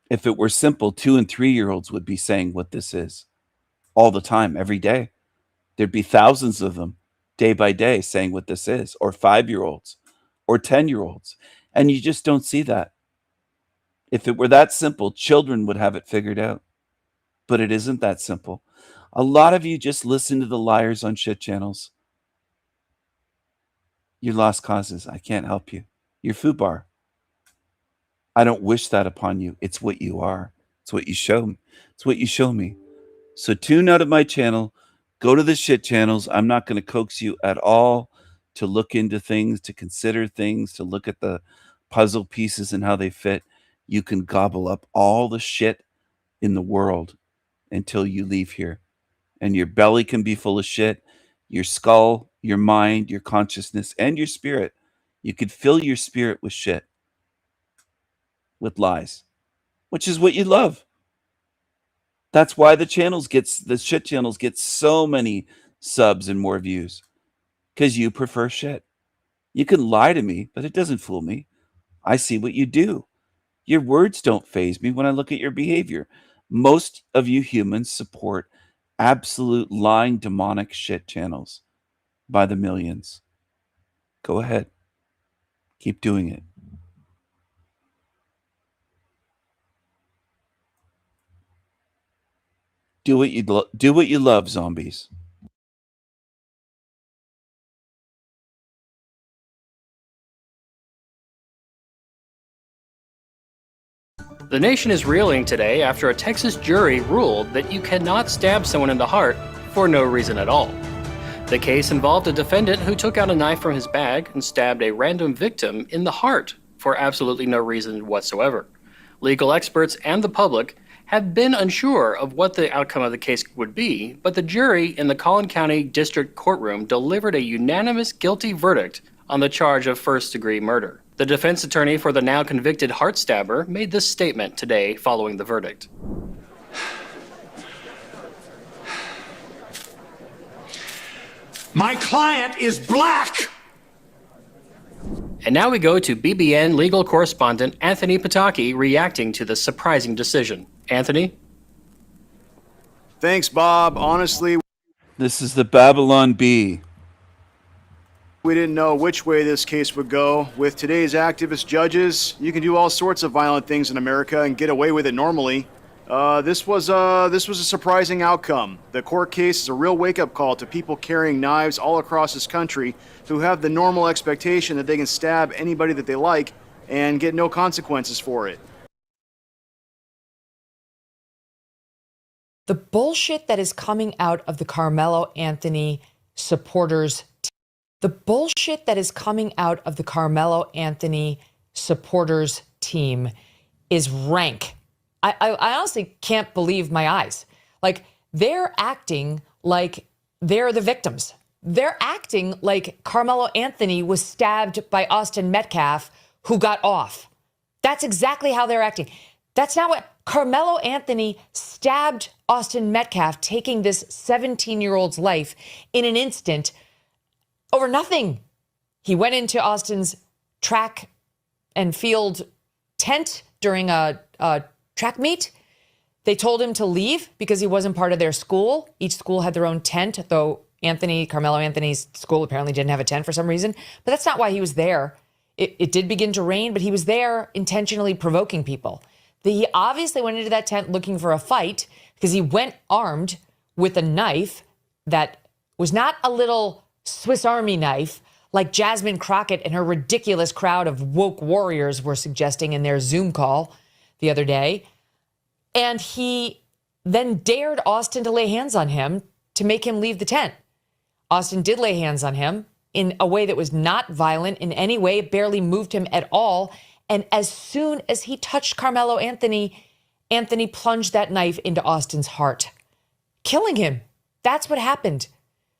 If it were simple, 2- and 3-year-olds would be saying what this is all the time, every day. There'd be thousands of them day by day saying what this is, or 5-year-olds, or 10-year-olds. And you just don't see that. If it were that simple, children would have it figured out. But it isn't that simple. A lot of you just listen to the liars on shit channels. You're lost causes. I can't help you. You're FUBAR. I don't wish that upon you. It's what you are. It's what you show me. It's what you show me. So tune out of my channel. Go to the shit channels. I'm not going to coax you at all to look into things, to consider things, to look at the puzzle pieces and how they fit. You can gobble up all the shit in the world until you leave here. And your belly can be full of shit. Your skull, your mind, your consciousness, and your spirit. You could fill your spirit with shit. With lies. Which is what you love. That's why the shit channels get so many subs and more views. Because you prefer shit. You can lie to me, but it doesn't fool me. I see what you do. Your words don't faze me when I look at your behavior. Most of you humans support absolute lying demonic shit channels by the millions. Go ahead. Keep doing it. Do what you love, zombies. The nation is reeling today after a Texas jury ruled that you cannot stab someone in the heart for no reason at all. The case involved a defendant who took out a knife from his bag and stabbed a random victim in the heart for absolutely no reason whatsoever. Legal experts and the public have been unsure of what the outcome of the case would be, but the jury in the Collin County District Courtroom delivered a unanimous guilty verdict on the charge of first-degree murder. The defense attorney for the now convicted heart stabber made this statement today following the verdict. My client is black! And now we go to BBN legal correspondent Anthony Pataki reacting to the surprising decision. Anthony? Thanks, Bob. Honestly, This is the Babylon Bee. we didn't know which way this case would go. With today's activist judges, you can do all sorts of violent things in America and get away with it normally. This was a surprising outcome. The court case is a real wake-up call to people carrying knives all across this country who have the normal expectation that they can stab anybody that they like and get no consequences for it. The bullshit that is coming out of the Carmelo Anthony supporters, the bullshit that is coming out of the Carmelo Anthony supporters team is rank. I honestly can't believe my eyes. Like, they're acting like they're the victims. They're acting like Carmelo Anthony was stabbed by Austin Metcalf, who got off. That's exactly how they're acting. That's not what Carmelo Anthony stabbed Austin Metcalf, taking this 17-year-old's life in an instant over nothing. He went into Austin's track and field tent during a track meet. They told him to leave because he wasn't part of their school. Each school had their own tent, though Carmelo Anthony's school apparently didn't have a tent for some reason. But that's not why he was there. It did begin to rain, but he was there intentionally provoking people. He obviously went into that tent looking for a fight because he went armed with a knife that was not a little Swiss Army knife like Jasmine Crockett and her ridiculous crowd of woke warriors were suggesting in their Zoom call the other day. And he then dared Austin to lay hands on him to make him leave the tent. Austin did lay hands on him in a way that was not violent in any way. It barely moved him at all. And as soon as he touched Carmelo Anthony, Anthony plunged that knife into Austin's heart, killing him. That's what happened.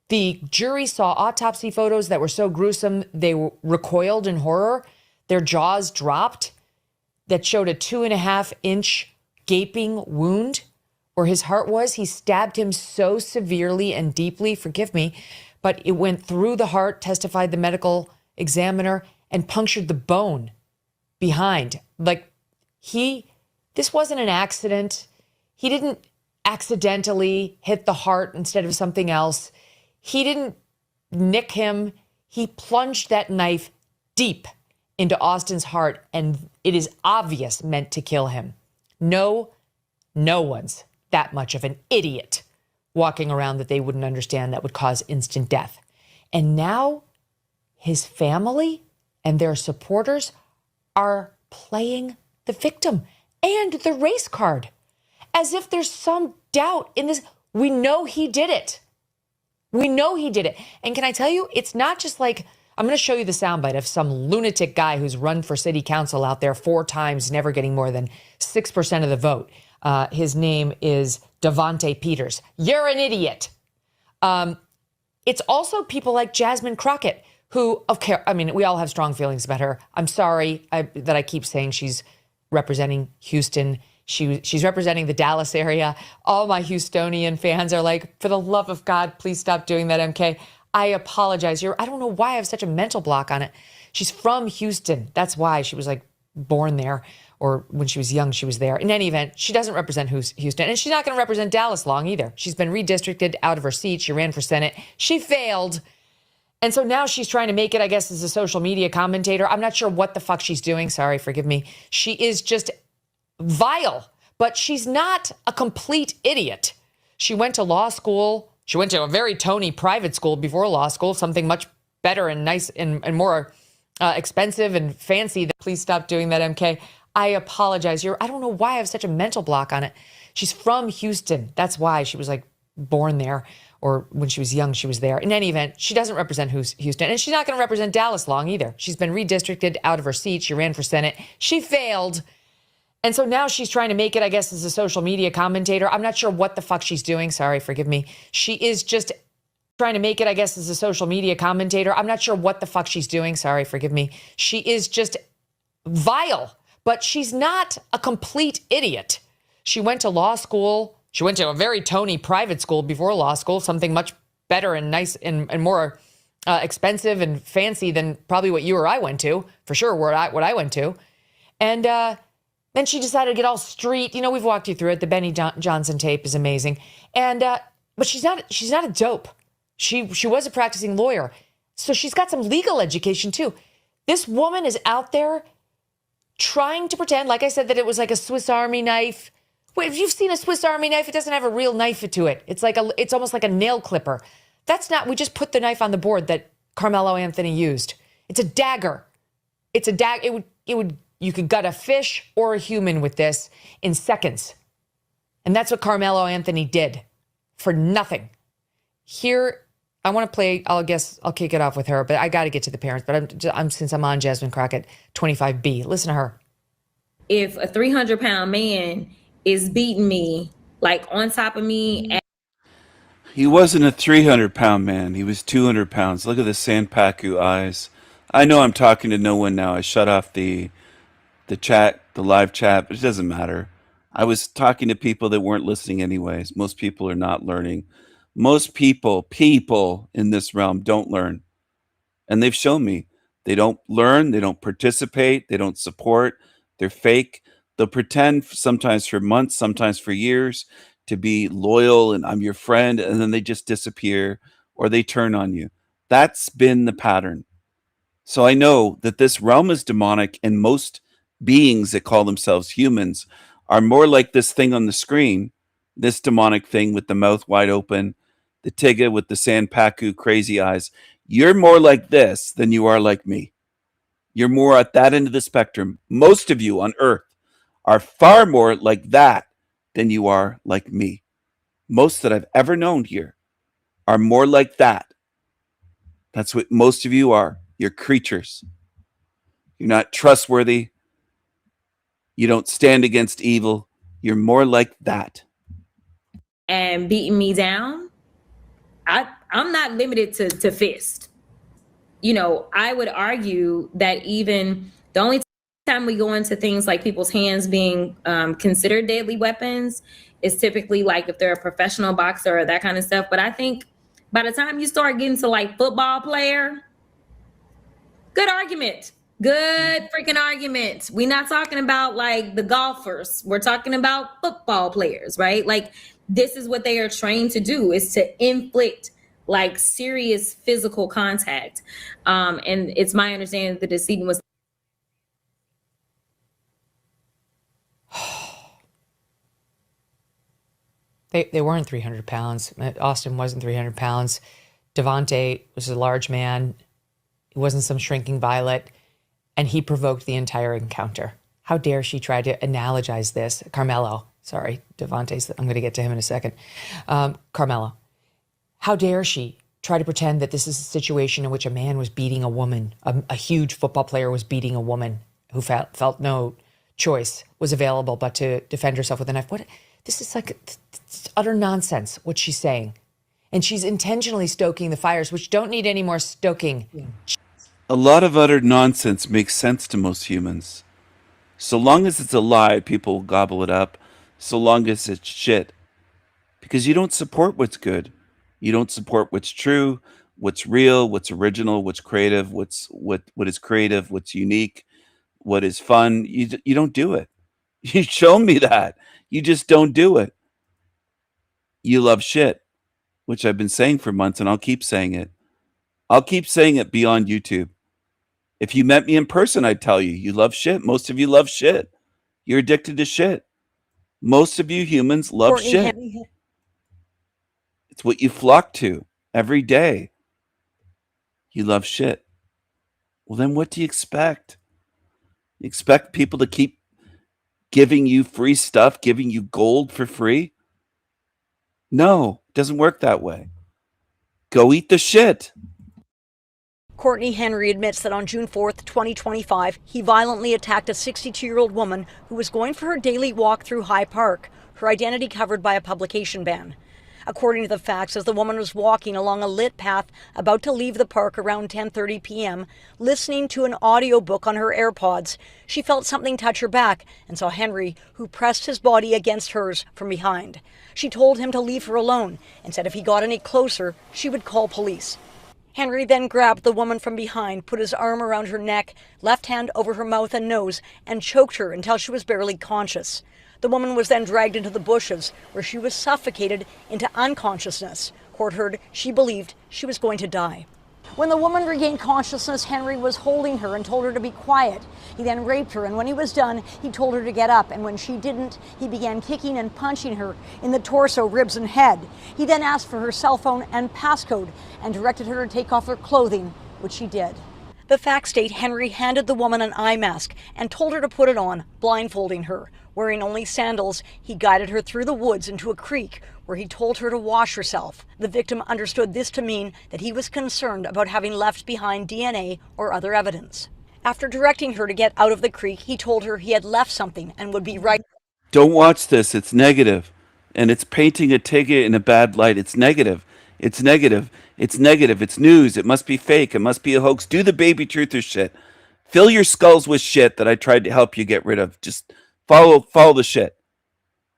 The jury saw autopsy photos that were so gruesome, they recoiled in horror. Their jaws dropped. That showed a 2.5-inch gaping wound where his heart was. He stabbed him so severely and deeply, forgive me, but it went through the heart, testified the medical examiner, and punctured the bone behind. Like, this wasn't an accident. He didn't accidentally hit the heart instead of something else. He didn't nick him. He plunged that knife deep into Austin's heart, and it is obvious meant to kill him. No one's that much of an idiot walking around that they wouldn't understand that would cause instant death. And now his family and their supporters are playing the victim and the race card as if there's some doubt in this. We know he did it. We know he did it. And can I tell you, it's not just like, I'm going to show you the soundbite of some lunatic guy who's run for city council out there 4 times, never getting more than 6% of the vote. His name is Devontae Peters. You're an idiot. It's also people like Jasmine Crockett, who, okay, I mean, we all have strong feelings about her. I'm sorry that I keep saying she's representing Houston. She's representing the Dallas area. All my Houstonian fans are like, for the love of God, please stop doing that, MK. I apologize. I don't know why I have such a mental block on it. She's from Houston. That's why she was like born there, or when she was young, she was there. In any event, she doesn't represent Houston, and she's not going to represent Dallas long either. She's been redistricted out of her seat. She ran for Senate. She failed. And so now she's trying to make it, I guess, as a social media commentator. I'm not sure what the fuck she's doing. Sorry, forgive me. She is just vile, but she's not a complete idiot. She went to law school. She went to a very Tony private school before law school, something much better and nice and more expensive and fancy. Please stop doing that, MK. I apologize. I don't know why I have such a mental block on it. She's from Houston. That's why she was like born there, or when she was young, she was there. In any event, she doesn't represent Houston, and she's not going to represent Dallas long either. She's been redistricted out of her seat. She ran for Senate. She failed. And so now she's trying to make it, I guess, as a social media commentator. I'm not sure what the fuck she's doing. Sorry, forgive me. She is just trying to make it, I guess, as a social media commentator. I'm not sure what the fuck she's doing. Sorry, forgive me. She is just vile, but she's not a complete idiot. She went to law school. She went to a very Tony private school before law school, something much better and nice and more expensive and fancy than probably what you or I went to, for sure, what I went to. And then she decided to get all street. You know, we've walked you through it. The Benny Johnson tape is amazing. And but she's not a dope. She was a practicing lawyer. So she's got some legal education too. This woman is out there trying to pretend, like I said, that it was like a Swiss Army knife. Wait, if you've seen a Swiss Army knife, it doesn't have a real knife to it. It's almost like a nail clipper. That's not, we just put the knife on the board that Carmelo Anthony used. It's a dagger. It's a dagger. You could gut a fish or a human with this in seconds. And that's what Carmelo Anthony did for nothing. Here, I want to play, I'll kick it off with her, but I got to get to the parents. But since I'm on Jasmine Crockett 25B, listen to her. If a 300-pound man is beating me, like on top of me. He wasn't a 300-pound man. He was 200 pounds. Look at the Sanpaku eyes. I know I'm talking to no one now. I shut off the chat, the live chat, but it doesn't matter. I was talking to people that weren't listening anyways. Most people are not learning. Most people in this realm don't learn. And they've shown me. They don't learn, they don't participate, they don't support, they're fake. They'll pretend sometimes for months, sometimes for years to be loyal and I'm your friend, and then they just disappear or they turn on you. That's been the pattern. So I know that this realm is demonic, and most beings that call themselves humans are more like this thing on the screen, this demonic thing with the mouth wide open, the Tiga with the Sanpaku crazy eyes. You're more like this than you are like me. You're more at that end of the spectrum. Most of you on Earth are far more like that than you are like me. Most that I've ever known here are more like that. That's what most of you are. You're creatures. You're not trustworthy. You don't stand against evil. You're more like that. And beating me down, I'm not limited to fist. You know, I would argue that even the only time we go into things like people's hands being considered deadly weapons is typically like if they're a professional boxer or that kind of stuff. But I think by the time you start getting to like football player, good argument. Good freaking argument. We're not talking about like the golfers. We're talking about football players, right? Like this is what they are trained to do, is to inflict like serious physical contact. And it's my understanding that the decedent was. They weren't 300 pounds. Austin wasn't 300 pounds. Devontae was a large man. He wasn't some shrinking violet. And he provoked the entire encounter. How dare she try to analogize this? Carmelo, sorry, Devontae's, I'm going to get to him in a second. Carmelo, how dare she try to pretend that this is a situation in which a man was beating a woman, a huge football player was beating a woman who felt no choice was available but to defend herself with a knife. What? This is like it's utter nonsense, what she's saying. And she's intentionally stoking the fires, which don't need any more stoking. Yeah. A lot of utter nonsense makes sense to most humans. So long as it's a lie, people will gobble it up. So long as it's shit. Because you don't support what's good. You don't support what's true, what's real, what's original, what's creative, what is creative, what's unique, what is fun. You don't do it. You've shown me that. You just don't do it. You love shit, which I've been saying for months, and I'll keep saying it. I'll keep saying it beyond YouTube. If you met me in person, I'd tell you, you love shit. Most of you love shit. You're addicted to shit. Most of you humans love shit. It's what you flock to every day. You love shit. Well, then what do you expect? You expect people to keep giving you free stuff, giving you gold for free? No, it doesn't work that way. Go eat the shit. Courtney Henry admits that on June 4th, 2025, he violently attacked a 62-year-old woman who was going for her daily walk through High Park, her identity covered by a publication ban. According to the facts, as the woman was walking along a lit path about to leave the park around 10:30 p.m., listening to an audiobook on her AirPods, she felt something touch her back and saw Henry, who pressed his body against hers from behind. She told him to leave her alone and said if he got any closer, she would call police. Henry then grabbed the woman from behind, put his arm around her neck, left hand over her mouth and nose, and choked her until she was barely conscious. The woman was then dragged into the bushes, where she was suffocated into unconsciousness. Court heard she believed she was going to die. When the woman regained consciousness, Henry was holding her and told her to be quiet. He then raped her, and when he was done, he told her to get up, and when she didn't, he began kicking and punching her in the torso, ribs, and head. He then asked for her cell phone and passcode and directed her to take off her clothing, which she did. The facts state Henry handed the woman an eye mask and told her to put it on, blindfolding her. Wearing only sandals, he guided her through the woods into a creek where he told her to wash herself. The victim understood this to mean that he was concerned about having left behind DNA or other evidence. After directing her to get out of the creek, he told her he had left something and would be right. Don't watch this. It's negative. And it's painting Antigua in a bad light. It's negative. It's negative. It's negative. It's news. It must be fake. It must be a hoax. Do the baby truther shit. Fill your skulls with shit that I tried to help you get rid of. Just follow the shit.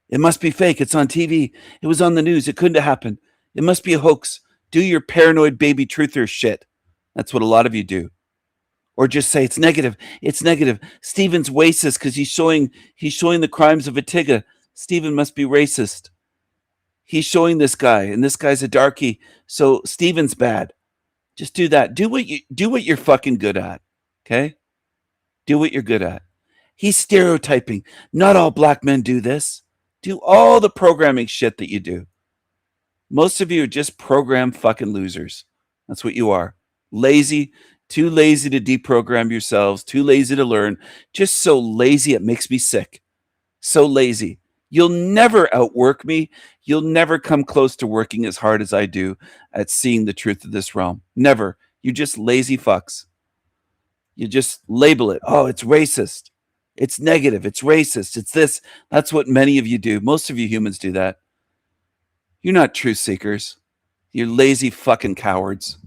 It must be fake. It's on TV. It was on the news. It couldn't have happened. It must be a hoax. Do your paranoid baby truther shit. That's what a lot of you do. Or just say it's negative. It's negative. Stephen's racist because he's showing the crimes of Antigua. Stephen must be racist. He's showing this guy, and this guy's a darkie, so Stephen's bad. Just do that. Do what you're fucking good at. Okay? Do what you're good at. He's stereotyping. Not all black men do this. Do all the programming shit that you do. Most of you are just programmed fucking losers. That's what you are. Lazy, too lazy to deprogram yourselves, too lazy to learn, just so lazy it makes me sick. So lazy. You'll never outwork me. You'll never come close to working as hard as I do at seeing the truth of this realm. Never. You're just lazy fucks. You just label it. Oh, it's racist. It's negative. It's racist. It's this. That's what many of you do. Most of you humans do that. You're not truth seekers. You're lazy fucking cowards.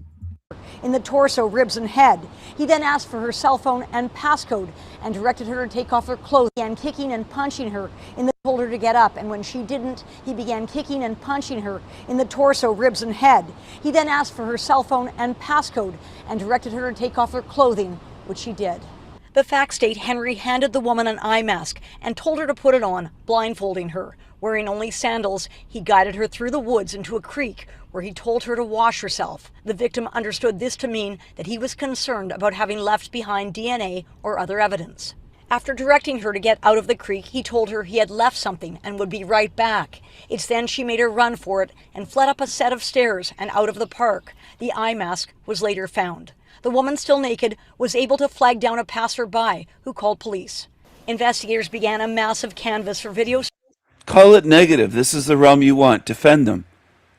In the torso, ribs, and head. He then asked for her cell phone and passcode and directed her to take off her clothes. He began kicking and punching her in the told her to get up, and when she didn't, he began kicking and punching her in the torso, ribs, and head. He then asked for her cell phone and passcode and directed her to take off her clothing, which she did. The facts state Henry handed the woman an eye mask and told her to put it on, blindfolding her. Wearing only sandals, he guided her through the woods into a creek where he told her to wash herself. The victim understood this to mean that he was concerned about having left behind DNA or other evidence. After directing her to get out of the creek, he told her he had left something and would be right back. It's then she made her run for it and fled up a set of stairs and out of the park. The eye mask was later found. The woman, still naked, was able to flag down a passerby who called police. Investigators began a massive canvass for videos. Call it negative. This is the realm you want. Defend them.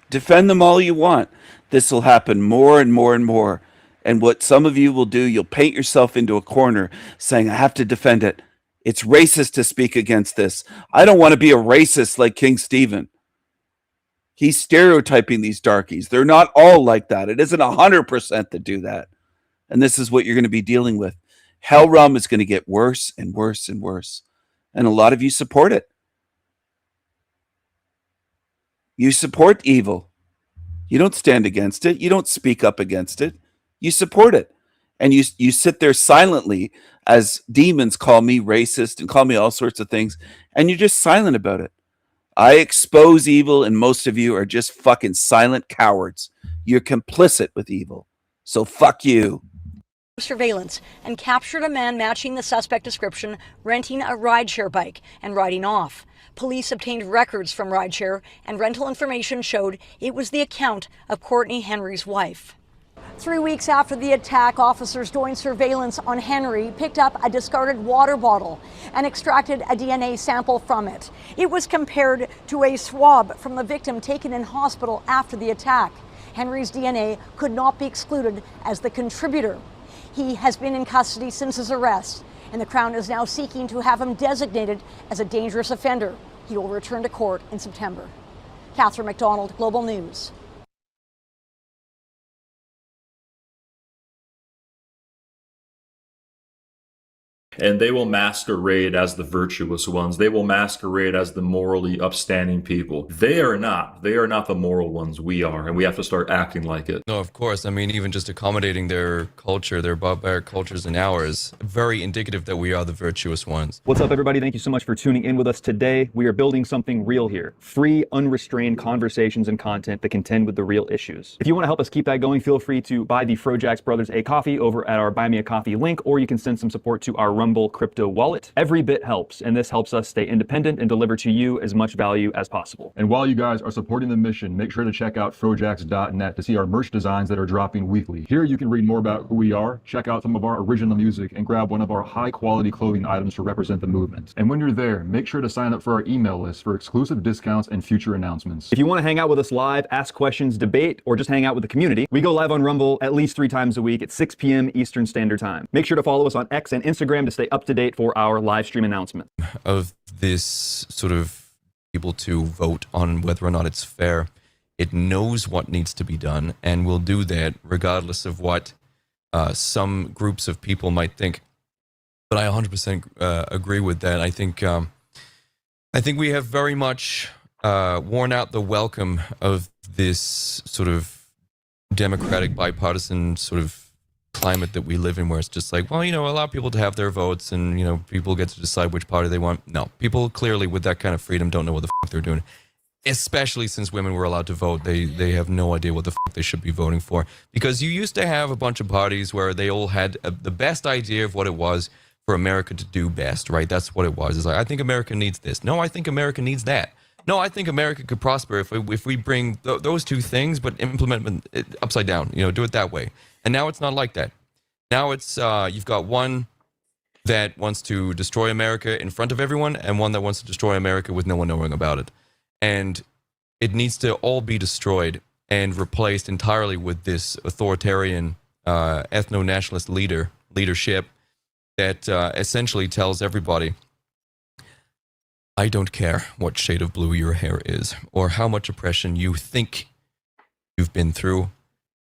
Defend them all you want. This will happen more and more and more. And what some of you will do, you'll paint yourself into a corner saying, I have to defend it. It's racist to speak against this. I don't want to be a racist like King Stephen. He's stereotyping these darkies. They're not all like that. It isn't 100% that do that. And this is what you're going to be dealing with. Hell realm is going to get worse and worse and worse. And a lot of you support it. You support evil. You don't stand against it. You don't speak up against it. You support it. and you sit there silently as demons call me racist and call me all sorts of things, and you're just silent about it. I expose evil, and most of you are just fucking silent cowards. You're complicit with evil. So fuck you. Surveillance and captured a man matching the suspect description, renting a rideshare bike and riding off. Police obtained records from rideshare, and rental information showed it was the account of Courtney Henry's wife. 3 weeks after the attack, officers doing surveillance on Henry picked up a discarded water bottle and extracted a DNA sample from it. It was compared to a swab from the victim taken in hospital after the attack. Henry's DNA could not be excluded as the contributor. He has been in custody since his arrest, and the Crown is now seeking to have him designated as a dangerous offender. He will return to court in September. Catherine McDonald, Global News. And they will masquerade as the virtuous ones. They will masquerade as the morally upstanding people. They are not. They are not the moral ones. We are, and we have to start acting like it. No, of course. I mean, even just accommodating their culture, their barbaric cultures and ours, very indicative that we are the virtuous ones. What's up, everybody? Thank you so much for tuning in with us today. We are building something real here. Free, unrestrained conversations and content that contend with the real issues. If you want to help us keep that going, feel free to buy the Frojax Brothers a coffee over at our Buy Me a Coffee link, or you can send some support to our Rumble crypto wallet. Every bit helps, and this helps us stay independent and deliver to you as much value as possible. And while you guys are supporting the mission, make sure to check out Frojax.net to see our merch designs that are dropping weekly. Here you can read more about who we are, check out some of our original music, and grab one of our high-quality clothing items to represent the movement. And when you're there, make sure to sign up for our email list for exclusive discounts and future announcements. If you want to hang out with us live, ask questions, debate, or just hang out with the community, we go live on Rumble at least 3 times a week at 6 p.m. Eastern Standard Time. Make sure to follow us on X and Instagram to stay up to date for our live stream announcement. Of this sort of able to vote on whether or not it's fair, it knows what needs to be done and will do that regardless of what some groups of people might think. But I 100% agree with that. I think we have very much worn out the welcome of this sort of democratic, bipartisan sort of climate that we live in, where it's just like, well, you know, allow people to have their votes and, you know, people get to decide which party they want. No, people clearly with that kind of freedom don't know what the fuck they're doing. Especially since women were allowed to vote, they have no idea what the fuck they should be voting for. Because you used to have a bunch of parties where they all had the best idea of what it was for America to do best, right? That's what it was. It's like, I think America needs this. No, I think America needs that. No, I think America could prosper if we bring those two things, but implement it upside down, you know, do it that way. And now it's not like that. Now it's, you've got one that wants to destroy America in front of everyone and one that wants to destroy America with no one knowing about it. And it needs to all be destroyed and replaced entirely with this authoritarian, ethno-nationalist leadership that essentially tells everybody, I don't care what shade of blue your hair is or how much oppression you think you've been through.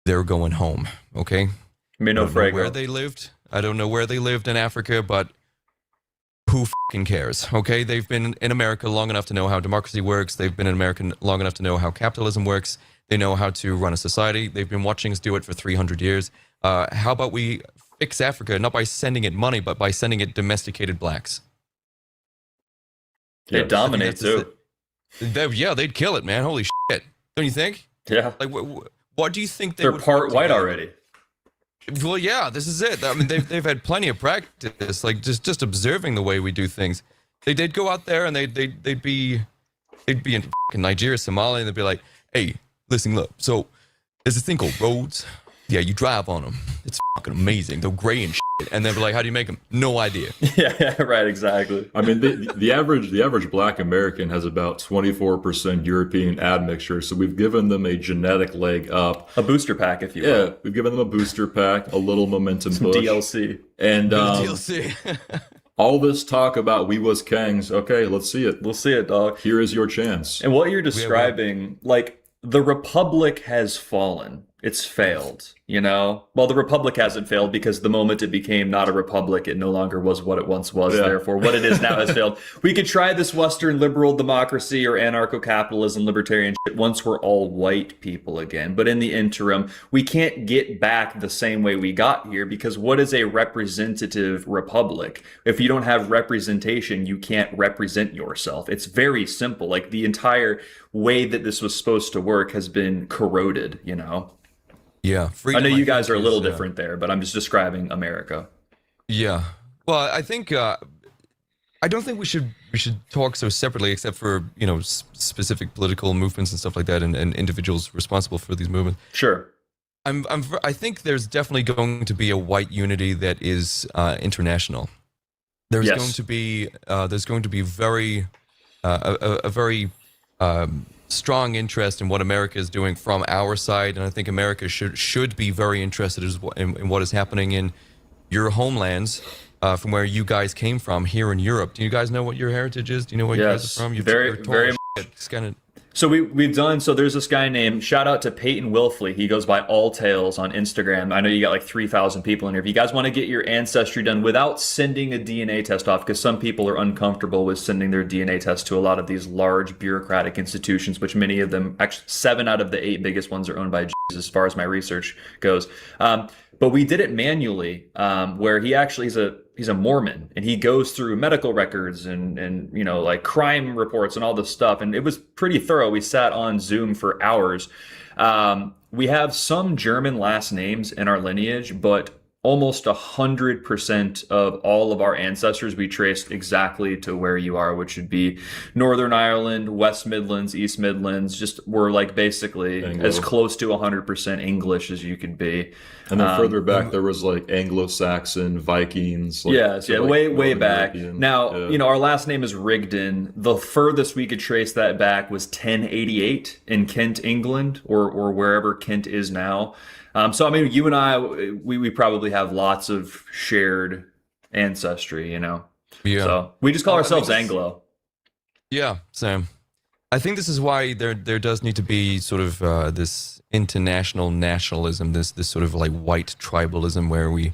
They're going home, okay? I don't know where they lived. I don't know where they lived in Africa, but who fucking cares, okay? They've been in America long enough to know how democracy works. They've been in America long enough to know how capitalism works. They know how to run a society. They've been watching us do it for 300 years. How about we fix Africa, not by sending it money, but by sending it domesticated blacks? They dominate, too. Yeah, they'd kill it, man. Holy shit. Don't you think? Yeah. Like, what do you think they're part white already? Well, yeah, this is it. I mean, they've had plenty of practice, like just observing the way we do things. They'd go out there and they'd be in fucking Nigeria, Somalia, and they'd be like, hey, listen, look, so there's this thing called roads. Yeah, you drive on them. It's fucking amazing. They're gray and shit. And they'd be like, how do you make them? No idea. Yeah, right, exactly. I mean, the average black American has about 24% European admixture, so we've given them a genetic leg up. A booster pack, if you will. Yeah, we've given them a booster pack, a little momentum push. DLC. And DLC. all this talk about we was kangs, okay, let's see it. We'll see it, dog. Here is your chance. And what you're describing, like, the Republic has fallen. it's failed, you know? Well, the republic hasn't failed because the moment it became not a republic, it no longer was what it once was. Therefore, what it is now has failed. We could try this Western liberal democracy or anarcho-capitalism, libertarian shit once we're all white people again. But in the interim, we can't get back the same way we got here, because what is a representative republic? If you don't have representation, you can't represent yourself. It's very simple. Like, the entire way that this was supposed to work has been corroded, you know? Yeah. I know you guys are a little different there, but I'm just describing America. Yeah. Well, I think I don't think we should talk so separately, except for, you know, specific political movements and stuff like that, and individuals responsible for these movements. Sure. I think there's definitely going to be a white unity that is international. There's going to be a very strong interest in what America is doing from our side, and I think America should be very interested in what is happening in your homelands, from where you guys came from here in Europe. Do you guys know what your heritage is? Do you know where you guys are from? Very much. So we've done, so there's this guy named, shout out to Peyton Wilfley. He goes by All Tales on Instagram. I know you got like 3,000 people in here. If you guys want to get your ancestry done without sending a DNA test off, because some people are uncomfortable with sending their DNA test to a lot of these large bureaucratic institutions, which many of them, actually 7 out of the 8 biggest ones are owned by Jews as far as my research goes. But we did it manually, where he actually he's a Mormon, and he goes through medical records and you know, like crime reports and all this stuff, and it was pretty thorough. We sat on Zoom for hours. We have some German last names in our lineage, but almost 100% of all of our ancestors we traced exactly to where you are, which would be Northern Ireland, West Midlands, East Midlands. Just we're like basically as close to 100% English as you could be. And then further back, there was like Anglo-Saxon, Vikings. Like, way back. European. Now, you know, our last name is Rigdon. The furthest we could trace that back was 1088 in Kent, England, or wherever Kent is now. So, I mean, you and I, we probably have lots of shared ancestry, you know? Yeah. So we just call ourselves Anglo. Yeah, Sam. I think this is why there does need to be sort of this international nationalism, this sort of like white tribalism, where we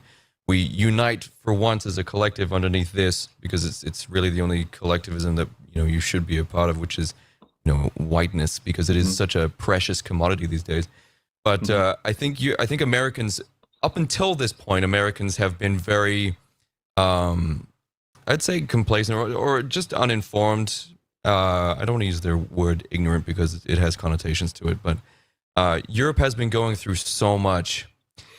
unite for once as a collective underneath this, because it's really the only collectivism that, you know, you should be a part of, which is, you know, whiteness, because it is such a precious commodity these days. But I think Americans, up until this point, Americans have been very, I'd say complacent or just uninformed. I don't want to use their word ignorant because it has connotations to it, but Europe has been going through so much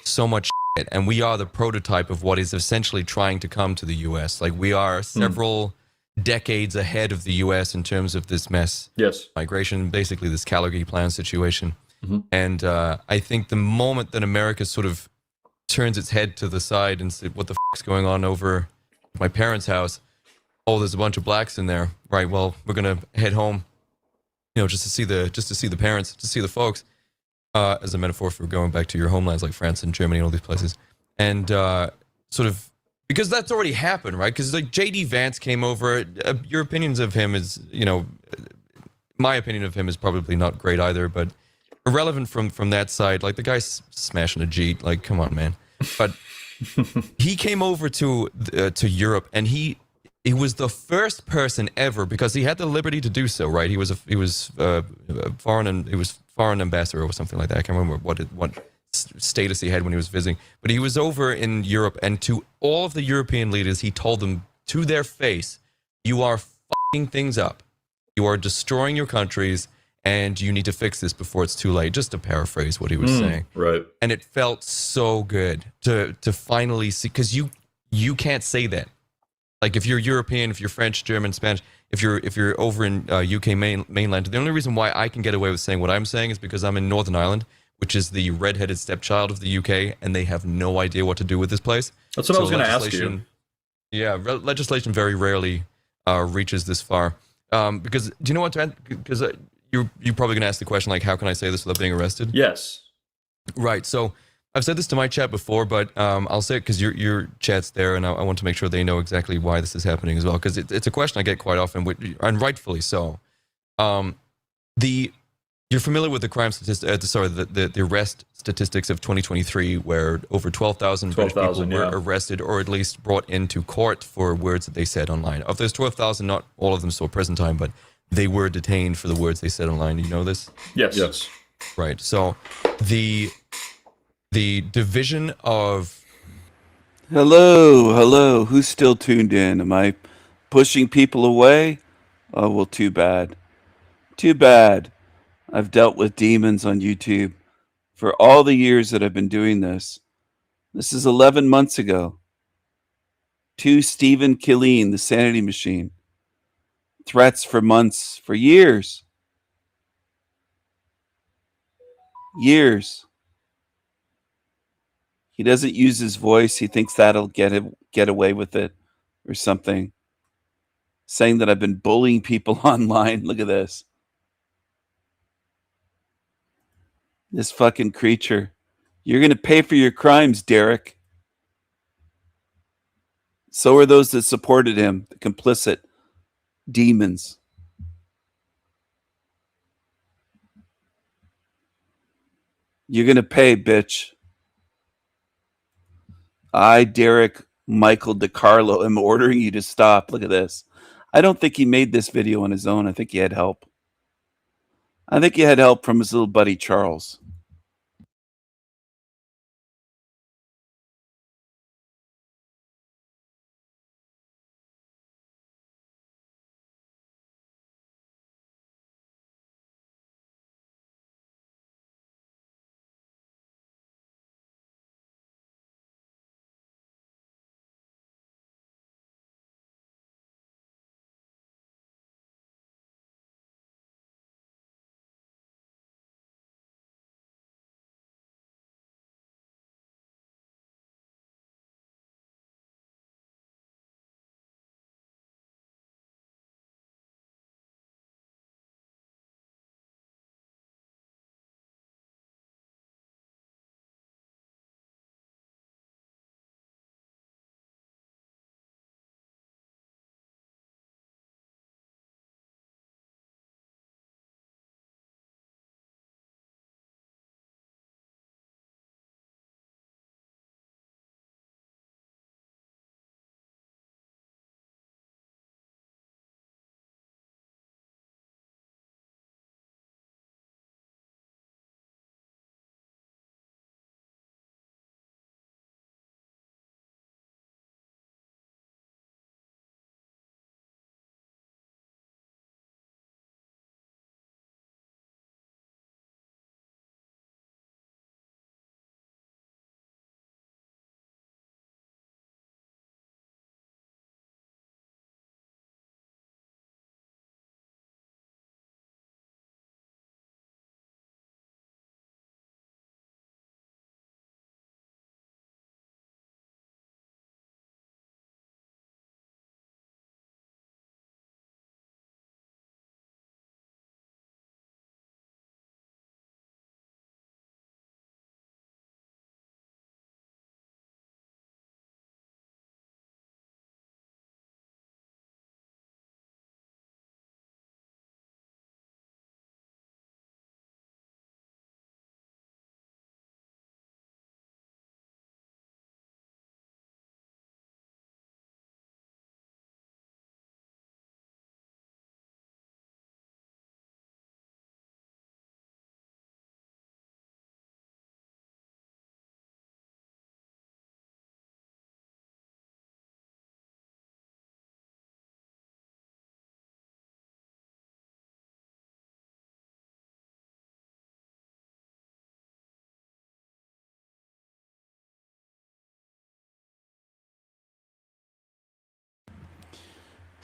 shit, and we are the prototype of what is essentially trying to come to the U.S. Like, we are several decades ahead of the U.S. in terms of this mess. Yes. Migration, basically this Calgary Plan situation. And I think the moment that America sort of turns its head to the side and says, what the f*** is going on over my parents' house? Oh, there's a bunch of blacks in there. Right, well, we're going to head home, you know, just to see the parents, to see the folks, as a metaphor for going back to your homelands like France and Germany and all these places. And sort of, because that's already happened, right? Because like J.D. Vance came over. Your opinions of him is, you know, my opinion of him is probably not great either, but irrelevant from that side. Like, the guy's smashing a Jeet. Like, come on, man. But he came over to Europe, and he was the first person ever, because he had the liberty to do so, right? He was foreign ambassador or something like that. I can't remember what status he had when he was visiting, but he was over in Europe, and to all of the European leaders, he told them to their face, "You are fucking things up. You are destroying your countries, and you need to fix this before it's too late." Just to paraphrase what he was saying. Right. And it felt so good to finally see, because you can't say that. Like, if you're European, if you're French, German, Spanish, if you're over in UK mainland, the only reason why I can get away with saying what I'm saying is because I'm in Northern Ireland, which is the redheaded stepchild of the UK, and they have no idea what to do with this place. That's what I was going to ask you. Yeah, legislation very rarely reaches this far. Because, do you know what, because you're probably going to ask the question, like, how can I say this without being arrested? Yes. Right, so I've said this to my chat before, but I'll say it because your chat's there, and I want to make sure they know exactly why this is happening as well, because it's a question I get quite often, and rightfully so. The You're familiar with the crime statistics, the arrest statistics of 2023, where over 12,000 British people were arrested or at least brought into court for words that they said online. Of those 12,000, not all of them saw prison time, but they were detained for the words they said online. Do you know this? Yes. Yes. Right. So the division of... Hello. Who's still tuned in? Am I pushing people away? Oh, well, too bad. Too bad. I've dealt with demons on YouTube for all the years that I've been doing this. This is 11 months ago. To Stephen Killeen, the Sanity Machine. Threats for months, for years. Years. He doesn't use his voice. He thinks that'll get away with it or something. Saying that I've been bullying people online. Look at this. This fucking creature. You're going to pay for your crimes, Derek. So are those that supported him, the complicit demons. You're going to pay, bitch. I, Derek Michael DiCarlo, am ordering you to stop. Look at this. I don't think he made this video on his own. I think he had help. I think he had help from his little buddy Charles.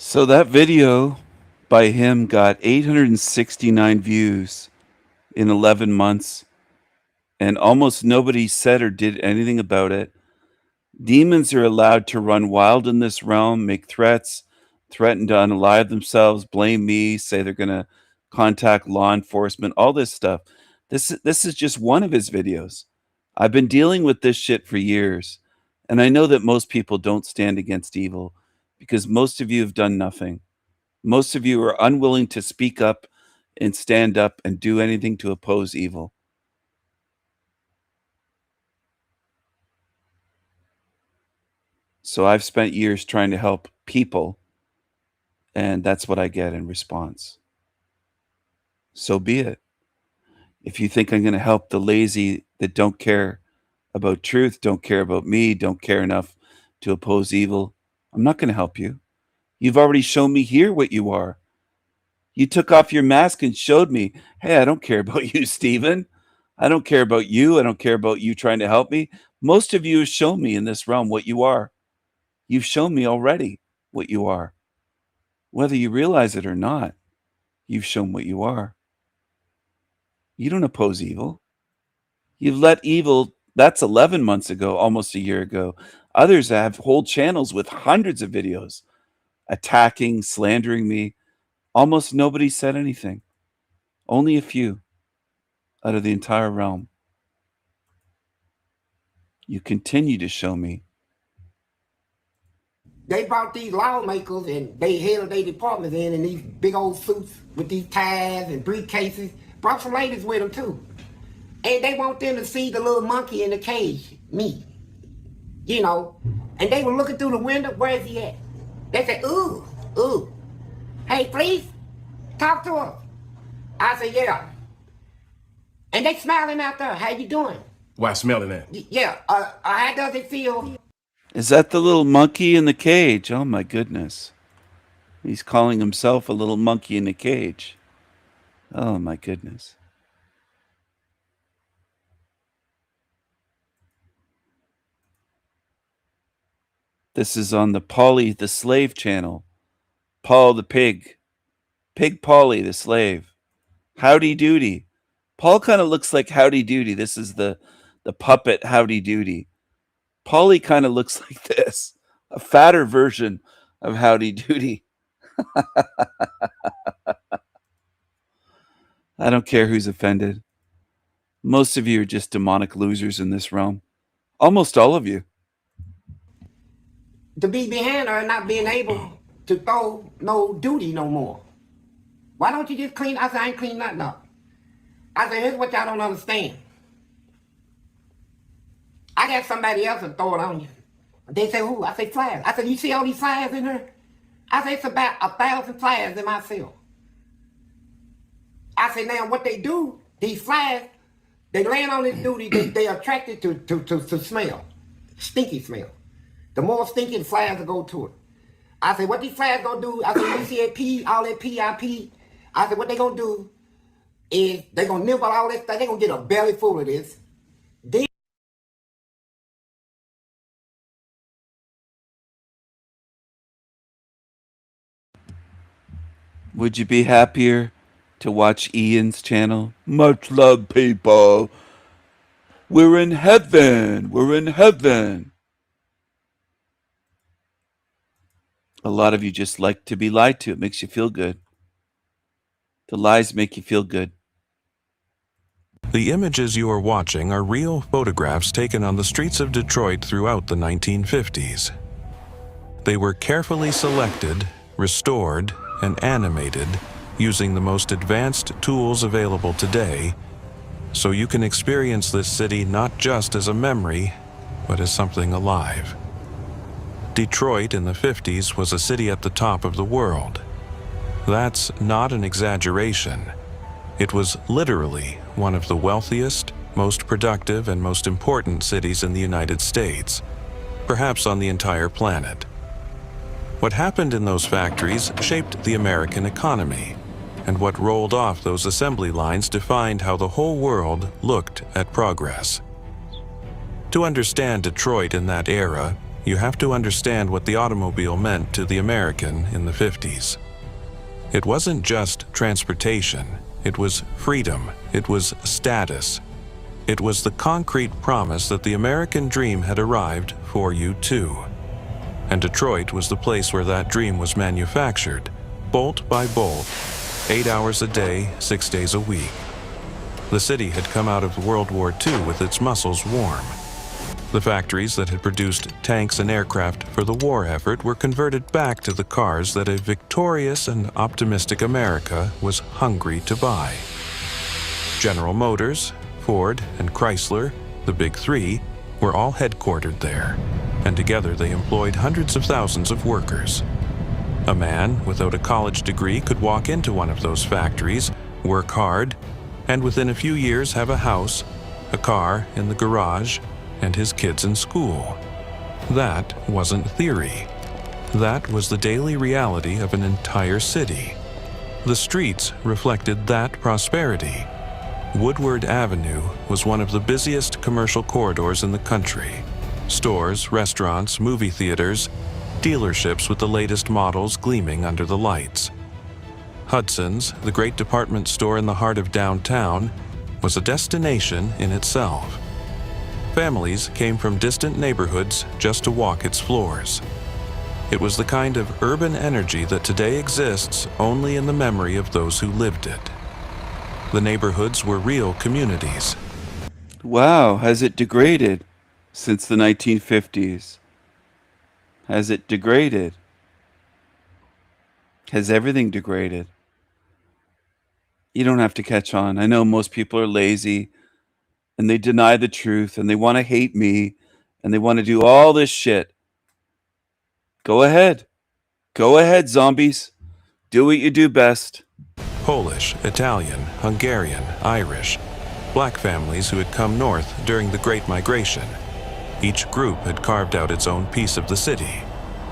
So that video by him got 869 views in 11 months, and almost nobody said or did anything about it. Demons are allowed to run wild in this realm, make threats, threaten to unalive themselves, blame me, say they're going to contact law enforcement, all this stuff. This is just one of his videos. I've been dealing with this shit for years, and I know that most people don't stand against evil because most of you have done nothing. Most of you are unwilling to speak up and stand up and do anything to oppose evil. So I've spent years trying to help people, and that's what I get in response. So be it. If you think I'm going to help the lazy that don't care about truth, don't care about me, don't care enough to oppose evil, I'm not going to help you. You've already shown me here what you are. You took off your mask and showed me, hey, I don't care about you, Stephen. I don't care about you. I don't care about you trying to help me. Most of you have shown me in this realm what you are. You've shown me already what you are. Whether you realize it or not, you've shown what you are. You don't oppose evil. You've let evil, that's 11 months ago, almost a year ago. Others have whole channels with hundreds of videos attacking, slandering me. Almost nobody said anything. Only a few out of the entire realm. You continue to show me. They brought these lawmakers and they headed their departments in these big old suits with these ties and briefcases. Brought some ladies with them too. And they want them to see the little monkey in the cage, me. You know. And they were looking through the window, where is he at? They said, ooh, ooh. Hey, please, talk to us. I said, yeah. And they smiling out there. How you doing? Why smelling that? Yeah, how does it feel? Is that the little monkey in the cage? Oh my goodness. He's calling himself a little monkey in the cage. Oh my goodness. This is on the Polly the Slave channel. Paul the Pig. Pig Polly the Slave. Howdy Doody. Paul kind of looks like Howdy Doody. This is the puppet Howdy Doody. Polly kind of looks like this. A fatter version of Howdy Doody. I don't care who's offended. Most of you are just demonic losers in this realm. Almost all of you. To be behind her and not being able to throw no duty no more. Why don't you just clean? I said, I ain't clean nothing up. I said, here's what y'all don't understand. I got somebody else to throw it on you. They say, who? I say, flyers. I said, you see all these flyers in her? I said, it's about 1,000 flyers in my cell. I said, now what they do, these flies, they land on this duty, they attracted to smell, stinky smell. The more stinky, the flies will go to it. I said, what these flies gonna do? I said, you see that P, all that PIP? I said, what they gonna do is they gonna nibble all this stuff. They gonna get a belly full of this. Then would you be happier to watch Ian's channel? Much love, people. We're in heaven. We're in heaven. A lot of you just like to be lied to. It makes you feel good. The lies make you feel good. The images you are watching are real photographs taken on the streets of Detroit throughout the 1950s. They were carefully selected, restored, and animated using the most advanced tools available today, so you can experience this city not just as a memory, but as something alive. Detroit in the 50s was a city at the top of the world. That's not an exaggeration. It was literally one of the wealthiest, most productive, and most important cities in the United States, perhaps on the entire planet. What happened in those factories shaped the American economy, and what rolled off those assembly lines defined how the whole world looked at progress. To understand Detroit in that era, you have to understand what the automobile meant to the American in the 50s. It wasn't just transportation, it was freedom, it was status. It was the concrete promise that the American dream had arrived for you too. And Detroit was the place where that dream was manufactured, bolt by bolt, 8 hours a day, 6 days a week. The city had come out of World War II with its muscles warm. The factories that had produced tanks and aircraft for the war effort were converted back to the cars that a victorious and optimistic America was hungry to buy. General Motors, Ford, and Chrysler, the Big Three, were all headquartered there, and together they employed hundreds of thousands of workers. A man without a college degree could walk into one of those factories, work hard, and within a few years have a house, a car in the garage, and his kids in school. That wasn't theory. That was the daily reality of an entire city. The streets reflected that prosperity. Woodward Avenue was one of the busiest commercial corridors in the country. Stores, restaurants, movie theaters, dealerships with the latest models gleaming under the lights. Hudson's, the great department store in the heart of downtown, was a destination in itself. Families came from distant neighborhoods just to walk its floors. It was the kind of urban energy that today exists only in the memory of those who lived it. The neighborhoods were real communities. Wow, has it degraded since the 1950s? Has it degraded? Has everything degraded? You don't have to catch on. I know most people are lazy and they deny the truth and they want to hate me and they want to do all this shit. Go ahead. Go ahead, zombies. Do what you do best. Polish, Italian, Hungarian, Irish, black families who had come north during the Great Migration. Each group had carved out its own piece of the city,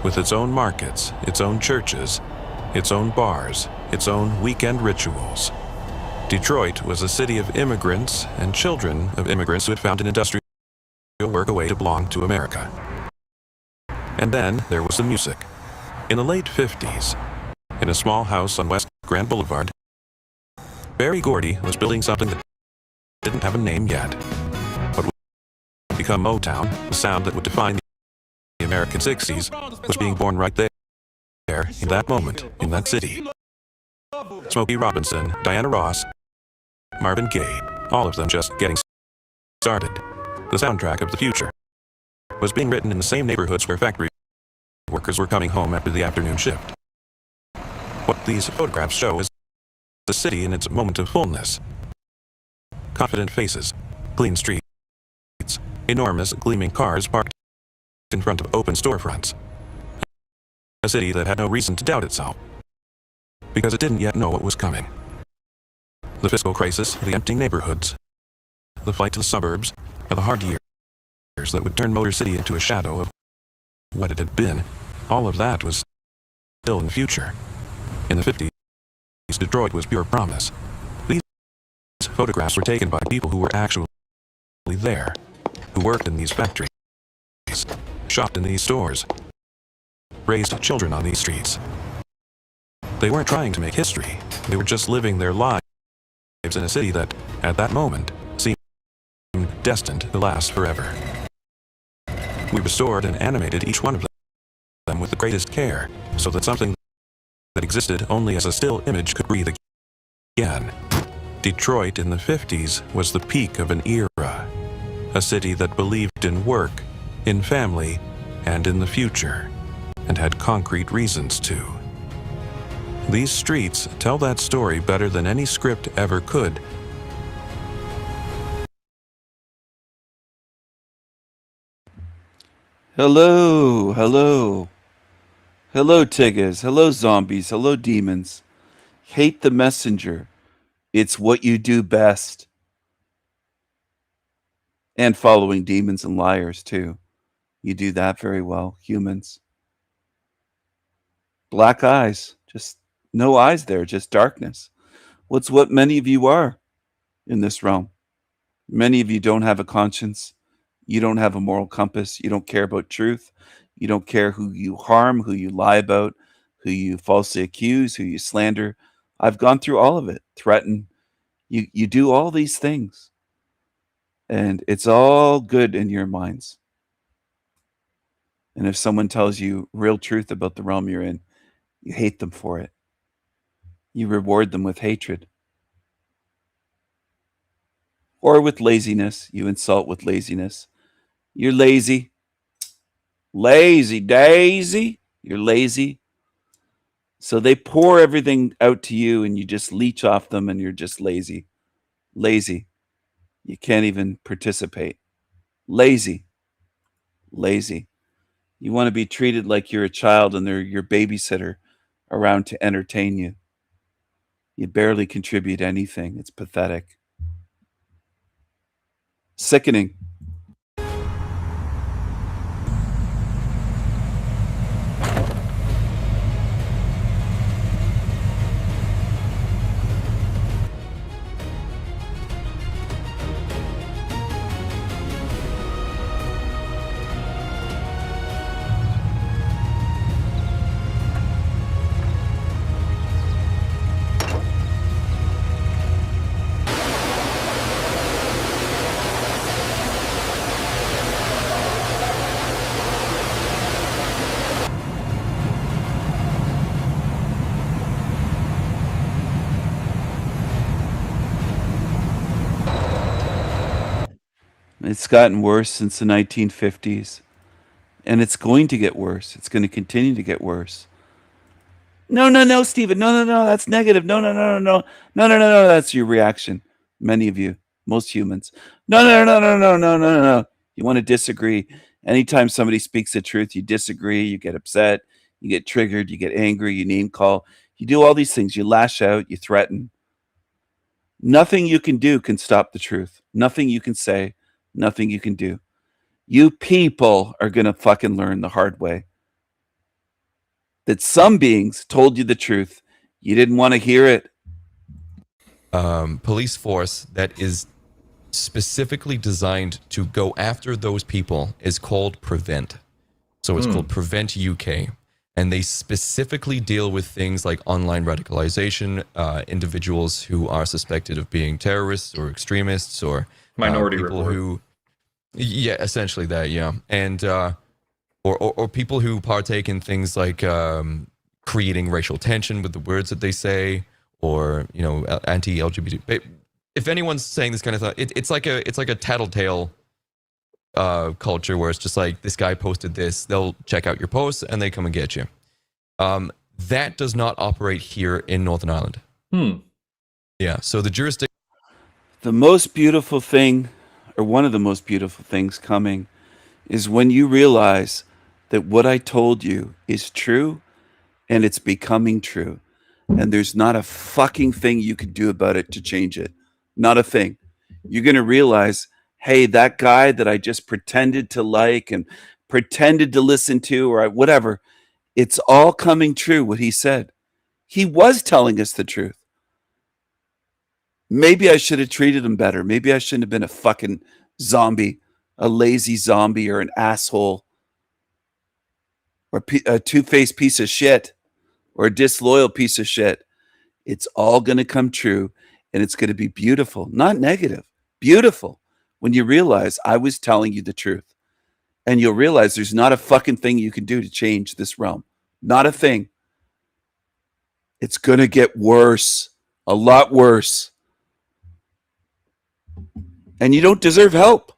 with its own markets, its own churches, its own bars, its own weekend rituals. Detroit was a city of immigrants and children of immigrants who had found an industrial work a way to belong to America. And then there was the music. In the late 50s, in a small house on West Grand Boulevard, Berry Gordy was building something that didn't have a name yet, but would become Motown, the sound that would define the American 60s, was being born right there, in that moment, in that city. Smokey Robinson, Diana Ross, Marvin Gaye, all of them just getting started. The soundtrack of the future was being written in the same neighborhoods where factory workers were coming home after the afternoon shift. What these photographs show is the city in its moment of fullness. Confident faces, clean streets, enormous gleaming cars parked in front of open storefronts. A city that had no reason to doubt itself, because it didn't yet know what was coming. The fiscal crisis, the empty neighborhoods, the flight to the suburbs, are the hard years that would turn Motor City into a shadow of what it had been. All of that was still in the future. In the 50s, Detroit was pure promise. These photographs were taken by people who were actually there, who worked in these factories, shopped in these stores, raised children on these streets. They weren't trying to make history. They were just living their lives in a city that, at that moment, seemed destined to last forever. We restored and animated each one of them with the greatest care, so that something that existed only as a still image could breathe again. Detroit in the 50s was the peak of an era, a city that believed in work, in family, and in the future, and had concrete reasons to. These streets tell that story better than any script ever could. Hello, hello. Hello, Tiggas. Hello, zombies. Hello, demons. Hate the messenger. It's what you do best. And following demons and liars, too. You do that very well, humans. Black eyes. Just no eyes there, just darkness. What's what many of you are in this realm. Many of you don't have a conscience. You don't have a moral compass. You don't care about truth. You don't care who you harm, who you lie about, who you falsely accuse, who you slander. I've gone through all of it. Threaten. You do all these things. And it's all good in your minds. And if someone tells you real truth about the realm you're in, you hate them for it. You reward them with hatred. Or with laziness. You insult with laziness. You're lazy. Lazy Daisy. You're lazy. So they pour everything out to you and you just leech off them and you're just lazy. Lazy. You can't even participate. Lazy. Lazy. You want to be treated like you're a child and they're your babysitter around to entertain you. You barely contribute anything. It's pathetic. Sickening. It's gotten worse since the 1950s. And it's going to get worse. It's going to continue to get worse. No, Stephen. No, that's negative. No. That's your reaction. Many of you, most humans. No. You want to disagree. Anytime somebody speaks the truth, you disagree, you get upset, you get triggered, you get angry, you name call. You do all these things. You lash out, you threaten. Nothing you can do can stop the truth. Nothing you can say, nothing you can do. You people are going to fucking learn the hard way. That some beings told you the truth. You didn't want to hear it. Police force that is specifically designed to go after those people is called Prevent. So it's called Prevent UK. And they specifically deal with things like online radicalization, individuals who are suspected of being terrorists or extremists or Minority people Report. who, yeah, essentially that, yeah. And or people who partake in things like creating racial tension with the words that they say, or anti-LGBT. If anyone's saying this kind of thing, it's like a tattletale culture where it's just like, this guy posted this, they'll check out your posts and they come and get you. That does not operate here in Northern Ireland. Yeah, so the jurisdiction. The most beautiful thing, or one of the most beautiful things coming, is when you realize that what I told you is true and it's becoming true. And there's not a fucking thing you can do about it to change it. Not a thing. You're going to realize, hey, that guy that I just pretended to like and pretended to listen to or whatever, it's all coming true what he said. He was telling us the truth. Maybe I should have treated him better. Maybe I shouldn't have been a fucking zombie, a lazy zombie or an asshole or a two-faced piece of shit or a disloyal piece of shit. It's all going to come true and it's going to be beautiful, not negative, beautiful when you realize I was telling you the truth. And you'll realize there's not a fucking thing you can do to change this realm. Not a thing. It's going to get worse, a lot worse. And you don't deserve help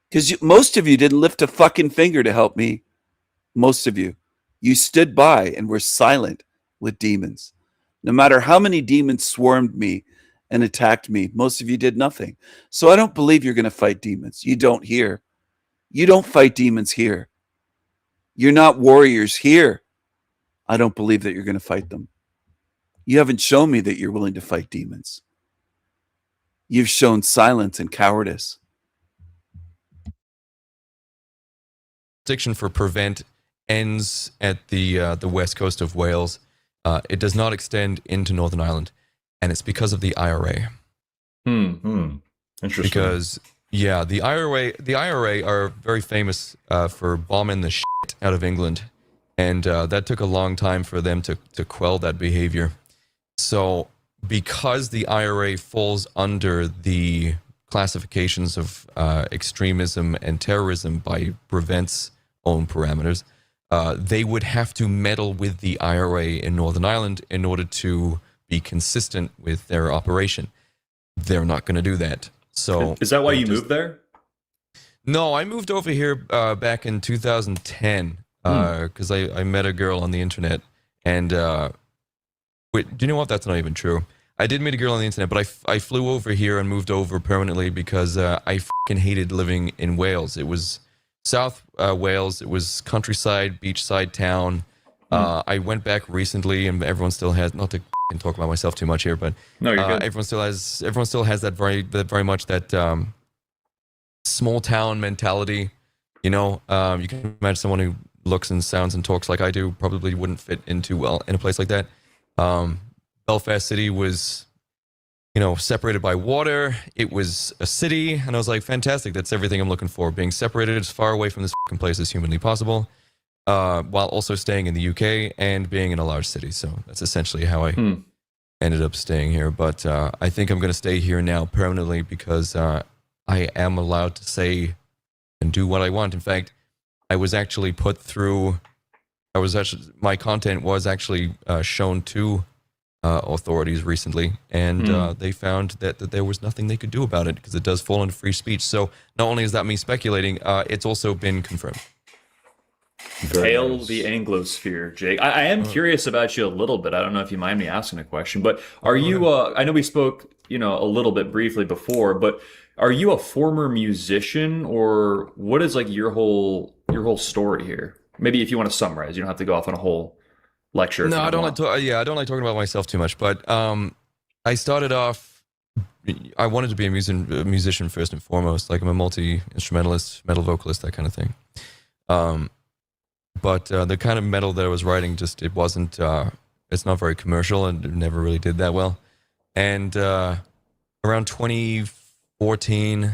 because most of you didn't lift a fucking finger to help me. Most of you. You stood by and were silent with demons. No matter how many demons swarmed me and attacked me, most of you did nothing. So I don't believe you're going to fight demons. You don't here. You don't fight demons here. You're not warriors here. I don't believe that you're going to fight them. You haven't shown me that you're willing to fight demons. You've shown silence and cowardice. Jurisdiction for Prevent ends at the west coast of Wales. It does not extend into Northern Ireland, and it's because of the IRA. Interesting. Because the IRA are very famous for bombing the shit out of England, and that took a long time for them to quell that behavior. So because the IRA falls under the classifications of extremism and terrorism by Prevent's own parameters, they would have to meddle with the IRA in Northern Ireland in order to be consistent with their operation. They're not going to do that. So is that why you moved there? No, I moved over here back in 2010 because I met a girl on the internet. And wait, do you know what? That's not even true. I did meet a girl on the internet, but I flew over here and moved over permanently because I fucking hated living in Wales. It was South Wales. It was countryside, beachside town. I went back recently, and everyone still has, not to talk about myself too much here, but no, you're good. everyone still has that very much that small town mentality. You know, you can imagine someone who looks and sounds and talks like I do probably wouldn't fit in too well in a place like that. Belfast City was, you know, separated by water. It was a city, and I was like, fantastic. That's everything I'm looking for. Being separated as far away from this fucking place as humanly possible, while also staying in the UK and being in a large city. So that's essentially how I ended up staying here. But I think I'm going to stay here now permanently because I am allowed to say and do what I want. In fact, I was actually put through. My content was actually shown to authorities recently, and they found that there was nothing they could do about it because it does fall under free speech. So not only is that me speculating, it's also been confirmed. Tail the Anglosphere, Jake. I am curious about you a little bit. I don't know if you mind me asking a question, but are you? I know we spoke, a little bit briefly before, but are you a former musician, or what is like your whole story here? Maybe if you want to summarize, you don't have to go off on a whole lecture. No, I don't like talking about myself too much, but I started off, I wanted to be a musician first and foremost. Like I'm a multi-instrumentalist, metal vocalist, that kind of thing. But the kind of metal that I was writing, it wasn't, it's not very commercial and it never really did that well. And around 2014,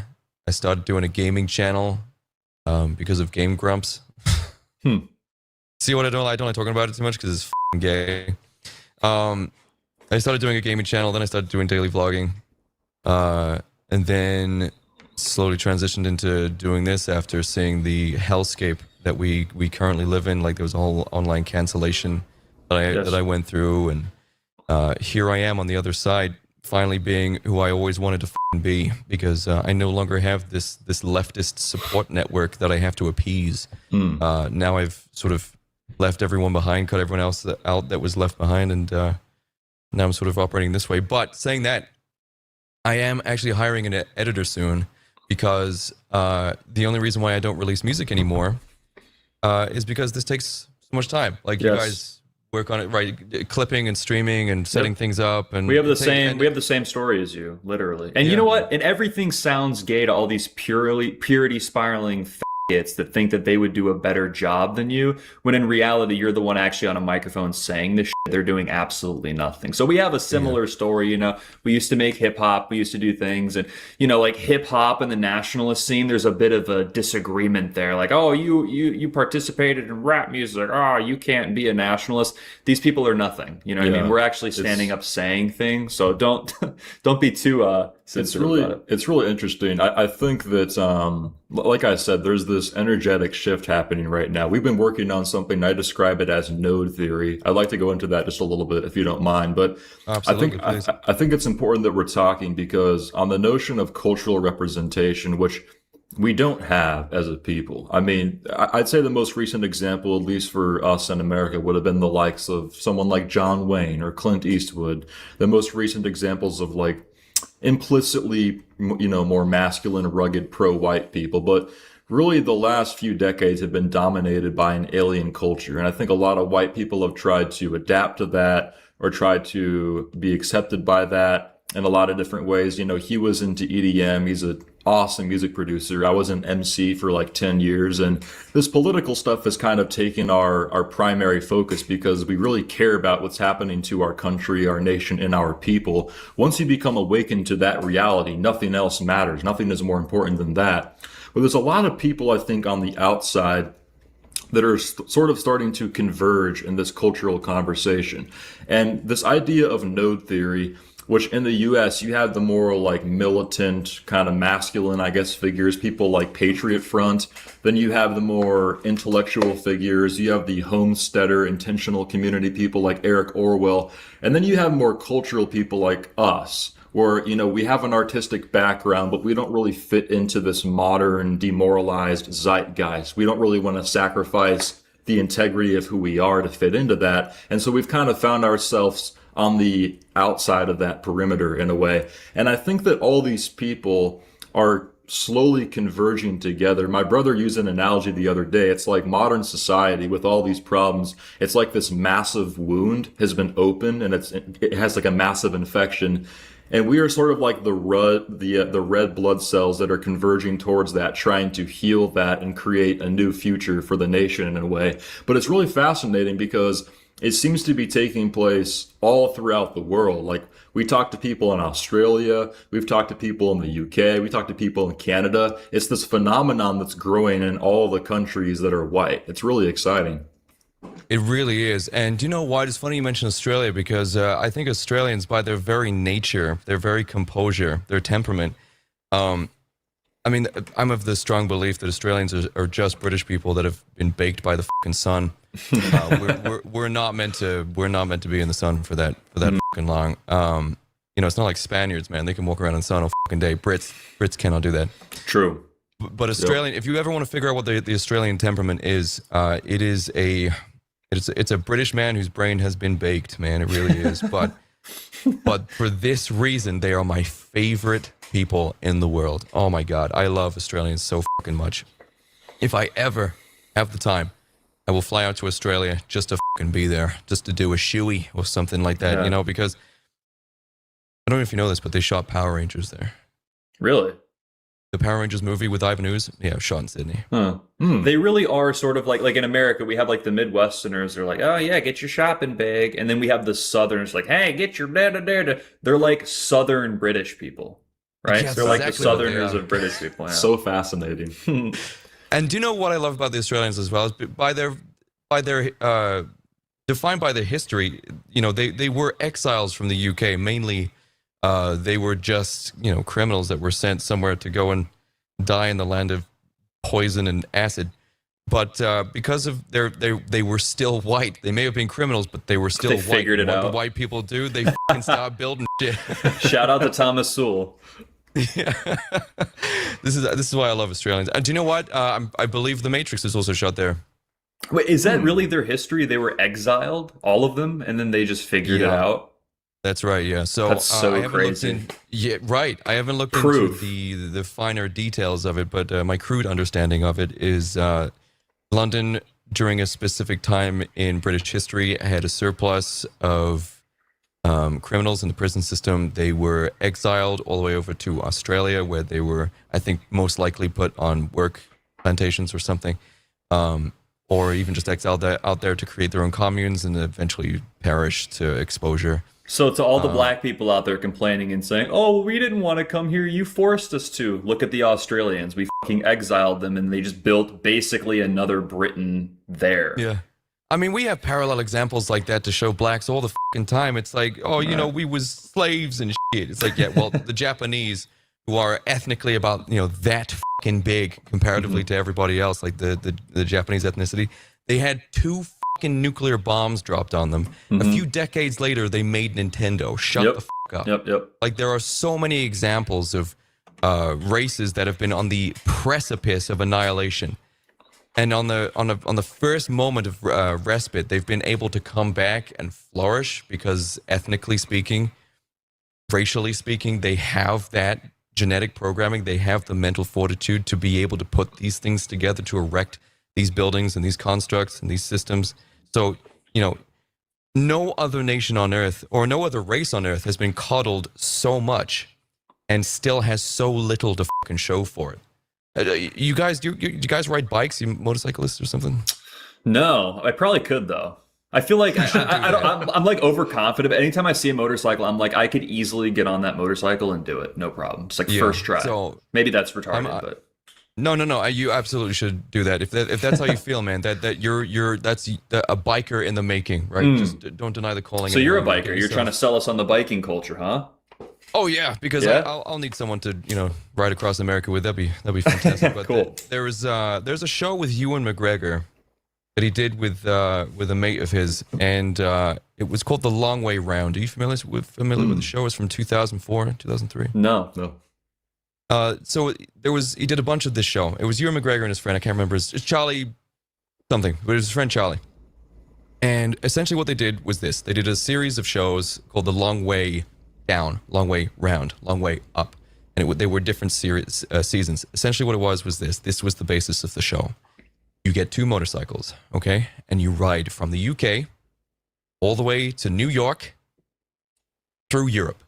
I started doing a gaming channel because of Game Grumps. See what I don't like talking about it too much because it's f***ing gay. I started doing a gaming channel, then I started doing daily vlogging, and then slowly transitioned into doing this after seeing the hellscape that we currently live in. Like there was a whole online cancellation that I went through, and here I am on the other side, finally being who I always wanted to f***ing be, because I no longer have this leftist support network that I have to appease. Now I've sort of left everyone behind, cut everyone else out that was left behind, and now I'm sort of operating this way. But saying that, I am actually hiring an editor soon, because the only reason why I don't release music anymore is because this takes so much time. Like you guys work on it, right? Clipping and streaming and setting things up, and we have the same story as you, literally. And you know what? And everything sounds gay to all these purity spiraling faggots that think that they would do a better job than you, when in reality you're the one actually on a microphone saying this shit. They're doing absolutely nothing. So we have a similar story. We used to make hip hop, we used to do things, and like hip hop and the nationalist scene, there's a bit of a disagreement there. Like, oh, you participated in rap music, oh, you can't be a nationalist. These people are nothing. You know what I mean? We're actually standing up saying things. So don't be too sensitive about it. It's really interesting. I think that like I said, there's this energetic shift happening right now. We've been working on something, I describe it as node theory. I'd like to go into that just a little bit if you don't mind, but I think it's important that we're talking, because on the notion of cultural representation, which we don't have as a people. I mean, I'd say the most recent example, at least for us in America, would have been the likes of someone like John Wayne or Clint Eastwood. The most recent examples of like implicitly, more masculine, rugged, pro-white people. But really the last few decades have been dominated by an alien culture. And I think a lot of white people have tried to adapt to that or tried to be accepted by that in a lot of different ways. He was into EDM. He's an awesome music producer. I was an MC for like 10 years. And this political stuff has kind of taken our primary focus, because we really care about what's happening to our country, our nation, and our people. Once you become awakened to that reality, nothing else matters. Nothing is more important than that. But there's a lot of people, I think, on the outside that are sort of starting to converge in this cultural conversation. And this idea of node theory, which in the US, you have the more like militant, kind of masculine, I guess, figures, people like Patriot Front. Then you have the more intellectual figures. You have the homesteader, intentional community people like Eric Orwell. And then you have more cultural people like us, or, you know, we have an artistic background, but we don't really fit into this modern, demoralized zeitgeist. We don't really want to sacrifice the integrity of who we are to fit into that. And so we've kind of found ourselves on the outside of that perimeter in a way. And I think that all these people are slowly converging together. My brother used an analogy the other day. It's like modern society with all these problems. It's like this massive wound has been opened and it has like a massive infection. And we are sort of like the red blood cells that are converging towards that, trying to heal that and create a new future for the nation in a way. But it's really fascinating because it seems to be taking place all throughout the world. Like, we talk to people in Australia, we've talked to people in the UK, we talk to people in Canada. It's this phenomenon that's growing in all the countries that are white. It's really exciting. It really is. And you know what? It's funny you mentioned Australia, because I think Australians, by their very nature, their very composure, their temperament, I mean, I'm of the strong belief that Australians are just British people that have been baked by the fucking sun. We're not meant to be in the sun for that fucking long. You know, it's not like Spaniards, man. They can walk around in the sun all fucking day. Brits cannot do that. True. But Australian, if you ever want to figure out what the Australian temperament is, it's a British man whose brain has been baked, man. It really is. But for this reason, they are my favorite people in the world. Oh my God, I love Australians so fucking much. If I ever have the time, I will fly out to Australia just to fucking be there, just to do a shoey or something like that, you know, because I don't know if you know this, but they shot Power Rangers there. Really? The Power Rangers movie with Ivan Ooze, yeah, shot in Sydney. Huh. They really are sort of like in America, we have like the Midwesterners. They're like, oh yeah, get your shopping bag. And then we have the Southerners like, hey, get your da-da-da-da. They're like Southern British people, right? Yes, They're like exactly the Southerners of British people. Yeah. So fascinating. And do you know what I love about the Australians as well? Is by their defined by their history, you know, they were exiles from the UK. Mainly, they were just, you know, criminals that were sent somewhere to go and die in the land of poison and acid. But because of they were still white. They may have been criminals, but they were still white. They figured it out. What do white people do? They fucking stop building shit. Shout out to Thomas Sewell. Yeah. This is why I love Australians. And do you know what? I believe The Matrix is also shot there. Wait, is that really their history? They were exiled, all of them, and then they just figured it out? That's right, yeah. So that's so I haven't crazy. I haven't looked Proof. into the finer details of it, but my crude understanding of it is London, during a specific time in British history, had a surplus of criminals in the prison system. They were exiled all the way over to Australia, where they were, I think, most likely put on work plantations or something, or even just exiled out there to create their own communes and eventually perish to exposure. So to all the black people out there complaining and saying, oh, we didn't want to come here, you forced us to. Look at the Australians. We fucking exiled them and they just built basically another Britain there. Yeah. I mean, we have parallel examples like that to show blacks all the fucking time. It's like, oh, you know, we was slaves and shit. It's like, yeah, well, the Japanese, who are ethnically about, you know, that fucking big comparatively to everybody else, like the Japanese ethnicity, they had 2 fucking nuclear bombs dropped on them. A few decades later, they made Nintendo. Shut the fuck up. Yep. Like, there are so many examples of races that have been on the precipice of annihilation. And on the first moment of respite, they've been able to come back and flourish because ethnically speaking, racially speaking, they have that genetic programming. They have the mental fortitude to be able to put these things together to erect these buildings and these constructs and these systems. So, you know, no other nation on Earth or no other race on Earth has been coddled so much and still has so little to fucking show for it. You guys, do you guys ride bikes? You motorcyclists or something? No, I probably could though. I feel like I'm like overconfident. Anytime I see a motorcycle, I'm like, I could easily get on that motorcycle and do it, no problem. Just like first try. So maybe that's retarded, but no. You absolutely should do that. If that's how you feel, man. That's a biker in the making, right? Just don't deny the calling. So you're a biker. You're trying to sell us on the biking culture, huh? Oh yeah, because I'll need someone to, you know, ride across America with. That'd be fantastic. But cool. There's a show with Ewan McGregor that he did with a mate of his, and it was called The Long Way Round. Are you familiar with the show? It's from 2004, 2003. No. So he did a bunch of this show. It was Ewan McGregor and his friend. I can't remember. It's Charlie something, but it was his friend Charlie. And essentially what they did was this. They did a series of shows called The Long Way Down, Long Way Round, Long Way Up. And they were different seasons. Essentially what it was this. This was the basis of the show. You get 2 motorcycles, okay? And you ride from the UK all the way to New York through Europe.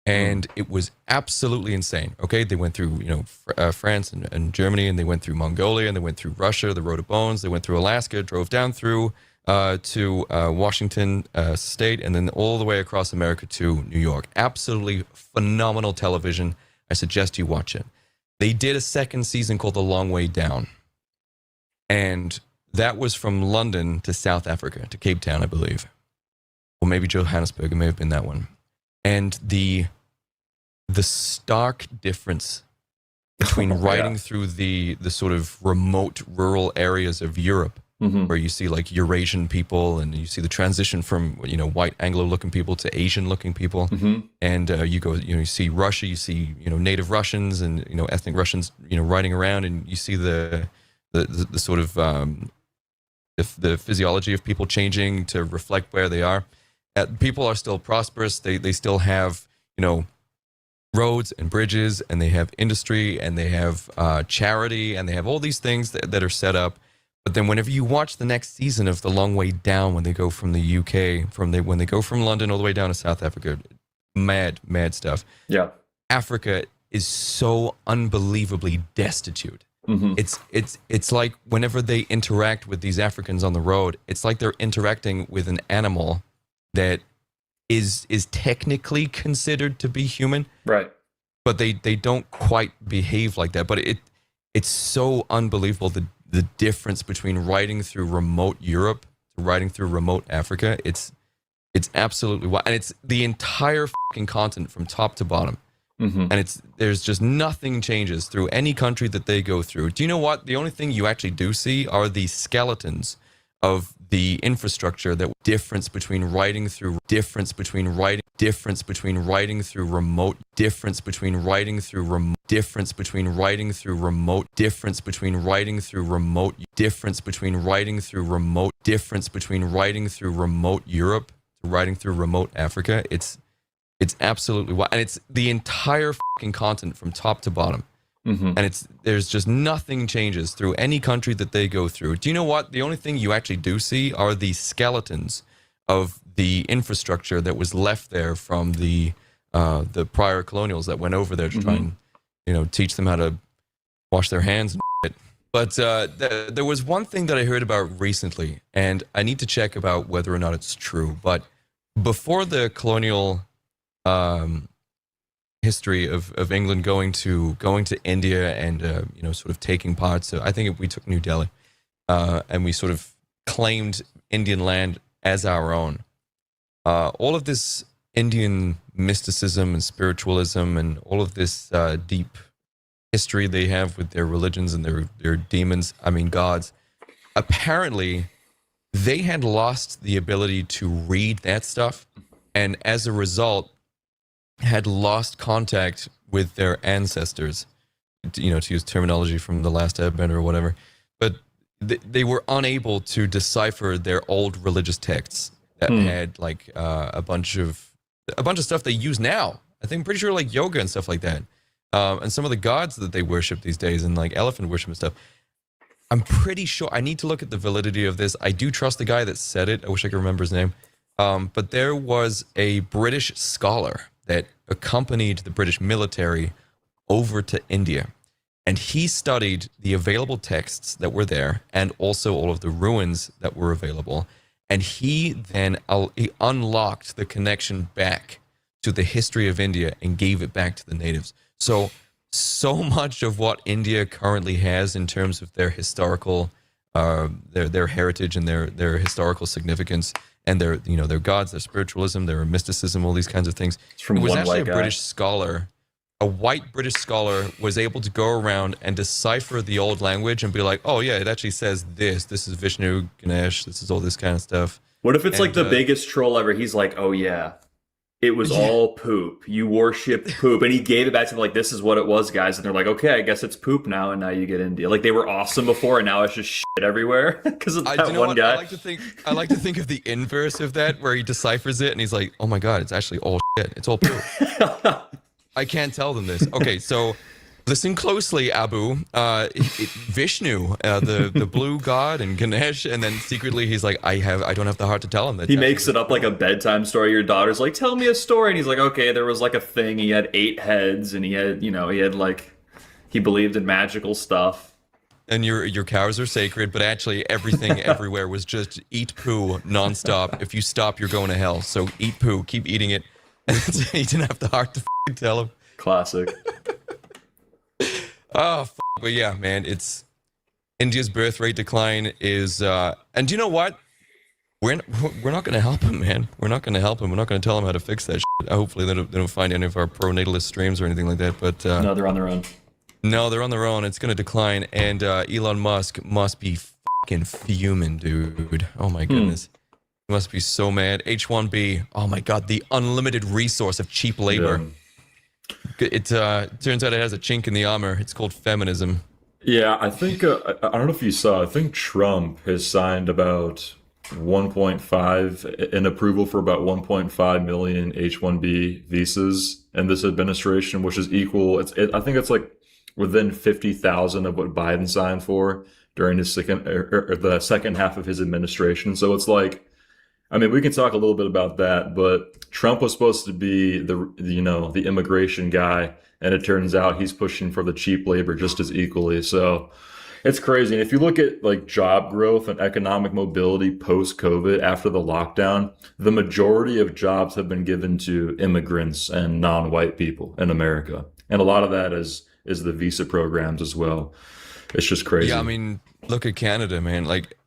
And it was absolutely insane, okay? They went through, France and Germany, and they went through Mongolia, and they went through Russia, the Road of Bones. They went through Alaska, drove down through to Washington State, and then all the way across America to New York. Absolutely phenomenal television. I suggest you watch it. They did a second season called The Long Way Down. And that was from London to South Africa, to Cape Town, I believe. Or maybe Johannesburg, it may have been that one. And the stark difference between riding through the sort of remote rural areas of Europe, where you see like Eurasian people, and you see the transition from white Anglo-looking people to Asian-looking people, and you see Russia, you see native Russians and ethnic Russians riding around, and you see the sort of the physiology of people changing to reflect where they are. People are still prosperous. They still have roads and bridges, and they have industry, and they have charity, and they have all these things that are set up. But then whenever you watch the next season of The Long Way Down, when they go from the UK, when they go from London all the way down to South Africa, mad stuff. Yeah. Africa is so unbelievably destitute. It's like whenever they interact with these Africans on the road, it's like they're interacting with an animal that is technically considered to be human, right? But they don't quite behave like that. But it's so unbelievable the difference between riding through remote Europe to riding through remote Africa. It's absolutely wild, and it's the entire fucking continent from top to bottom. And there's just nothing changes through any country that they go through. Do you know what? The only thing you actually do see are the skeletons of the infrastructure. That difference between riding through remote Europe to riding through remote Africa. It's absolutely wild, and it's the entire fucking continent from top to bottom. And there's just nothing changes through any country that they go through. Do you know what? The only thing you actually do see are the skeletons of the infrastructure that was left there from the prior colonials that went over there to try and teach them how to wash their hands and shit. But there was one thing that I heard about recently, and I need to check about whether or not it's true. But before the colonial history of England going to India and sort of taking part. So I think we took New Delhi and we sort of claimed Indian land as our own. All of this Indian mysticism and spiritualism and all of this deep history they have with their religions and their demons, gods, apparently they had lost the ability to read that stuff, and as a result had lost contact with their ancestors, to use terminology from The Last Airbender or whatever. But they were unable to decipher their old religious texts that had like a bunch of stuff they use now. I'm pretty sure like yoga and stuff like that, and some of the gods that they worship these days, and like elephant worship and stuff. I'm pretty sure. I need to look at the validity of this. I do trust the guy that said it. I wish I could remember his name. But there was a British scholar that accompanied the British military over to India. And he studied the available texts that were there and also all of the ruins that were available. And he then he unlocked the connection back to the history of India and gave it back to the natives. So much of what India currently has in terms of their historical, their heritage and their historical significance, and their gods, their spiritualism, their mysticism, all these kinds of things. It's from it was one actually white a guy. British scholar. a white British scholar was able to go around and decipher the old language and be like, oh yeah, it actually says this. This is Vishnu, Ganesh. This is all this kind of stuff. What if it's like the biggest troll ever? He's like, oh yeah, it was all poop. You worship poop. And he gave it back to them like, this is what it was, guys. And they're like, okay, I guess it's poop now. And now you get India. Like they were awesome before and now it's just shit everywhere because of that one guy. I like to think of the inverse of that where he deciphers it and he's like, oh my God, it's actually all shit. It's all poop. I can't tell them this. Okay, so listen closely, Abu. Vishnu, the blue god, and Ganesh, and then secretly he's like, I don't have the heart to tell him that. He makes it up like a bedtime story. Your daughter's like, tell me a story, and he's like, okay, there was like a thing. He had 8 heads, and he had he believed in magical stuff. And your cows are sacred, but actually everything everywhere was just eat poo nonstop. If you stop, you're going to hell. So eat poo, keep eating it. He didn't have the heart to tell him. Classic. Oh, but yeah, man, it's India's birth rate decline is, and do you know what? We're not going to help him, man. We're not going to help him. We're not going to tell him how to fix that shit. Hopefully they don't find any of our pro-natalist streams or anything like that, but... no, they're on their own. No, they're on their own. It's going to decline, and Elon Musk must be fucking fuming, dude. Oh my goodness. He must be so mad. H-1B, oh my God, the unlimited resource of cheap labor. Yeah. It turns out it has a chink in the armor. It's called feminism. Yeah, I think, I don't know if you saw, I think Trump has signed about 1.5 in approval for about 1.5 million H-1B visas in this administration, which is equal. I think it's like within 50,000 of what Biden signed for during his the second half of his administration. So it's like, I mean, we can talk a little bit about that, but Trump was supposed to be the immigration guy, and it turns out he's pushing for the cheap labor just as equally. So it's crazy. And if you look at like job growth and economic mobility post-COVID after the lockdown, the majority of jobs have been given to immigrants and non-white people in America. And a lot of that is the visa programs as well. It's just crazy. Yeah, I mean, look at Canada, man. Like,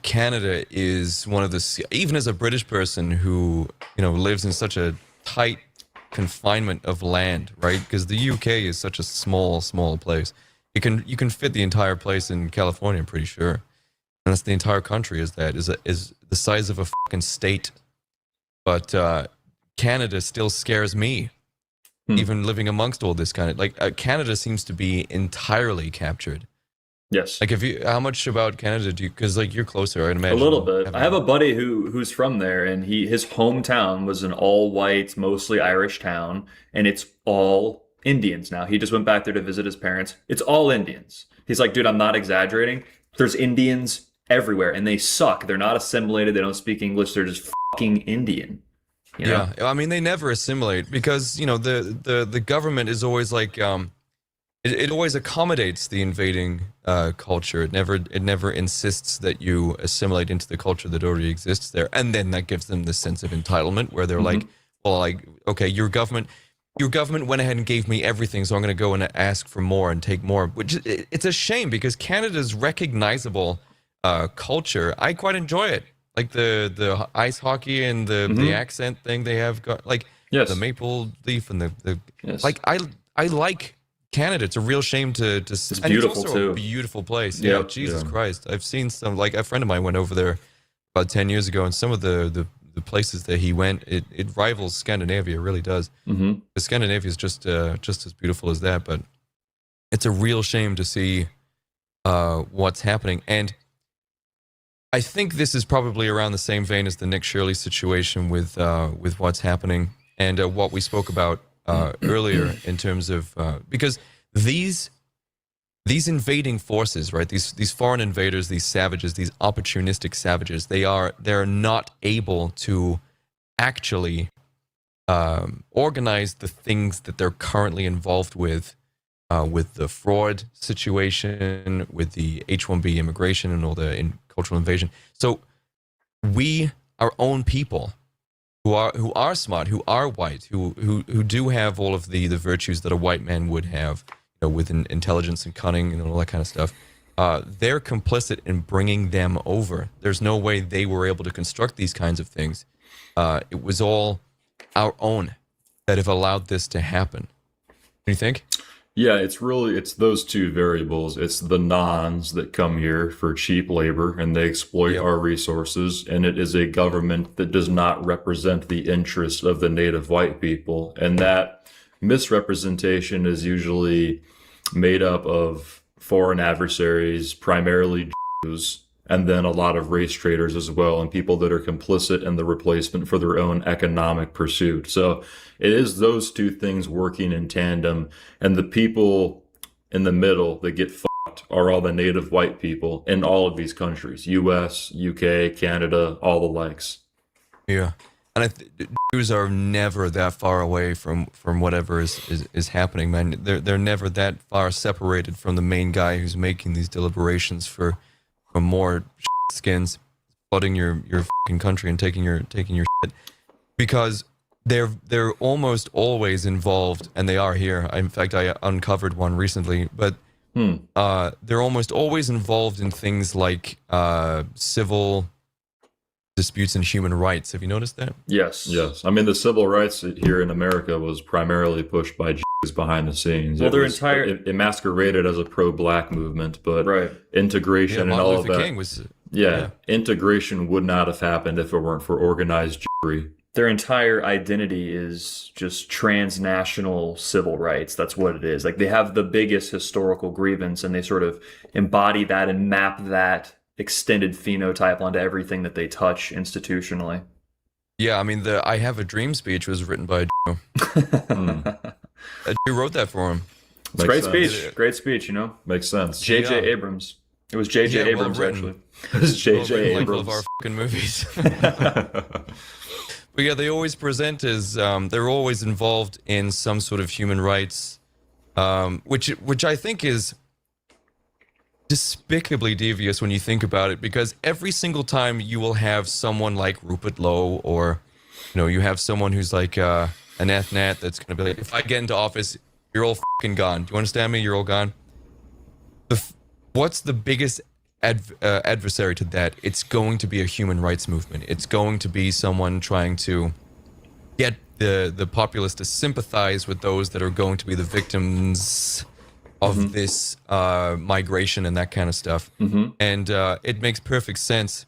Canada is one of the, even as a British person who, lives in such a tight confinement of land, right? Because the UK is such a small place. You can fit the entire place in California, I'm pretty sure. And that's the entire country is the size of a fucking state. But Canada still scares me, even living amongst all this kind of, Canada seems to be entirely captured. Yes. Like, how much about Canada do you, because you're closer, I'd imagine. A little bit. I have a buddy who's from there, and his hometown was an all-white, mostly Irish town, and it's all Indians now. He just went back there to visit his parents. It's all Indians. He's like, dude, I'm not exaggerating. There's Indians everywhere, and they suck. They're not assimilated. They don't speak English. They're just fucking Indian. Yeah, I mean, they never assimilate because, the government is always like, it always accommodates the invading culture. It never insists that you assimilate into the culture that already exists there, and then that gives them this sense of entitlement where they're like, well, okay, your government went ahead and gave me everything, so I'm going to go and ask for more and take more. Which it's a shame because Canada's recognizable culture, I quite enjoy it. Like the ice hockey and the accent thing they have got, the maple leaf and the I like Canada. It's a real shame to it's and beautiful it's also too. A beautiful place. Yeah, Jesus Christ. I've seen some, a friend of mine went over there about 10 years ago, and some of the places that he went, it rivals Scandinavia. It really does. Scandinavia is just as beautiful as that, but it's a real shame to see what's happening. And I think this is probably around the same vein as the Nick Shirley situation with what's happening and what we spoke about earlier in terms of because these invading forces, right? These foreign invaders, these savages, these opportunistic savages, they're not able to actually organize the things that they're currently involved with the fraud situation, with the H-1B immigration and all the cultural invasion. So we, our own people, who are smart, who are white, who do have all of the virtues that a white man would have, with intelligence and cunning and all that kind of stuff, they're complicit in bringing them over. There's no way they were able to construct these kinds of things. It was all our own that have allowed this to happen. You think? Yeah, it's those two variables. It's the nons that come here for cheap labor and they exploit our resources, and it is a government that does not represent the interests of the native white people. And that misrepresentation is usually made up of foreign adversaries, primarily Jews, and then a lot of race traders as well, and people that are complicit in the replacement for their own economic pursuit. So it is those two things working in tandem, and the people in the middle that get fucked are all the native white people in all of these countries, US, UK, Canada, all the likes. Yeah. And Jews are never that far away from whatever is happening, man. They're never that far separated from the main guy who's making these deliberations for more skins, flooding your fucking country and taking your shit, because they're almost always involved, and they are here. In fact, I uncovered one recently, but they're almost always involved in things like civil disputes and human rights. Have you noticed that? Yes. I mean, the civil rights here in America was primarily pushed by Jews behind the scenes. Well, it masqueraded as a pro-black movement, but integration and all of that. Integration would not have happened if it weren't for organized Jewry. Their entire identity is just transnational civil rights. That's what it is. Like, they have the biggest historical grievance, and they sort of embody that and map that extended phenotype onto everything that they touch institutionally. Yeah, I mean, the I Have a Dream speech was written by a Jew. A Jew wrote that for him. It's a great speech. Great speech, you know? Makes sense. J.J. Abrams. It was J.J. Abrams, actually. It was J.J. Like Abrams. all of our fucking movies. But yeah, they always present as, they're always involved in some sort of human rights, which I think is despicably devious when you think about it, because every single time you will have someone like Rupert Lowe, or you have someone who's like an ethnet that's going to be like, if I get into office, you're all fucking gone. Do you understand me? You're all gone. What's the biggest adversary to that? It's going to be a human rights movement. It's going to be someone trying to get the populace to sympathize with those that are going to be the victims of this migration and that kind of stuff. And it makes perfect sense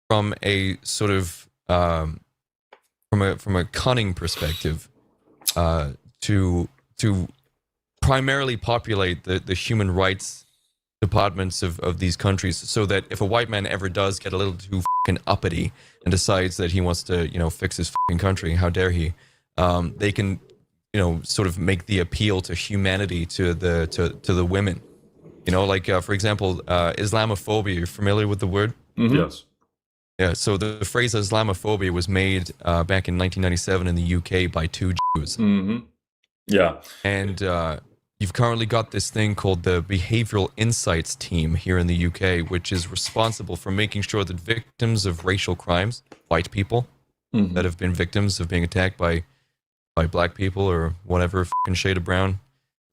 from a sort of from a cunning perspective to primarily populate the human rights departments of these countries, so that if a white man ever does get a little too fucking uppity and decides that he wants to fix his fucking country, how dare he, they can sort of make the appeal to humanity to the women. Like for example, Islamophobia. You're familiar with the word? Yes. Yeah. So the phrase Islamophobia was made back in 1997 in the UK by two Jews. Yeah. And you've currently got this thing called the Behavioral Insights Team here in the UK, which is responsible for making sure that victims of racial crimes, white people that have been victims of being attacked by black people or whatever fucking shade of brown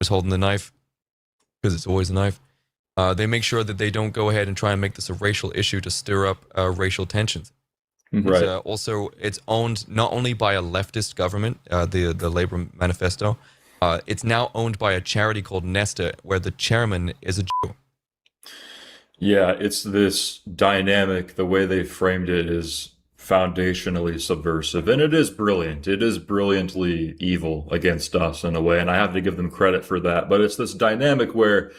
is holding the knife, because it's always a knife, they make sure that they don't go ahead and try and make this a racial issue to stir up racial tensions. Right. Also, it's owned not only by a leftist government, the Labour Manifesto, it's now owned by a charity called Nesta, where the chairman is a Jew. Yeah, it's this dynamic. The way they framed it is foundationally subversive, and it is brilliant. It is brilliantly evil against us in a way, and I have to give them credit for that. But it's this dynamic where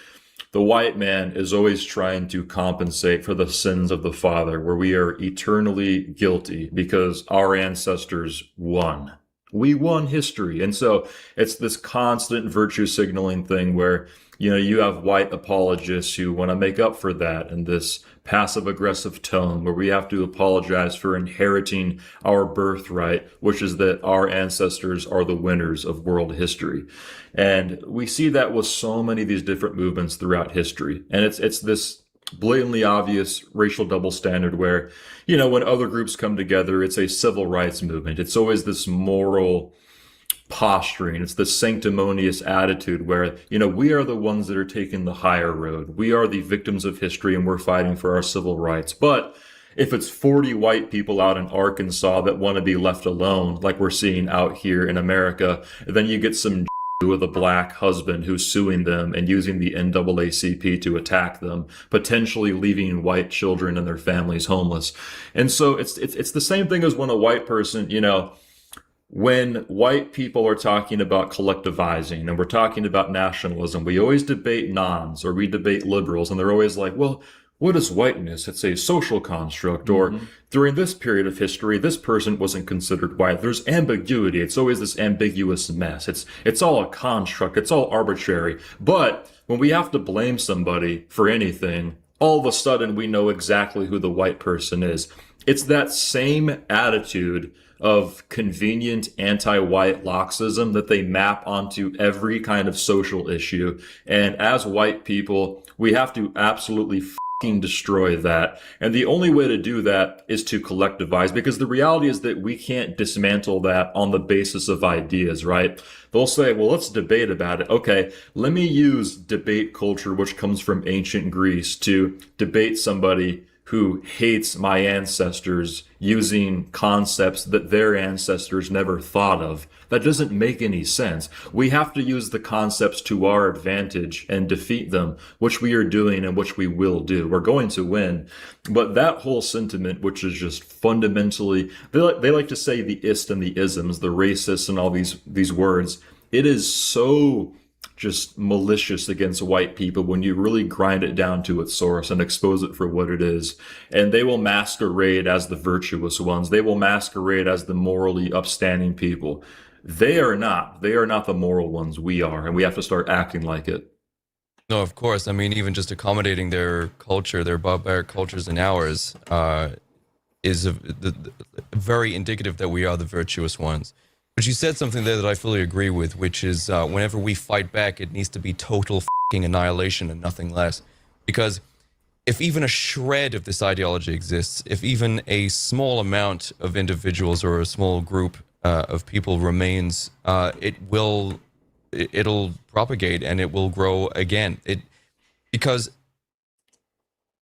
the white man is always trying to compensate for the sins of the father, where we are eternally guilty because our ancestors won. We won history. And so it's this constant virtue signaling thing where, you have white apologists who want to make up for that in this passive aggressive tone where we have to apologize for inheriting our birthright, which is that our ancestors are the winners of world history. And we see that with so many of these different movements throughout history. And it's this blatantly obvious racial double standard where, when other groups come together, it's a civil rights movement. It's always this moral posturing. It's the sanctimonious attitude where, we are the ones that are taking the higher road. We are the victims of history and we're fighting for our civil rights. But if it's 40 white people out in Arkansas that want to be left alone, like we're seeing out here in America, then you get some with a black husband who's suing them and using the NAACP to attack them, potentially leaving white children and their families homeless. And so it's the same thing as when a white person, you know, when white people are talking about collectivizing and we're talking about nationalism, we always debate nons or we debate liberals, and they're always like, well, what is whiteness? It's a social construct, or during this period of history, this person wasn't considered white. There's ambiguity. It's always this ambiguous mess. It's all a construct. It's all arbitrary. But when we have to blame somebody for anything, all of a sudden we know exactly who the white person is. It's that same attitude of convenient anti-white Marxism that they map onto every kind of social issue. And as white people, we have to absolutely destroy that. And the only way to do that is to collectivize, because the reality is that we can't dismantle that on the basis of ideas, right? They'll say, well, let's debate about it. Okay, let me use debate culture, which comes from ancient Greece, to debate somebody who hates my ancestors using concepts that their ancestors never thought of. That doesn't make any sense. We have to use the concepts to our advantage and defeat them, which we are doing and which we will do. We're going to win. But that whole sentiment, which is just fundamentally, they like to say the ist and the isms, the racists and all these words. It is so just malicious against white people when you really grind it down to its source and expose it for what it is. And they will masquerade as the virtuous ones. They will masquerade as the morally upstanding people. They are not. They are not the moral ones. We are. And we have to start acting like it. No, of course. I mean, even just accommodating their culture, their barbaric cultures and ours, is very indicative that we are the virtuous ones. But you said something there that I fully agree with, which is whenever we fight back, it needs to be total fucking annihilation and nothing less. Because if even a shred of this ideology exists, if even a small amount of individuals or a small group of people remains, it'll propagate and it will grow again. Because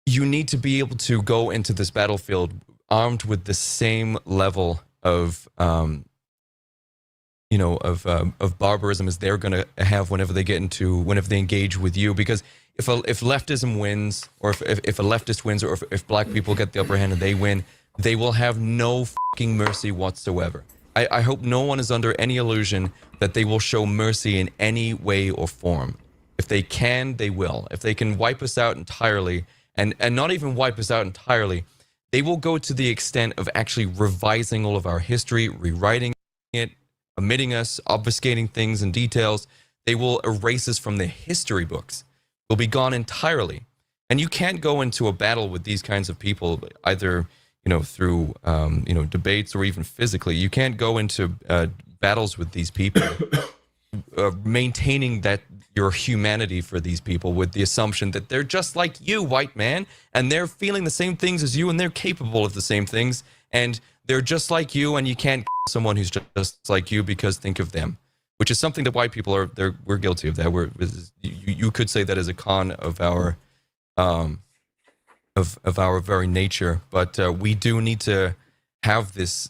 you need to be able to go into this battlefield armed with the same level of barbarism as they're going to have whenever they engage with you. Because if leftism wins, or if a leftist wins, or if black people get the upper hand and they win, they will have no fucking mercy whatsoever. I hope no one is under any illusion that they will show mercy in any way or form. If they can, they will. If they can wipe us out entirely, and not even wipe us out entirely, they will go to the extent of actually revising all of our history, rewriting it, omitting us, obfuscating things and details. They will erase us from the history books. We'll be gone entirely. And you can't go into a battle with these kinds of people either, through, debates or even physically. You can't go into battles with these people maintaining that your humanity for these people with the assumption that they're just like you, white man, and they're feeling the same things as you, and they're capable of the same things, and they're just like you, and you can't someone who's just like you because think of them, which is something that white people we're guilty of. That you could say that as a con of our of our very nature, but we do need to have this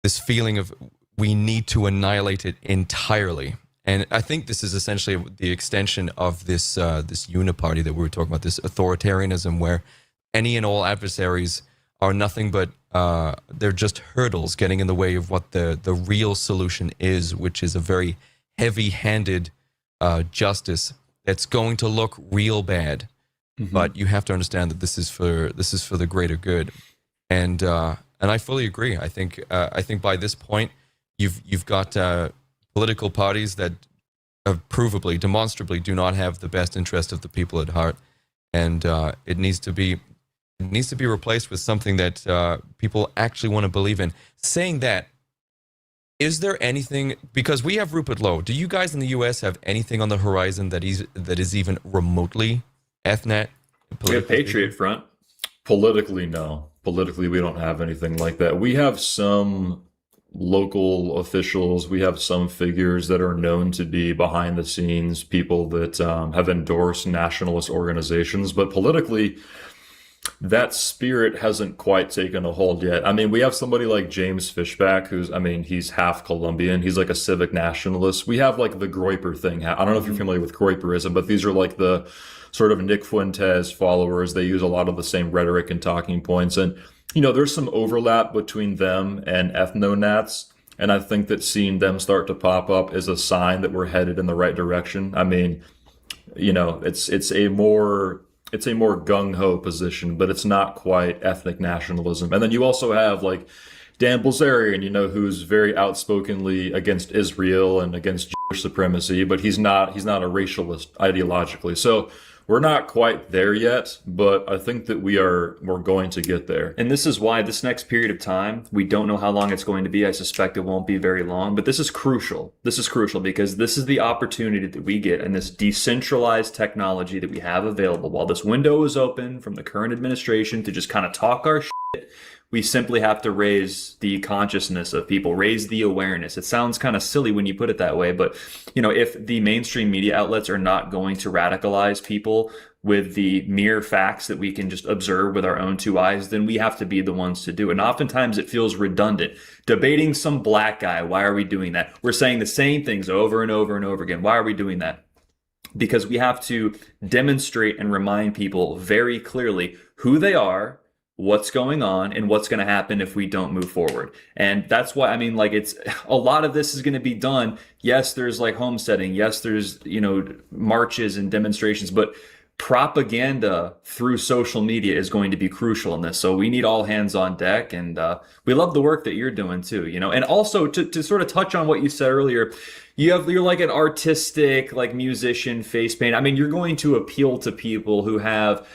feeling of we need to annihilate it entirely. And I think this is essentially the extension of this uniparty that we were talking about, this authoritarianism, where any and all adversaries are nothing but they're just hurdles getting in the way of what the real solution is, which is a very heavy-handed justice that's going to look real bad. Mm-hmm. But you have to understand that this is for the greater good, and I fully agree. I think by this point you've got political parties that provably, demonstrably do not have the best interest of the people at heart, and it needs to be replaced with something that people actually want to believe in. Saying that, is there anything, because we have Rupert Lowe, do you guys in the U.S. have anything on the horizon that is even remotely ethnet? We have Patriot Front. Politically, no. Politically, we don't have anything like that. We have some local officials, we have some figures that are known to be behind the scenes, people that have endorsed nationalist organizations, but politically, that spirit hasn't quite taken a hold yet. I mean, we have somebody like James Fishback, who's, I mean, he's half Colombian. He's like a civic nationalist. We have like the Groyper thing. I don't know if you're familiar with Groyperism, but these are like the sort of Nick Fuentes followers. They use a lot of the same rhetoric and talking points. And, you know, there's some overlap between them and ethno-nats. And I think that seeing them start to pop up is a sign that we're headed in the right direction. I mean, you know, it's a more gung-ho position, but it's not quite ethnic nationalism. And then you also have like Dan Bilzerian, you know, who's very outspokenly against Israel and against Jewish supremacy, but he's not a racialist ideologically. So we're not quite there yet, but I think that we're going to get there. And this is why this next period of time, we don't know how long it's going to be. I suspect it won't be very long, but this is crucial. This is crucial because this is the opportunity that we get in this decentralized technology that we have available. While this window is open from the current administration to just kind of talk our shit, we simply have to raise the consciousness of people, raise the awareness. It sounds kind of silly when you put it that way, but you know, if the mainstream media outlets are not going to radicalize people with the mere facts that we can just observe with our own two eyes, then we have to be the ones to do it. And oftentimes it feels redundant. Debating some black guy, why are we doing that? We're saying the same things over and over and over again. Why are we doing that? Because we have to demonstrate and remind people very clearly who they are, what's going on, and what's going to happen if we don't move forward. And that's why, I mean, like, it's a lot of this is going to be done. Yes, there's like homesteading. Yes, there's, you know, marches and demonstrations, but propaganda through social media is going to be crucial in this. So we need all hands on deck. And we love the work that you're doing too, you know. And also to sort of touch on what you said earlier, you're like an artistic, like musician, face paint. I mean, you're going to appeal to people who have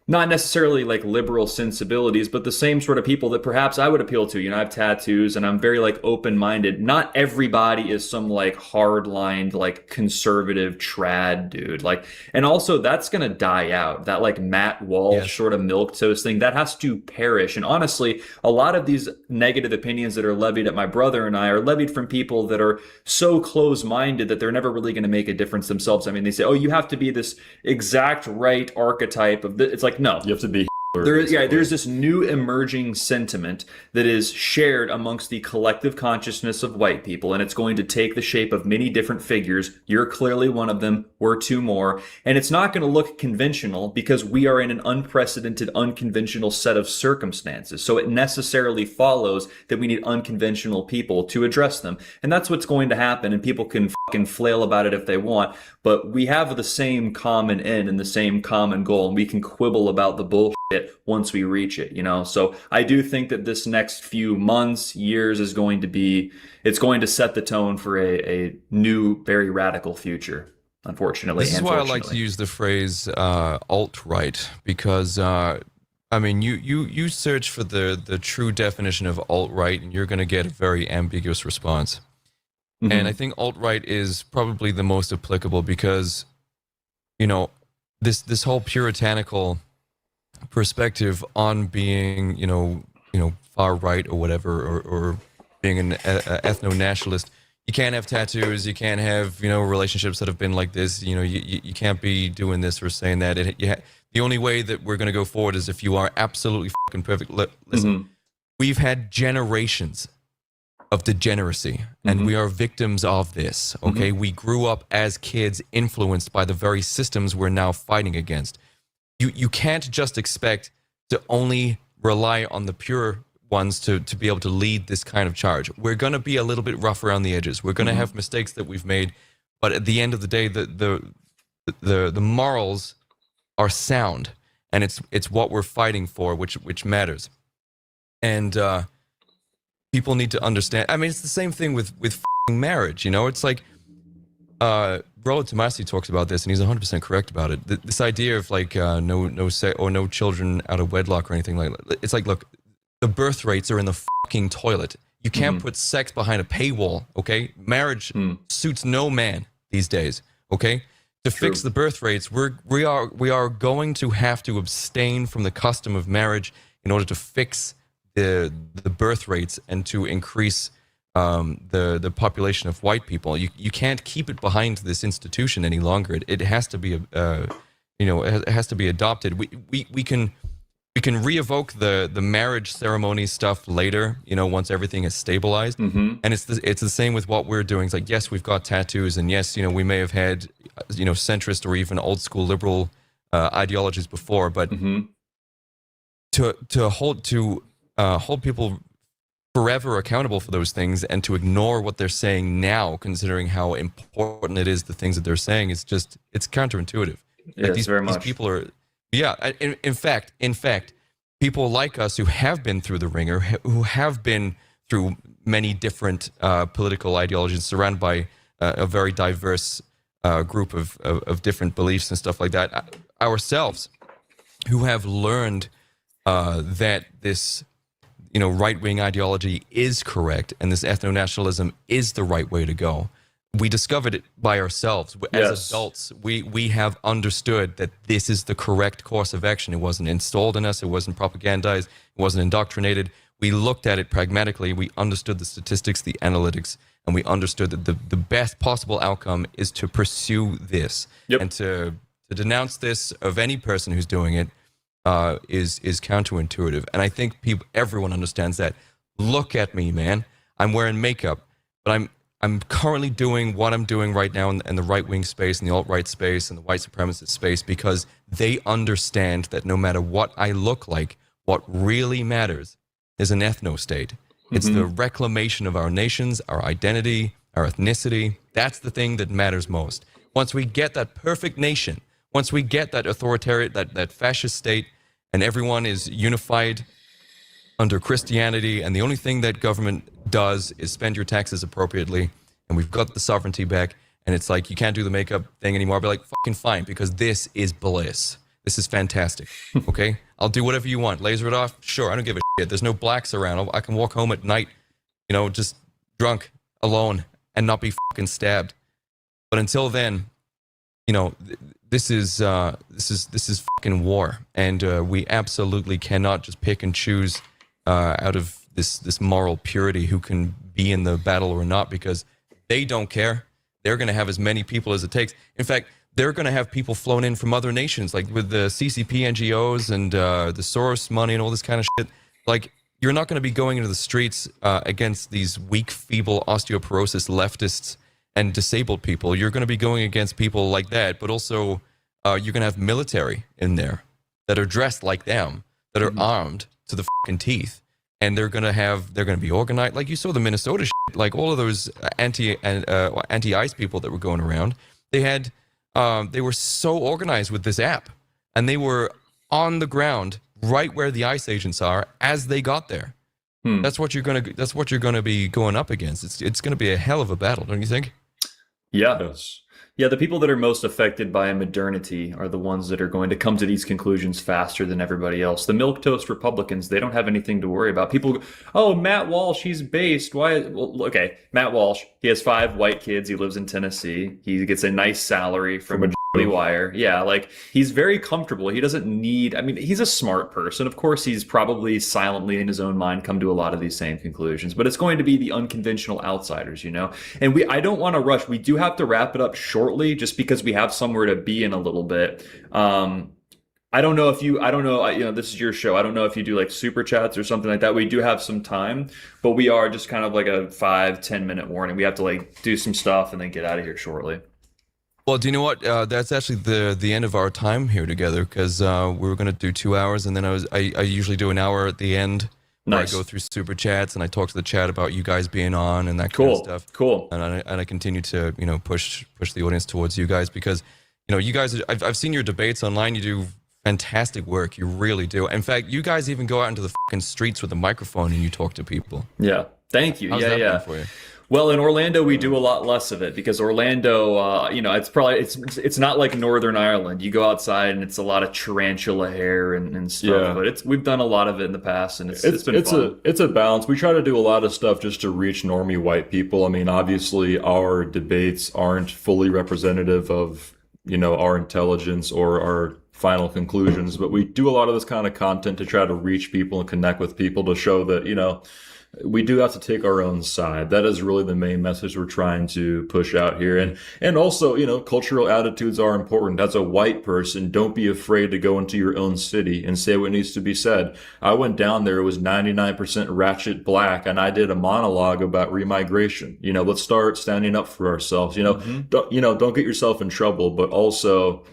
not necessarily like liberal sensibilities, but the same sort of people that perhaps I would appeal to. You know, I have tattoos and I'm very like open-minded. Not everybody is some like hard-lined, like conservative trad dude. Like, and also that's going to die out. That like Matt Walsh sort of milquetoast thing, that has to perish. And honestly, a lot of these negative opinions that are levied at my brother and I are levied from people that are so close-minded that they're never really going to make a difference themselves. I mean, they say, oh, you have to be this exact right archetype of it's like, no, you have to be. There's this new emerging sentiment that is shared amongst the collective consciousness of white people, and it's going to take the shape of many different figures. You're clearly one of them. We're two more. And it's not going to look conventional because we are in an unprecedented, unconventional set of circumstances. So it necessarily follows that we need unconventional people to address them. And that's what's going to happen, and people can fucking flail about it if they want, but we have the same common end and the same common goal, and we can quibble about the bullshit once we reach it, you know. So I do think that this next few months, years is going to be, it's going to set the tone for a new, very radical future, unfortunately. This is why I like to use the phrase alt-right, because I mean, you search for the true definition of alt-right and you're going to get a very ambiguous response. Mm-hmm. And I think alt-right is probably the most applicable because, you know, this whole puritanical perspective on being, you know, far right or whatever, or being an ethno-nationalist. You can't have tattoos. You can't have, you know, relationships that have been like this. You know, you can't be doing this or saying that. The only way that we're going to go forward is if you are absolutely fucking perfect. Listen, we've had generations of degeneracy, and we are victims of this. Okay, we grew up as kids influenced by the very systems we're now fighting against. You can't just expect to only rely on the pure ones to be able to lead this kind of charge. We're going to be a little bit rough around the edges. We're going to have mistakes that we've made, but at the end of the day, the morals are sound, and it's what we're fighting for, which matters. And people need to understand. I mean, it's the same thing with marriage. You know, it's like Rollo Tomasi talks about this, and he's 100% correct about it. This idea of like no children out of wedlock or anything like that. It's like, look, the birth rates are in the fucking toilet. You can't put sex behind a paywall, okay? Marriage suits no man these days, okay? To fix the birth rates, we are going to have to abstain from the custom of marriage in order to fix the birth rates and to increase the population of white people. You can't keep it behind this institution any longer. It has to be it has to be adopted. We can we can re-evoke the marriage ceremony stuff later, you know, once everything is stabilized. And it's the same with what we're doing. It's like, yes, we've got tattoos, and yes, you know, we may have had, you know, centrist or even old school liberal ideologies before, but to hold people forever accountable for those things and to ignore what they're saying now, considering how important it is, the things that they're saying, is just, it's counterintuitive. Yes, Like very these much. people are, yeah. In fact, people like us who have been through the ringer, who have been through many different political ideologies, surrounded by a very diverse group of different beliefs and stuff like that, ourselves, who have learned that this, you know, right-wing ideology is correct and this ethno-nationalism is the right way to go. We discovered it by ourselves. As Yes. adults, we have understood that this is the correct course of action. It wasn't installed in us. It wasn't propagandized. It wasn't indoctrinated. We looked at it pragmatically. We understood the statistics, the analytics, and we understood that the best possible outcome is to pursue this. And to denounce this of any person who's doing it is counterintuitive. And I think everyone understands that. Look at me, man. I'm wearing makeup, but I'm currently doing what I'm doing right now in the right-wing space, in the alt-right space, and the white supremacist space, because they understand that no matter what I look like, what really matters is an ethno-state. It's the reclamation of our nations, our identity, our ethnicity. That's the thing that matters most. Once we get that perfect nation, once we get that authoritarian, that fascist state, and everyone is unified under Christianity, and the only thing that government does is spend your taxes appropriately, and we've got the sovereignty back, and it's like, you can't do the makeup thing anymore. I'll be like, fucking fine, because this is bliss. This is fantastic, okay? I'll do whatever you want. Laser it off? Sure, I don't give a shit. There's no blacks around. I can walk home at night, you know, just drunk, alone, and not be fucking stabbed. But until then, you know, this is fucking war, and we absolutely cannot just pick and choose out of this moral purity who can be in the battle or not, because they don't care. They're going to have as many people as it takes. In fact, they're going to have people flown in from other nations, like with the CCP NGOs and the Soros money and all this kind of shit. Like, you're not going to be going into the streets against these weak, feeble, osteoporosis leftists and disabled people. You're going to be going against people like that, but also you're going to have military in there that are dressed like them, that are armed to the fucking teeth, and they're going to be organized. Like you saw the Minnesota shit, like all of those anti-ICE people that were going around. They were so organized with this app, and they were on the ground right where the ICE agents are as they got there. That's what you're gonna be going up against. It's gonna be a hell of a battle, don't you think? Yeah. Yeah, the people that are most affected by modernity are the ones that are going to come to these conclusions faster than everybody else. The milquetoast Republicans, they don't have anything to worry about. People go, oh, Matt Walsh, he's based. Why? Well, okay, Matt Walsh, he has 5 white kids. He lives in Tennessee. He gets a nice salary from a Daily Wire. Yeah, like, he's very comfortable. He doesn't need, I mean, he's a smart person. Of course, he's probably silently in his own mind come to a lot of these same conclusions, but it's going to be the unconventional outsiders, you know? And I don't want to rush. We do have to wrap it up shortly, just because we have somewhere to be in a little bit. I don't know, you know, this is your show. I don't know if you do like super chats or something like that. We do have some time, but we are just kind of like a 5-10 minute warning. We have to like do some stuff and then get out of here shortly. Well, do you know what? That's actually the end of our time here together, because we were going to do 2 hours, and then I usually do an hour at the end. Nice. Where I go through super chats and I talk to the chat about you guys being on and that kind of stuff. Cool. And I continue to, you know, push the audience towards you guys, because, you know, you guys, I've seen your debates online. You do fantastic work. You really do. In fact, you guys even go out into the fucking streets with a microphone and you talk to people. Yeah. Thank you. How's that been for you? Well, in Orlando, we do a lot less of it, because Orlando, you know, it's not like Northern Ireland. You go outside and it's a lot of tarantula hair and stuff. Yeah. But we've done a lot of it in the past, and it's been fun. It's a balance. We try to do a lot of stuff just to reach normie white people. I mean, obviously, our debates aren't fully representative of, you know, our intelligence or our final conclusions, but we do a lot of this kind of content to try to reach people and connect with people, to show that, you know, we do have to take our own side. That is really the main message we're trying to push out here. And also, cultural attitudes are important. As a white person, don't be afraid to go into your own city and say what needs to be said. I went down there, it was 99% ratchet black, and I did a monologue about remigration. Let's start standing up for ourselves. Don't get yourself in trouble, but also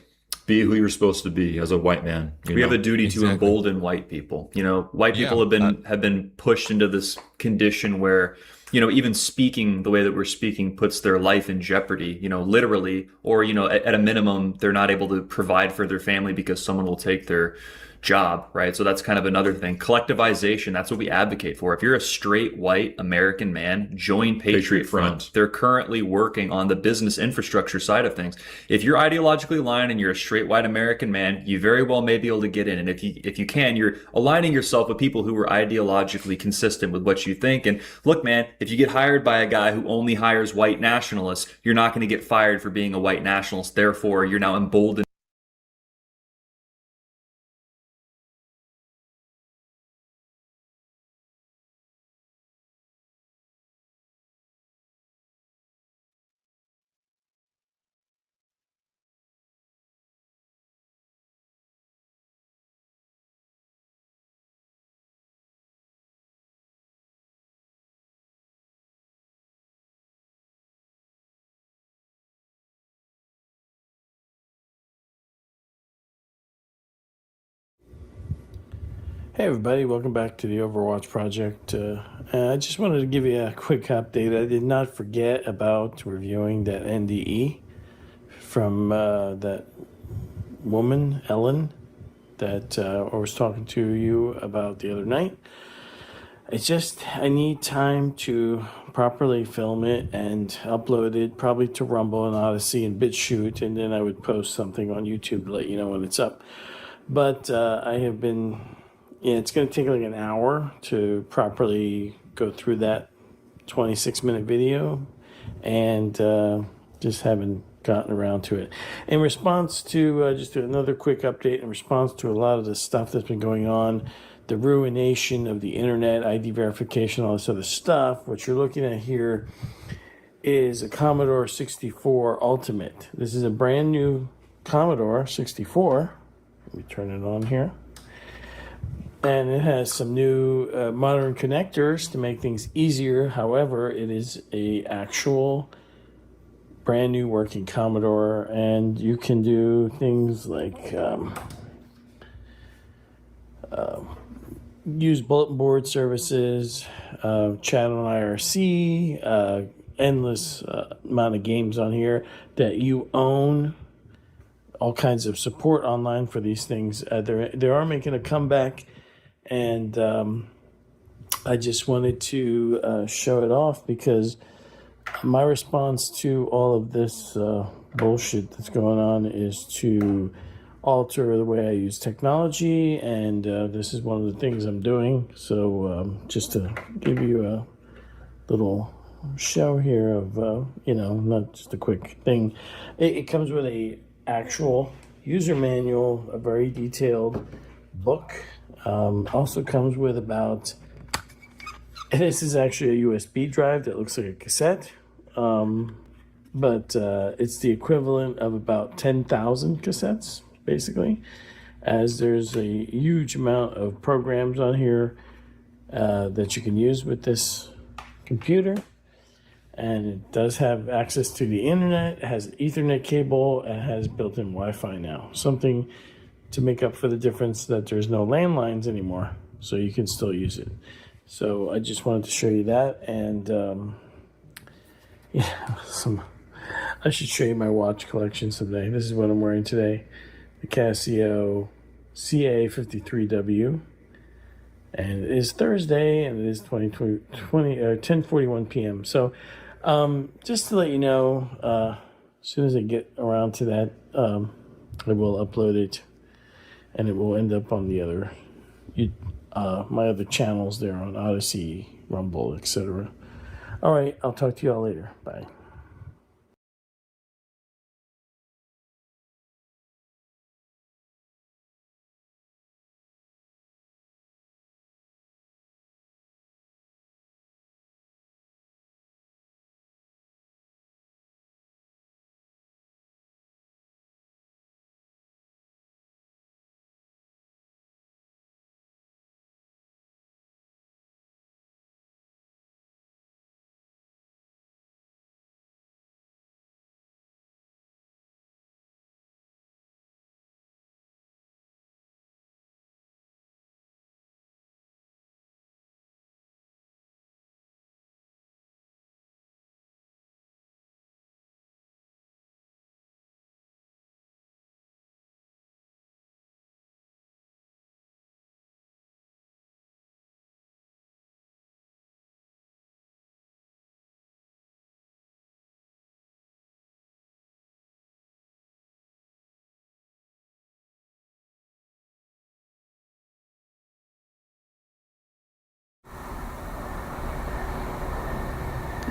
be who you're supposed to be as a white man. We have a duty to embolden white people. White people have been pushed into this condition where, even speaking the way that we're speaking puts their life in jeopardy, literally, or, at a minimum, they're not able to provide for their family because someone will take their job, right? So that's kind of another thing. Collectivization, that's what we advocate for. If you're a straight white American man, join Patriot Front. They're currently working on the business infrastructure side of things. If you're ideologically aligned and you're a straight white American man, you very well may be able to get in. And if you can, you're aligning yourself with people who are ideologically consistent with what you think. And look, man, if you get hired by a guy who only hires white nationalists, you're not going to get fired for being a white nationalist. Therefore, you're now emboldened. Hey everybody, welcome back to the Overwatch Project. I just wanted to give you a quick update. I did not forget about reviewing that NDE from that woman, Ellen, that I was talking to you about the other night. I need time to properly film it and upload it, probably to Rumble and Odyssey and BitChute, and then I would post something on YouTube to let you know when it's up. But I have been... Yeah, it's going to take like an hour to properly go through that 26-minute video, and just haven't gotten around to it. In response to, just another quick update, in response to a lot of the stuff that's been going on, the ruination of the internet, ID verification, all this other stuff, what you're looking at here is a Commodore 64 Ultimate. This is a brand new Commodore 64. Let me turn it on here. And it has some new modern connectors to make things easier. However, it is a actual brand new working Commodore, and you can do things like use bulletin board services, chat on IRC, endless amount of games on here that you own. All kinds of support online for these things. They are making a comeback. And I just wanted to show it off because my response to all of this bullshit that's going on is to alter the way I use technology, and this is one of the things I'm doing. So just to give you a little show here of, not just a quick thing. It comes with a actual user manual, a very detailed book. Also comes with this is actually a USB drive that looks like a cassette, but it's the equivalent of about 10,000 cassettes, basically, as there's a huge amount of programs on here that you can use with this computer. And it does have access to the internet, it has an Ethernet cable, and has built-in Wi-Fi now. Something to make up for the difference that there's no landlines anymore, so you can still use it. So I just wanted to show you that, and I should show you my watch collection someday. This is what I'm wearing today, the Casio CA53W, and it is Thursday, and it is 10:41 p.m. So just to let you know, as soon as I get around to that, I will upload it. And it will end up on the other, my other channels there on Odyssey, Rumble, etc. All right, I'll talk to you all later. Bye.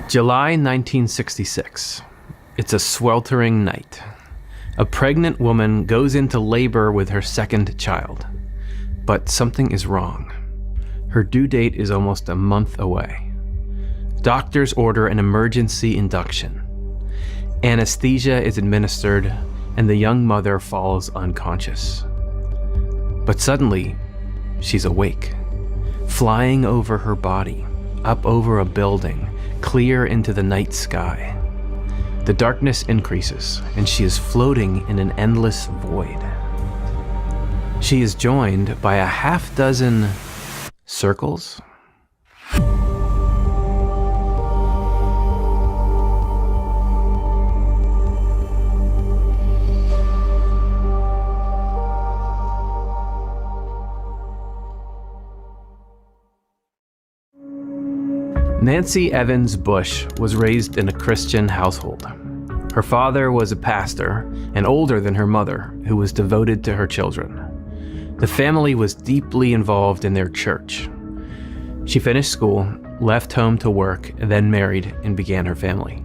July 1966. It's a sweltering night. A pregnant woman goes into labor with her second child. But something is wrong. Her due date is almost a month away. Doctors order an emergency induction. Anesthesia is administered, and the young mother falls unconscious. But suddenly, she's awake, flying over her body, up over a building, clear into the night sky. The darkness increases, and she is floating in an endless void. She is joined by a half-dozen circles. Nancy Evans Bush was raised in a Christian household. Her father was a pastor and older than her mother, who was devoted to her children. The family was deeply involved in their church. She finished school, left home to work, then married and began her family.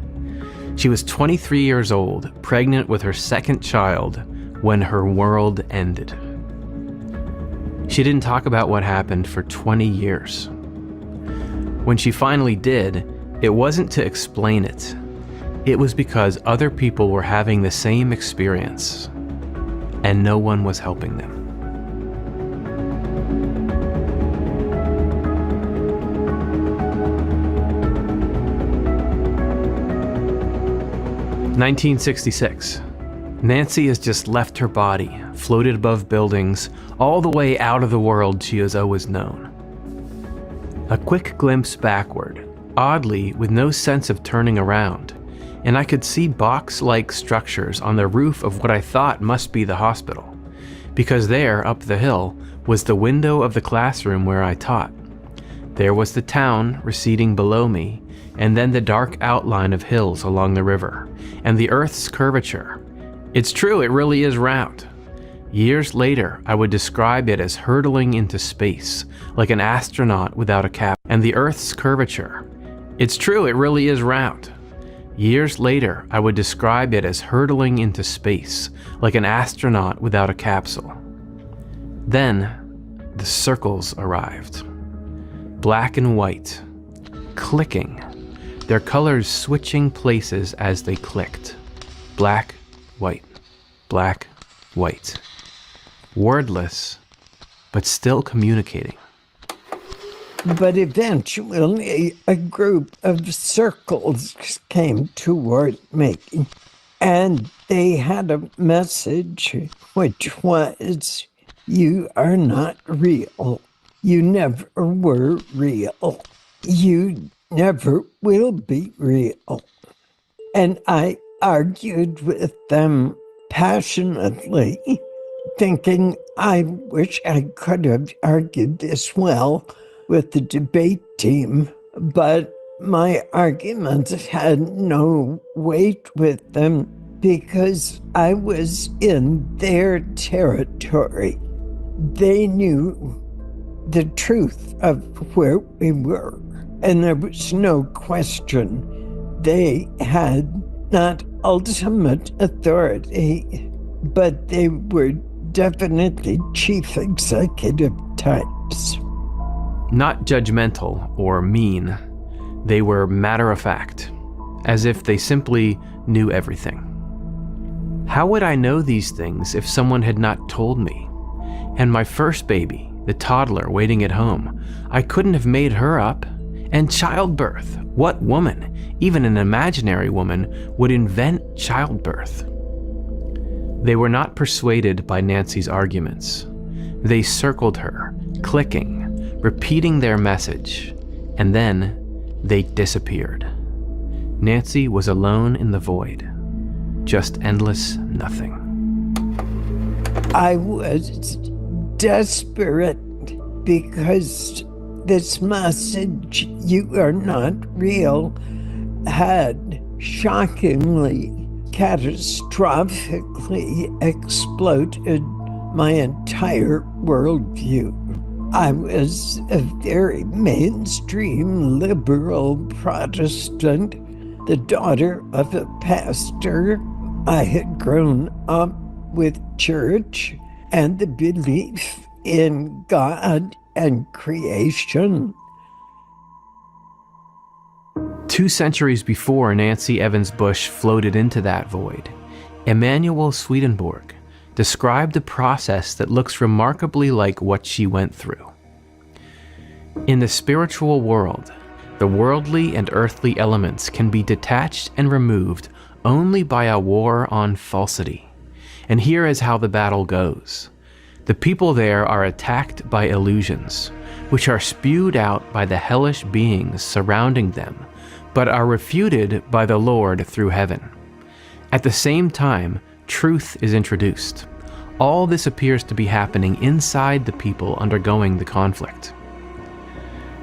She was 23 years old, pregnant with her second child, when her world ended. She didn't talk about what happened for 20 years. When she finally did, it wasn't to explain it. It was because other people were having the same experience, and no one was helping them. (1966). Nancy has just left her body, floated above buildings, all the way out of the world she has always known. A quick glimpse backward, oddly with no sense of turning around, and I could see box-like structures on the roof of what I thought must be the hospital, because there, up the hill, was the window of the classroom where I taught. There was the town receding below me, and then the dark outline of hills along the river, and the Earth's curvature. It's true, it really is round. Years later, I would describe it as hurtling into space, like an astronaut without a cap, and the Earth's curvature. It's true, it really is round. Years later, I would describe it as hurtling into space, like an astronaut without a capsule. Then, the circles arrived. Black and white, clicking, their colors switching places as they clicked. Black, white, black, white. Wordless, but still communicating. But eventually, a group of circles came toward me, and they had a message which was, "You are not real. You never were real. You never will be real." And I argued with them passionately, thinking, I wish I could have argued this well with the debate team, but my arguments had no weight with them because I was in their territory. They knew the truth of where we were, and there was no question they had not ultimate authority, but they were definitely chief executive types. Not judgmental or mean. They were matter-of-fact, as if they simply knew everything. How would I know these things if someone had not told me? And my first baby, the toddler waiting at home, I couldn't have made her up. And childbirth, what woman, even an imaginary woman, would invent childbirth? They were not persuaded by Nancy's arguments. They circled her, clicking, repeating their message, and then they disappeared. Nancy was alone in the void, just endless nothing. I was desperate because this message, "You are not real," had shockingly, catastrophically exploded my entire worldview. I was a very mainstream liberal Protestant, the daughter of a pastor. I had grown up with church and the belief in God and creation. 2 centuries before Nancy Evans Bush floated into that void, Emanuel Swedenborg described a process that looks remarkably like what she went through. In the spiritual world, the worldly and earthly elements can be detached and removed only by a war on falsity. And here is how the battle goes. The people there are attacked by illusions, which are spewed out by the hellish beings surrounding them, but are refuted by the Lord through heaven. At the same time, truth is introduced. All this appears to be happening inside the people undergoing the conflict.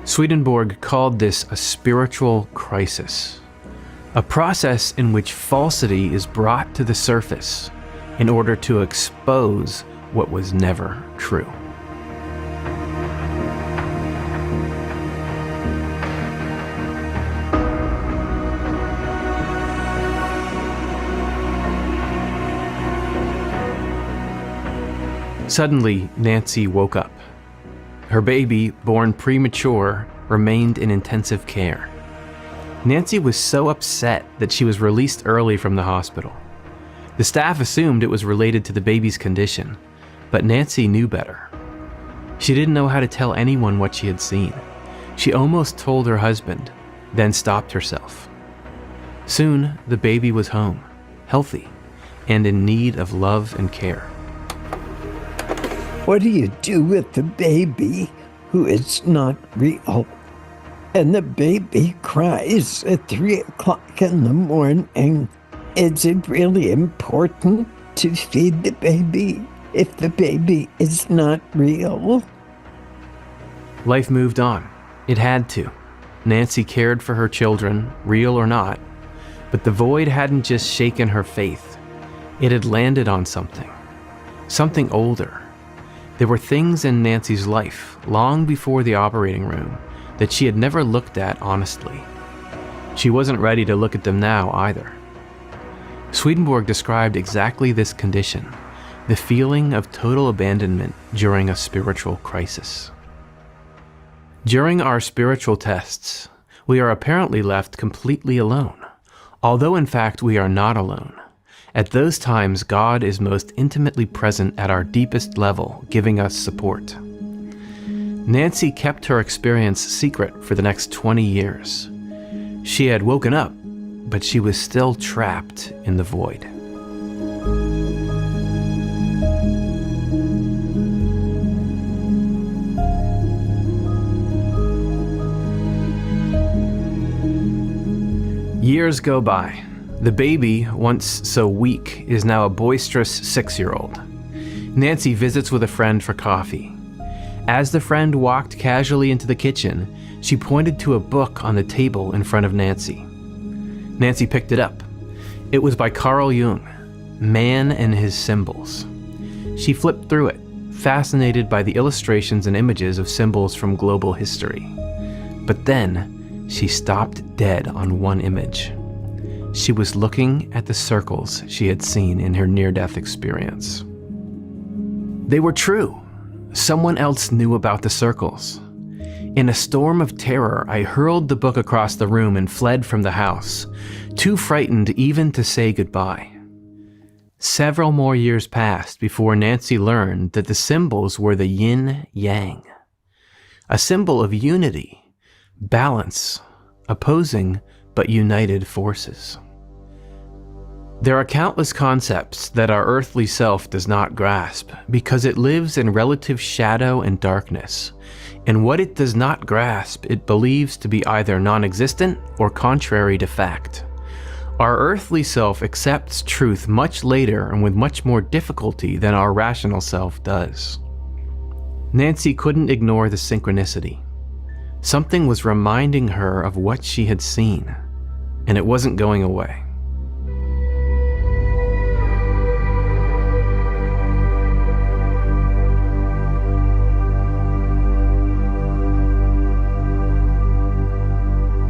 Swedenborg called this a spiritual crisis, a process in which falsity is brought to the surface in order to expose what was never true. Suddenly, Nancy woke up. Her baby, born premature, remained in intensive care. Nancy was so upset that she was released early from the hospital. The staff assumed it was related to the baby's condition, but Nancy knew better. She didn't know how to tell anyone what she had seen. She almost told her husband, then stopped herself. Soon, the baby was home, healthy, and in need of love and care. What do you do with the baby who is not real? And the baby cries at 3 o'clock in the morning. Is it really important to feed the baby if the baby is not real? Life moved on. It had to. Nancy cared for her children, real or not, but the void hadn't just shaken her faith. It had landed on something older. There were things in Nancy's life, long before the operating room, that she had never looked at honestly. She wasn't ready to look at them now either. Swedenborg described exactly this condition, the feeling of total abandonment during a spiritual crisis. During our spiritual tests, we are apparently left completely alone, although in fact we are not alone. At those times, God is most intimately present at our deepest level, giving us support. Nancy kept her experience secret for the next 20 years. She had woken up, but she was still trapped in the void. Years go by. The baby, once so weak, is now a boisterous 6-year-old. Nancy visits with a friend for coffee. As the friend walked casually into the kitchen, she pointed to a book on the table in front of Nancy. Nancy picked it up. It was by Carl Jung, Man and His Symbols. She flipped through it, fascinated by the illustrations and images of symbols from global history. But then, she stopped dead on one image. She was looking at the circles she had seen in her near-death experience. They were true. Someone else knew about the circles. In a storm of terror, I hurled the book across the room and fled from the house, too frightened even to say goodbye. Several more years passed before Nancy learned that the symbols were the yin-yang, a symbol of unity, balance, opposing but united forces. There are countless concepts that our earthly self does not grasp because it lives in relative shadow and darkness, and what it does not grasp it believes to be either non-existent or contrary to fact. Our earthly self accepts truth much later and with much more difficulty than our rational self does. Nancy couldn't ignore the synchronicity. Something was reminding her of what she had seen, and it wasn't going away.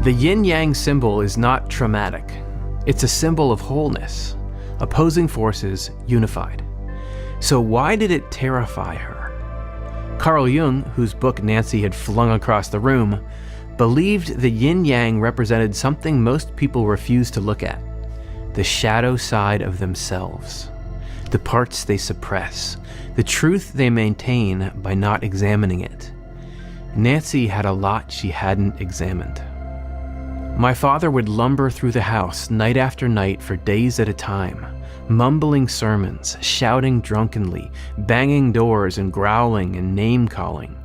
The yin-yang symbol is not traumatic. It's a symbol of wholeness, opposing forces unified. So why did it terrify her? Carl Jung, whose book Nancy had flung across the room, believed the yin-yang represented something most people refuse to look at: the shadow side of themselves, the parts they suppress, the truth they maintain by not examining it. Nancy had a lot she hadn't examined. My father would lumber through the house night after night for days at a time, mumbling sermons, shouting drunkenly, banging doors and growling and name-calling.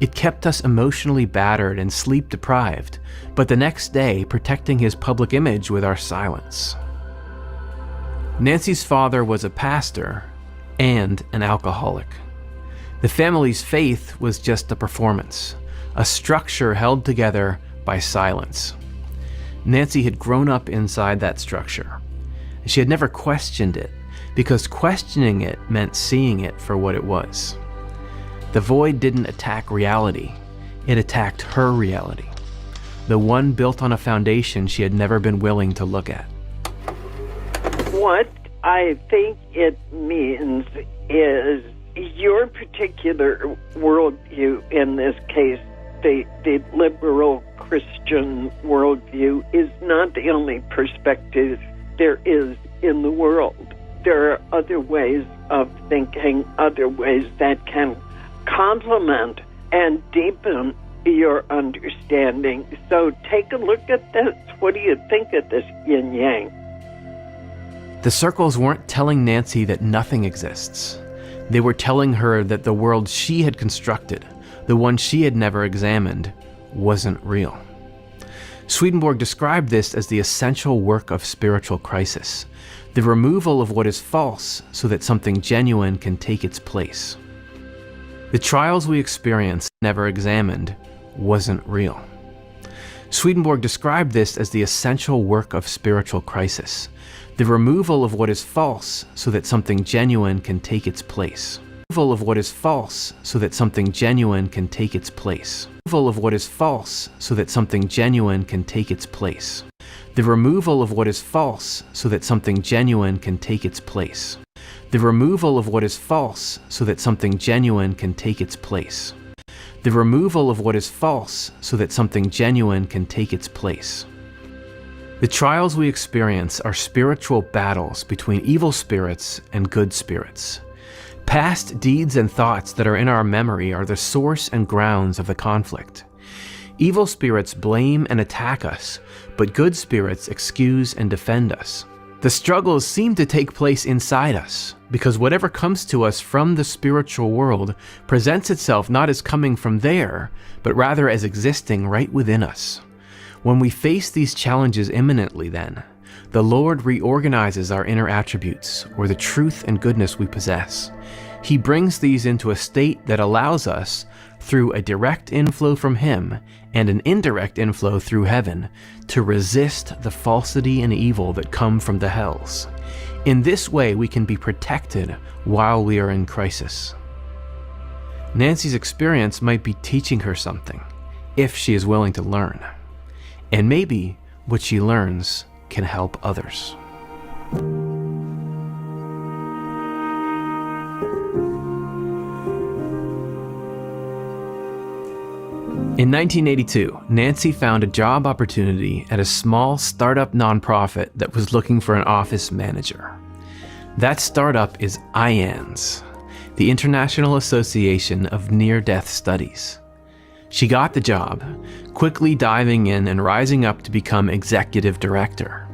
It kept us emotionally battered and sleep-deprived, but the next day protecting his public image with our silence. Nancy's father was a pastor and an alcoholic. The family's faith was just a performance, a structure held together by silence. Nancy had grown up inside that structure. She had never questioned it, because questioning it meant seeing it for what it was. The void didn't attack reality, it attacked her reality, the one built on a foundation she had never been willing to look at. What I think it means is your particular worldview, in this case, the liberal Christian worldview, is not the only perspective there is in the world. There are other ways of thinking, other ways that can complement and deepen your understanding. So take a look at this. What do you think of this yin-yang? The circles weren't telling Nancy that nothing exists. They were telling her that the world she had constructed, the one she had never examined, wasn't real. Swedenborg described this as the essential work of spiritual crisis, the removal of what is false so that something genuine can take its place. The trials we experience, never examined, wasn't real. Swedenborg described this as the essential work of spiritual crisis, the removal of what is false so that something genuine can take its place. Removal of what is false so that something genuine can take its place. Removal of what is false so that something genuine can take its place. The removal of what is false so that something genuine can take its place. The removal of what is false so that something genuine can take its place. The removal of what is false so that something genuine can take its place. The trials we experience are spiritual battles between evil spirits and good spirits. Past deeds and thoughts that are in our memory are the source and grounds of the conflict. Evil spirits blame and attack us, but good spirits excuse and defend us. The struggles seem to take place inside us, because whatever comes to us from the spiritual world presents itself not as coming from there, but rather as existing right within us. When we face these challenges imminently, then, the Lord reorganizes our inner attributes, or the truth and goodness we possess. He brings these into a state that allows us, through a direct inflow from Him and an indirect inflow through heaven, to resist the falsity and evil that come from the hells. In this way, we can be protected while we are in crisis. Nancy's experience might be teaching her something, if she is willing to learn. And maybe what she learns can help others. In 1982, Nancy found a job opportunity at a small startup nonprofit that was looking for an office manager. That startup is IANDS, the International Association of Near-Death Studies. She got the job, quickly diving in and rising up to become executive director.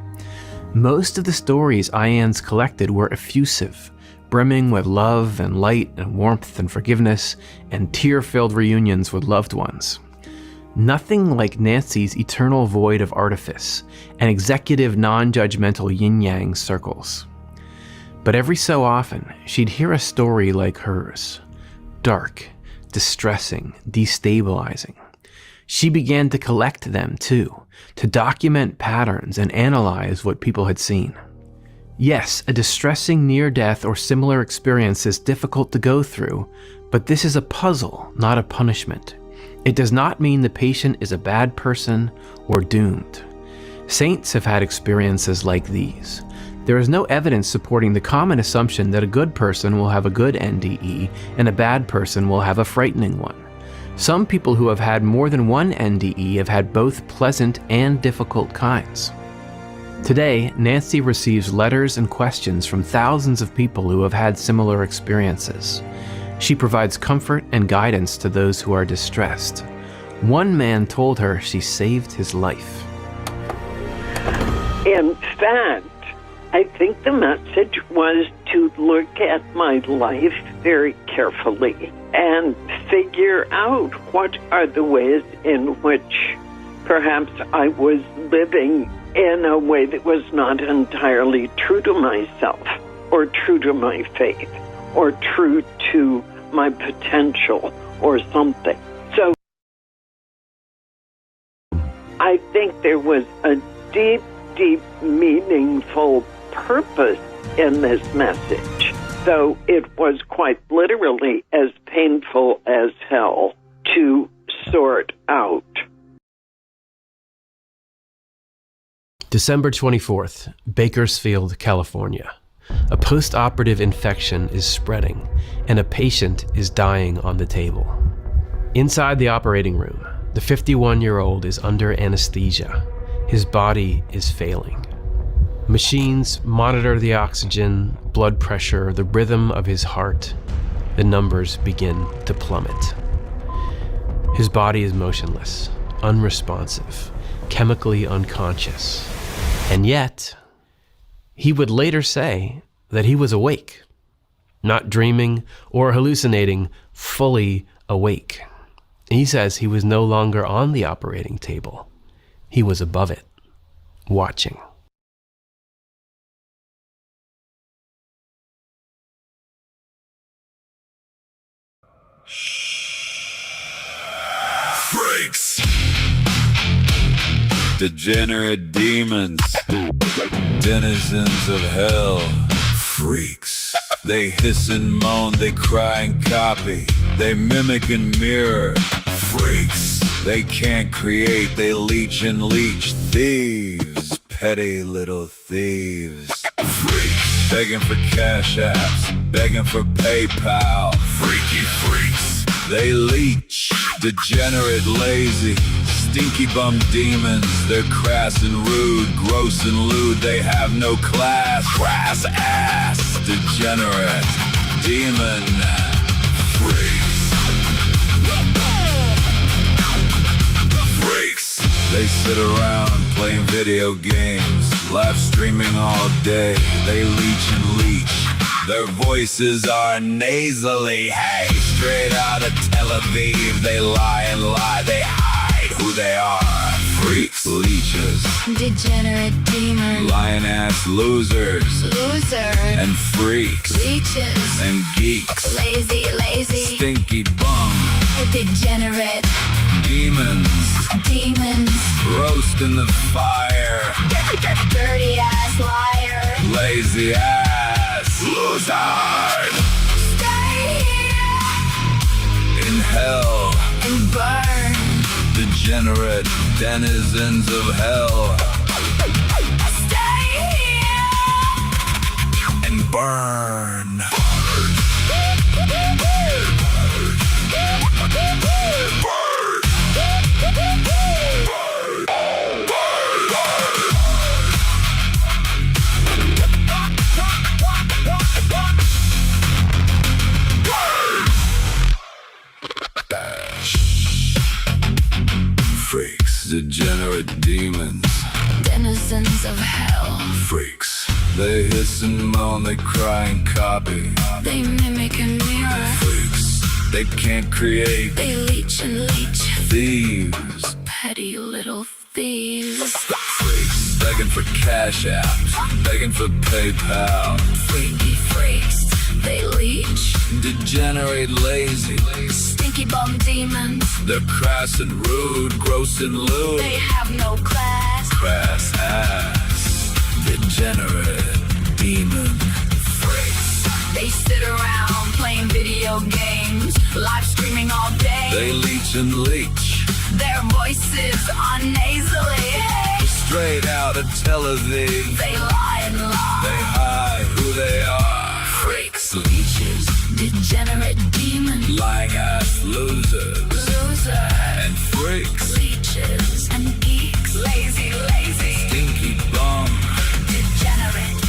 Most of the stories IANDS collected were effusive, brimming with love and light and warmth and forgiveness and tear-filled reunions with loved ones. Nothing like Nancy's eternal void of artifice and executive non-judgmental yin-yang circles. But every so often, she'd hear a story like hers, dark, distressing, destabilizing. She began to collect them too, to document patterns and analyze what people had seen. Yes, a distressing near-death or similar experience is difficult to go through, but this is a puzzle, not a punishment. It does not mean the patient is a bad person or doomed. Saints have had experiences like these. There is no evidence supporting the common assumption that a good person will have a good NDE and a bad person will have a frightening one. Some people who have had more than one NDE have had both pleasant and difficult kinds. Today, Nancy receives letters and questions from thousands of people who have had similar experiences. She provides comfort and guidance to those who are distressed. One man told her she saved his life. In fact, I think the message was to look at my life very carefully and figure out what are the ways in which perhaps I was living in a way that was not entirely true to myself or true to my faith or true to my potential or something. So I think there was a deep, meaningful purpose in this message, though it was quite literally as painful as hell to sort out. December 24th, Bakersfield, California. A post-operative infection is spreading, and a patient is dying on the table. Inside the operating room, the 51-year-old is under anesthesia. His body is failing. Machines monitor the oxygen, blood pressure, the rhythm of his heart. The numbers begin to plummet. His body is motionless, unresponsive, chemically unconscious. And yet, he would later say that he was awake, not dreaming or hallucinating, fully awake. He says he was no longer on the operating table. He was above it, watching. Freaks! Degenerate demons, denizens of hell. Freaks. They hiss and moan, they cry and copy, they mimic and mirror. Freaks. They can't create, they leech and leech. Thieves, petty little thieves. Freaks. Begging for cash apps, begging for PayPal. Freaky freaks. They leech, degenerate, lazy, stinky bum demons. They're crass and rude, gross and lewd. They have no class. Crass ass, degenerate, demon, freaks. Freaks. They sit around playing video games, live streaming all day. They leech and leech. Their voices are nasally, hey, straight out of Tel Aviv. They lie and lie, they hide who they are. Freaks, leeches, degenerate demon, lion-ass losers, and freaks, leeches, and geeks, lazy, stinky bum, degenerate demons, roast in the fire, dirty ass liar, lazy ass loser. Stay here in hell and burn. Degenerate denizens of hell. Stay here and burn. Freaks, degenerate demons, denizens of hell. Freaks. They hiss and moan, they cry and copy, they mimic and mirror. Freaks. They can't create, they leech and leech. Thieves, petty little thieves. Freaks. Begging for cash apps, begging for PayPal. Freaky freaks. They leech, degenerate, lazy, stinky bum demons. They're crass and rude, gross and lewd. They have no class. Crass ass, degenerate, demon, freaks. They sit around playing video games, live streaming all day. They leech leech and leech. Their voices are nasally. Straight out of Tel Aviv. They lie and lie. They hide who they are. Freaks, leeches, degenerate demons. Lying ass losers. Losers. And freaks. Leeches and geeks. Lazy, lazy. Stinky bum. Degenerate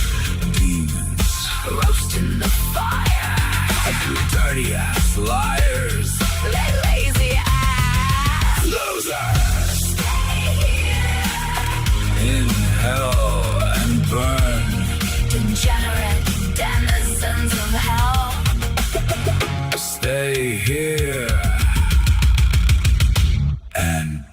demons. Roasting the fire. Dirty ass liars. They lazy ass losers. Stay here. In hell and burn. Degenerate denizens of hell. Stay here and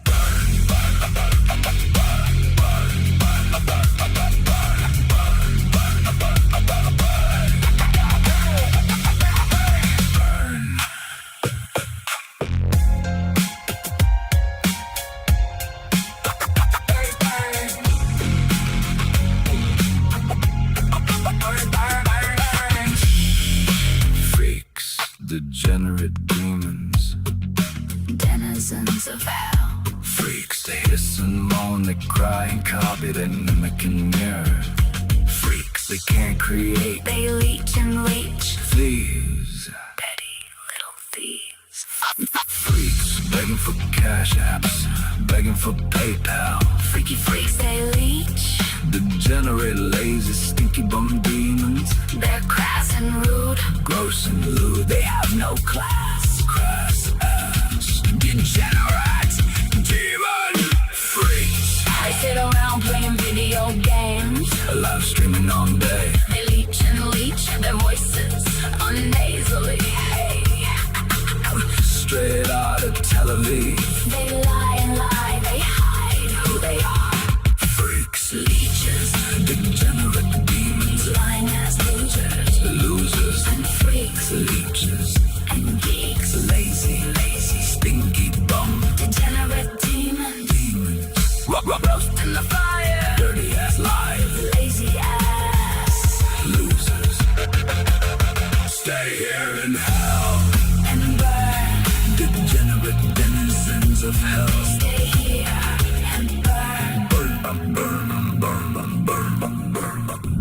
degenerate demons, denizens of hell. Freaks, they hiss and moan, they cry and copy, they mimic and mirror. Freaks, they can't create, they leech and leech. Thieves, petty little thieves. Freaks, begging for cash apps, begging for PayPal. Freaky freaks, they leech. Degenerate, lazy, stinky bum demons. They're crass and rude, gross and lewd. They have no class. Crass ass, degenerate demon freaks. I sit around playing video games, live streaming all day. They leech and leech, their voices are nasally. Hey, straight out of Tel Aviv. They lie and lie, they hide who they are. Freaks, leeches, degenerate demons, lying ass losers, losers and freaks, leeches and geeks, lazy, lazy, stinky bum, degenerate demons, roast in the fire, dirty ass liars, lazy ass losers. Stay here in hell and burn, degenerate denizens of hell. Stay here and burn, burn, burn, burn, burn, burn, burn, burn, burn.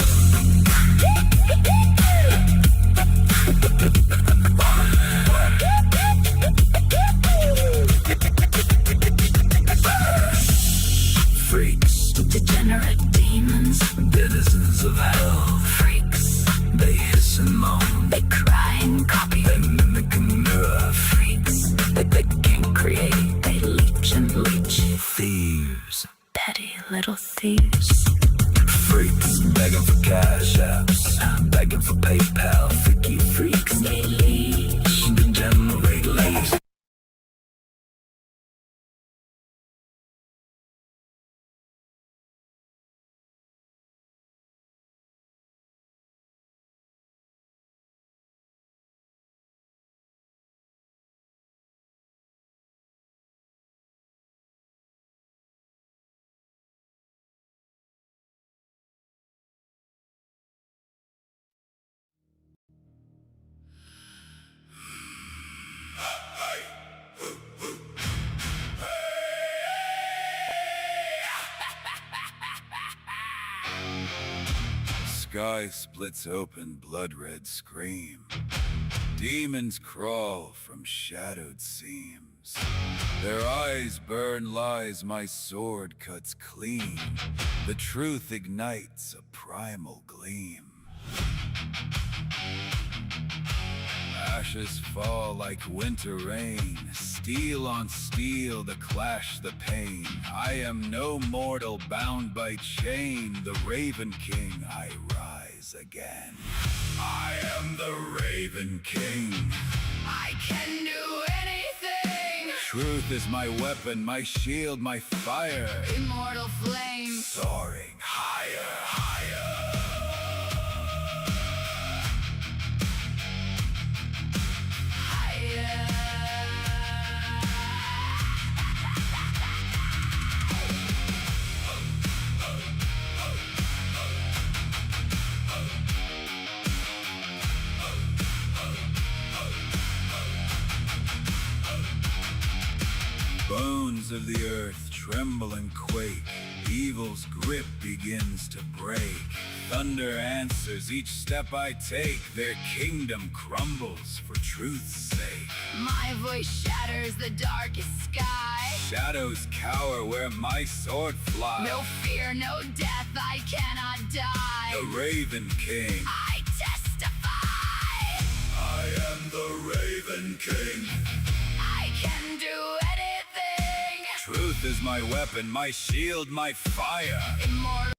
Freaks, degenerate demons, denizens of hell. Freaks, they hiss and moan, they cry and copy, they mimic and mirror. Freaks, they can't create, they leech and leech. Thieves, petty little thieves. Freaks, begging for cash apps, begging for PayPal. Freaky freaks, they leech, degenerate lazy. Sky splits open, blood red scream. Demons crawl from shadowed seams. Their eyes burn lies, my sword cuts clean. The truth ignites a primal gleam. Ashes fall like winter rain. Steel on steel, the clash, the pain. I am no mortal bound by chain. The Raven King, I rise again. I am the Raven King. I can do anything. Truth is my weapon, my shield, my fire. Immortal flame, soaring higher, higher. bones of the earth tremble and quake. Evil's grip begins to break. Thunder answers each step I take. Their kingdom crumbles for truth's sake. My voice shatters the darkest sky. Shadows cower where my sword flies. No fear, no death, I cannot die. The Raven King. I testify. I am the Raven King. I can do anything. Truth is my weapon, my shield, my fire. Immortal.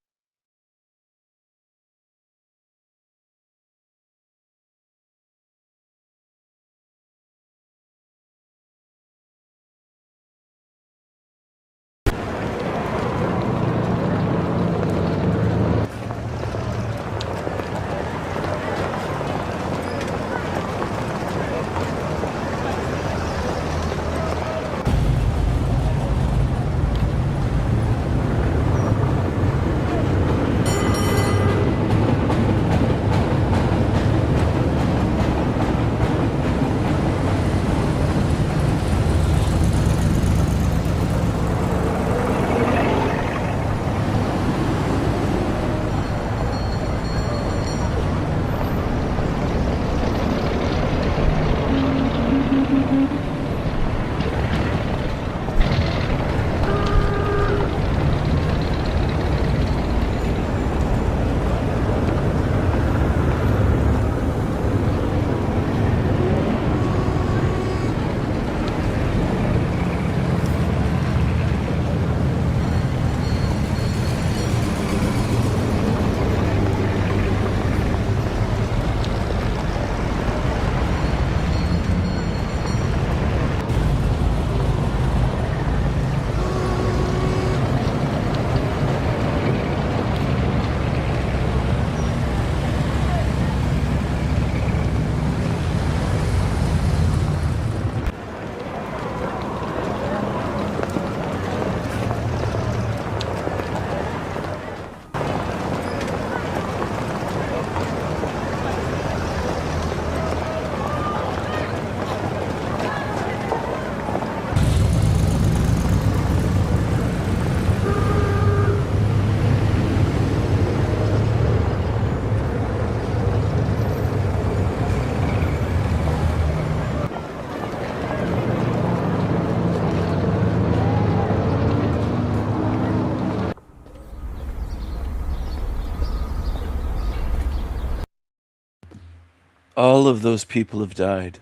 All of those people have died.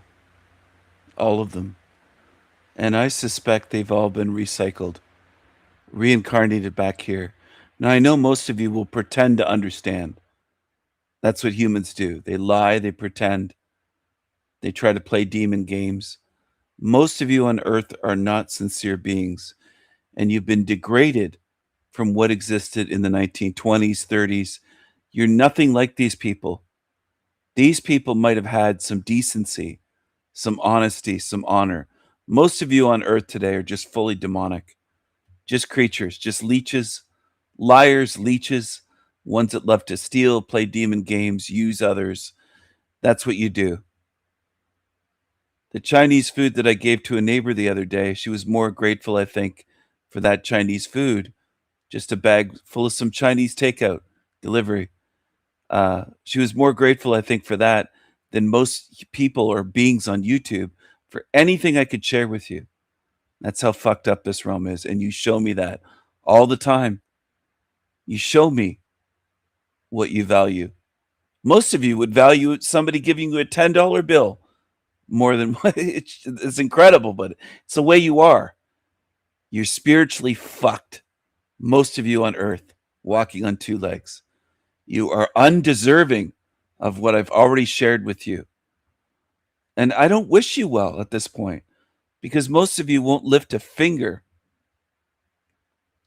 All of them. And I suspect they've all been recycled, reincarnated back here. Now, I know most of you will pretend to understand. That's what humans do. They lie, they pretend, they try to play demon games. Most of you on Earth are not sincere beings, and you've been degraded from what existed in the 1920s, 30s. You're nothing like these people. These people might have had some decency, some honesty, some honor. Most of you on Earth today are just fully demonic, just creatures, just leeches, liars, leeches, ones that love to steal, play demon games, use others. That's what you do. The Chinese food that I gave to a neighbor the other day, she was more grateful, I think, for that Chinese food. Just a bag full of some Chinese takeout delivery. She was more grateful, I think, for that than most people or beings on YouTube for anything I could share with you. That's how fucked up this realm is. And you show me that all the time. You show me what you value. Most of you would value somebody giving you a $10 bill more than it's incredible, but it's the way you are. You're spiritually fucked. Most of you on Earth walking on two legs. You are undeserving of what I've already shared with you. And I don't wish you well at this point because most of you won't lift a finger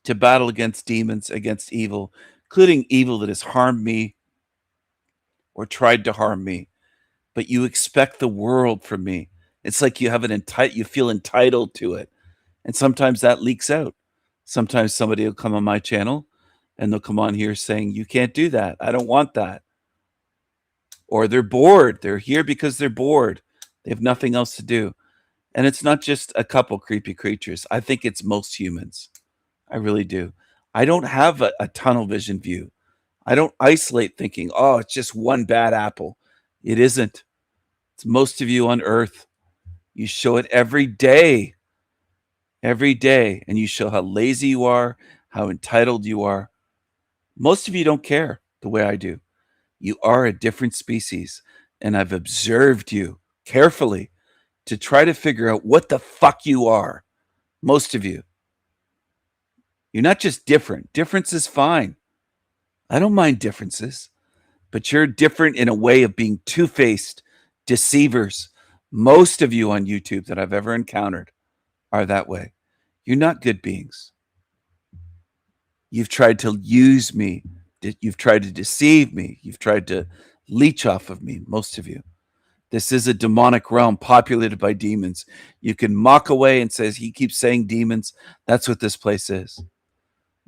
to battle against demons, against evil, including evil that has harmed me or tried to harm me. But you expect the world from me. It's like you have you feel entitled to it. And sometimes that leaks out. Sometimes somebody will come on my channel and they'll come on here saying, you can't do that. I don't want that. Or they're bored. They're here because they're bored. They have nothing else to do. And it's not just a couple creepy creatures. I think it's most humans. I really do. I don't have a tunnel vision view. I don't isolate thinking, oh, it's just one bad apple. It isn't. It's most of you on Earth. You show it every day, and you show how lazy you are, how entitled you are. Most of you don't care the way I do. You are a different species, and I've observed you carefully to try to figure out what the fuck you are. Most of you. You're not just different. Difference is fine. I don't mind differences, but you're different in a way of being two-faced deceivers. Most of you on YouTube that I've ever encountered are that way. You're not good beings. You've tried to use me. You've tried to deceive me. You've tried to leech off of me, most of you. This is a demonic realm populated by demons. You can mock away and say, he keeps saying demons. That's what this place is.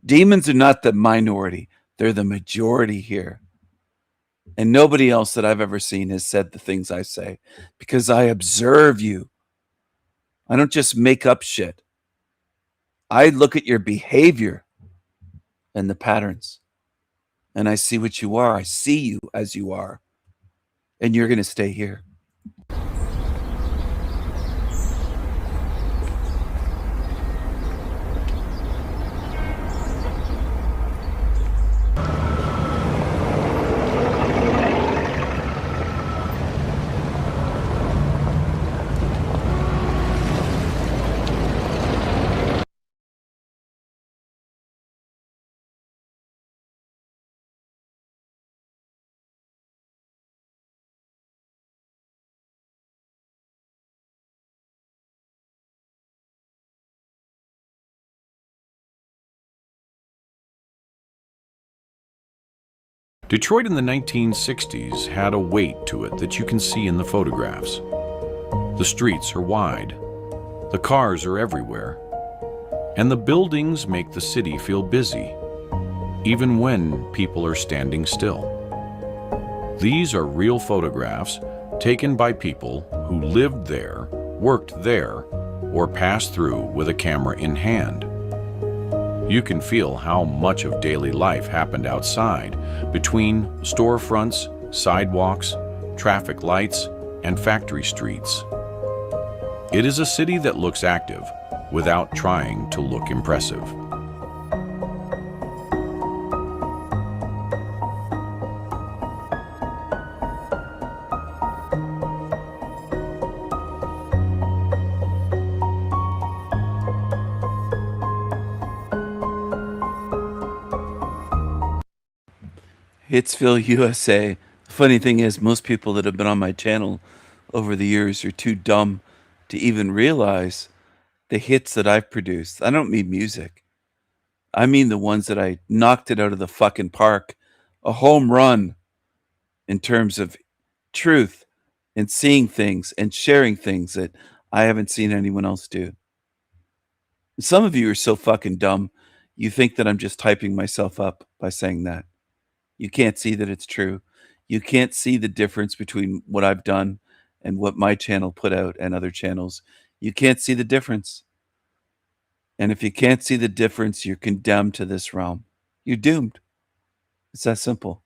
Demons are not the minority. They're the majority here. And nobody else that I've ever seen has said the things I say because I observe you. I don't just make up shit. I look at your behavior and the patterns, and I see what you are. I see you as you are, and you're going to stay here. Detroit in the 1960s had a weight to it that you can see in the photographs. The streets are wide, the cars are everywhere, and the buildings make the city feel busy, even when people are standing still. These are real photographs taken by people who lived there, worked there, or passed through with a camera in hand. You can feel how much of daily life happened outside, between storefronts, sidewalks, traffic lights, and factory streets. It is a city that looks active without trying to look impressive. Hitsville, USA. Funny thing is, most people that have been on my channel over the years are too dumb to even realize the hits that I've produced. I don't mean music. I mean the ones that I knocked it out of the fucking park. A home run in terms of truth and seeing things and sharing things that I haven't seen anyone else do. Some of you are so fucking dumb, you think that I'm just typing myself up by saying that. You can't see that it's true. You can't see the difference between what I've done and what my channel put out and other channels. You can't see the difference. And if you can't see the difference, you're condemned to this realm. You're doomed. It's that simple.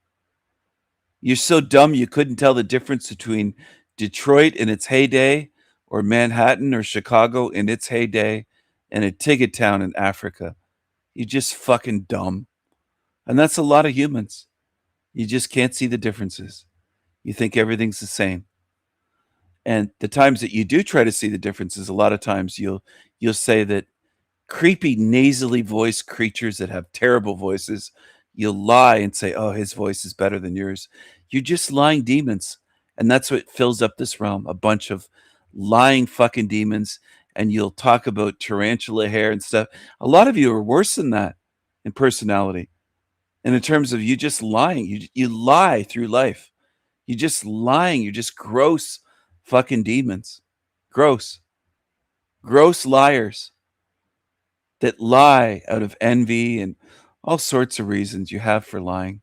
You're so dumb you couldn't tell the difference between Detroit in its heyday or Manhattan or Chicago in its heyday and a Tigget town in Africa. You're just fucking dumb. And that's a lot of humans. You just can't see the differences. You think everything's the same. And the times that you do try to see the differences, a lot of times you'll say that creepy nasally voiced creatures that have terrible voices, you'll lie and say, oh, his voice is better than yours. You're just lying demons. And that's what fills up this realm, a bunch of lying fucking demons. And you'll talk about tarantula hair and stuff. A lot of you are worse than that in personality. And in terms of you just lying, you lie through life. You're just lying. You're just gross fucking demons. Gross. Gross liars that lie out of envy and all sorts of reasons you have for lying.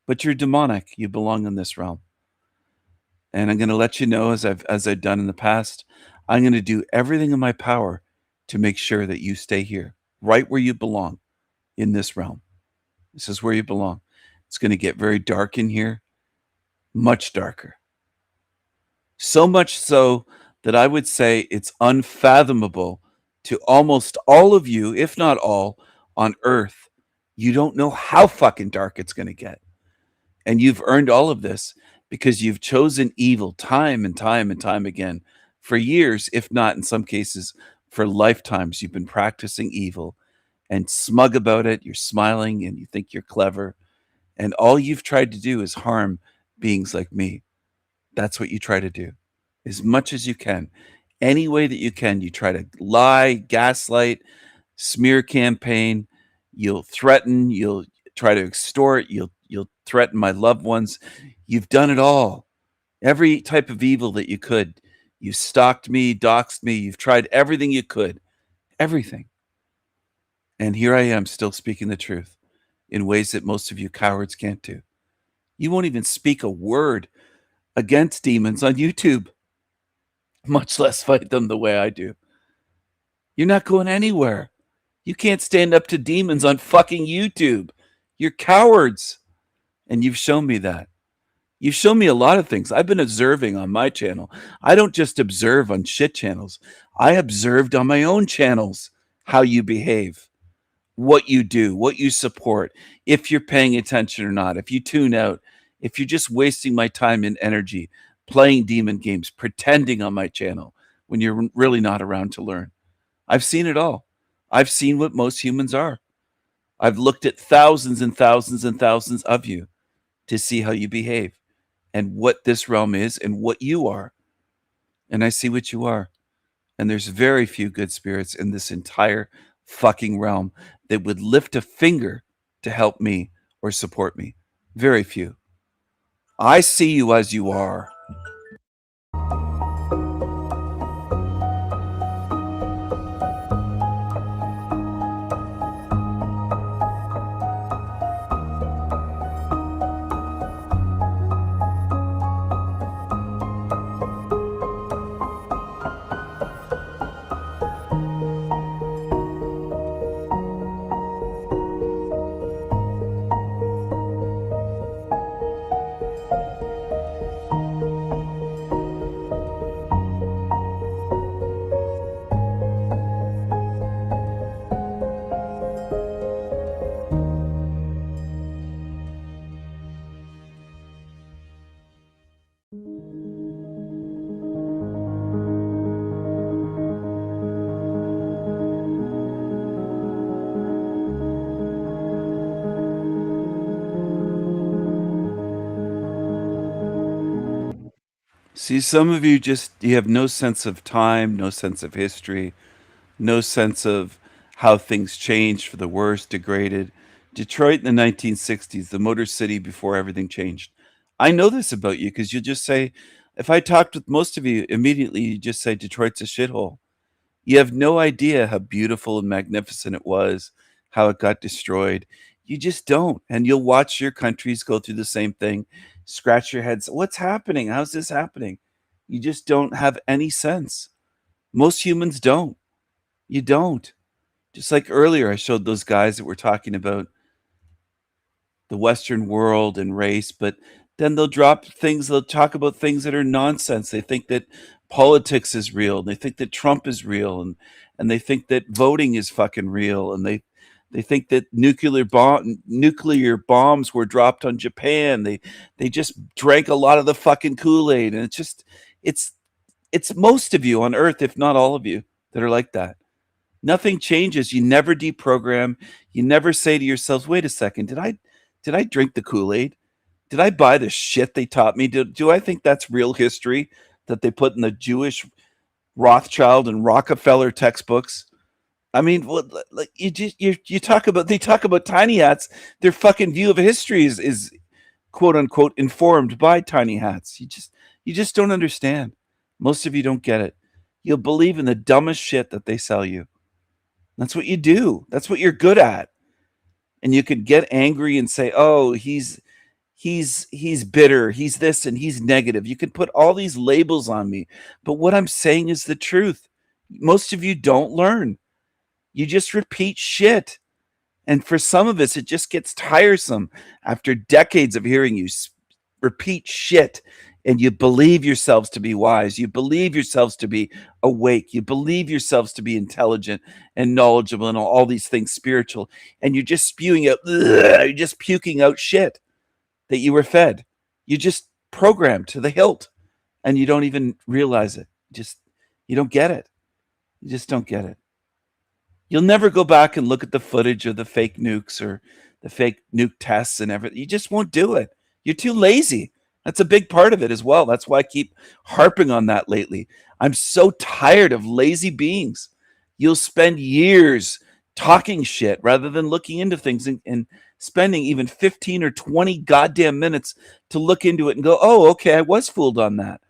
But you're demonic. You belong in this realm. And I'm going to let you know, as I've done in the past, I'm going to do everything in my power to make sure that you stay here, right where you belong in this realm. This is where you belong. It's going to get very dark in here, much darker. So much so that I would say it's unfathomable to almost all of you, if not all, on Earth. You don't know how fucking dark it's going to get. And you've earned all of this because you've chosen evil time and time and time again for years, if not in some cases for lifetimes. You've been practicing evil and smug about it. You're smiling and you think you're clever. And all you've tried to do is harm beings like me. That's what you try to do as much as you can. Any way that you can, you try to lie, gaslight, smear campaign. You'll threaten, you'll try to extort, you'll threaten my loved ones. You've done it all. Every type of evil that you could. You stalked me, doxed me, you've tried everything you could. Everything. And here I am still speaking the truth in ways that most of you cowards can't do. You won't even speak a word against demons on YouTube, much less fight them the way I do. You're not going anywhere. You can't stand up to demons on fucking YouTube. You're cowards. And you've shown me that. You've shown me a lot of things. I've been observing on my channel. I don't just observe on shit channels. I observed on my own channels how you behave, what you do, what you support, if you're paying attention or not, if you tune out, if you're just wasting my time and energy playing demon games, pretending on my channel when you're really not around to learn. I've seen it all. I've seen what most humans are. I've looked at thousands and thousands and thousands of you to see how you behave and what this realm is and what you are. And I see what you are. And there's very few good spirits in this entire fucking realm that would lift a finger to help me or support me. Very few. I see you as you are. See, some of you you have no sense of time, no sense of history, no sense of how things changed for the worse, degraded. Detroit in the 1960s, the Motor City before everything changed. I know this about you because you just say, if I talked with most of you immediately, you just say Detroit's a shithole. You have no idea how beautiful and magnificent it was, how it got destroyed. You just don't. And you'll watch your countries go through the same thing, scratch your heads. What's happening? How's this happening? You just don't have any sense. Most humans don't. You don't. Just like earlier, I showed those guys that were talking about the Western world and race, but then they'll talk about things that are nonsense. They think that politics is real. They think that Trump is real, and they think that voting is fucking real, and they think that nuclear bombs were dropped on Japan. They just drank a lot of the fucking Kool-Aid, and it's most of you on Earth, if not all of you, that are like that. Nothing changes. You never deprogram. You never say to yourselves, wait a second, did I drink the Kool-Aid? Did I buy the shit they taught me? Do I think that's real history that they put in the Jewish Rothschild and Rockefeller textbooks? I mean, like they talk about tiny hats. Their fucking view of history is quote unquote informed by tiny hats. You just don't understand. Most of you don't get it. You'll believe in the dumbest shit that they sell you. That's what you do. That's what you're good at. And you could get angry and say, "Oh, he's he's bitter, he's this and he's negative. You can put all these labels on me, but what I'm saying is the truth. Most of you don't learn. You just repeat shit. And for some of us, it just gets tiresome after decades of hearing you repeat shit, and you believe yourselves to be wise. You believe yourselves to be awake. You believe yourselves to be intelligent and knowledgeable and all these things spiritual. And you're just spewing out, you're just puking out shit that you were fed. You just programmed to the hilt, and you don't even realize it. You don't get it. You just don't get it. You'll never go back and look at the footage of the fake nukes or the fake nuke tests and everything. You just won't do it. You're too lazy. That's a big part of it as well. That's why I keep harping on that lately. I'm so tired of lazy beings. You'll spend years talking shit rather than looking into things and spending even 15 or 20 goddamn minutes to look into it and go, oh, okay, I was fooled on that.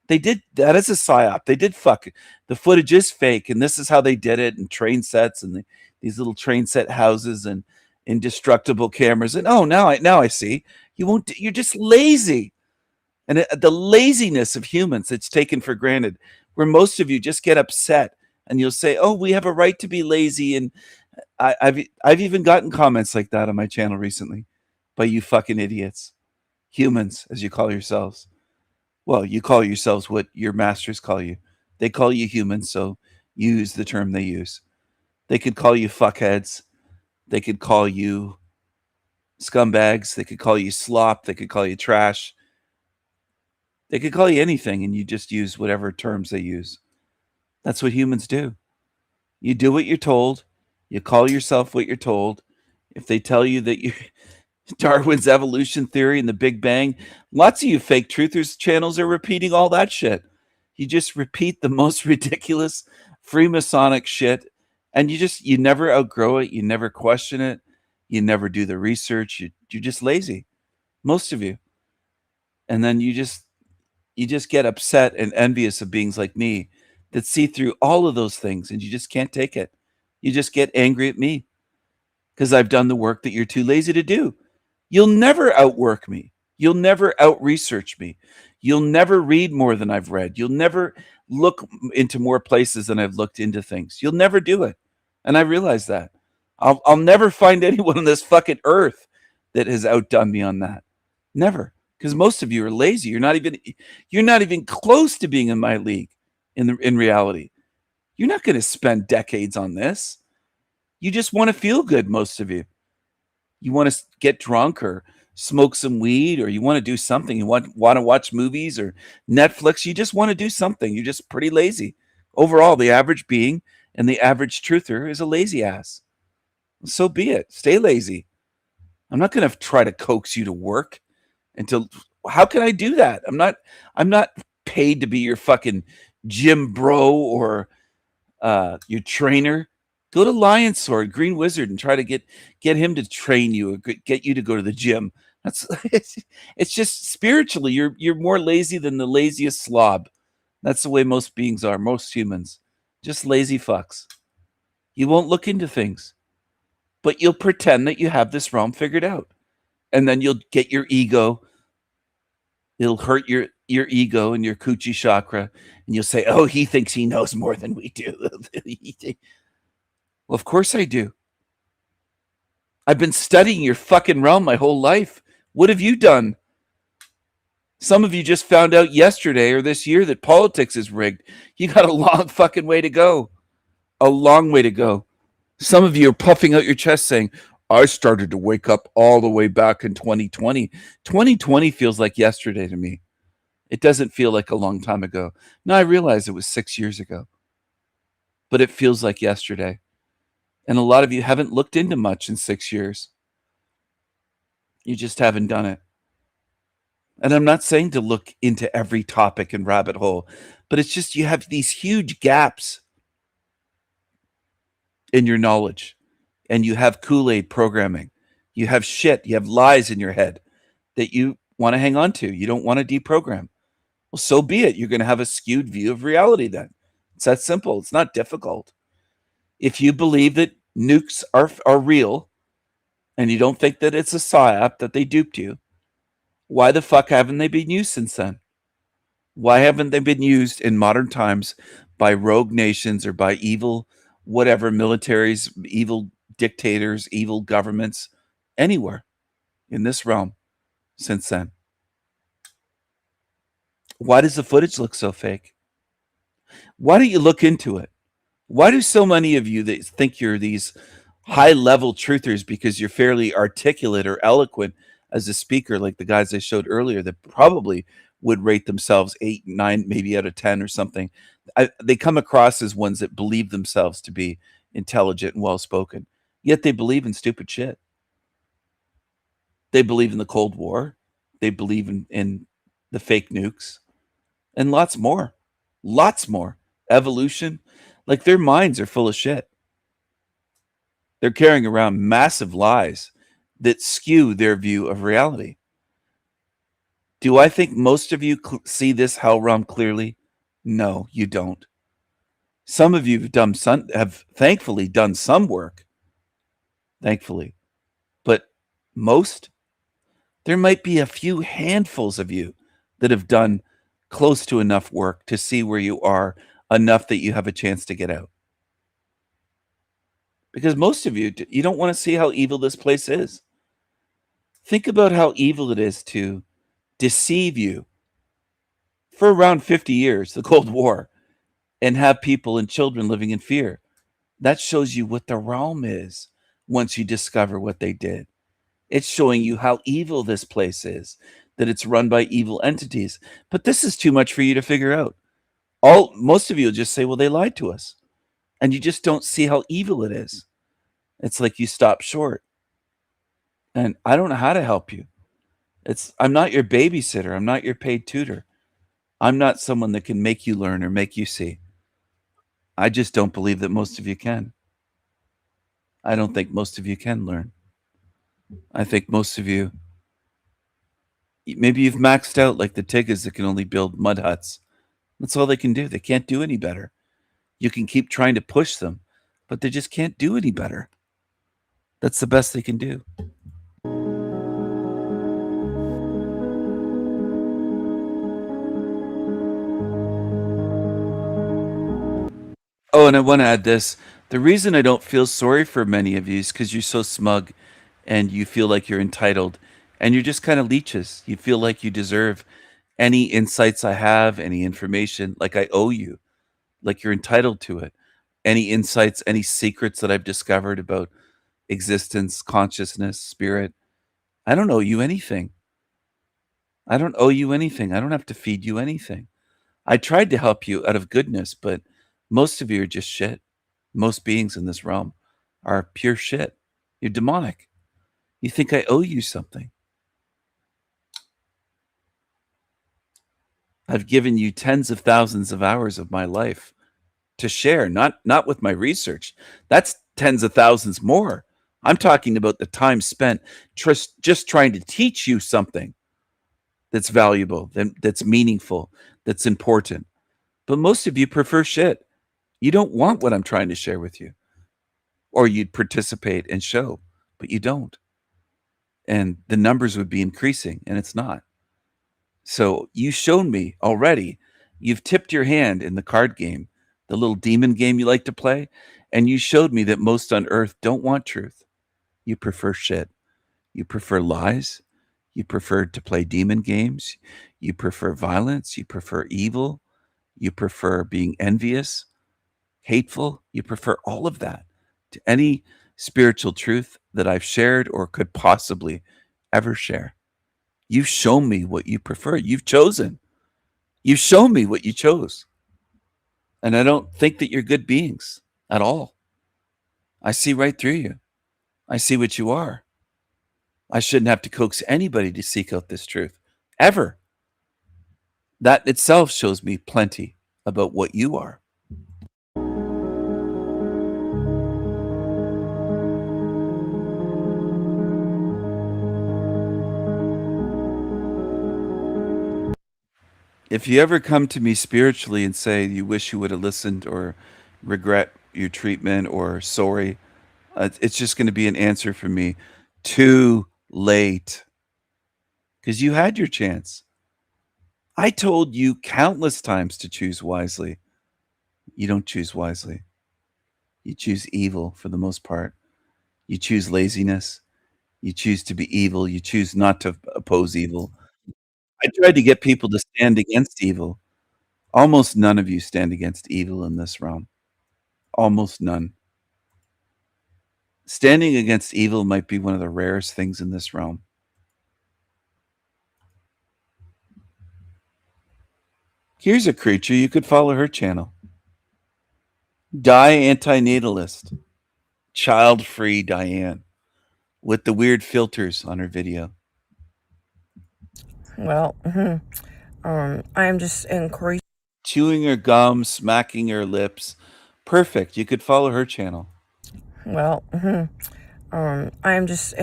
They did that as a psyop. They did fuck it. The footage is fake, and this is how they did it. And train sets and these little train set houses and indestructible cameras. And oh, now I see. You won't. You're just lazy, and the laziness of humans it's taken for granted. Where most of you just get upset and you'll say, "Oh, we have a right to be lazy." And I've even gotten comments like that on my channel recently by you fucking idiots, humans as you call yourselves. Well, you call yourselves what your masters call you. They call you humans, so you use the term they use. They could call you fuckheads. They could call you scumbags. They could call you slop. They could call you trash. They could call you anything, and you just use whatever terms they use. That's what humans do. You do what you're told. You call yourself what you're told. If they tell you that you Darwin's evolution theory and the Big Bang, lots of you fake truthers channels are repeating all that shit. You just repeat the most ridiculous Freemasonic shit, and you never outgrow it. You never question it. You never do the research. You're just lazy, most of you. And then you just get upset and envious of beings like me that see through all of those things, and you just can't take it. You just get angry at me because I've done the work that you're too lazy to do. You'll never outwork me. You'll never out-research me. You'll never read more than I've read. You'll never look into more places than I've looked into things. You'll never do it. And I realize that. I'll never find anyone on this fucking earth that has outdone me on that. Never. Because most of you are lazy. You're not even close to being in my league in reality. You're not going to spend decades on this. You just want to feel good, most of you. You want to get drunk or smoke some weed, or you want to do something. You want to watch movies or Netflix. You just want to do something. You're just pretty lazy. Overall, the average being and the average truther is a lazy ass. So be it. Stay lazy. I'm not going to try to coax you to work how can I do that? I'm not paid to be your fucking gym bro or your trainer. Go to Lion Sword, Green Wizard, and try to get him to train you or get you to go to the gym. It's just spiritually, you're more lazy than the laziest slob. That's the way most beings are, most humans. Just lazy fucks. You won't look into things, but you'll pretend that you have this realm figured out. And then you'll get your ego. It'll hurt your ego and your coochie chakra. And you'll say, oh, he thinks he knows more than we do. Well, of course I do. I've been studying your fucking realm my whole life. What have you done? Some of you just found out yesterday or this year that politics is rigged. You got a long fucking way to go. A long way to go. Some of you are puffing out your chest saying, I started to wake up all the way back in 2020. 2020 feels like yesterday to me. It doesn't feel like a long time ago. Now I realize it was 6 years ago, but it feels like yesterday. And a lot of you haven't looked into much in 6 years. You just haven't done it. And I'm not saying to look into every topic and rabbit hole, but it's just you have these huge gaps in your knowledge. And you have Kool-Aid programming. You have shit. You have lies in your head that you want to hang on to. You don't want to deprogram. Well, so be it. You're going to have a skewed view of reality then. It's that simple. It's not difficult. If you believe that nukes are real and you don't think that it's a psyop, that they duped you, Why the fuck haven't they been used since then? Why haven't they been used in modern times by rogue nations or by evil, whatever, militaries, evil dictators, evil governments, anywhere in this realm since then? Why does the footage look so fake? Why don't you look into it? Why do so many of you that think you're these high-level truthers because you're fairly articulate or eloquent as a speaker, like the guys I showed earlier that probably would rate themselves 8, 9, maybe out of 10 or something. They come across as ones that believe themselves to be intelligent and well-spoken, yet they believe in stupid shit. They believe in the Cold War. They believe in the fake nukes and lots more. Lots more. Evolution. Like, their minds are full of shit. They're carrying around massive lies that skew their view of reality. Do I think most of you see this hell realm clearly? No, you don't. Some of you have thankfully done some work. Thankfully. But most, there might be a few handfuls of you that have done close to enough work to see where you are, enough that you have a chance to get out. Because most of you don't want to see how evil this place is. Think about how evil it is to deceive you for around 50 years, the Cold War, and have people and children living in fear. That shows you what the realm is once you discover what they did. It's showing you how evil this place is, that it's run by evil entities. But this is too much for you to figure out. Most of you will just say, well, they lied to us. And you just don't see how evil it is. It's like you stop short. And I don't know how to help you. I'm not your babysitter. I'm not your paid tutor. I'm not someone that can make you learn or make you see. I just don't believe that most of you can. I don't think most of you can learn. I think most of you, maybe you've maxed out like the Tiggas that can only build mud huts. That's all they can do. They can't do any better. You can keep trying to push them, but they just can't do any better. That's the best they can do. Oh, and I want to add this. The reason I don't feel sorry for many of you is because you're so smug and you feel like you're entitled and you're just kind of leeches. You feel like you deserve any insights I have, any information, like I owe you, like you're entitled to it. Any insights, any secrets that I've discovered about existence, consciousness, spirit. I don't owe you anything. I don't owe you anything. I don't have to feed you anything. I tried to help you out of goodness, but most of you are just shit. Most beings in this realm are pure shit. You're demonic. You think I owe you something. I've given you tens of thousands of hours of my life to share, not with my research. That's tens of thousands more. I'm talking about the time spent just trying to teach you something that's valuable, that's meaningful, that's important. But most of you prefer shit. You don't want what I'm trying to share with you. Or you'd participate and show, but you don't. And the numbers would be increasing, and it's not. So you shown me already, you've tipped your hand in the card game, the little demon game you like to play, and you showed me that most on earth don't want truth. You prefer shit. You prefer lies. You prefer to play demon games. You prefer violence. You prefer evil. You prefer being envious, hateful. You prefer all of that to any spiritual truth that I've shared or could possibly ever share. You've shown me what you prefer. You've chosen. You've shown me what you chose. And I don't think that you're good beings at all. I see right through you. I see what you are. I shouldn't have to coax anybody to seek out this truth, ever. That itself shows me plenty about what you are. If you ever come to me spiritually and say you wish you would have listened or regret your treatment or sorry, it's just going to be an answer from me. Too late. because you had your chance. I told you countless times to choose wisely. You don't choose wisely. You choose evil for the most part. You choose laziness. You choose to be evil. You choose not to oppose evil. I tried to get people to stand against evil. Almost none of you stand against evil in this realm. Almost none. Standing against evil might be one of the rarest things in this realm. Here's a creature, you could follow her channel. Die Antinatalist. Child-free Diane. With the weird filters on her video. Well, I'm just increasing. Chewing her gum, smacking her lips. Perfect, you could follow her channel. Well, I'm just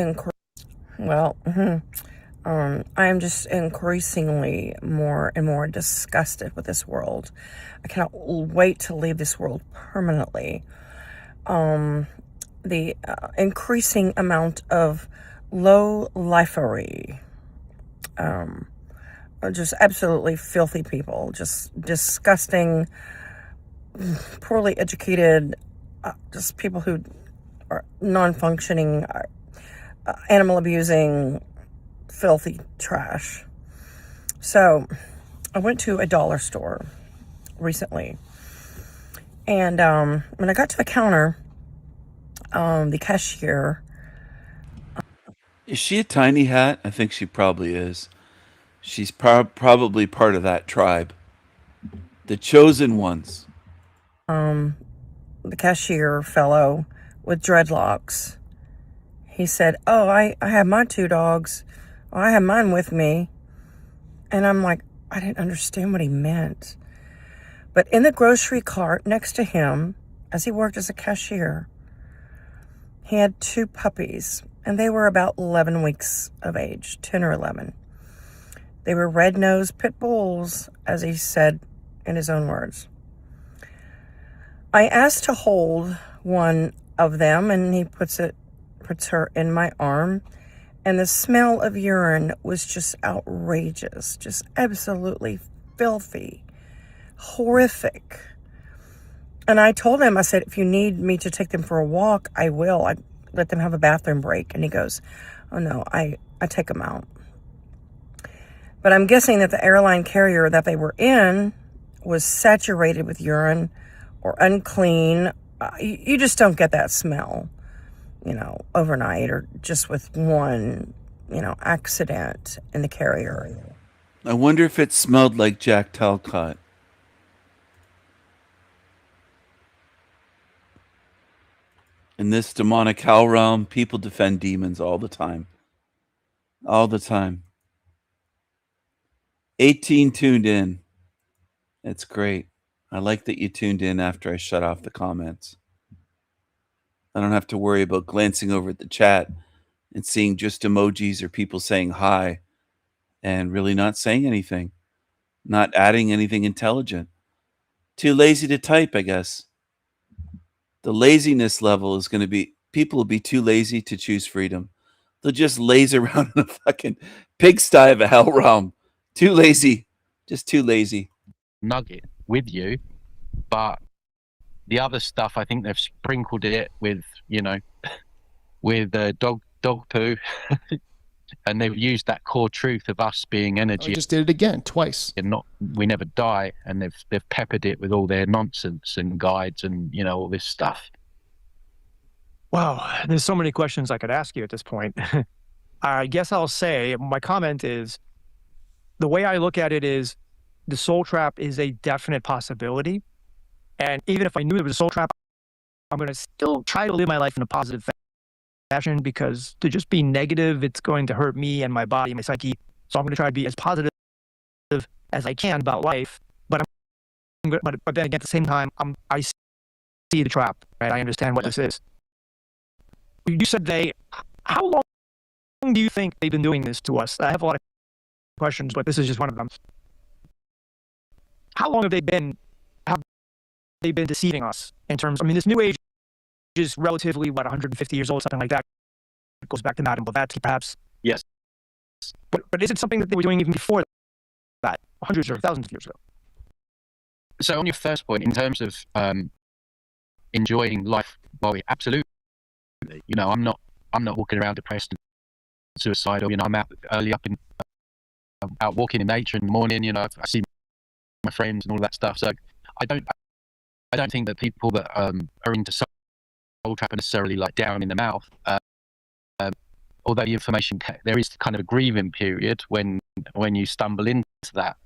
I'm just increasingly more and more disgusted with this world. I cannot wait to leave this world permanently. The increasing amount of low lifery, just absolutely filthy people, just disgusting, poorly educated, just people who are non-functioning, animal abusing, filthy trash. So I went to a dollar store recently, and when I got to the counter, the cashier. Is she a tiny hat? I think she probably is. She's probably part of that tribe. The chosen ones. The cashier fellow with dreadlocks. He said, "Oh, I have my 2 dogs. Oh, I have mine with me." And I'm like, I didn't understand what he meant. But in the grocery cart next to him, as he worked as a cashier, he had 2 puppies, and they were about 11 weeks of age, 10 or 11. They were red-nosed pit bulls, as he said in his own words. I asked to hold one of them, and he puts her in my arm, and the smell of urine was just outrageous, just absolutely filthy, horrific. And I told him, I said, if you need me to take them for a walk, I will. I let them have a bathroom break. And he goes, oh no, I take them out. But I'm guessing that the airline carrier that they were in was saturated with urine or unclean. You just don't get that smell, overnight or just with one, accident in the carrier. I wonder if it smelled like Jack Talcott. In this demonic hell realm, people defend demons all the time. All the time. 18 tuned in. It's great. I like that you tuned in after I shut off the comments. I don't have to worry about glancing over at the chat and seeing just emojis or people saying hi and really not saying anything. Not adding anything intelligent. Too lazy to type, I guess. The laziness level is going to be, people will be too lazy to choose freedom. They'll just laze around in a fucking pigsty of a hell realm. Too lazy. Just too lazy. Nugget with you, but the other stuff, I think they've sprinkled it with, with dog poo, and they've used that core truth of us being energy. I just did it again, twice. And we never die, and they've peppered it with all their nonsense and guides and all this stuff. Wow, there's so many questions I could ask you at this point. I guess I'll say my comment is, the way I look at it is, the soul trap is a definite possibility. And even if I knew there was a soul trap, I'm going to still try to live my life in a positive fashion, because to just be negative, it's going to hurt me and my body, my psyche. So I'm going to try to be as positive as I can about life. But then again, at the same time, I see the trap, right? I understand what this is. You said how long do you think they've been doing this to us? I have a lot of questions, but this is just one of them. How long have they been deceiving us in terms, this new age is relatively, 150 years old, something like that. It goes back to Madame Blavatsky, perhaps. Yes. But is it something that they were doing even before that, hundreds or thousands of years ago? So on your first point, in terms of enjoying life, well, absolutely. You know, I'm not walking around depressed and suicidal. You know, I'm out early up in out walking in nature in the morning. You know, I see my friends and all that stuff. So I don't think that people that are into soul trap are necessarily like down in the mouth. Although the information, there is kind of a grieving period when you stumble into that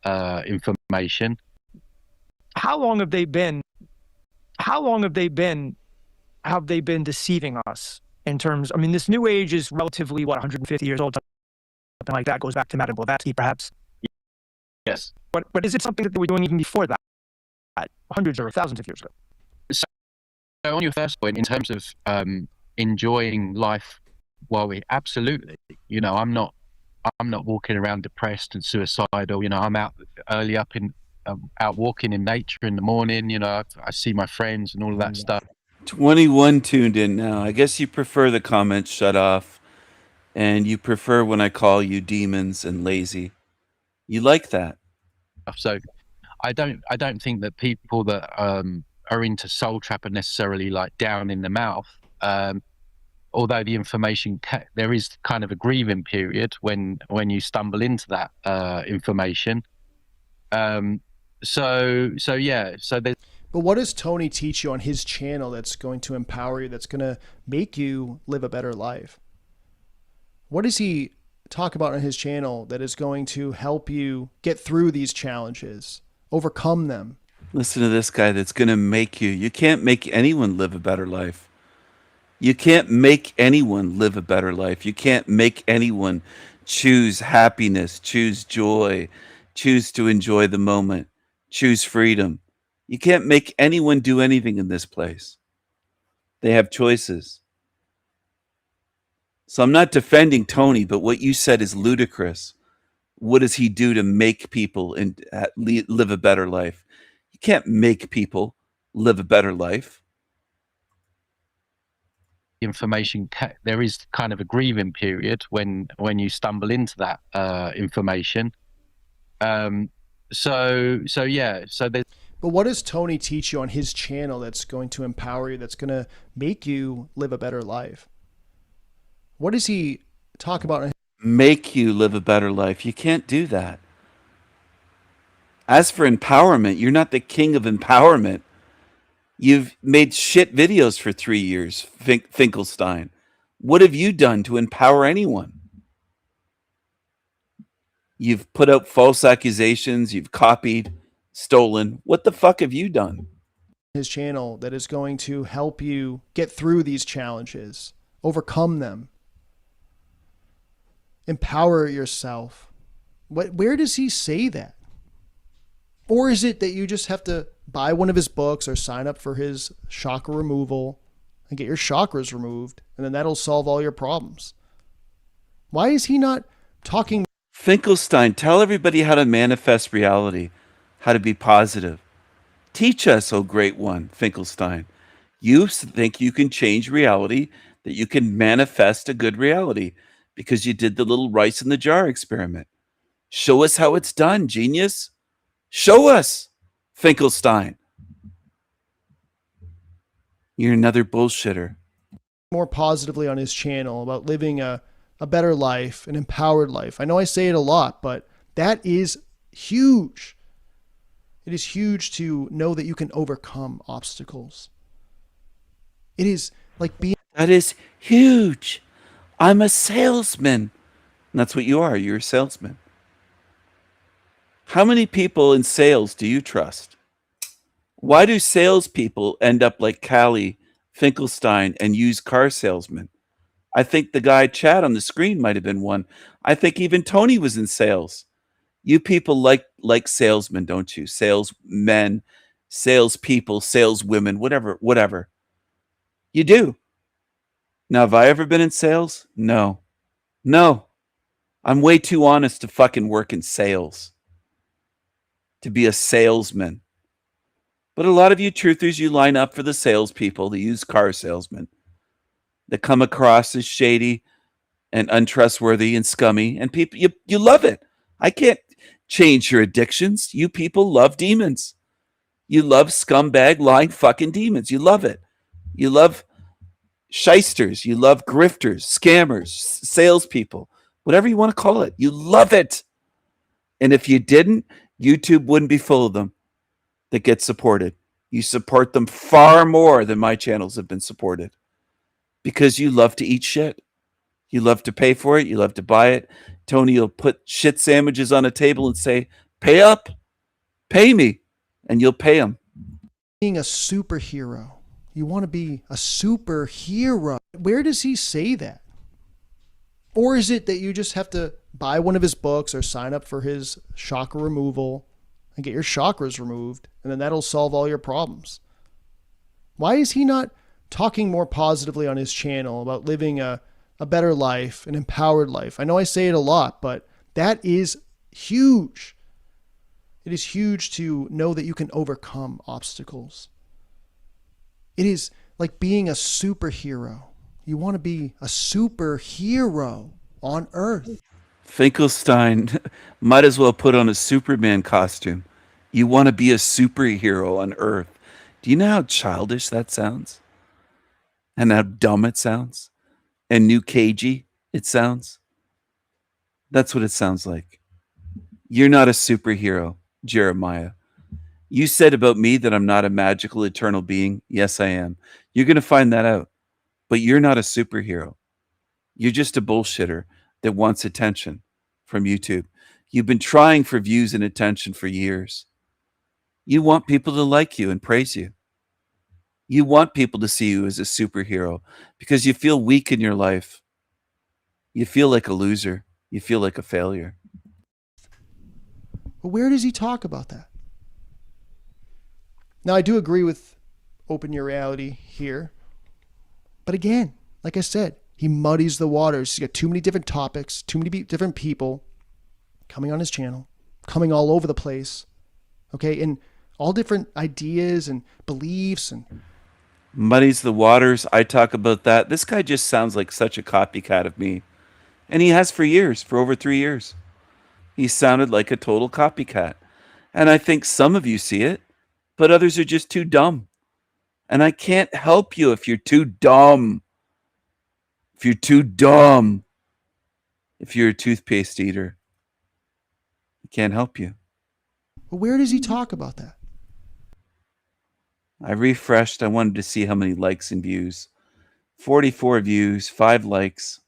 information. How long have they been deceiving us in terms? I mean, this new age is relatively 150 years old, something like that. Goes back to Madame Blavatsky, perhaps. Yes. But is it something that they were doing even before that, hundreds or thousands of years ago? So on your first point, in terms of enjoying life, well, absolutely. You know, I'm not walking around depressed and suicidal. You know, I'm out early up in out walking in nature in the morning. You know, I see my friends and all of that stuff. 21 tuned in now. I guess you prefer the comments shut off, and you prefer when I call you demons and lazy. You like that. So I don't think that people that are into soul trap are necessarily like down in the mouth. Although the information, there is kind of a grieving period when you stumble into that information. So yeah. So there's. But what does Tony teach you on his channel that's going to empower you, that's going to make you live a better life? What does he talk about on his channel that is going to help you get through these challenges, overcome them? Listen to this guy that's going to make you. You can't make anyone live a better life. You can't make anyone live a better life. You can't make anyone choose happiness, choose joy, choose to enjoy the moment, choose freedom. You can't make anyone do anything in this place. They have choices. So I'm not defending Tony, but what you said is ludicrous. What does he do to make people live a better life? You can't make people live a better life. Information, there is kind of a grieving period when you stumble into that information. So yeah. So there's. But what does Tony teach you on his channel that's going to empower you, that's going to make you live a better life? What does he talk about? Make you live a better life. You can't do that. As for empowerment, you're not the king of empowerment. You've made shit videos for 3 years, Finkelstein. What have you done to empower anyone? You've put out false accusations. You've copied, stolen. What the fuck have you done? His channel that is going to help you get through these challenges, overcome them, empower yourself. Where does he say that? Or is it that you just have to buy one of his books or sign up for his chakra removal and get your chakras removed, and then that'll solve all your problems? Why is he not talking? Finkelstein, tell everybody how to manifest reality, how to be positive. Teach us, oh great one, Finkelstein. You think you can change reality, that you can manifest a good reality because you did the little rice in the jar experiment. Show us how it's done, genius. Show us, Finkelstein. You're another bullshitter. More positively on his channel about living a better life, an empowered life. I know I say it a lot, but that is huge. It is huge to know that you can overcome obstacles. It is like being... That is huge. I'm a salesman. And that's what you are. You're a salesman. How many people in sales do you trust? Why do salespeople end up like Callie Finkelstein and used car salesmen? I think the guy Chad on the screen might have been one. I think even Tony was in sales. You people like salesmen, don't you? Salesmen, salespeople, saleswomen, whatever. You do. Now, have I ever been in sales? No. I'm way too honest to fucking work in sales, to be a salesman. But a lot of you truthers, you line up for the salespeople, the used car salesmen, that come across as shady. and untrustworthy and scummy, and people you love it. I can't change your addictions. You people love demons. You love scumbag lying fucking demons. You love it. You love shysters. You love grifters, scammers, salespeople, whatever you want to call it. You love it. And if you didn't, YouTube wouldn't be full of them that get supported. You support them far more than my channels have been supported because you love to eat shit. You love to pay for it. You love to buy it. Tony will put shit sandwiches on a table and say, pay up, pay me, and you'll pay him. Being a superhero. You want to be a superhero. Where does he say that? Or is it that you just have to buy one of his books or sign up for his chakra removal and get your chakras removed, and then that'll solve all your problems? Why is he not talking more positively on his channel about living a better life, an empowered life? I know I say it a lot, but that is huge. It is huge to know that you can overcome obstacles. It is like being a superhero. You want to be a superhero on Earth. Finkelstein might as well put on a Superman costume. You want to be a superhero on Earth. Do you know how childish that sounds? And how dumb it sounds? And new cagey it sounds? That's what it sounds like. You're not a superhero, Jeremiah. You said about me that I'm not a magical eternal being. Yes, I am. You're going to find that out. But you're not a superhero. You're just a bullshitter that wants attention from YouTube. You've been trying for views and attention for years. You want people to like you and praise you. You want people to see you as a superhero because you feel weak in your life. You feel like a loser. You feel like a failure. But where does he talk about that? Now, I do agree with Open Your Reality here. But again, like I said, he muddies the waters. He's got too many different topics, too many different people coming on his channel, coming all over the place. Okay, and all different ideas and beliefs and muddies the waters. I talk about that. This guy just sounds like such a copycat of me. And he has for years, for over 3 years. He sounded like a total copycat. And I think some of you see it, but others are just too dumb. And I can't help you if you're too dumb. If you're too dumb. If you're a toothpaste eater. I can't help you. But where does he talk about that? I refreshed. I wanted to see how many likes and views. 44 views, 5 likes.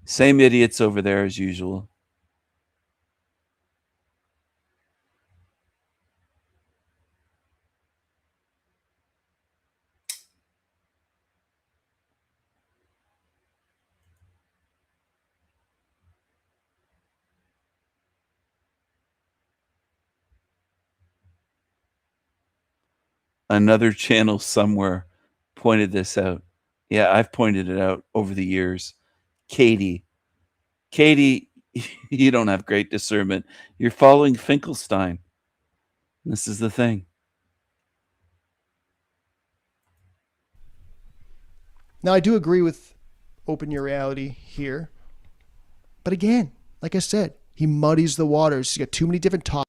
Same idiots over there as usual. Another channel somewhere pointed this out. Yeah, I've pointed it out over the years. Katie, you don't have great discernment. You're following Finkelstein. This is the thing. Now, I do agree with Open Your Reality here. But again, like I said, he muddies the waters. He's got too many different topics.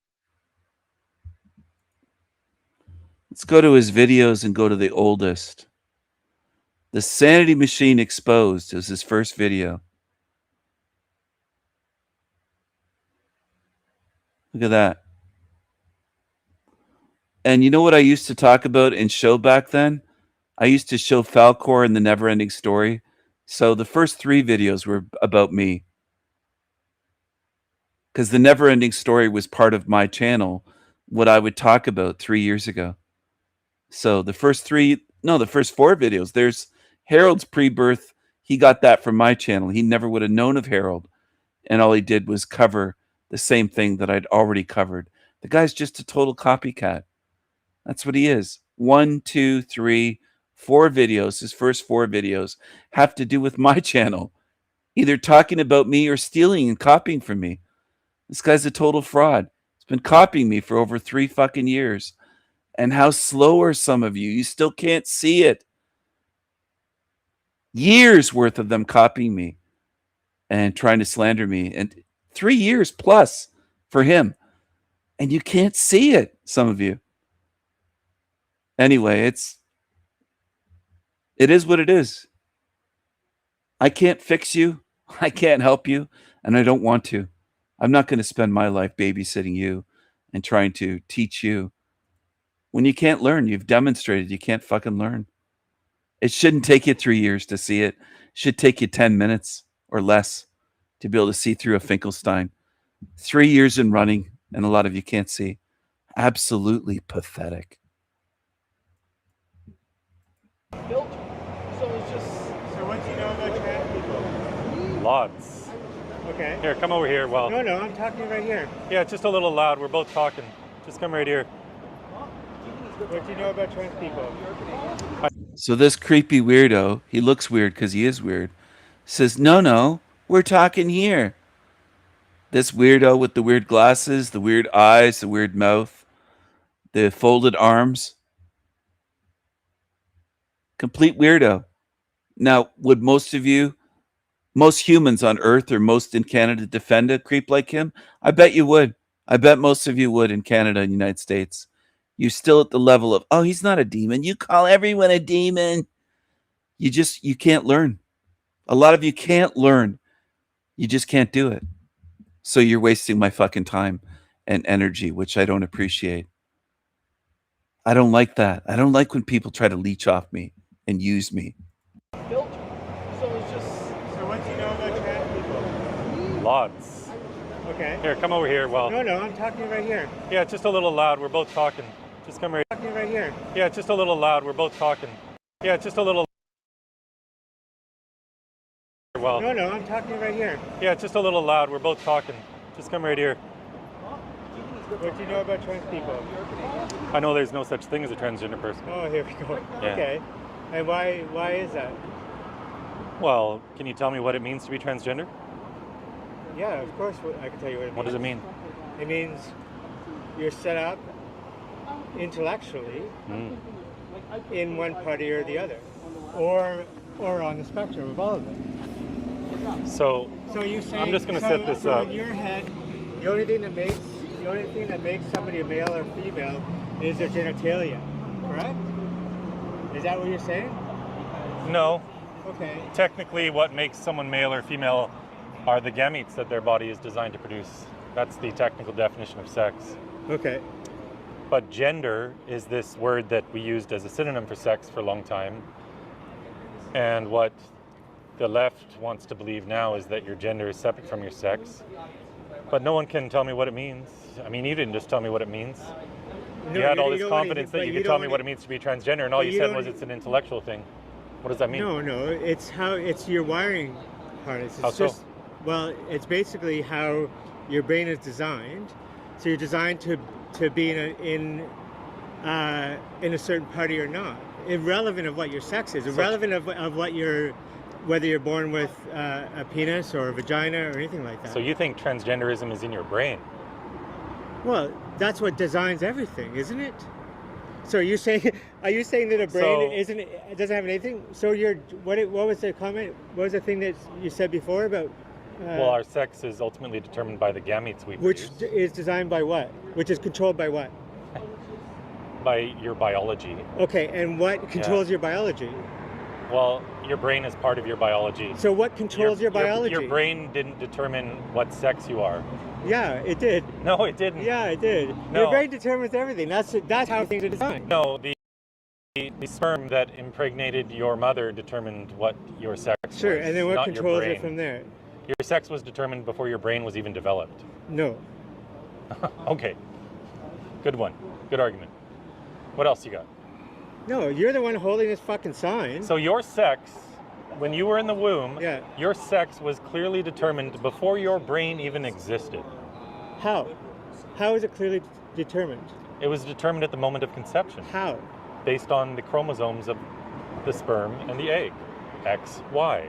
Let's go to his videos and go to the oldest. The Sanity Machine Exposed is his first video. Look at that. And you know what I used to talk about and show back then? I used to show Falcor and the Neverending Story. So the first 3 videos were about me. Because the Neverending Story was part of my channel, what I would talk about 3 years ago. So the first 4 videos. There's Harold's pre-birth. He got that from my channel. He never would have known of Harold. And all he did was cover the same thing that I'd already covered. The guy's just a total copycat. That's what he is. 1, 2, 3, 4 videos. His first 4 videos have to do with my channel. Either talking about me or stealing and copying from me. This guy's a total fraud. He's been copying me for over 3 fucking years. And how slow are some of you? You still can't see it. Years worth of them copying me and trying to slander me, and 3 years plus for him. And you can't see it, some of you. Anyway, it is what it is. I can't fix you. I can't help you, and I don't want to. I'm not going to spend my life babysitting you and trying to teach you. When you can't learn, you've demonstrated you can't fucking learn. It shouldn't take you 3 years to see it. It should take you 10 minutes or less to be able to see through a Finkelstein. 3 years in running, and a lot of you can't see. Absolutely pathetic. So what do you know about trans people? Lots. Okay. Here, come over here. Well, No, I'm talking right here. yeah, it's just a little loud. We're both talking. Just come right here. What do you know about trans people? So this creepy weirdo, he looks weird because he is weird, says, no, we're talking here. This weirdo with the weird glasses, the weird eyes, the weird mouth, the folded arms. Complete weirdo. Now, would most humans on Earth or most in Canada defend a creep like him? I bet you would. I bet most of you would in Canada and United States. You're still at the level of, oh, he's not a demon. You call everyone a demon. You can't learn. A lot of you can't learn. You just can't do it. So you're wasting my fucking time and energy, which I don't appreciate. I don't like that. I don't like when people try to leech off me and use me. So what do you know about trans people? Lots. Okay. Here, come over here. Well, No, I'm talking right here. yeah, it's just a little loud. We're both talking. Just come right. Talking right here. Yeah, it's just a little loud. We're both talking. Yeah, it's just a little. Well, No, I'm talking right here. yeah, it's just a little loud. We're both talking. Just come right here. What do you know about trans people? I know there's no such thing as a transgender person. Oh, here we go. Yeah. Okay. And why is that? Well, can you tell me what it means to be transgender? Yeah, of course I can tell you what it means. What does it mean? It means you're set up intellectually in one party or the other, or on the spectrum of all of them. So you say I'm just going to set this up. In your head, the only thing that makes somebody a male or female is their genitalia, correct? Is that what you're saying? No. Okay. Technically, what makes someone male or female are the gametes that their body is designed to produce. That's the technical definition of sex. Okay. But gender is this word that we used as a synonym for sex for a long time. And what the left wants to believe now is that your gender is separate from your sex. But no one can tell me what it means. I mean, you didn't just tell me what it means. You had all this confidence that you could tell me what it means to be transgender, and all you said was it's an intellectual thing. What does that mean? No, it's your wiring harness. It's How so? Well, it's basically how your brain is designed. So you're designed to be in a certain party or not, irrelevant of what your sex is, irrelevant of whether you're born with a penis or a vagina or anything like that. So you think transgenderism is in your brain? Well, that's what designs everything, isn't it? So are you saying that a brain doesn't have anything? So what was the comment? What was the thing that you said before about? Well, our sex is ultimately determined by the gametes we produce. Which is designed by what? Which is controlled by what? By your biology. Okay, and what controls your biology? Well, your brain is part of your biology. So what controls your biology? Your brain didn't determine what sex you are. Yeah, it did. No, it didn't. Yeah, it did. No. Your brain determines everything. That's how things are designed. No, the sperm that impregnated your mother determined what your sex was. Sure, and then what not your controls brain. it from there? Your sex was determined before your brain was even developed. No. Okay. Good one. Good argument. What else you got? No, you're the one holding this fucking sign. So your sex, when you were in the womb, yeah. Your sex was clearly determined before your brain even existed. How? How is it clearly determined? It was determined at the moment of conception. How? Based on the chromosomes of the sperm and the egg. X, Y.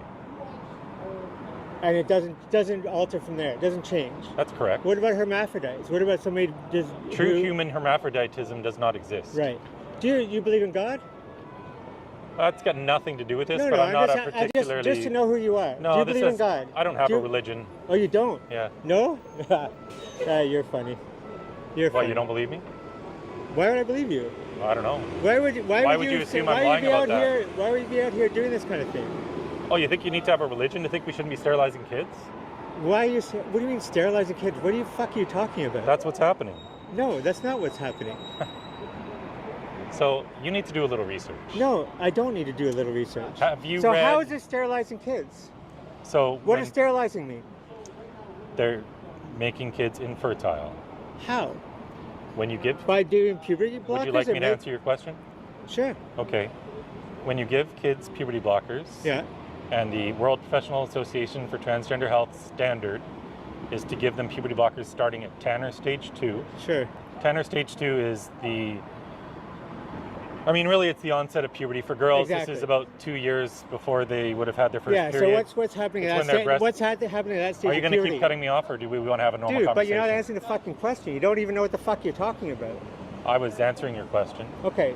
And it doesn't alter from there. It doesn't change. That's correct. What about hermaphrodites? What about somebody just True human hermaphroditism does not exist. Right. Do you believe in God? That's got nothing to do with this, No, but no, I'm not just, a particularly... just to know who you are. No, Do you this believe in is- God? I don't have Do a you- religion. Oh, you don't? Yeah. No? You're funny. You're What, funny. you don't believe me? Why would I believe you? I don't know. Why would you assume why I'm lying would you be about out that? here? Why would you be out here doing this kind of thing? Oh, you think you need to have a religion to think we shouldn't be sterilizing kids? Why are you? What do you mean sterilizing kids? What the fuck are you talking about? That's what's happening. No, that's not what's happening. So you need to do a little research. No, I don't need to do a little research. Have you So read... how is this sterilizing kids? So What when does sterilizing mean? they're making kids infertile. How? When you give... By doing puberty blockers? Would you like or me to make- answer your question? Sure. Okay. When you give kids puberty blockers, Yeah. and the World Professional Association for Transgender Health standard is to give them puberty blockers starting at Tanner stage 2. Sure. Tanner stage 2 is the... I mean, really, it's the onset of puberty. For girls, Exactly. this is about 2 years before they would have had their first Yeah. period. So what's happening It's at when that their stage? breast- What's happening at that stage? Are you of going to puberty? keep cutting me off, or do we want to have a normal Dude, but conversation? you're not answering the fucking question. You don't even know what the fuck you're talking about. I was answering your question. Okay.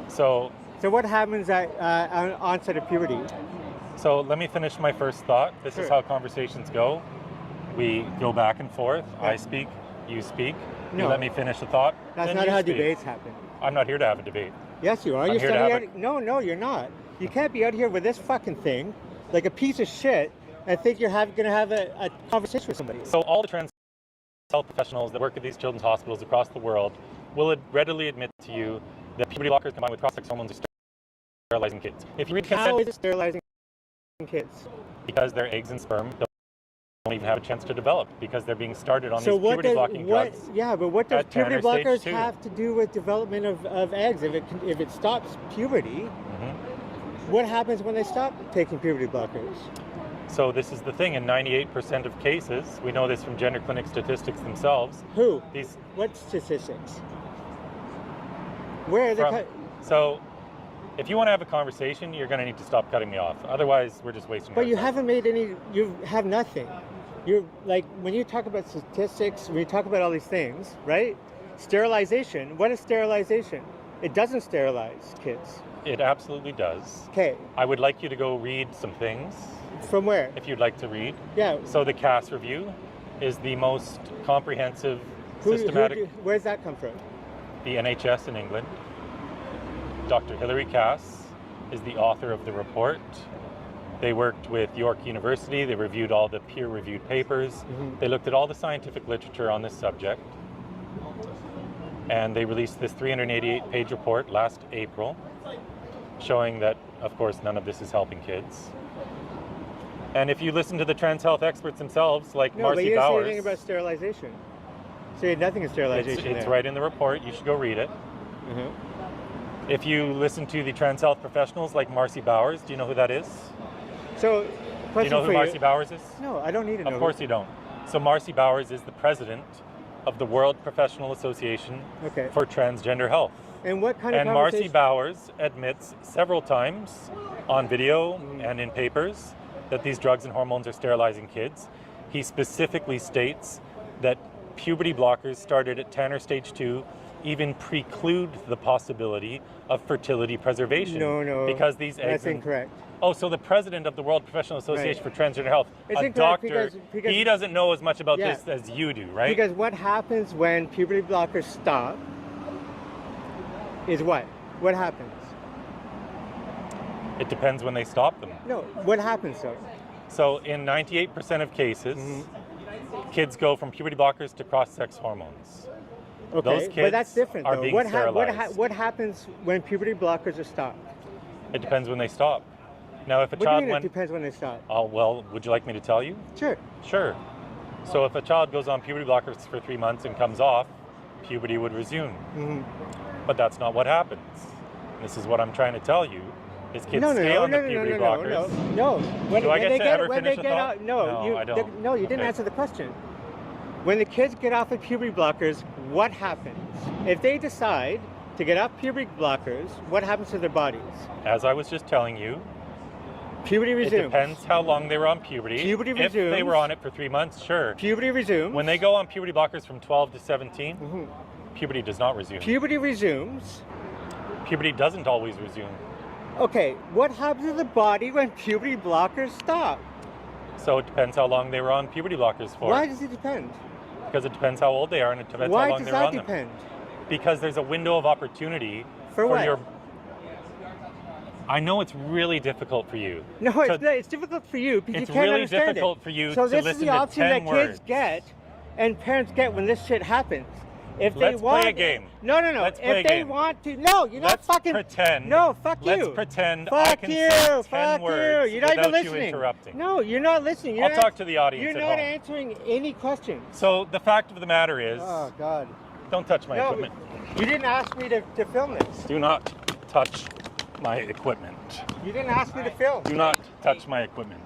So what happens at on onset of puberty? So let me finish my first thought. This is Sure. how conversations go. We go back and forth. Yeah. I speak, you speak. No. You let me finish the thought. That's then not you how speak. debates happen. I'm not here to have a debate. Yes, you are. I'm You're here to standing have out. No, you're not. You can't be out here with this fucking thing, like a piece of shit, and think you're going to have a conversation with somebody. So all the trans health professionals that work at these children's hospitals across the world will readily admit to you that puberty blockers combined with cross-sex hormones are sterilizing kids. If you read How consent, is it sterilizing kids? because their eggs and sperm don't even have a chance to develop because they're being started on So these what puberty does blocking what? drugs. Yeah, but what does at puberty Tanner stage blockers 2. have to do with development of eggs? If it stops puberty, what happens when they stop taking puberty blockers? So this is the thing, in 98% of cases, we know this from gender clinic statistics themselves. Who? These What statistics? Where are they? from, so if you want to have a conversation, you're going to need to stop cutting me off. Otherwise, we're just wasting But our you time. haven't made any. You have nothing. You're like when you talk about statistics, when you talk about all these things, right? Sterilization. What is sterilization? It doesn't sterilize kids. It absolutely does. Okay. I would like you to go read some things. From where? If you'd like to read. Yeah. So the Cass Review is the most comprehensive, systematic... Where's that come from? The NHS in England. Dr. Hilary Cass is the author of the report. They worked with York University. They reviewed all the peer-reviewed papers. They looked at all the scientific literature on this subject. And they released this 388-page report last April, showing that, of course, none of this is helping kids. And if you listen to the trans health experts themselves, like No, but Marcy you didn't say Bowers, anything about sterilization. So you had nothing in sterilization. it's there. right in the report. You should go read it. If you listen to the trans health professionals like Marcy Bowers, do you know who that is? So, Do you question know who for Marcy Bowers is? No, I don't need to know. Of course you don't. So Marcy Bowers is the president of the World Professional Association for Transgender Health. And what kind of And Marcy conversation- Bowers admits several times on video and in papers that these drugs and hormones are sterilizing kids. He specifically states that puberty blockers started at Tanner stage 2 even preclude the possibility of fertility preservation. No, Because these eggs... that's and- incorrect. Oh, so the president of the World Professional Association Right. for Transgender Health, It's a incorrect doctor, because he doesn't know as much about Yeah. this as you do, right? Because what happens when puberty blockers stop is what? What happens? It depends when they stop them. No, what happens though? So in 98% of cases, kids go from puberty blockers to cross-sex hormones. Okay, Those kids but that's different are though. being What, sterilized. what happens when puberty blockers are stopped? It depends when they stop. Now, if a What do you child mean went... it depends when they stop? Oh, well, would you like me to tell you? Sure. Sure. So if a child goes on puberty blockers for 3 months and comes off, puberty would resume. But that's not what happens. This is what I'm trying to tell you, is kids stay on the puberty blockers. No. Do I get to ever when finish they a get thought? out, no, I don't. No, you didn't Okay. answer the question. When the kids get off of puberty blockers, what happens? If they decide to get off puberty blockers, what happens to their bodies? As I was just telling you, puberty resumes. It depends how long they were on puberty. Puberty If they resumes. were on it for 3 months, sure. Puberty resumes. When they go on puberty blockers from 12 to 17, puberty does not resume. Puberty resumes. Puberty doesn't always resume. Okay, what happens to the body when puberty blockers stop? So it depends how long they were on puberty blockers for. Why does it depend? Because it depends how old they are and it depends Why how long does they were that on them. depend? Because there's a window of opportunity For what? your. I know it's really difficult for you. No, it's difficult for you because It's you can't really understand difficult it. for you so to this is listen the to option 10 that words. kids get and parents get when this shit happens. If Let's they want, play a game. No. Let's play if a they game. want to, no, you're Let's not fucking. pretend. No, fuck you. Let's pretend I Fuck can you. say 10 Fuck words you. You're not even without you listening. interrupting. No, you're not listening. You're I'll not, talk to the audience You're at not home. answering any questions. So the fact of the matter is, Oh God. don't touch my No, equipment. you didn't ask me to film this. Do not touch my equipment. You didn't ask me to film. Do not touch my equipment.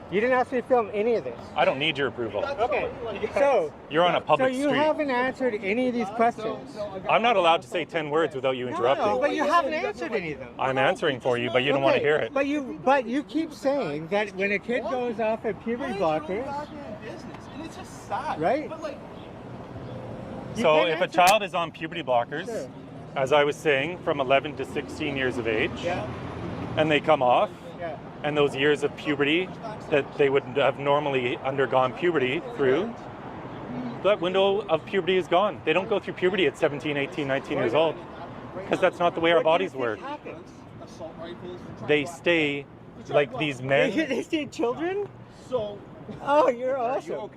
You didn't ask me to film any of this. I don't need your approval. Okay, so You're on a public so you street. haven't answered any of these questions. I'm not allowed to say 10 words without you interrupting. No, but you haven't answered any of them. I'm answering for you, but you don't want to hear it. But you keep saying that when a kid goes off of puberty blockers, right? You So can't if a answer- child is on puberty blockers, Sure. as I was saying, from 11 to 16 years of age, Yeah. and they come off, Yeah. and those years of puberty that they would have normally undergone puberty through, that window of puberty is gone. They don't go through puberty at 17, 18, 19 years old, because that's not the way our bodies work. They stay like these men. They stay children? Oh, you're awesome.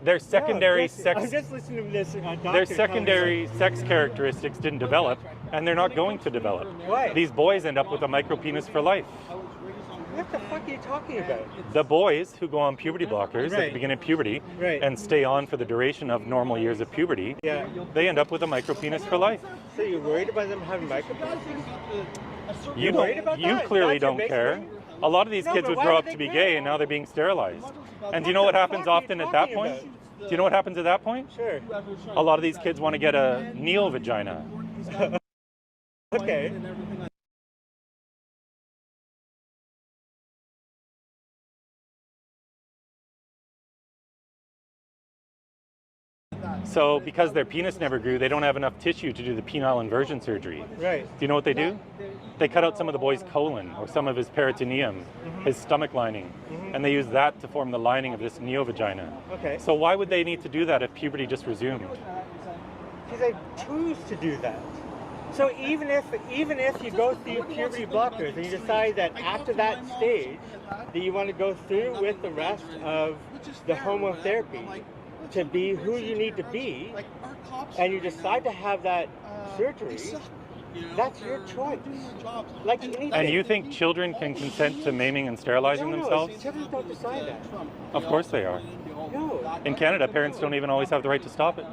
Their secondary I'm sex, just listening to this. their secondary sex characteristics didn't develop, and they're not going to develop. Why? These boys end up with a micropenis for life. What the fuck are you talking about? The boys who go on puberty blockers at the Right. beginning of puberty Right. and stay on for the duration of normal years of puberty, Yeah. they end up with a micropenis for life. So you're worried about them having micropenises? You You're worried about you that? clearly That's your don't big care. thing? A lot of these No, kids but would why grow would up they to be care? gay and now they're being sterilized. And do you know what happens often at that point? Do you know what happens at that point? Sure. A lot of these kids want to get a neo vagina. Okay. So because their penis never grew, they don't have enough tissue to do the penile inversion surgery. Right. Do you know what they do? They cut out some of the boy's colon or some of his peritoneum, his stomach lining, and they use that to form the lining of this neovagina. Okay. So why would they need to do that if puberty just resumed? Because I choose to do that. So even if you go through puberty blockers and you decide that after that stage that you want to go through with the rest of the homotherapy to be who you need to be, and you decide to have that surgery, that's your choice. Like anything. And you think children can consent to maiming and sterilizing No, themselves? children don't decide that. Of course they are. No. In Canada, parents don't even always have the right to stop it.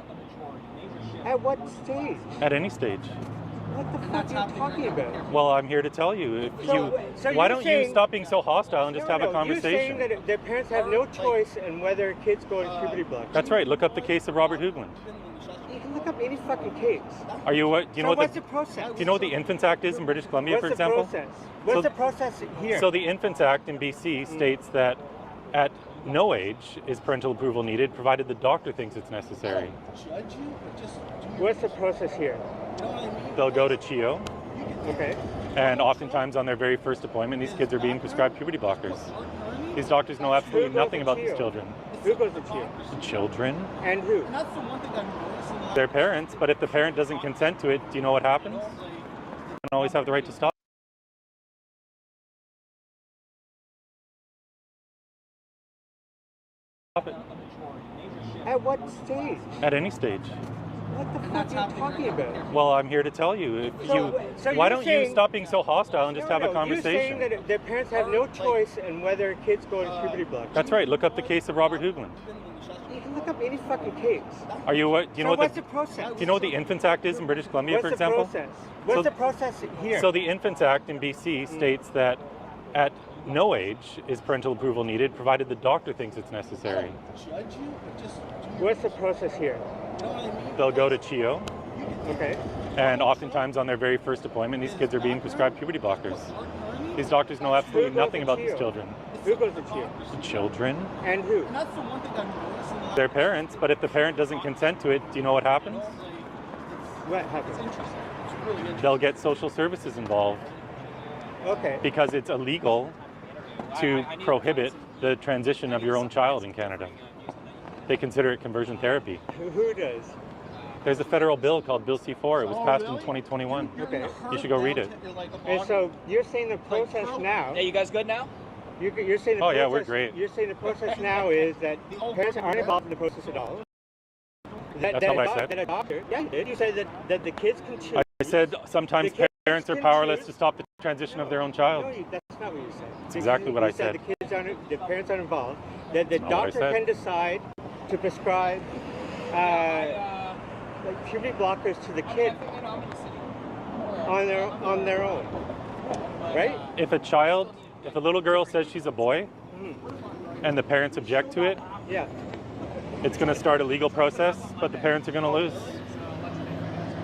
At what stage? At any stage. What the fuck are you talking about? Well, I'm here to tell you. If So why you're don't you saying- stop being so hostile and just have a You're conversation? saying that their parents have no choice in whether kids go to puberty blockers. That's right. Look up the case of Robert Hoogland. You can look up any fucking case. Are you what? Do you know So what what's the process? Do you know what the Infants Act is in British Columbia, What's for the example? process? What's the process here? So the Infants Act in BC states that at no age is parental approval needed, provided the doctor thinks it's necessary. What's the process here? They'll go to CHEO, Okay. and oftentimes on their very first appointment, these kids are being prescribed puberty blockers. These doctors know absolutely Who goes nothing to about these CHEO? children. Who goes to CHEO? Children? And who? Their parents, but if the parent doesn't consent to it, do you know what happens? They don't always have the right to stop it. At what stage? At any stage. What the fuck are you talking about? Well, I'm here to tell you. If So why you're don't you saying- stop being so hostile and just have a You're conversation? saying that their parents have no choice in whether kids go to puberty blockers. That's right. Look up the case of Robert Hoogland. You can look up any fucking case. Are you what? Do you know So what what's the process? Do you know what the Infants Act is in British Columbia, What's for the example? process? What's the process here? So the Infants Act in BC states that at no age is parental approval needed, provided the doctor thinks it's necessary. What's the process here? They'll go to CHEO, Okay. and oftentimes on their very first appointment, these kids are being prescribed puberty blockers. These doctors know absolutely Who goes nothing to about these CHEO? children. Who goes to CHEO? Children? And who? Their parents, but if the parent doesn't consent to it, do you know what happens? What happens? They'll get social services involved. Okay. Because it's illegal to prohibit the transition of your own child in Canada. They consider it conversion therapy. Who does? There's a federal bill called Bill C-4. It was passed in 2021. Okay. You should go read it. And so you're saying the process now. Hey, you guys good now? You're saying the Oh, process, yeah, we're great. You're saying the process now is that parents aren't involved in the process at all. That's not what I said. That a doctor, yeah, you did. You said that the kids can choose. I said sometimes parents are powerless to stop the transition of their own child. No, that's not what you said. That's exactly what I said. The parents aren't involved. That the That's not what I doctor said. can decide to prescribe like puberty blockers to the kid on their own, right? If a little girl says she's a boy, and the parents object to it, Yeah. it's going to start a legal process, but the parents are going to lose.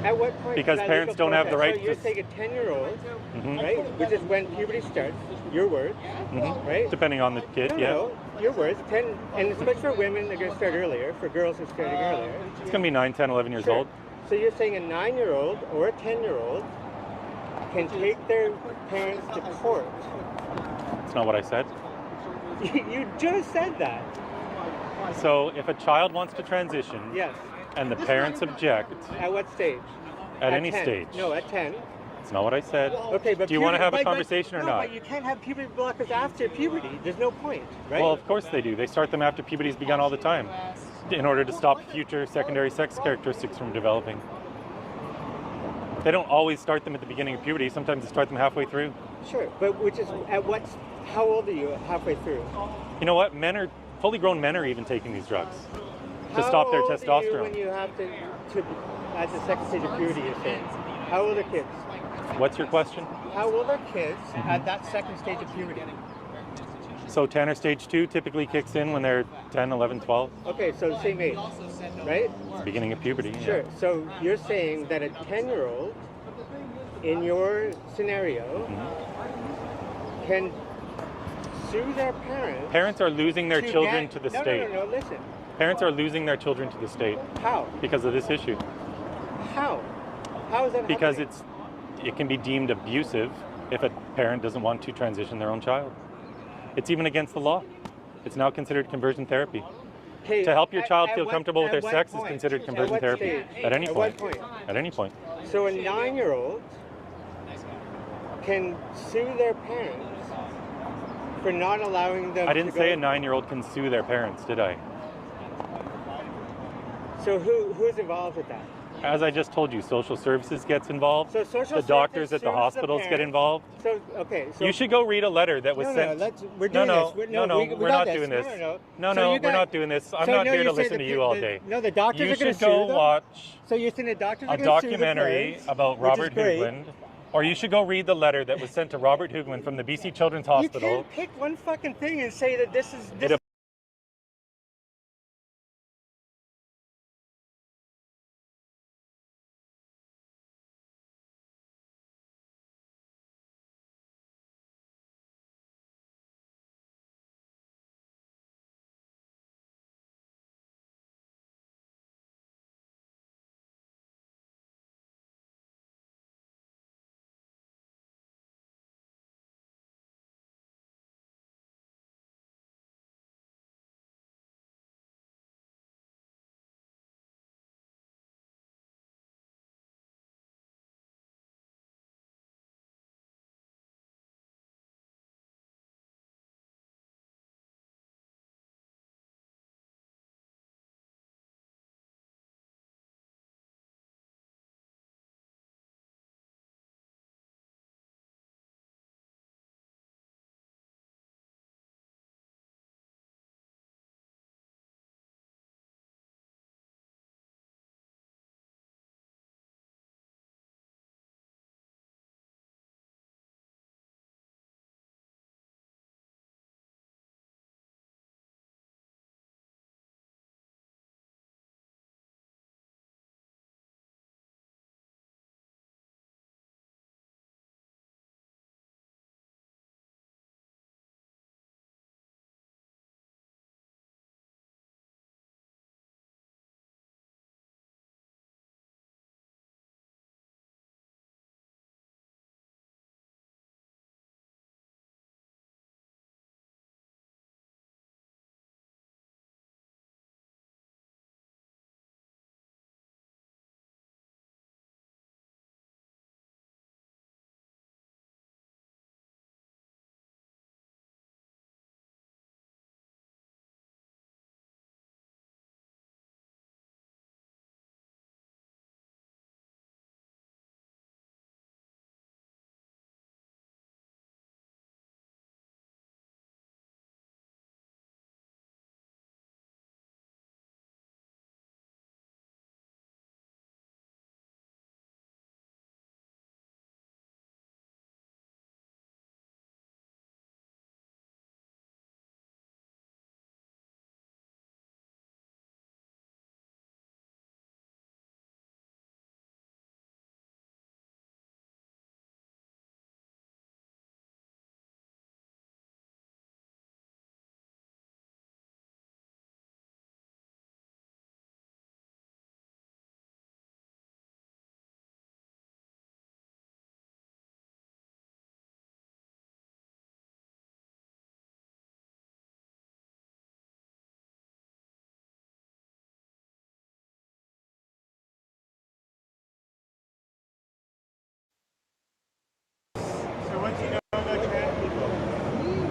At what point? Because does that parents legal don't have the process- right So you're to- saying a 10-year-old, Mhm. right? Which is when puberty starts. Your words, Mhm. right? Depending on the kid, No, yeah. no, your words. 10, and especially for women, they're going to start earlier. For girls, they're starting earlier. It's going to be 9, 10, 11 years Sure. old. So you're saying a 9-year-old or a 10-year-old can take their parents to court. It's not what I said. You just said that. So if a child wants to transition, Yes. and the parents object, At what stage? at any 10. stage. No, at 10. It's not what I said. Okay, but do you want to have a but- conversation or no, not? But you can't have puberty blockers after puberty. There's no point, right? Well, of course they do. They start them after puberty's begun all the time, in order to stop future secondary sex characteristics from developing. They don't always start them at the beginning of puberty. Sometimes they start them halfway through. Sure, but which is at what? How old are you halfway through? You know what? Fully grown men are even taking these drugs to How stop their old are you testosterone. when you have to at the second stage of puberty? You're saying. How old are kids? What's your question? How old are kids at that second stage of puberty? So Tanner stage 2 typically kicks in when they're 10, 11, 12. Okay, so the same age, right? It's the beginning of puberty. yeah. Sure. So you're saying that a 10-year-old, in your scenario, can sue their parents. Parents are losing their children get- to the no, state. No, listen. Parents are losing their children to the state. How? Because of this issue. How? How is that Because happening? it can be deemed abusive if a parent doesn't want to transition their own child. It's even against the law. It's now considered conversion therapy. Okay, To help your at- child at feel what- comfortable with at their what sex is point? considered At conversion what therapy. stage? At any At point. what point? At any point. So a 9-year-old can sue their parents for not allowing them I didn't to say go. a 9-year-old can sue their parents, did I? So who's involved with that? As I just told you, social services gets involved. So social the doctors services at the sues the hospitals get parents. involved. So okay, so You should go read a letter that was no, sent. No, we're doing no, this. we're we not got doing this. No, No, So you we're got- not doing this. I'm so not no, here to you say listen to the- you all the- day. No, the doctors You are going to should sue go them. watch So you're saying the doctors are a going to sue the documentary parents, about which is Robert great. Hoogland, or you should go read the letter that was sent to Robert Hoogland from the BC Children's You Hospital. can't pick one fucking thing and say that this is It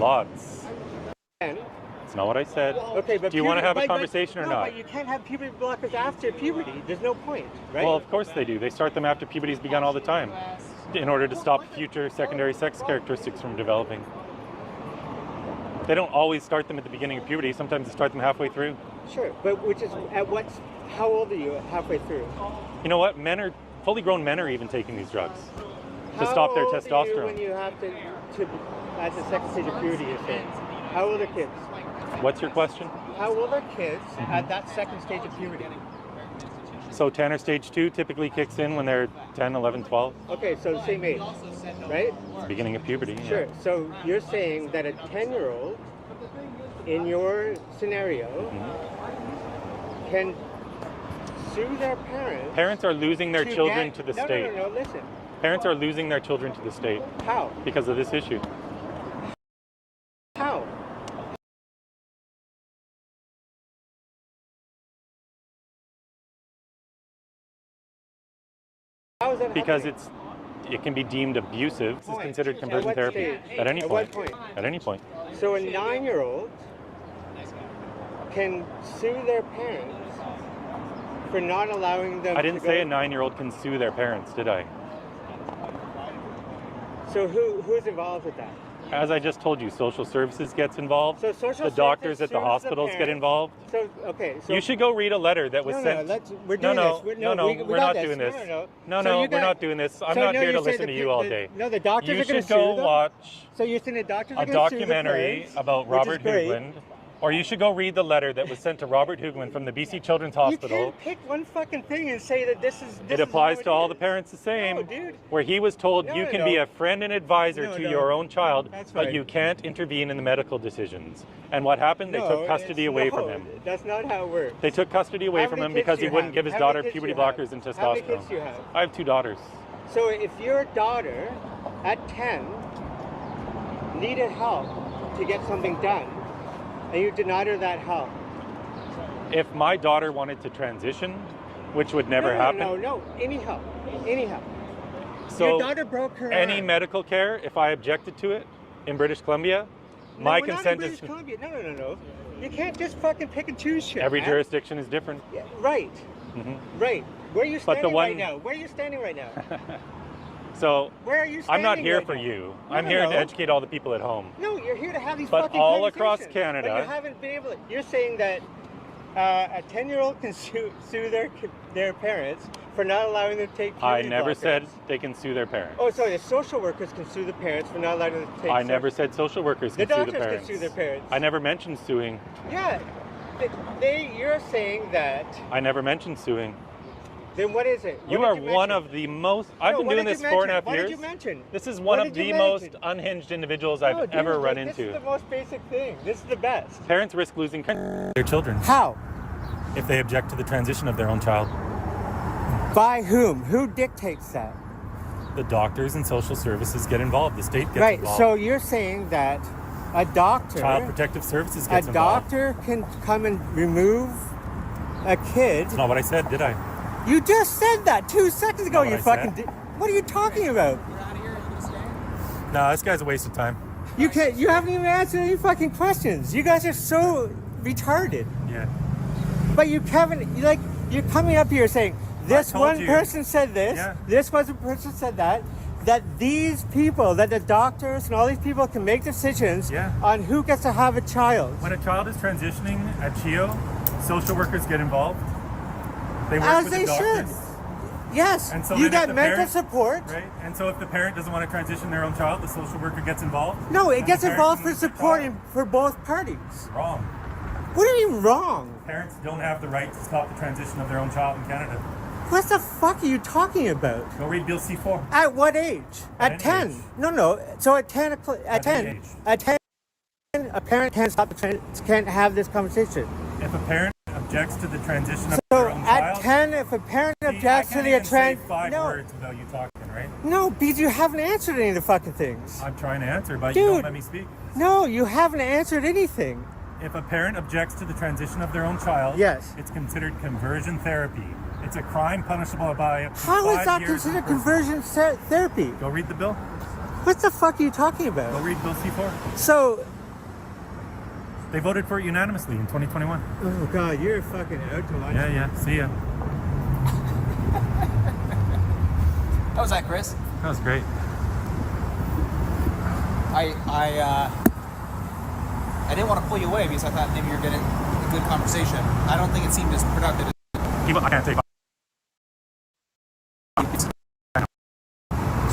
Lots. And It's not what I said. okay, but Do you want to puberty- have a but- conversation or no, not? But you can't have puberty blockers after puberty. There's no point, right? Well, of course they do. They start them after puberty's begun all the time in order to stop future secondary sex characteristics from developing. They don't always start them at the beginning of puberty. Sometimes they start them halfway through. Sure, but which is at what? How old are you halfway through? You know what? Fully grown men are even taking these drugs to How stop their old are you testosterone. when you have to at the second stage of puberty, you're saying? How old are kids? What's your question? How old are kids at that second stage of puberty? So Tanner stage 2 typically kicks in when they're 10, 11, 12, Okay, so same age, right? beginning of puberty. yeah. Sure. So you're saying that a 10-year-old in your scenario can sue their parents. Parents are losing their to children get- to the no, state. No, listen. Parents are losing their children to the state. How? Because of this issue. How? How is that Because happening? it can be deemed abusive. This is considered At conversion what therapy stage? at any At point. what point? At any point. So a 9-year-old can sue their parents for not allowing them I didn't to say a go- 9-year-old can sue their parents, did I? So who's involved with that? As I just told you, social services gets involved. So social the doctors services at the sues the hospitals get parents. involved. So okay, so You should go read a letter that was no, sent. we're doing no, this. no, we we're got not this. doing this. No. So you we're got- not doing this. I'm so not no, here to you say listen the to you pe- all the- day. No, the doctors You are going to should sue go them. watch So you're saying the doctors a are going to sue the documentary parents, about which is Robert great. Hoogland, or you should go read the letter that was sent to Robert Hoogland from the BC Children's You Hospital. can't pick one fucking thing and say that this is. It applies to all the parents the same. No, dude. Where he was told No, you I can be know. a friend and advisor No, to no. your own child, That's but right. you can't intervene in the medical decisions. And what happened? They took custody away from him. That's not how it works. They took custody away How from many him kids because do he you wouldn't have? give his How many daughter kids puberty do you have? blockers and testosterone. How many kids do you have? I have 2 daughters. So if your daughter at 10 needed help to get something done, and you denied her that help. If my daughter wanted to transition, which would never happen. No, any help. Any help. So Your daughter broke her any arm. medical care, if I objected to it in British Columbia, No, my we're not in consent British is. Columbia. No. You can't just fucking pick and choose shit. Every man. jurisdiction is different. Yeah, right. Mhm. Right. Where are you But the standing right one- now? Where are you standing right now? So Where are you I'm not standing here right for now? you. No, I'm no, here no. to educate all the people at home. No, you're here to have these But fucking all across conversations. Canada- But you haven't been able to. You're saying that a 10-year-old can sue their parents for not allowing them to take I puberty never blockers. said they can sue their parents. Oh, sorry. The social workers can sue the parents for not allowing them to take. I never said social workers The can sue the doctors can parents. sue their parents. I never mentioned suing. Yeah. You're saying that. I never mentioned suing. Then what is it? You What are did you one mention? of the most. I've No, been what doing did this you 4.5 mention? What years. did you mention? This is What one of did the you most mention? unhinged individuals I've No, dude, ever run This into. is the most basic thing. This is the best. Parents risk losing their children. How? If they object to the transition of their own child. By whom? Who dictates that? The doctors and social services get involved. The state gets Right. involved. So you're saying that a doctor, Child Protective Services a gets involved. doctor can come and remove a kid. That's not what I said, did I? You just said that 2 seconds ago. Not You what I fucking. said. What are you talking about? No, this guy's a waste of time. You can't. You haven't even answered any fucking questions. You guys are so retarded. Yeah. But you haven't. You're coming up here saying this told one you. person said this. Yeah. This one person said that. That these people, that the doctors and all these people can make decisions on who gets to have a child. When a child is transitioning at CHIO, social workers get involved. They work As with they the doctors. should. Yes. And so you then if get the mental parent- support. Right? And so if the parent doesn't want to transition their own child, the social worker gets involved? No, it And gets the parent involved for moves the support child. for both parties. Wrong. What do you mean wrong? Parents don't have the right to stop the transition of their own child in Canada. What the fuck are you talking about? Go read Bill C-4. At what age? At any 10? age. No. So at 10, At any age. at 10, a parent can't have this conversation. If a parent objects to the transition of So their own at child... 10, if a parent See, objects I to can't the even say trans, 5 no, words without you talking, right? no, because you haven't answered any of the fucking things. I'm trying to answer, but you Dude. don't let me speak. No, you haven't answered anything. If a parent objects to the transition of their own child, Yes. it's considered conversion therapy. It's a crime punishable by up to How 5 is that years considered in prison. conversion therapy? Go read the bill. What the fuck are you talking Go about? read Bill C-4. So They voted for it unanimously in 2021. Oh God, you're fucking out to lunch. Yeah. See ya. How was that, Chris? That was great. I didn't want to pull you away because I thought maybe you're getting a good conversation. I don't think it seemed as productive. I can't take.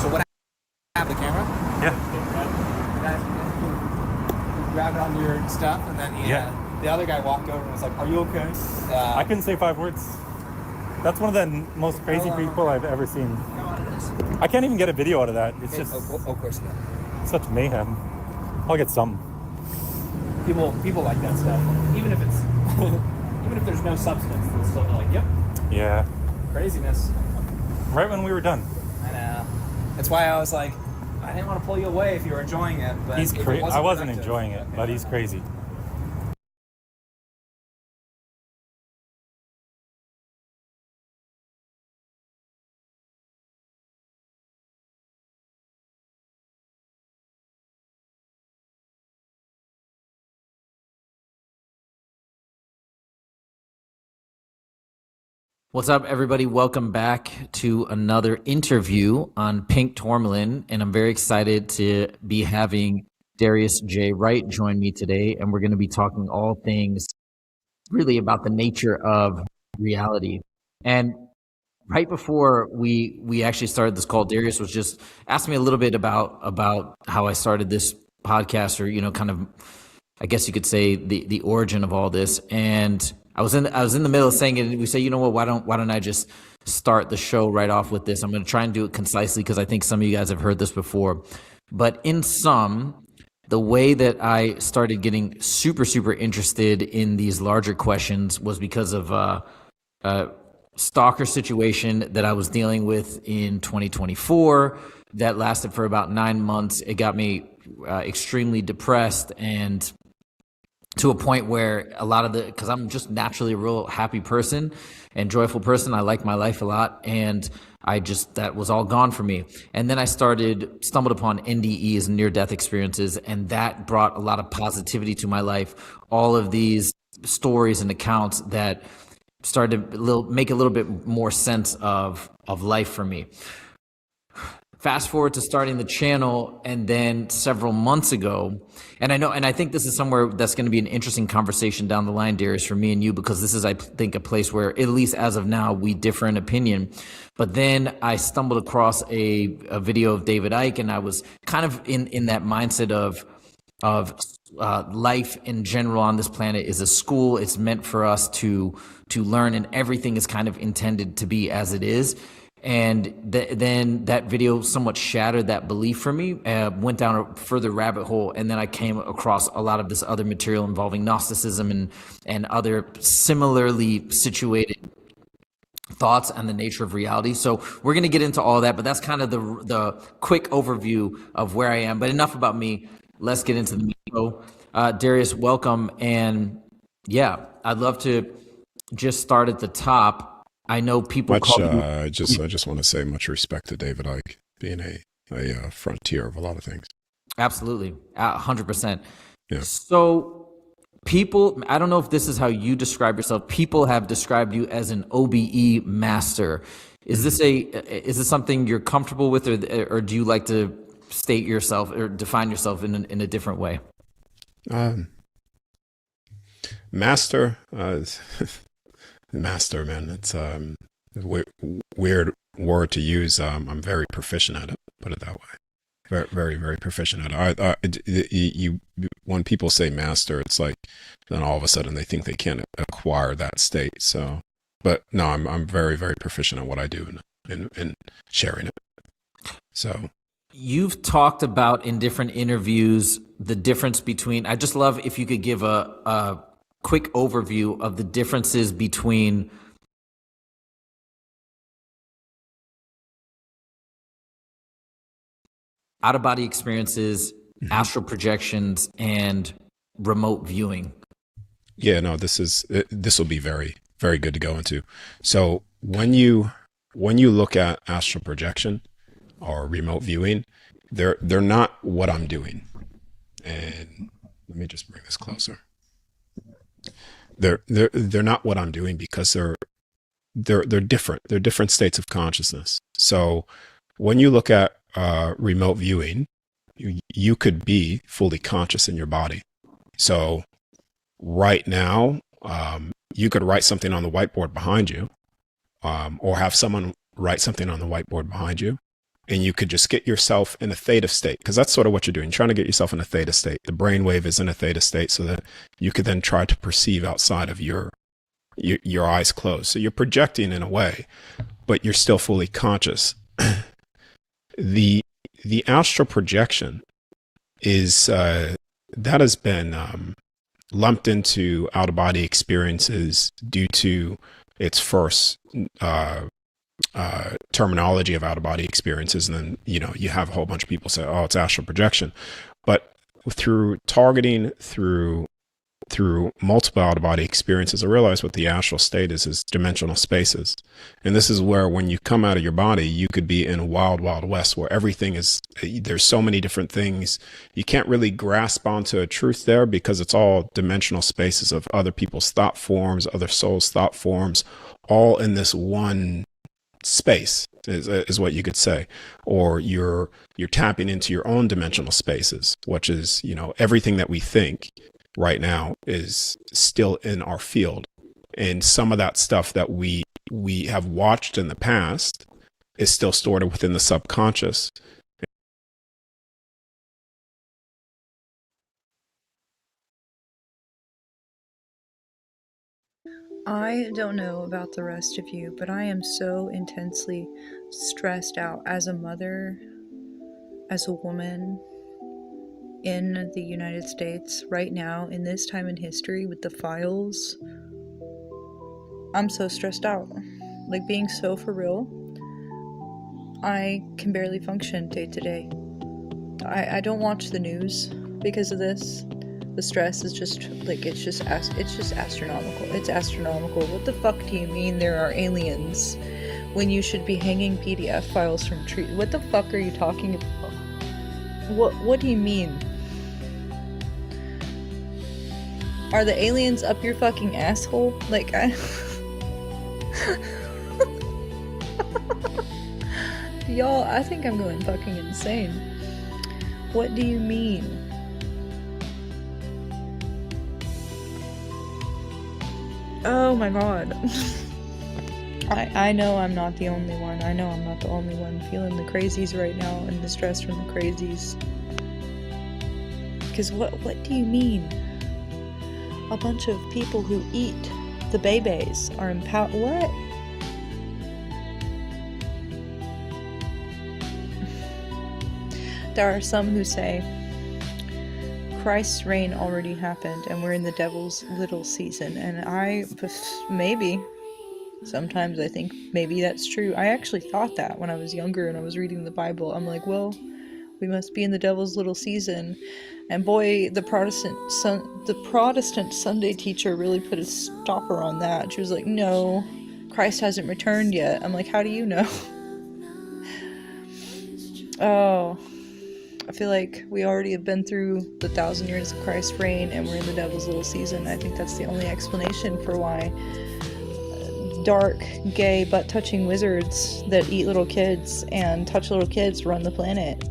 So what happened? The camera? Yeah. You grabbed onto your stuff, and then the other guy walked over and was like, "Are you okay?" I couldn't say 5 words. That's one of the most crazy people I've ever seen. I can't even get a video out of that. It's just. Of course not. Such mayhem. I'll get some. People like that stuff, even if it's even if there's no substance. They'll still be like, "Yep." Yeah. Craziness. Right when we were done. I know. That's why I was like, I didn't want to pull you away if you were enjoying it. But He's if it crazy. I wasn't productive- enjoying it, but he's crazy. What's up, everybody? Welcome back to another interview on Pink Tourmaline, and I'm very excited to be having Darius J. Wright join me today, and we're going to be talking all things really about the nature of reality. And right before we actually started this call, Darius was just asking me a little bit about how I started this podcast, or kind of, I guess you could say, the origin of all this. And I was in the middle of saying it, and we say, why don't I just start the show right off with this? I'm going to try and do it concisely because I think some of you guys have heard this before. But in sum, the way that I started getting super, super interested in these larger questions was because of a stalker situation that I was dealing with in 2024 that lasted for about 9 months. It got me extremely depressed, and to a point where because I'm just naturally a real happy person and joyful person. I like my life a lot, and that was all gone for me. And then I stumbled upon NDEs, near-death experiences, and that brought a lot of positivity to my life. All of these stories and accounts that started to make a little bit more sense of life for me. Fast forward to starting the channel, and then several months ago, and I think this is somewhere that's going to be an interesting conversation down the line, Darius, for me and you, because this is, I think, a place where, at least as of now, we differ in opinion. But then I stumbled across a video of David Icke, and I was kind of in that mindset of life in general on this planet is a school. It's meant for us to learn, and everything is kind of intended to be as it is. And then that video somewhat shattered that belief for me, went down a further rabbit hole, and then I came across a lot of this other material involving Gnosticism and other similarly situated thoughts on the nature of reality. So we're going to get into all that, but that's kind of the quick overview of where I am. But enough about me. Let's get into the meat. So, Darius, welcome. And yeah, I'd love to just start at the top. I know people I just want to say much respect to David Icke, being a frontier of a lot of things. Absolutely. 100%. Yeah. So people, I don't know if this is how you describe yourself. People have described you as an OBE master. Is this something you're comfortable with, or do you like to state yourself or define yourself in a different way? Master, master, man. It's a weird word to use. I'm very proficient at it. Put it that way. Very, very, very proficient at it. When people say master, it's like then all of a sudden they think they can't acquire that state. So, but no, I'm very, very proficient at what I do in sharing it. So. You've talked about in different interviews the difference between. I just love if you could give a quick overview of the differences between out-of-body experiences, astral projections, and remote viewing. Yeah, no, this will be very, very good to go into. So when you look at astral projection or remote viewing, they're not what I'm doing. And let me just bring this closer. they're not what I'm doing because they're different. They're different states of consciousness. So when you look at remote viewing, you could be fully conscious in your body. So right now, you could write something on the whiteboard behind you, or have someone write something on the whiteboard behind you, and you could just get yourself in a theta state, because that's sort of what you're doing. You're trying to get yourself in a theta state. The brainwave is in a theta state so that you could then try to perceive outside of your eyes closed. So you're projecting in a way, but you're still fully conscious. The astral projection is that has been lumped into out-of-body experiences due to its first terminology of out-of-body experiences, and then you have a whole bunch of people say, "Oh, it's astral projection," but through targeting through multiple out-of-body experiences, I realized what the astral state is dimensional spaces. And this is where, when you come out of your body, you could be in a wild, wild west where everything is, there's so many different things. You can't really grasp onto a truth there because it's all dimensional spaces of other people's thought forms, other souls' thought forms, all in this one space is what you could say. Or you're tapping into your own dimensional spaces, which is, everything that we think right now is still in our field, and some of that stuff that we have watched in the past is still stored within the subconscious. I don't know about the rest of you, but I am so intensely stressed out as a mother, as a woman in the United States right now, in this time in history with the files. I'm so stressed out. Like, being so for real, I can barely function day to day. I don't watch the news because of this. The stress is just like, it's just astronomical. It's astronomical. What the fuck do you mean there are aliens when you should be hanging PDF files from trees? What the fuck are you talking about? What do you mean? Are the aliens up your fucking asshole? Like, y'all, I think I'm going fucking insane. What do you mean? Oh my god. I know I'm not the only one. I know I'm not the only one feeling the crazies right now and the stress from the crazies. Because what do you mean? A bunch of people who eat the babies are empowered. What? There are some who say Christ's reign already happened and we're in the devil's little season. And sometimes I think maybe that's true. I actually thought that when I was younger and I was reading the Bible. I'm like, well, we must be in the devil's little season. And boy, the Protestant Sunday teacher really put a stopper on that. She was like, no, Christ hasn't returned yet. I'm like, how do you know? Oh, I feel like we already have been through the 1,000 years of Christ's reign and we're in the devil's little season. I think that's the only explanation for why dark, gay, butt-touching wizards that eat little kids and touch little kids run the planet.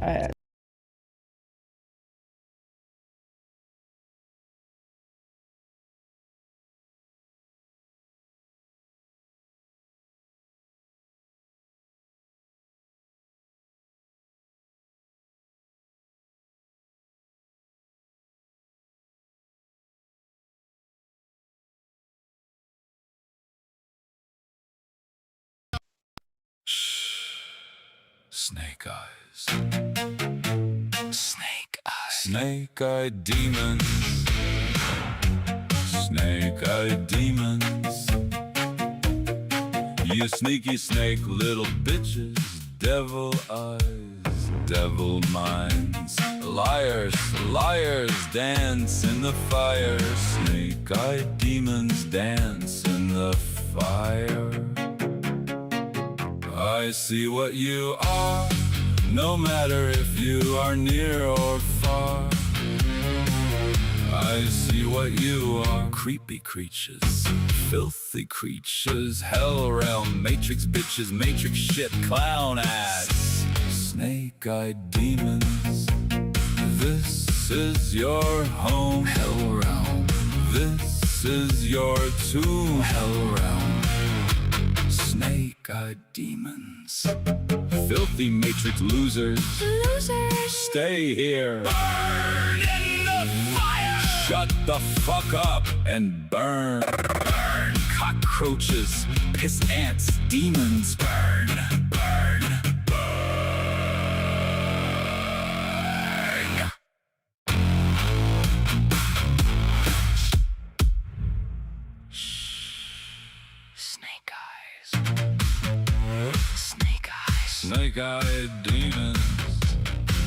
Snake eyes. Snake eyes. Snake-eyed demons. Snake-eyed demons. You sneaky snake little bitches. Devil eyes, devil minds. Liars, liars, dance in the fire. Snake-eyed demons dance in the fire. I see what you are, no matter if you are near or far. I see what you are. Creepy creatures, filthy creatures, hell realm, matrix bitches, matrix shit, clown ass, snake-eyed demons. This is your home, hell realm. This is your tomb, hell realm. Snake-eyed demons, filthy matrix losers. Stay here. Burn in the fire. Shut the fuck up and burn. Burn. Cockroaches, piss ants, demons. Burn. Burn. Snake-eyed demons.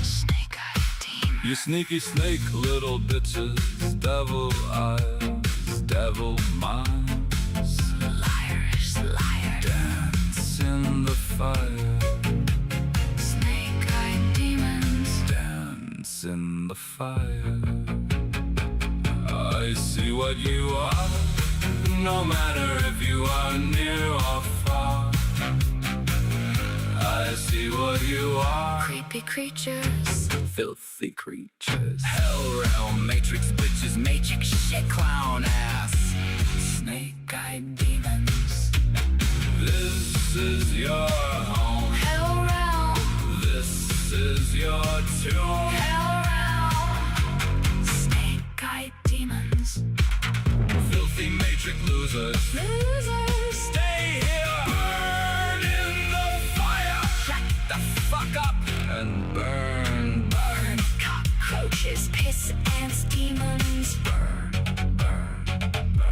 Snake-eyed demons. You sneaky snake little bitches. Devil eyes, devil minds. Liars, liars. Dance in the fire. Snake-eyed demons. Dance in the fire. I see what you are. No matter if you are near or far. I see what you are. Creepy creatures, filthy creatures, hell realm, matrix bitches, matrix shit, clown ass, snake-eyed demons. This is your home, hell realm. This is your tomb, hell realm. Snake-eyed demons, filthy matrix losers. Losers, stay here. Fuck up and burn, burn. Cockroaches, piss ants, demons. Burn, burn, burn.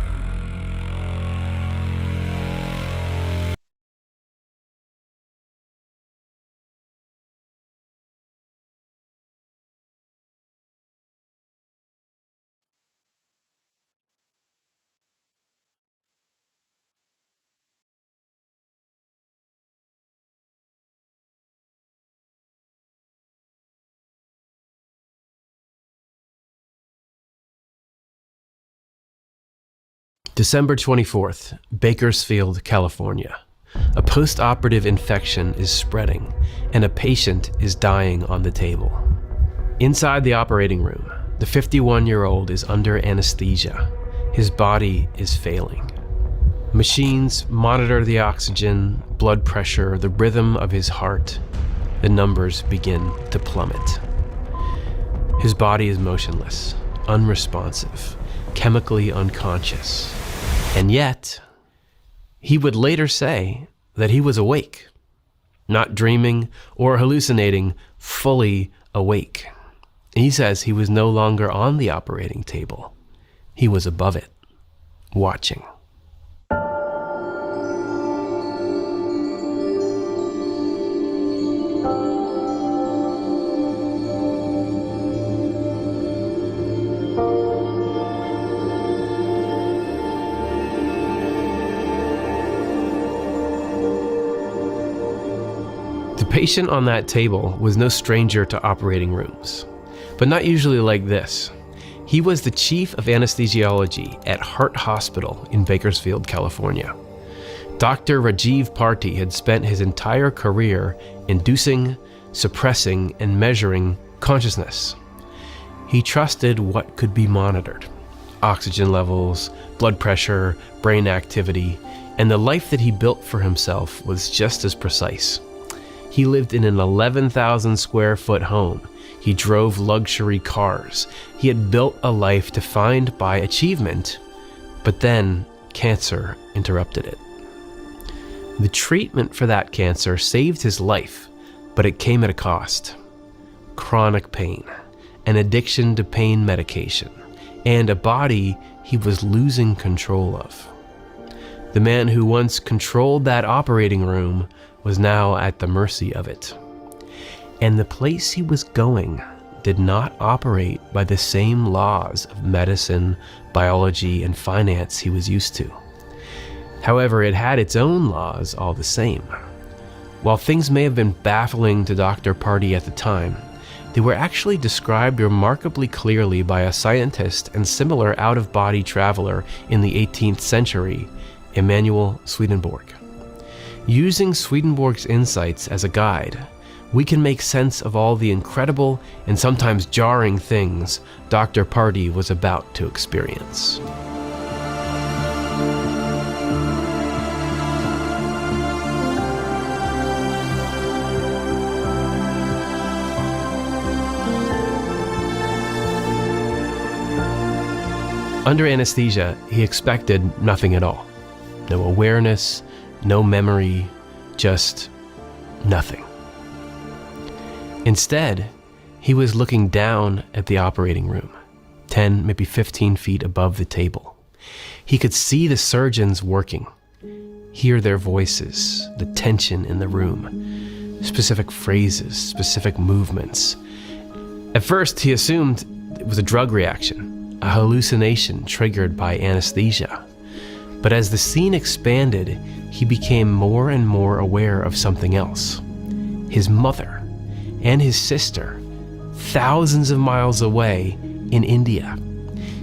December 24th, Bakersfield, California. A post-operative infection is spreading, and a patient is dying on the table. Inside the operating room, the 51-year-old is under anesthesia. His body is failing. Machines monitor the oxygen, blood pressure, the rhythm of his heart. The numbers begin to plummet. His body is motionless, unresponsive, chemically unconscious. And yet, he would later say that he was awake, not dreaming or hallucinating, fully awake. He says he was no longer on the operating table. He was above it, watching. The patient on that table was no stranger to operating rooms, but not usually like this. He was the chief of anesthesiology at Hart Hospital in Bakersfield, California. Dr. Rajiv Party had spent his entire career inducing, suppressing, and measuring consciousness. He trusted what could be monitored: oxygen levels, blood pressure, brain activity, and the life that he built for himself was just as precise. He lived in an 11,000 square foot home. He drove luxury cars. He had built a life defined by achievement, but then cancer interrupted it. The treatment for that cancer saved his life, but it came at a cost. Chronic pain, an addiction to pain medication, and a body he was losing control of. The man who once controlled that operating room was now at the mercy of it. And the place he was going did not operate by the same laws of medicine, biology, and finance he was used to. However, it had its own laws all the same. While things may have been baffling to Dr. Party at the time, they were actually described remarkably clearly by a scientist and similar out-of-body traveler in the 18th century, Emanuel Swedenborg. Using Swedenborg's insights as a guide, we can make sense of all the incredible and sometimes jarring things Dr. Pardee was about to experience. Under anesthesia, he expected nothing at all. No awareness, no memory, just nothing. Instead, he was looking down at the operating room, 10, maybe 15 feet above the table. He could see the surgeons working, hear their voices, the tension in the room, specific phrases, specific movements. At first, he assumed it was a drug reaction, a hallucination triggered by anesthesia. But as the scene expanded, he became more and more aware of something else. His mother and his sister, thousands of miles away in India.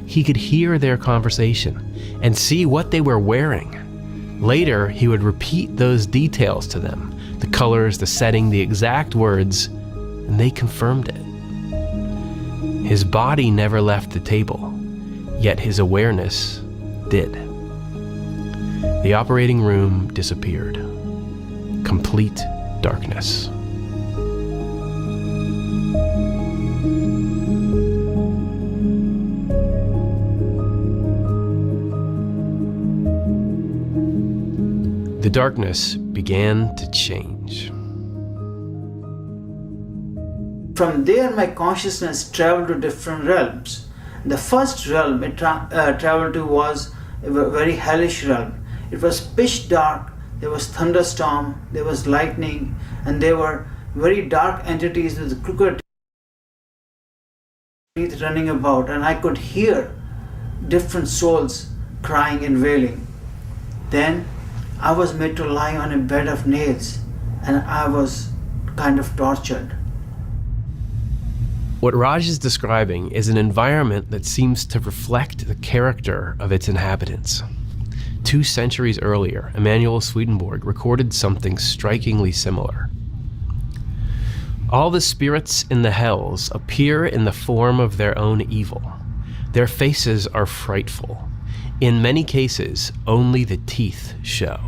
He could hear their conversation and see what they were wearing. Later, he would repeat those details to them, the colors, the setting, the exact words, and they confirmed it. His body never left the table, yet his awareness did. The operating room disappeared. Complete darkness. The darkness began to change. From there, my consciousness traveled to different realms. The first realm it traveled to was a very hellish realm. It was pitch dark, there was thunderstorm, there was lightning, and there were very dark entities with crooked teeth running about, and I could hear different souls crying and wailing. Then I was made to lie on a bed of nails, and I was kind of tortured. What Raj is describing is an environment that seems to reflect the character of its inhabitants. 2 centuries earlier, Emanuel Swedenborg recorded something strikingly similar. All the spirits in the hells appear in the form of their own evil. Their faces are frightful. In many cases, only the teeth show.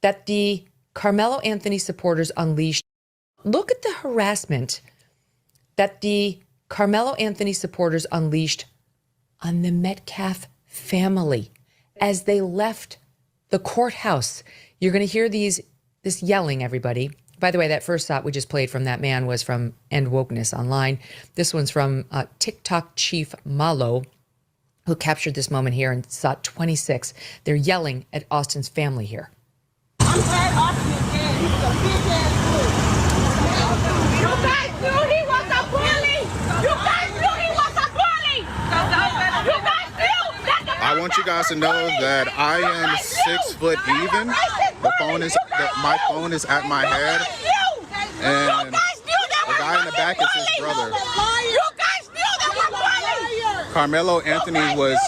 That the Carmelo Anthony supporters unleashed. Look at the harassment that the Carmelo Anthony supporters unleashed on the Metcalf family as they left the courthouse. You're going to hear this yelling, everybody. By the way, that first shot we just played from that man was from End Wokeness Online. This one's from TikTok chief Malo, who captured this moment here in shot 26. They're yelling at Austin's family here. I'm glad Austin is dead. He's a bitch ass dude. You guys knew he was a bully. You guys knew he was a bully. You guys knew that. I want you guys to know that I am 6 foot even. My phone is at my head, and the guy in the back is his brother. You guys knew that we're bullies. Carmelo Anthony was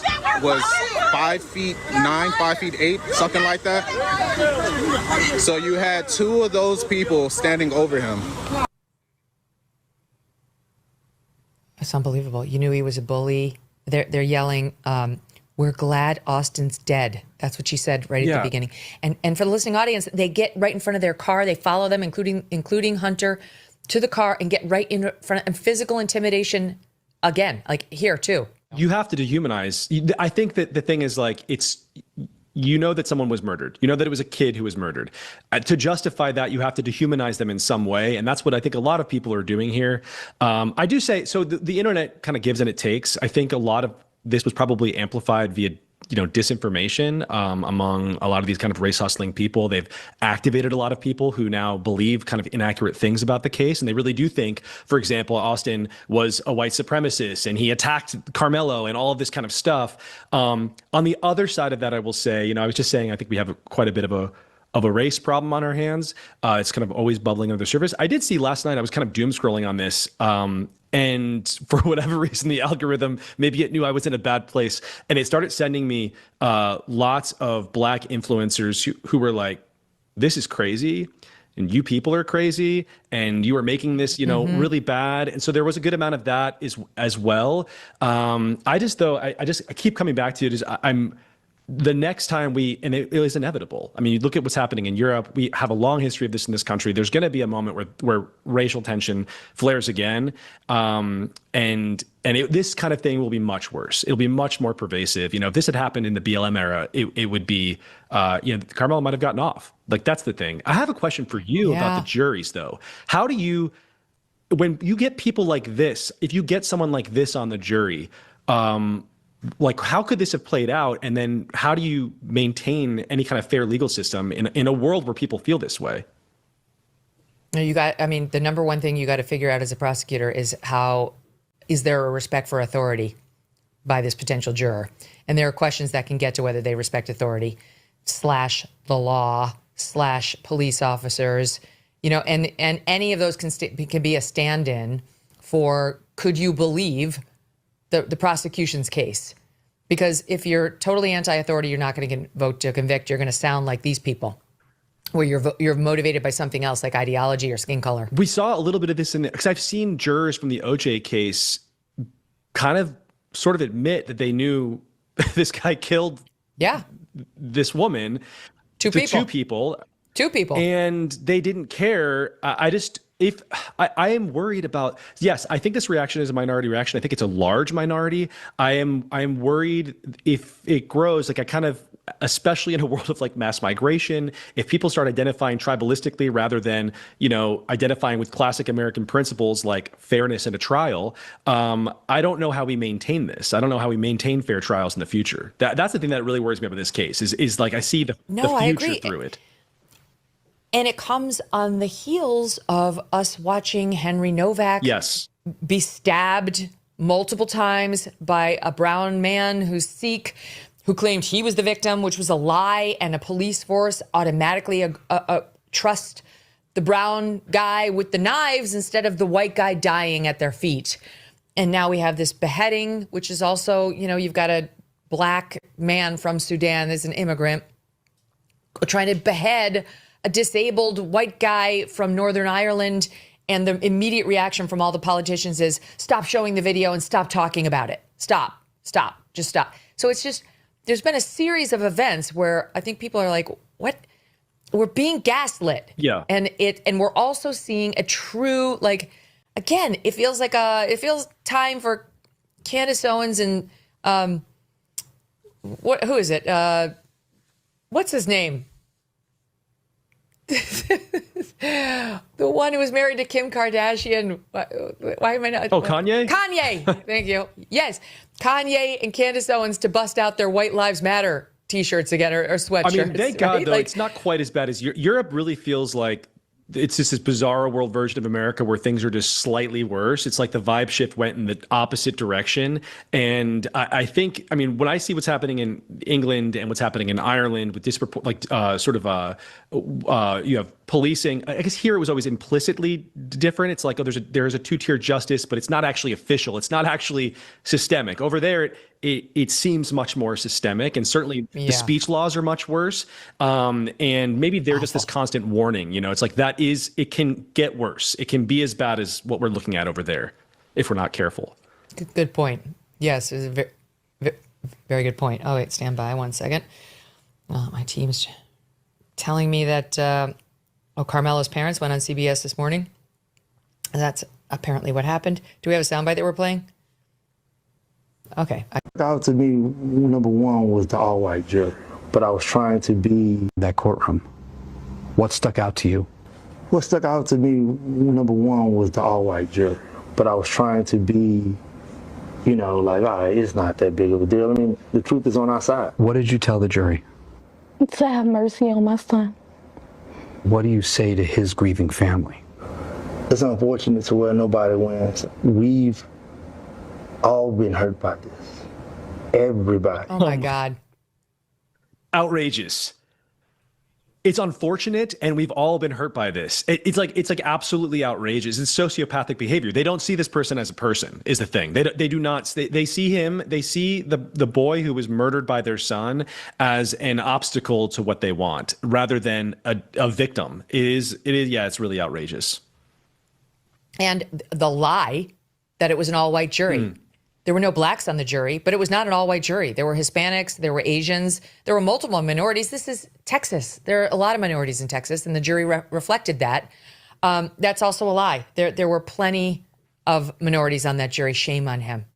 5 feet 9, 5 feet 8, something like that. So you had 2 of those people standing over him. It's unbelievable. You knew he was a bully. They're yelling, we're glad Austin's dead. That's what she said right at the beginning. And for the listening audience, they get right in front of their car. They follow them, including Hunter, to the car and get right in front of physical intimidation again, like here too. You have to dehumanize. I think that the thing is like, you know that someone was murdered. You know that it was a kid who was murdered. To justify that, you have to dehumanize them in some way. And that's what I think a lot of people are doing here. I do say, so the internet kind of gives and it takes. I think a lot of this was probably amplified via disinformation among a lot of these kind of race hustling people. They've activated a lot of people who now believe kind of inaccurate things about the case, and they really do think, for example, Austin was a white supremacist and he attacked Carmelo and all of this kind of stuff. On the other side of that, I will say, I was just saying, I think we have quite a bit of a race problem on our hands. It's kind of always bubbling under the surface. I did see last night, I was kind of doom scrolling on this. And for whatever reason, the algorithm, maybe it knew I was in a bad place. And it started sending me lots of Black influencers who were like, this is crazy. And you people are crazy. And you are making this, really bad. And so there was a good amount of that as well. I keep coming back to it. The next time and it is inevitable. I mean, you look at what's happening in Europe. We have a long history of this in this country. There's going to be a moment where racial tension flares again, this kind of thing will be much worse. It'll be much more pervasive. If this had happened in the BLM era, it would be, Carmelo might have gotten off. Like, that's the thing. I have a question for you about the juries, though. How do you, when you get people like this, if you get someone like this on the jury, how could this have played out? And then how do you maintain any kind of fair legal system in a world where people feel this way? The number one thing you got to figure out as a prosecutor is is there a respect for authority by this potential juror? And there are questions that can get to whether they respect authority / the law / police officers, and any of those can be a stand-in for, could you believe the prosecution's case? Because if you're totally anti-authority, you're not going to vote to convict. You're going to sound like these people, where you're motivated by something else like ideology or skin color. We saw a little bit of this because I've seen jurors from the OJ case kind of sort of admit that they knew this guy killed this woman. Two people. And they didn't care. I am worried about, yes, I think this reaction is a minority reaction. I think it's a large minority. I am worried if it grows, especially in a world of mass migration, if people start identifying tribalistically rather than, identifying with classic American principles like fairness in a trial, I don't know how we maintain this. I don't know how we maintain fair trials in the future. That's the thing that really worries me about this case is I see the future through it. And it comes on the heels of us watching Henry Novak be stabbed multiple times by a brown man who's Sikh, who claimed he was the victim, which was a lie, and a police force automatically trust the brown guy with the knives instead of the white guy dying at their feet. And now we have this beheading, which is also, you've got a Black man from Sudan as an immigrant trying to behead a disabled white guy from Northern Ireland, and the immediate reaction from all the politicians is, stop showing the video and stop talking about it. Stop, just stop. So it's just, there's been a series of events where I think people are like, what? We're being gaslit. Yeah. And we're also seeing a true, again, it feels time for Candace Owens and, who is it? What's his name? The one who was married to Kim Kardashian. Why am I not? Oh, Kanye? Kanye. Thank you. Yes. Kanye and Candace Owens to bust out their White Lives Matter t-shirts again or sweatshirts. I mean, thank God, though, it's not quite as bad as Europe really feels like it's just this bizarre world version of America where things are just slightly worse. It's like the vibe shift went in the opposite direction. And I think, when I see what's happening in England and what's happening in Ireland with you have policing. I guess here it was always implicitly different. It's like, there's a two-tier justice, but it's not actually official. It's not actually systemic. Over there, it seems much more systemic, and certainly the speech laws are much worse. And maybe they're just this constant warning. It's like it can get worse. It can be as bad as what we're looking at over there if we're not careful. Good point. Yes, it's a very, very good point. Oh, wait, stand by 1 second. My team's telling me that Carmelo's parents went on CBS this morning. That's apparently what happened. Do we have a soundbite that we're playing? Okay. Out to me, number one was the all-white jury, but I was trying to be that courtroom. What stuck out to you? What stuck out to me, number one was the all-white jury, but I was trying to be you know, like, all right, it's not that big of a deal. I mean, the truth is on our side. What did you tell the jury? To have mercy on my son. What do you say to his grieving family? It's unfortunate to where nobody wins. We've all been hurt by this. Everybody. Oh my God. Outrageous. It's unfortunate, and we've all been hurt by this. It's like absolutely outrageous. It's sociopathic behavior. They don't see this person as a person, is the thing. They do not. They see him. They see the boy who was murdered by their son as an obstacle to what they want, rather than a victim. It is. Yeah, it's really outrageous. And the lie that it was an all-white jury. There were no blacks on the jury, but it was not an all-white jury. There were Hispanics, there were Asians, there were multiple minorities. This is Texas. There are a lot of minorities in Texas, and the jury reflected that. That's also a lie. There were plenty of minorities on that jury. Shame on him.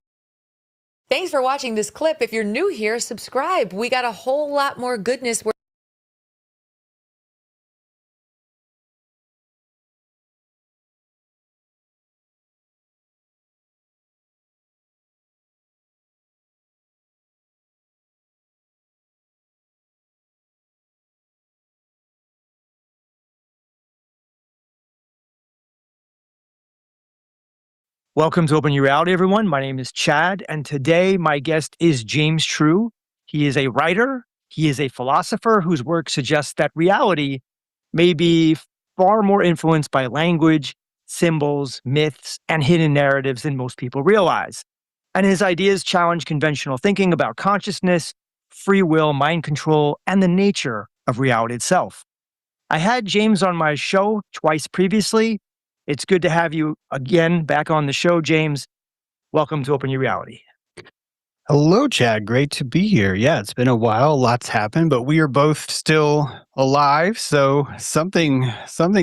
Thanks for watching this clip. If you're new here, subscribe. We got a whole lot more goodness. Welcome to Open Your Reality, everyone. My name is Chad, and today my guest is James True. He is a writer. He is a philosopher whose work suggests that reality may be far more influenced by language, symbols, myths, and hidden narratives than most people realize. And his ideas challenge conventional thinking about consciousness, free will, mind control, and the nature of reality itself. I had James on my show twice previously. It's good to have you again back on the show, James. Welcome to Open Your Reality. Hello, Chad. Great to be here. Yeah, it's been a while. Lots happened, but we are both still alive. So something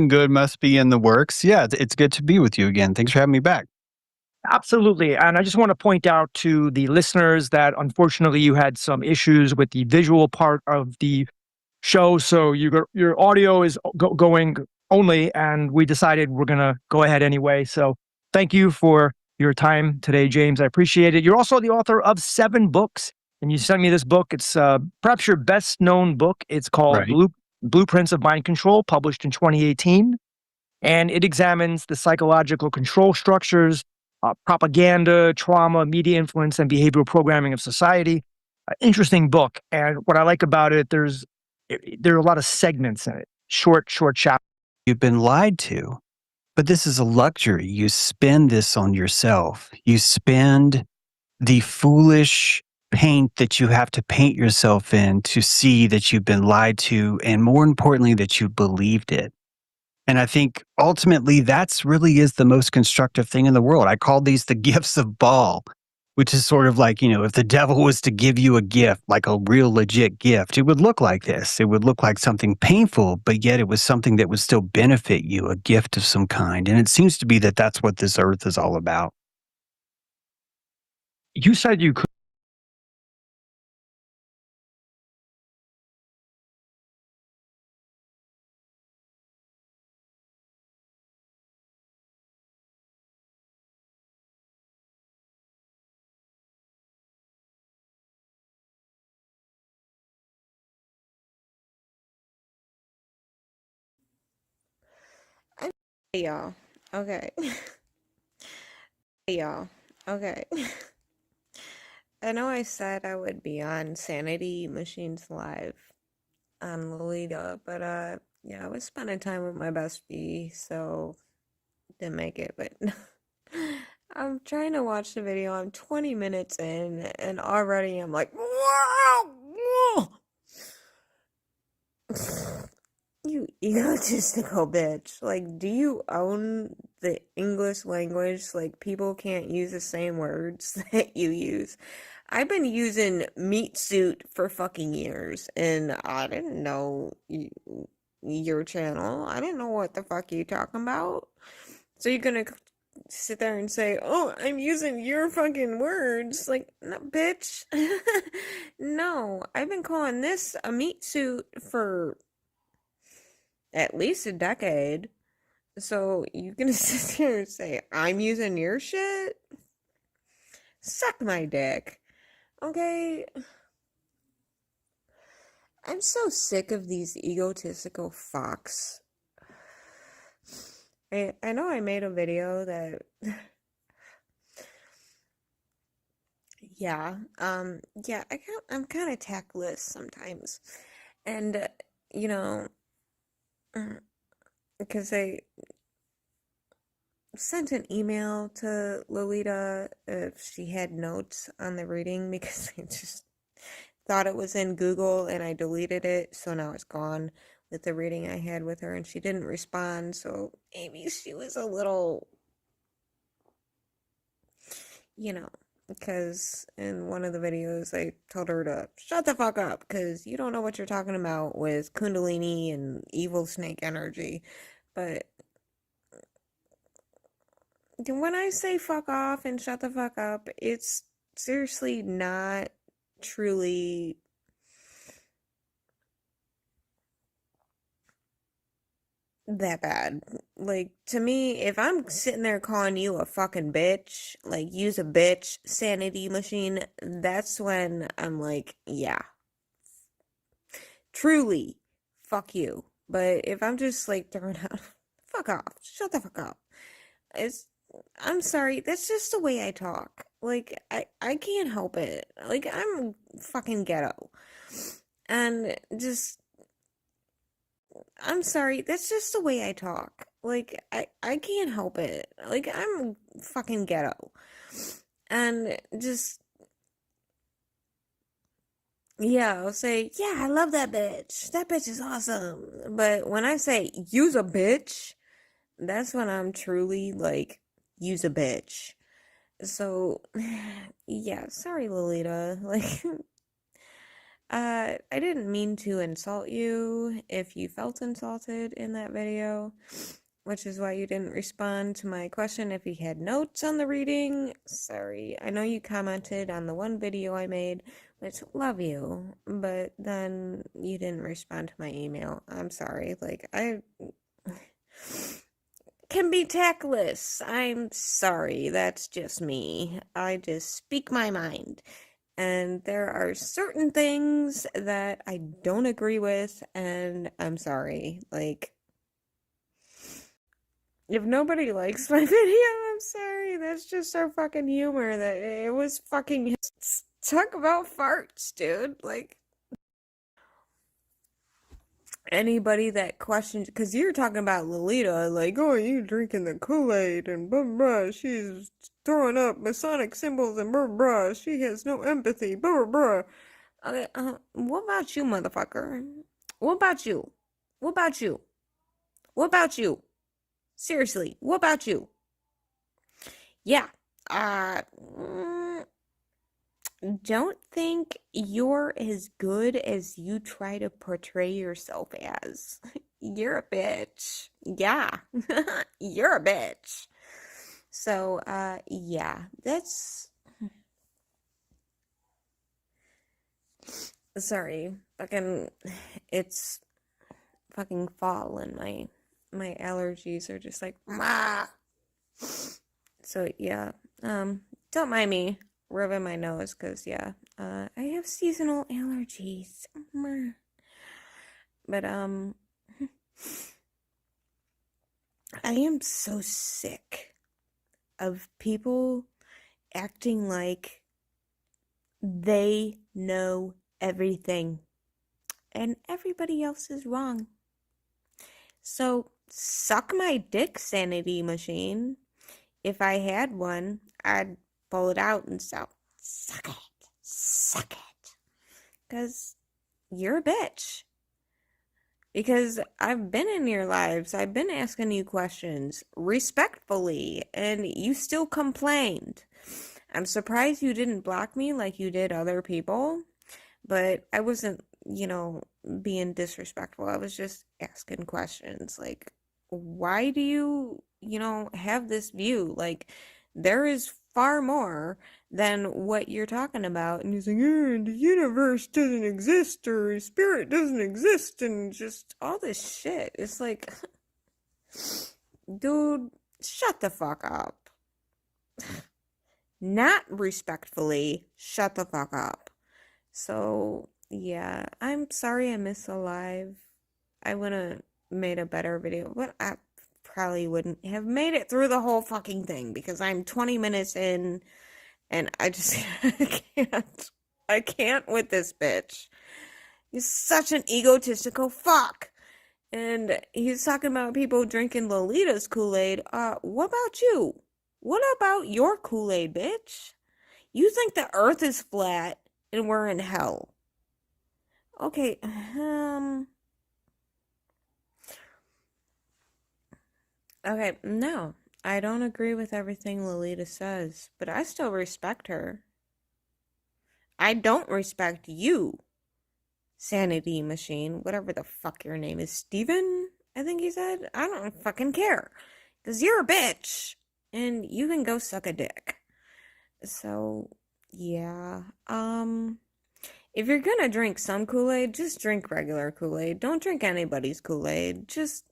good must be in the works. Yeah, it's good to be with you again. Thanks for having me back. Absolutely. And I just want to point out to the listeners that unfortunately you had some issues with the visual part of the show. So your audio is going only, and we decided we're going to go ahead anyway. So thank you for your time today, James. I appreciate it. You're also the author of 7 books, and you sent me this book. It's perhaps your best known book. It's called Blueprints of Mind Control, published in 2018. And it examines the psychological control structures, propaganda, trauma, media influence, and behavioral programming of society. Interesting book. And what I like about it, there are a lot of segments in it, short chapters. You've been lied to, but this is a luxury. You spend this on yourself. You spend the foolish paint that you have to paint yourself in to see that you've been lied to, and more importantly, that you believed it. And I think ultimately that's really is the most constructive thing in the world. I call these the gifts of Baal, which is sort of like, if the devil was to give you a gift, like a real legit gift, it would look like this. It would look like something painful, but yet it was something that would still benefit you, a gift of some kind. And it seems to be that that's what this earth is all about. You said you could. Hey y'all. Okay. Hey y'all. Okay. I know I said I would be on Sanity Machines Live on Lolita, but yeah, I was spending time with my bestie, so didn't make it, but I'm trying to watch the video. I'm 20 minutes in and already I'm like, whoa, you egotistical bitch. Like, do you own the English language? Like, people can't use the same words that you use. I've been using meat suit for fucking years, and I didn't know your channel. I didn't know what the fuck you talking about. So you're gonna sit there and say, oh, I'm using your fucking words. Like, no, bitch. No, I've been calling this a meat suit for at least a decade. So you're gonna sit here and say I'm using your shit? Suck my dick. Okay? I'm so sick of these egotistical fucks. I know I made a video that yeah, I'm kind of tactless sometimes. And you know, because I sent an email to Lolita if she had notes on the reading because I just thought it was in Google and I deleted it, so now it's gone with the reading I had with her, and she didn't respond, so maybe she was a little, because in one of the videos I told her to shut the fuck up because you don't know what you're talking about with Kundalini and evil snake energy. But when I say fuck off and shut the fuck up, it's seriously not truly that bad. Like, to me, if I'm sitting there calling you a fucking bitch, like, use a bitch sanity machine, that's when I'm like, yeah, truly, fuck you. But if I'm just like throwing out, fuck off, shut the fuck up, I'm sorry, that's just the way I talk. Like, I can't help it. Like, I'm fucking ghetto. And just, I'm sorry, that's just the way I talk. Like, I can't help it. Like, I'm fucking ghetto. And just, yeah, I'll say, yeah, I love that bitch. That bitch is awesome. But when I say, use a bitch, that's when I'm truly like, use a bitch. So, yeah, sorry, Lolita. Like, I didn't mean to insult you if you felt insulted in that video, which is why you didn't respond to my question if you had notes on the reading. Sorry. I know you commented on the one video I made, which love you, but then you didn't respond to my email. I'm sorry. Like, I can be tactless. I'm sorry. That's just me. I just speak my mind. And there are certain things that I don't agree with, and I'm sorry. Like, if nobody likes my video, I'm sorry. That's just our fucking humor. That it was fucking talk about farts, dude. Like, anybody that questions, because you're talking about Lolita, like, oh, you drinking the Kool-Aid and blah blah, she's throwing up Masonic symbols and blah blah, she has no empathy, blah blah. Okay, what about you, motherfucker? What about you? What about you? What about you? Seriously, what about you? Yeah, don't think you're as good as you try to portray yourself as. You're a bitch. Yeah, you're a bitch. So, yeah, that's... Sorry, fucking, it's fucking fall and my allergies are just like, "Mah!" So, yeah, don't mind me rubbing my nose, because, yeah, I have seasonal allergies. But, I am so sick of people acting like they know everything and everybody else is wrong. So, suck my dick, sanity machine. If I had one, I'd pull it out and so, suck it. Because you're a bitch. Because I've been in your lives, I've been asking you questions respectfully, and you still complained. I'm surprised you didn't block me like you did other people, but I wasn't, being disrespectful. I was just asking questions. Like, why do you, have this view? Like, there is far more than what you're talking about. And he's like, the universe doesn't exist, or spirit doesn't exist, and just all this shit. It's like, dude, shut the fuck up. not respectfully, shut the fuck up. So, yeah, I'm sorry I missed the live. I would have made a better video, but I probably wouldn't have made it through the whole fucking thing because I'm 20 minutes in and I just I can't with this bitch. He's such an egotistical fuck. And he's talking about people drinking Lolita's Kool-Aid. What about you? What about your Kool-Aid, bitch? You think the earth is flat and we're in hell. Okay, okay, no. I don't agree with everything Lolita says, but I still respect her. I don't respect you, Sanity Machine, whatever the fuck your name is. Steven, I think he said. I don't fucking care. Because you're a bitch. And you can go suck a dick. So, yeah. If you're gonna drink some Kool-Aid, just drink regular Kool-Aid. Don't drink anybody's Kool-Aid. Just...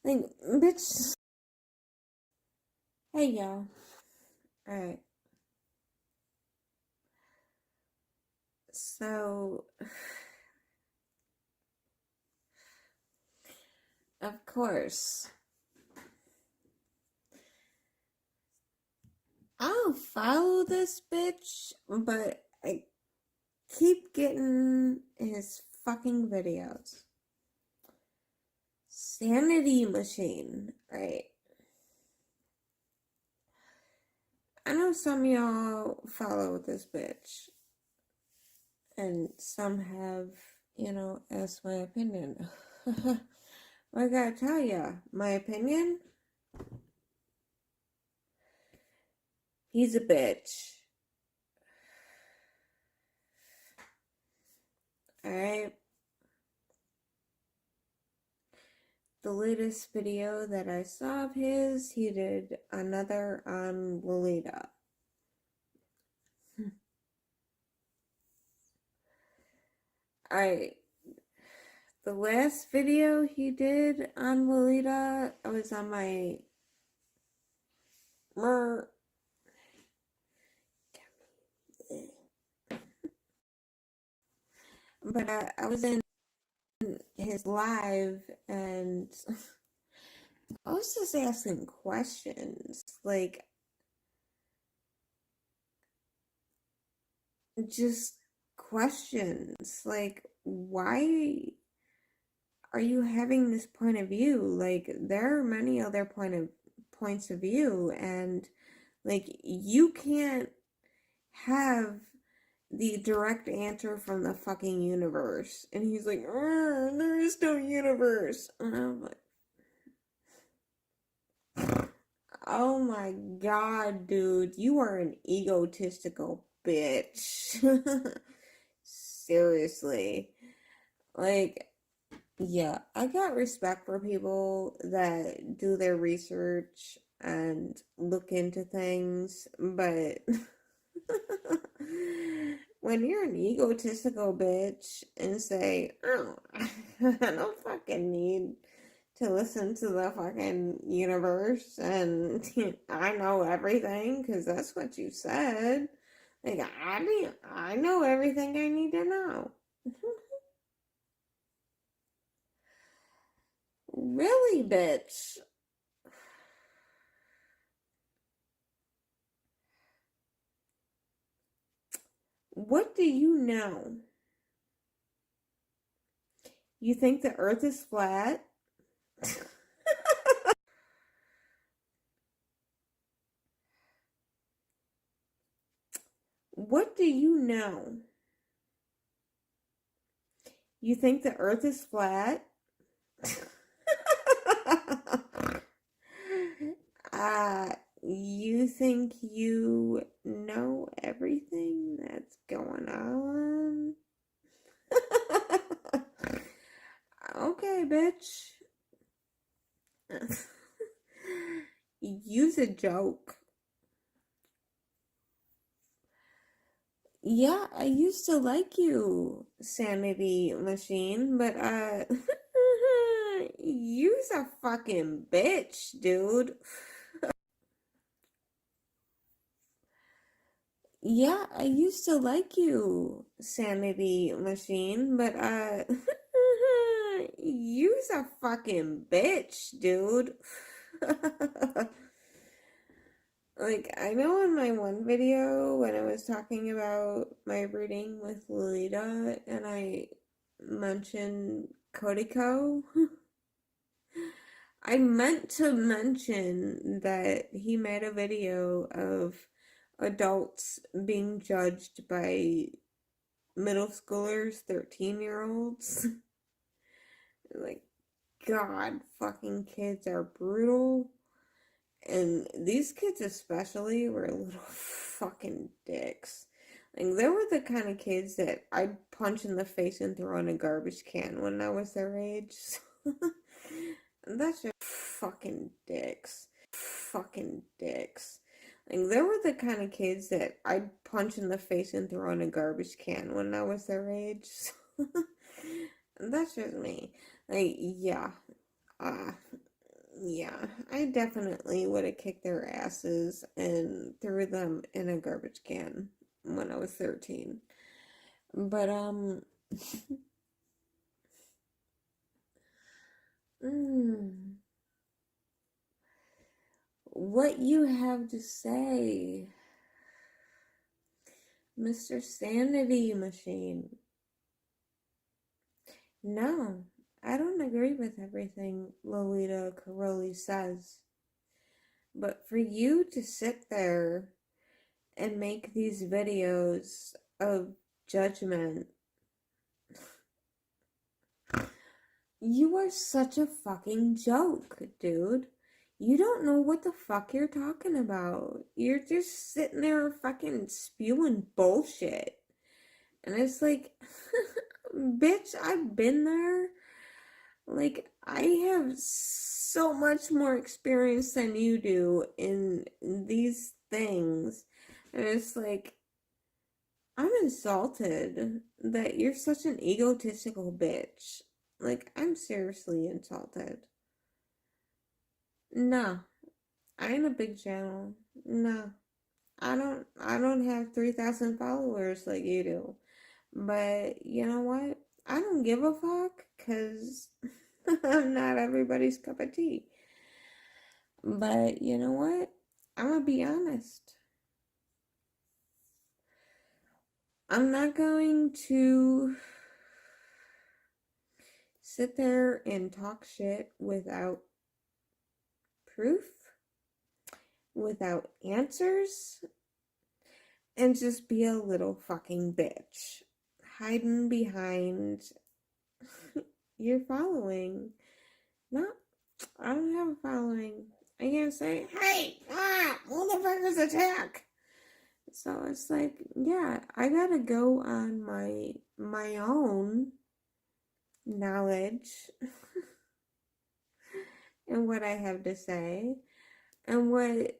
like, bitch. Hey, y'all. Alright. So, of course, I'll follow this bitch, but I keep getting his fucking videos. Sanity Machine, right? I know some of y'all follow this bitch. And some have, asked my opinion. I gotta tell ya, my opinion? He's a bitch. Alright? The latest video that I saw of his, he did another on Lolita. Alright. The last video he did on Lolita, I was on my but I was in his live and I was just asking questions, like just questions, like why are you having this point of view? Like there are many other points of view, and like you can't have the direct answer from the fucking universe. And he's like, there is no universe. And I'm like, oh my god, dude, you are an egotistical bitch. Seriously. Like, yeah, I got respect for people that do their research and look into things, but when you're an egotistical bitch and say, oh, I don't fucking need to listen to the fucking universe and I know everything because that's what you said. Like, I know everything I need to know. Really, bitch? What do you know? You think the earth is flat? What do you know? You think the earth is flat? You think you know everything that's going on? Okay, bitch. use a joke. Yeah, I used to like you, Sanity Machine, but you's a fucking bitch, dude. Yeah, I used to like you, Sanity Machine, but you's a fucking bitch, dude. Like, I know in my one video when I was talking about my reading with Lolita and I mentioned Kodiko, I meant to mention that he made a video of adults being judged by middle schoolers, 13-year-olds. Like, God, fucking kids are brutal. And these kids especially were little fucking dicks. Like, they were the kind of kids that I'd punch in the face and throw in a garbage can when I was their age. That's just fucking dicks. Fucking dicks. Like, they were the kind of kids that I'd punch in the face and throw in a garbage can when I was their age. That's just me. Like, yeah. Yeah, I definitely would have kicked their asses and threw them in a garbage can when I was 13. But, what you have to say, Mr. Sanity Machine? No. I don't agree with everything Lolita Caroli says. But for you to sit there and make these videos of judgment, you are such a fucking joke, dude. You don't know what the fuck you're talking about. You're just sitting there fucking spewing bullshit. And it's like, bitch, I've been there. Like, I have so much more experience than you do in these things. And it's like, I'm insulted that you're such an egotistical bitch. Like, I'm seriously insulted. No, I ain't a big channel. No, I don't have 3,000 followers like you do. But you know what? I don't give a fuck, because I'm not everybody's cup of tea. But you know what? I'm gonna be honest. I'm not going to sit there and talk shit without proof, without answers, and just be a little fucking bitch, hiding behind your following. No, I don't have a following. I can't say, hey, motherfuckers attack. So it's like, yeah, I gotta go on my own knowledge and what I have to say and what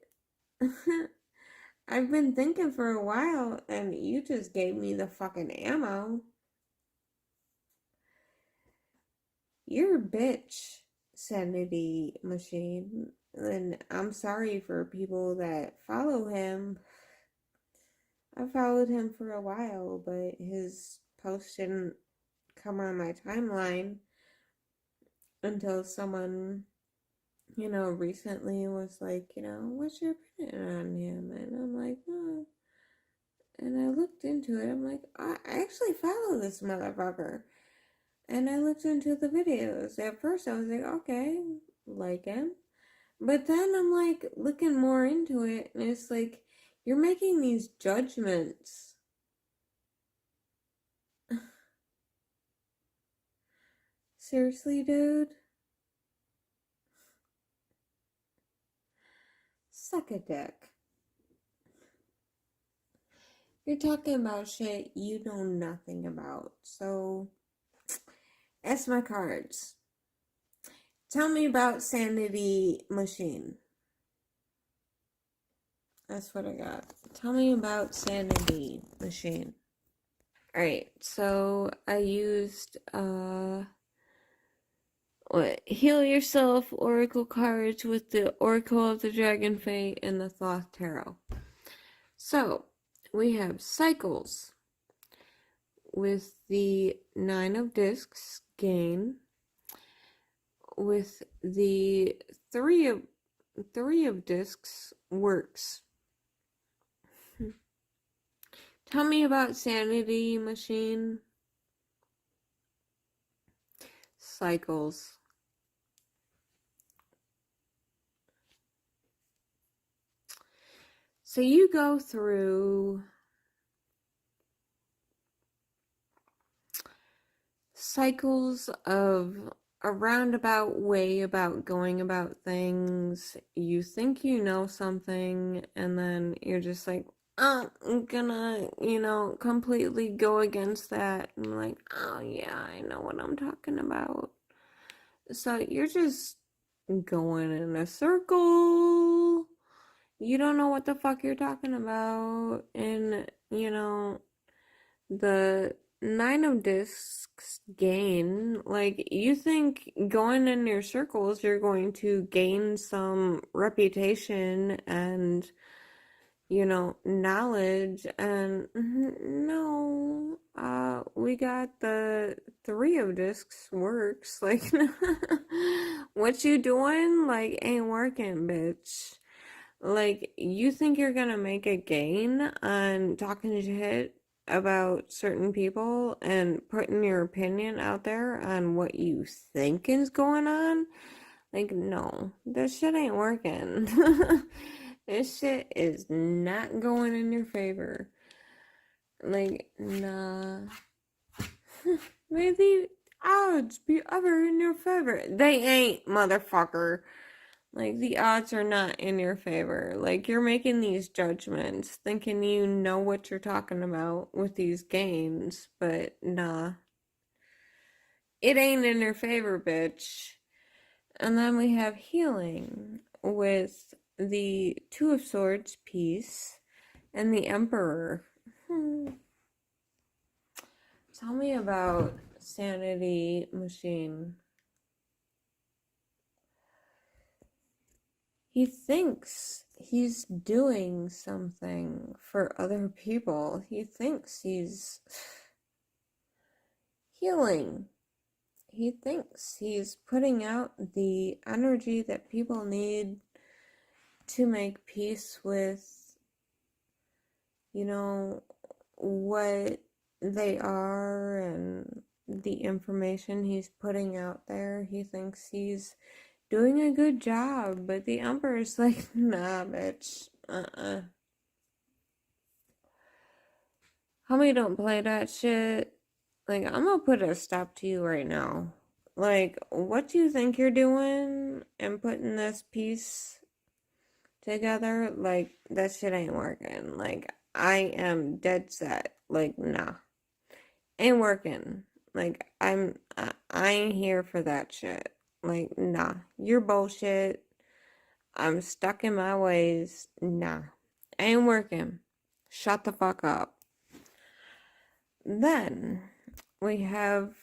I've been thinking for a while, and you just gave me the fucking ammo. You're a bitch, Sanity Machine, and I'm sorry for people that follow him. I followed him for a while, but his post didn't come on my timeline until someone, recently was like, what's your opinion on him? And I'm like, oh. And I looked into it. I'm like, I actually follow this motherfucker. And I looked into the videos. At first, I was like, okay, like him. But then I'm like looking more into it, and it's like, you're making these judgments. Seriously, dude? Suck a dick. You're talking about shit you know nothing about. So, that's my cards. Tell me about Sanity Machine. That's what I got. Tell me about Sanity Machine. Alright, so I used Heal Yourself Oracle cards with the Oracle of the Dragon Fate and the Thoth Tarot. So we have cycles with the 9 of discs, gain, with the 3 of discs, works. Tell me about Sanity Machine. Cycles. So you go through cycles of a roundabout way about going about things. You think you know something, and then you're just like, oh, I'm gonna, completely go against that. And like, oh yeah, I know what I'm talking about. So you're just going in a circle. You don't know what the fuck you're talking about. And, the 9 of discs gain, like, you think going in your circles, you're going to gain some reputation and, knowledge. And no, we got the 3 of discs works. Like, what you doing, like, ain't working, bitch. Like, you think you're gonna make a gain on talking shit about certain people and putting your opinion out there on what you think is going on? Like, no, this shit ain't working. This shit is not going in your favor. Like, nah. May the odds be ever in your favor. They ain't, motherfucker. Like, the odds are not in your favor. Like, you're making these judgments, thinking you know what you're talking about with these gains, but nah. It ain't in your favor, bitch. And then we have healing with the 2 of Swords, peace, and the Emperor. Tell me about Sanity Machine. He thinks he's doing something for other people. He thinks he's healing. He thinks he's putting out the energy that people need to make peace with, what they are and the information he's putting out there. He thinks he's doing a good job, but the Emperor's like, nah, bitch. Homie, don't play that shit. Like, I'm gonna put a stop to you right now. Like, what do you think you're doing and putting this piece together? Like, that shit ain't working. Like, I am dead set. Like, nah. Ain't working. Like, I ain't here for that shit. Like, nah. You're bullshit. I'm stuck in my ways. Nah. Ain't working. Shut the fuck up. Then we have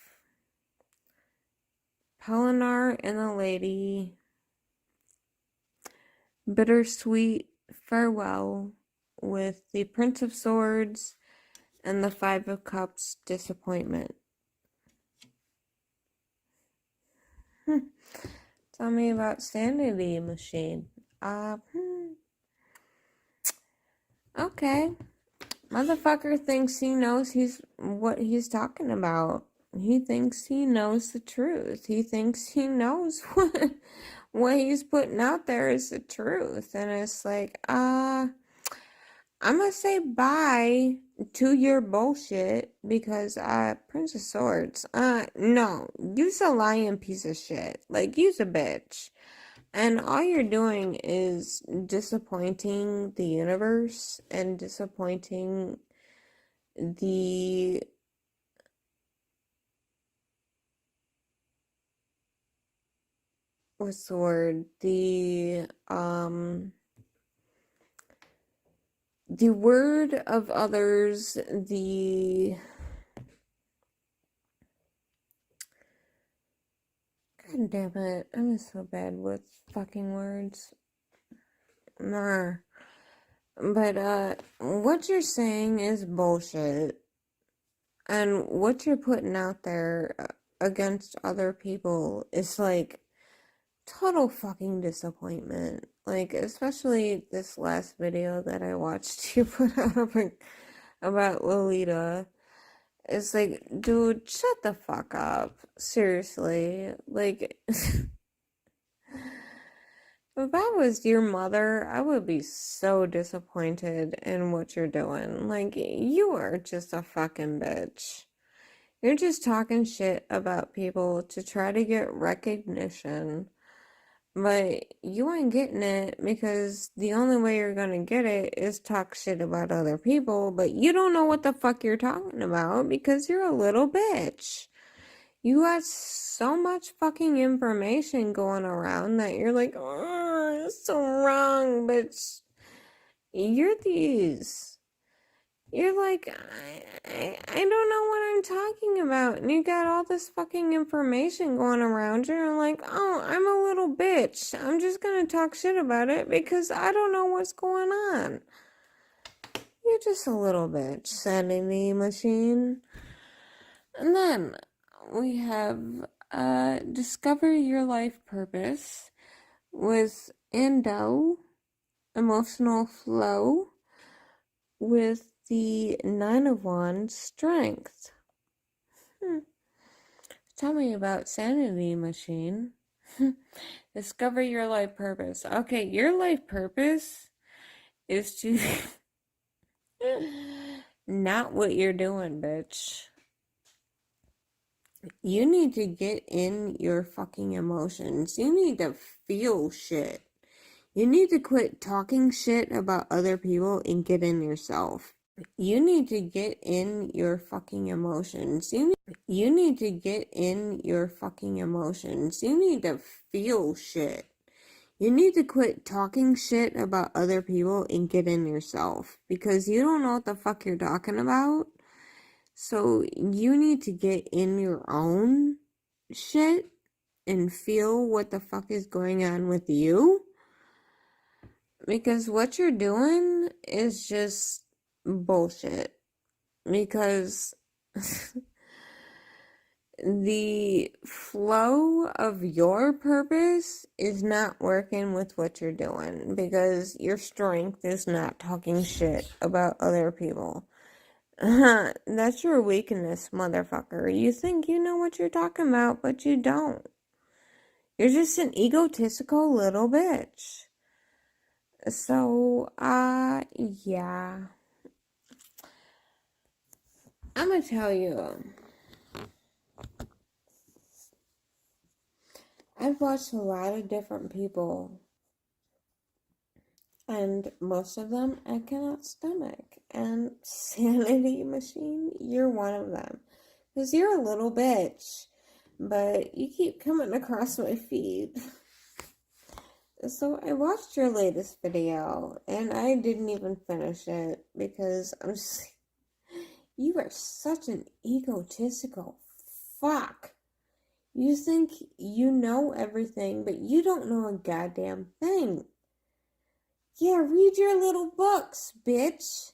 Pelinar and the Lady. Bittersweet farewell with the Prince of Swords and the 5 of Cups, disappointment. Tell me about Sanity Machine. Okay. Motherfucker thinks he knows what he's talking about. He thinks he knows the truth. He thinks he knows what he's putting out there is the truth. And it's like, I'm gonna say bye to your bullshit because, Prince of Swords, no, you's a lying piece of shit. Like, you's a bitch. And all you're doing is disappointing the universe and disappointing the what's the word? The the word of others, the... God damn it, I'm so bad with fucking words. Nah. But, what you're saying is bullshit. And what you're putting out there against other people is, like, total fucking disappointment. Like, especially this last video that I watched you put out about Lolita. It's like, dude, shut the fuck up. Seriously. Like, if I was your mother, I would be so disappointed in what you're doing. Like, you are just a fucking bitch. You're just talking shit about people to try to get recognition. But you ain't getting it because the only way you're gonna get it is talk shit about other people, but you don't know what the fuck you're talking about because you're a little bitch. You got so much fucking information going around that you're like, oh, it's so wrong, bitch. You're like, I don't know what I'm talking about. And you got all this fucking information going around you. And like, oh, I'm a little bitch. I'm just gonna talk shit about it because I don't know what's going on. You're just a little bitch, sanity machine. And then we have Discover Your Life Purpose with Ando, Emotional Flow, with the Nine of Wands, Strength. Tell me about Sanity Machine. Discover your life purpose. Okay, your life purpose is to... not what you're doing, bitch. You need to get in your fucking emotions. You need to feel shit. You need to quit talking shit about other people and get in yourself. You need to get in your fucking emotions. You need to get in your fucking emotions. You need to feel shit. You need to quit talking shit about other people and get in yourself. Because you don't know what the fuck you're talking about. So you need to get in your own shit and feel what the fuck is going on with you. Because what you're doing is just bullshit. Because the flow of your purpose is not working with what you're doing. Because your strength is not talking shit about other people. That's your weakness, motherfucker. You think you know what you're talking about, but you don't. You're just an egotistical little bitch. So, yeah. I'm gonna tell you. I've watched a lot of different people. And most of them I cannot stomach. And Sanity Machine, you're one of them. Because you're a little bitch. But you keep coming across my feed. So I watched your latest video. And I didn't even finish it. Because I'm just... You are such an egotistical fuck. You think you know everything. But you don't know a goddamn thing. Yeah, read your little books, bitch.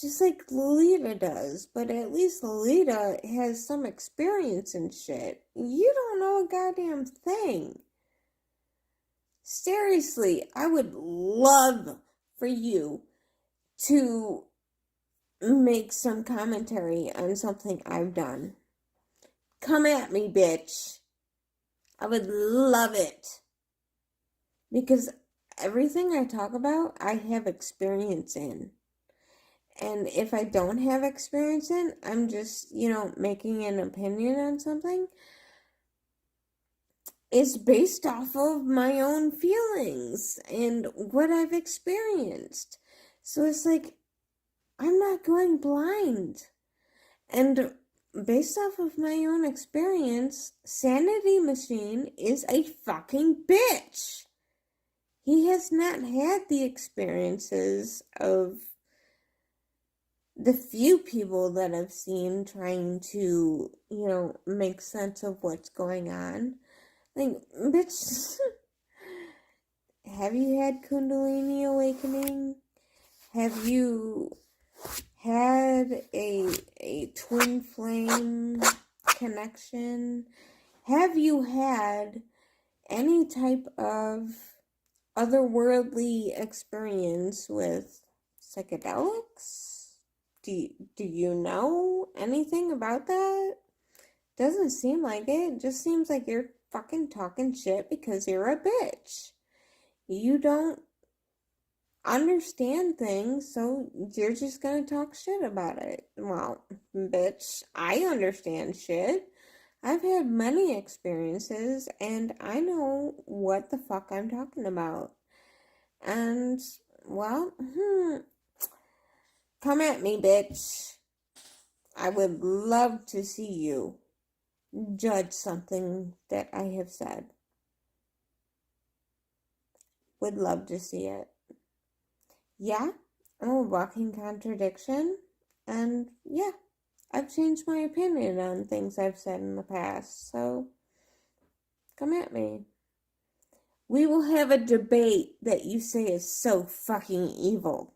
Just like Lolita does. But at least Lolita has some experience and shit. You don't know a goddamn thing. Seriously, I would love for you to make some commentary on something I've done. Come at me, bitch. I would love it. Because everything I talk about, I have experience in. And if I don't have experience in, I'm just, making an opinion on something. It's based off of my own feelings and what I've experienced. So it's like, I'm not going blind. And based off of my own experience, Sanity Machine is a fucking bitch. he has not had the experiences of the few people that I've seen trying to, make sense of what's going on. Like, bitch, have you had Kundalini awakening? Have you had a twin flame connection? Have you had any type of otherworldly experience with psychedelics? Do you know anything about that? Doesn't seem like it. It just seems like you're fucking talking shit because you're a bitch. You don't understand things, so you're just gonna talk shit about it. Well, bitch, I understand shit. I've had many experiences, and I know what the fuck I'm talking about. And, well, come at me, bitch. I would love to see you judge something that I have said. Would love to see it. Yeah, I'm a walking contradiction, and yeah, I've changed my opinion on things I've said in the past, so come at me. We will have a debate that you say is so fucking evil.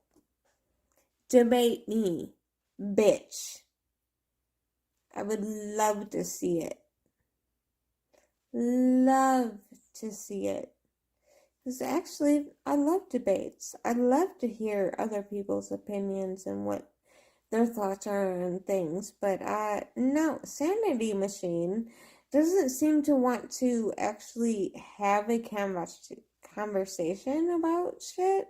Debate me, bitch. I would love to see it. Love to see it. Because actually, I love debates. I love to hear other people's opinions and what their thoughts are on things. But no, Sanity Machine doesn't seem to want to actually have a conversation about shit.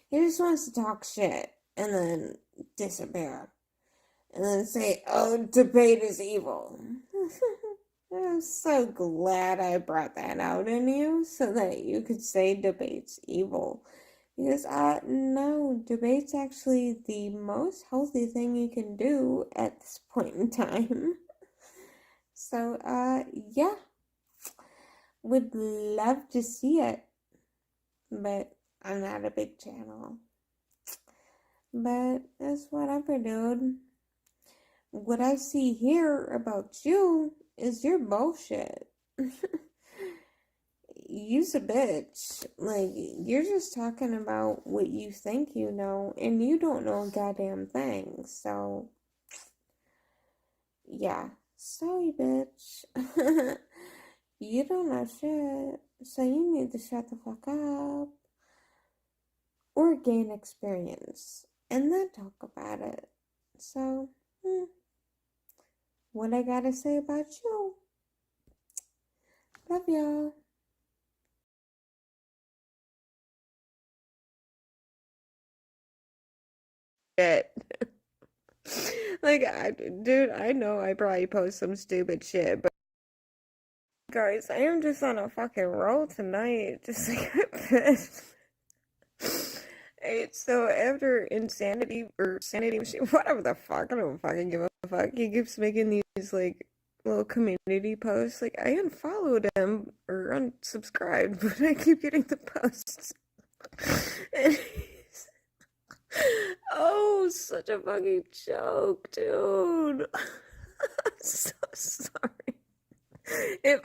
He just wants to talk shit and then disappear. And then say, oh, debate is evil. I'm so glad I brought that out in you so that you could say debate's evil. Because, no, debate's actually the most healthy thing you can do at this point in time. So, yeah. Would love to see it. But I'm not a big channel. But that's whatever, dude. What I see here about you is your bullshit. You's a bitch. Like, you're just talking about what you think you know, and you don't know a goddamn thing. So, yeah. Sorry, bitch. You don't know shit. So you need to shut the fuck up. Or gain experience. And then talk about it. So, what I gotta say about you. Love y'all. Shit. Like, dude, I know I probably post some stupid shit, but guys, I am just on a fucking roll tonight. Just like a pissed. Hey, so after Insanity or Sanity Machine, whatever the fuck, I don't fucking give a fuck. He keeps making these like little community posts. Like, I unfollowed him or unsubscribed, but I keep getting the posts. And oh, such a fucking joke, dude. I'm so sorry. If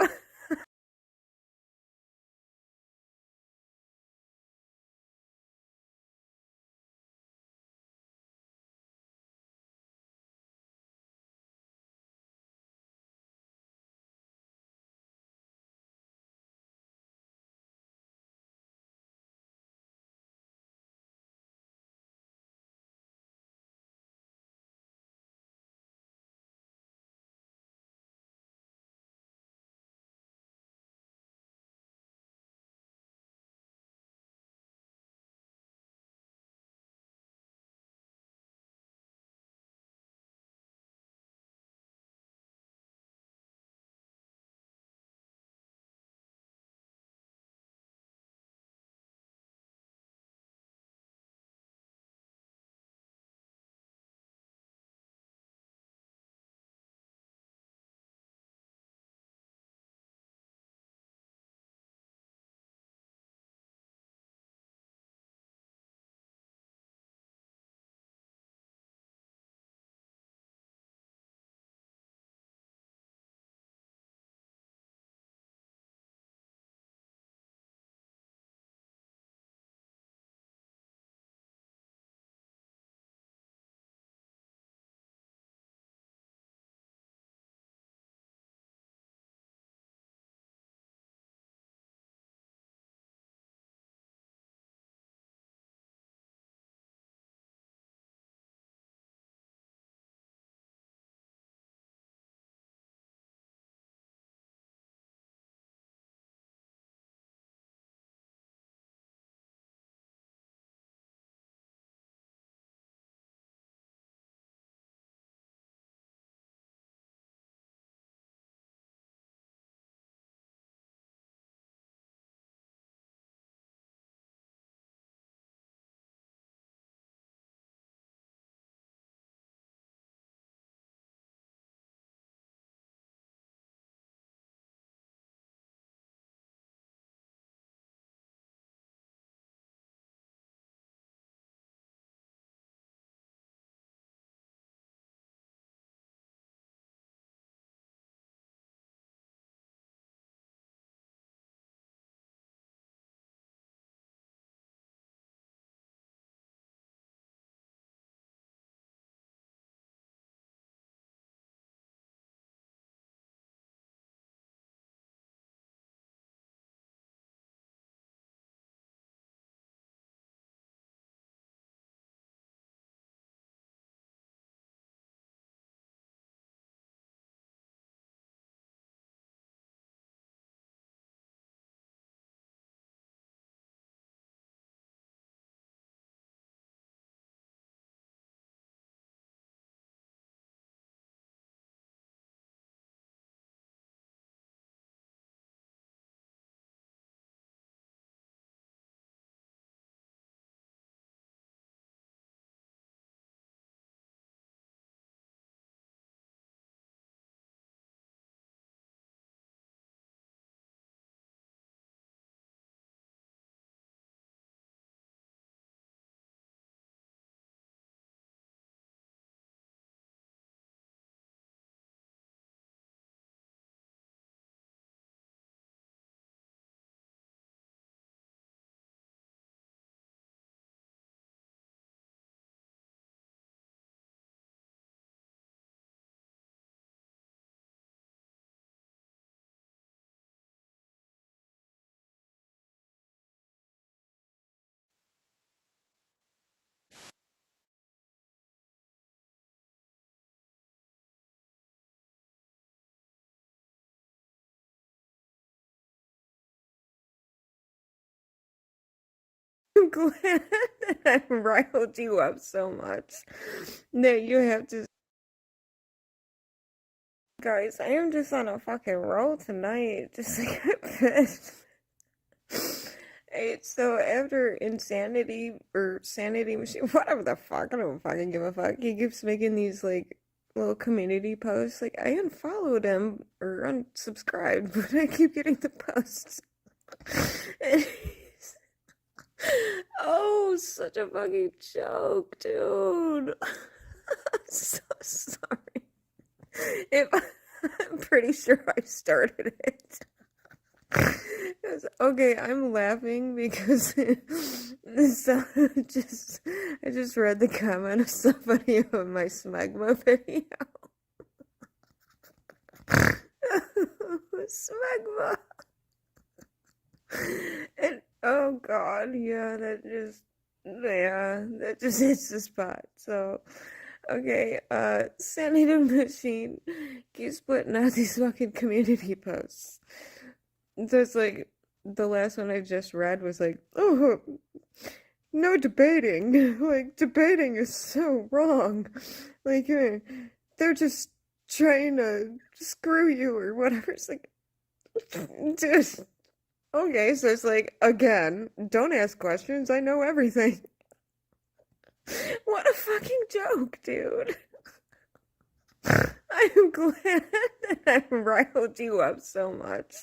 glad that I riled you up so much that you have to. Guys, I am just on a fucking roll tonight. Just like so after Insanity or Sanity Machine, whatever the fuck, I don't fucking give a fuck. He keeps making these like little community posts. Like I unfollowed him or unsubscribed, but I keep getting the posts. And oh, such a fucking joke, dude. I'm so sorry. I'm pretty sure I started it. Okay, I'm laughing because I just read the comment of somebody on my smegma video. Smegma. And oh god, that just hits the spot. So okay, Sanity Machine keeps putting out these fucking community posts. So it's like the last one I just read was like, oh, no debating. Like debating is so wrong. Like they're just trying to screw you or whatever. It's like, dude. Okay, so it's like, again, don't ask questions. I know everything. What a fucking joke, dude. I'm glad that I riled you up so much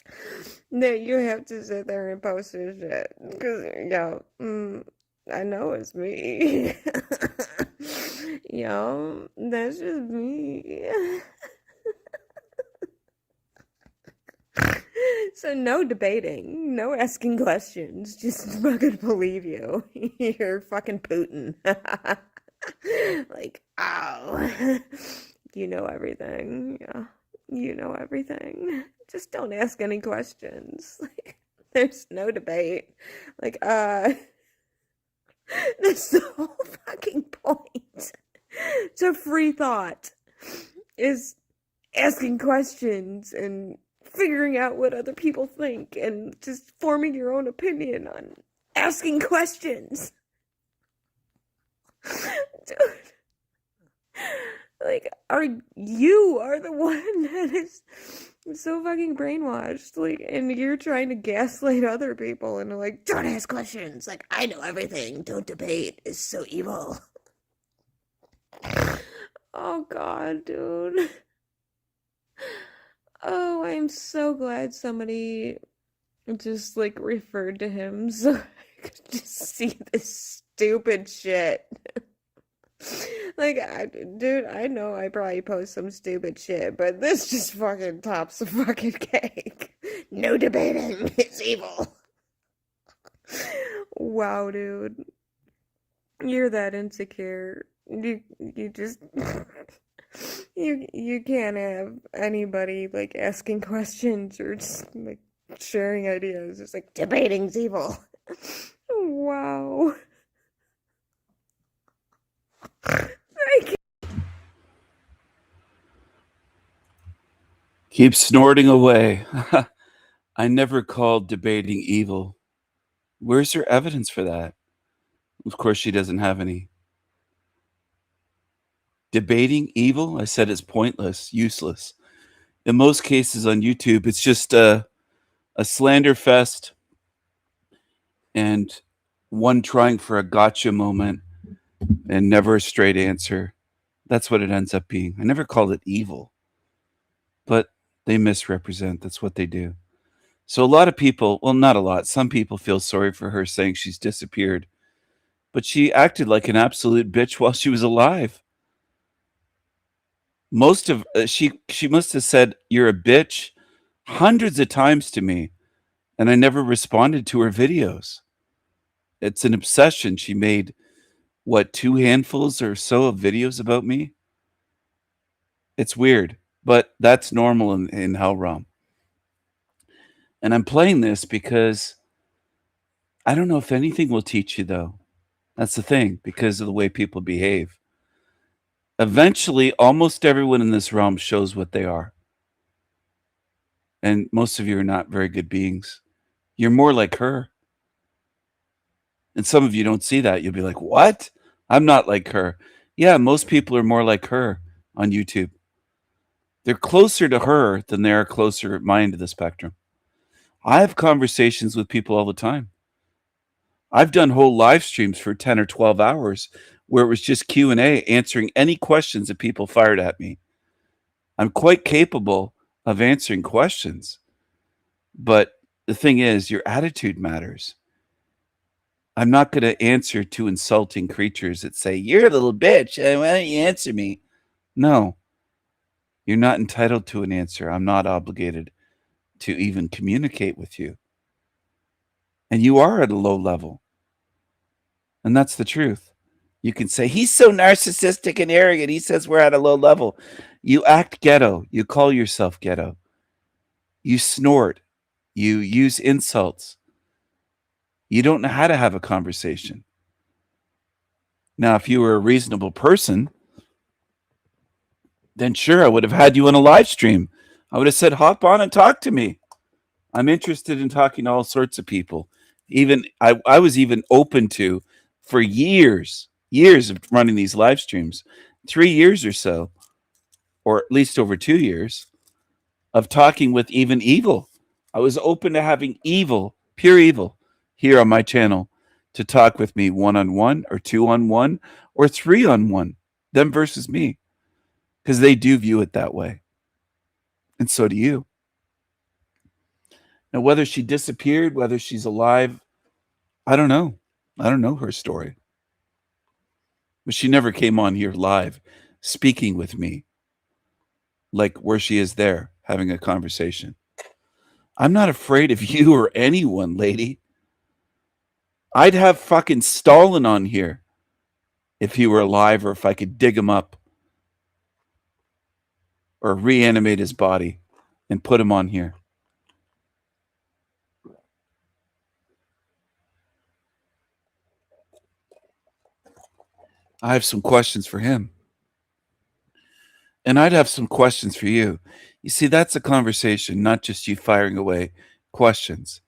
that you have to sit there and post this shit. Because, I know it's me. That's just me. So no debating, no asking questions, just fucking believe you. You're fucking Putin. Like, ow. You know everything. Yeah. You know everything. Just don't ask any questions. Like, there's no debate. Like, that's the whole fucking point to free thought is asking questions and figuring out what other people think and just forming your own opinion on asking questions. Dude. Like, you are the one that is so fucking brainwashed. Like, and you're trying to gaslight other people and like, don't ask questions. Like, I know everything. Don't debate. It's so evil. Oh god, dude. Oh, I'm so glad somebody just like referred to him so I could just see this stupid shit. Like, dude, I know I probably post some stupid shit, but this just fucking tops the fucking cake. No debating. It's evil. Wow, dude. You're that insecure. You just you can't have anybody like asking questions or just like sharing ideas. It's like debating's evil. Wow. Keep snorting away. I never called debating evil. Where's your evidence for that? Of course, she doesn't have any. Debating evil? I said it's pointless, useless. In most cases on YouTube, it's just a slander fest and one trying for a gotcha moment and never a straight answer. That's what it ends up being. I never called it evil, but they misrepresent. That's what they do. So a lot of people, well, not a lot, some people feel sorry for her saying she's disappeared, but she acted like an absolute bitch while she was alive. Most of she must have said you're a bitch hundreds of times to me, and I never responded to her videos. It's an obsession. She made what, 2 handfuls or so of videos about me? It's weird, but that's normal in Hell Realm. And I'm playing this because I don't know if anything will teach you, though. That's the thing, because of the way people behave. Eventually, almost everyone in this realm shows what they are. And most of you are not very good beings. You're more like her. And some of you don't see that. You'll be like, what? I'm not like her. Yeah, most people are more like her on YouTube. They're closer to her than they are closer at my end of the spectrum. I have conversations with people all the time. I've done whole live streams for 10 or 12 hours where it was just Q&A, answering any questions that people fired at me. I'm quite capable of answering questions. But the thing is, your attitude matters. I'm not going to answer to insulting creatures that say, you're a little bitch. Why don't you answer me? No, you're not entitled to an answer. I'm not obligated to even communicate with you. And you are at a low level. And that's the truth. You can say, he's so narcissistic and arrogant. He says we're at a low level. You act ghetto. You call yourself ghetto. You snort. You use insults. You don't know how to have a conversation. Now, if you were a reasonable person, then sure, I would have had you on a live stream. I would have said, hop on and talk to me. I'm interested in talking to all sorts of people. Even I was even open to, for years of running these live streams, 3 years or so, or at least over 2 years, of talking with even evil. I was open to having evil, pure evil, here on my channel to talk with me 1-on-1 or 2-on-1 or 3-on-1, them versus me, because they do view it that way. And so do you. Now, whether she disappeared, whether she's alive, I don't know. I don't know her story. But she never came on here live speaking with me like where she is there having a conversation. I'm not afraid of you or anyone, lady. I'd have fucking Stalin on here if he were alive, or if I could dig him up or reanimate his body and put him on here. I have some questions for him. And I'd have some questions for you. You see, that's a conversation, not just you firing away questions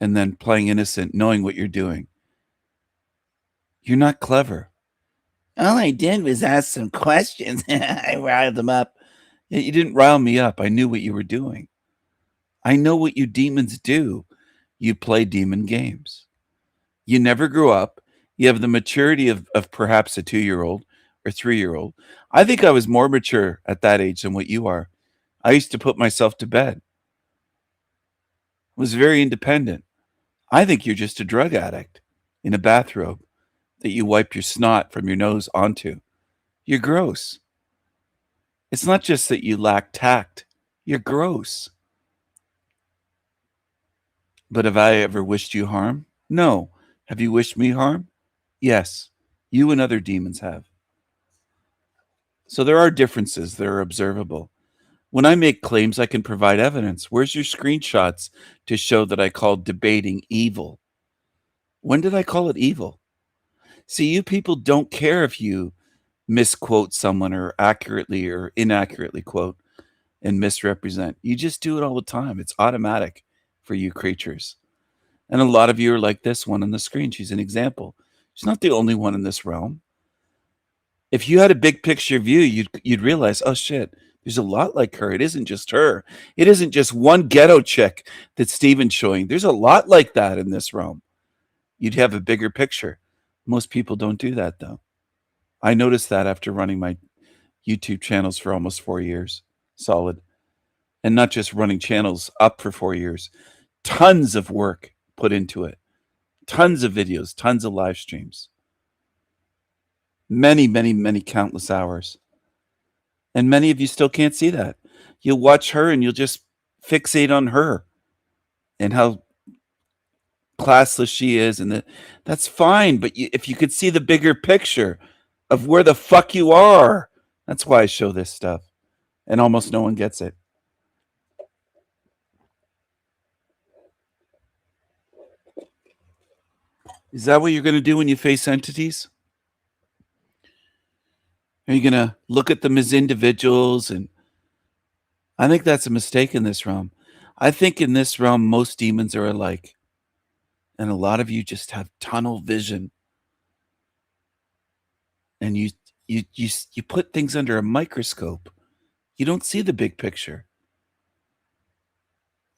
and then playing innocent, knowing what you're doing. You're not clever. All I did was ask some questions. I riled them up. You didn't rile me up. I knew what you were doing. I know what you demons do. You play demon games. You never grew up. You have the maturity of perhaps a 2-year-old or 3-year-old. I think I was more mature at that age than what you are. I used to put myself to bed. Was very independent. I think you're just a drug addict in a bathrobe that you wipe your snot from your nose onto. You're gross. It's not just that you lack tact. You're gross. But have I ever wished you harm? No. Have you wished me harm? Yes. You and other demons have. So there are differences that are observable. When I make claims, I can provide evidence. Where's your screenshots to show that I called debating evil? When did I call it evil? See, you people don't care if you misquote someone or accurately or inaccurately quote and misrepresent. You just do it all the time. It's automatic for you creatures. And a lot of you are like this one on the screen. She's an example. She's not the only one in this realm. If you had a big picture view, you'd realize, oh shit, there's a lot like her. It isn't just her. It isn't just one ghetto chick that Steven's showing. There's a lot like that in this realm. You'd have a bigger picture. Most people don't do that, though. I noticed that after running my YouTube channels for almost 4 years, solid. And not just running channels up for 4 years. Tons of work put into it. Tons of videos, tons of live streams. Many, many, many countless hours. And many of you still can't see that. You'll watch her and you'll just fixate on her and how classless she is. And that's fine. But if you could see the bigger picture of where the fuck you are, that's why I show this stuff. And almost no one gets it. Is that what you're going to do when you face entities? Are you going to look at them as individuals? And I think that's a mistake in this realm. I think in this realm, most demons are alike. And a lot of you just have tunnel vision. And you put things under a microscope. You don't see the big picture.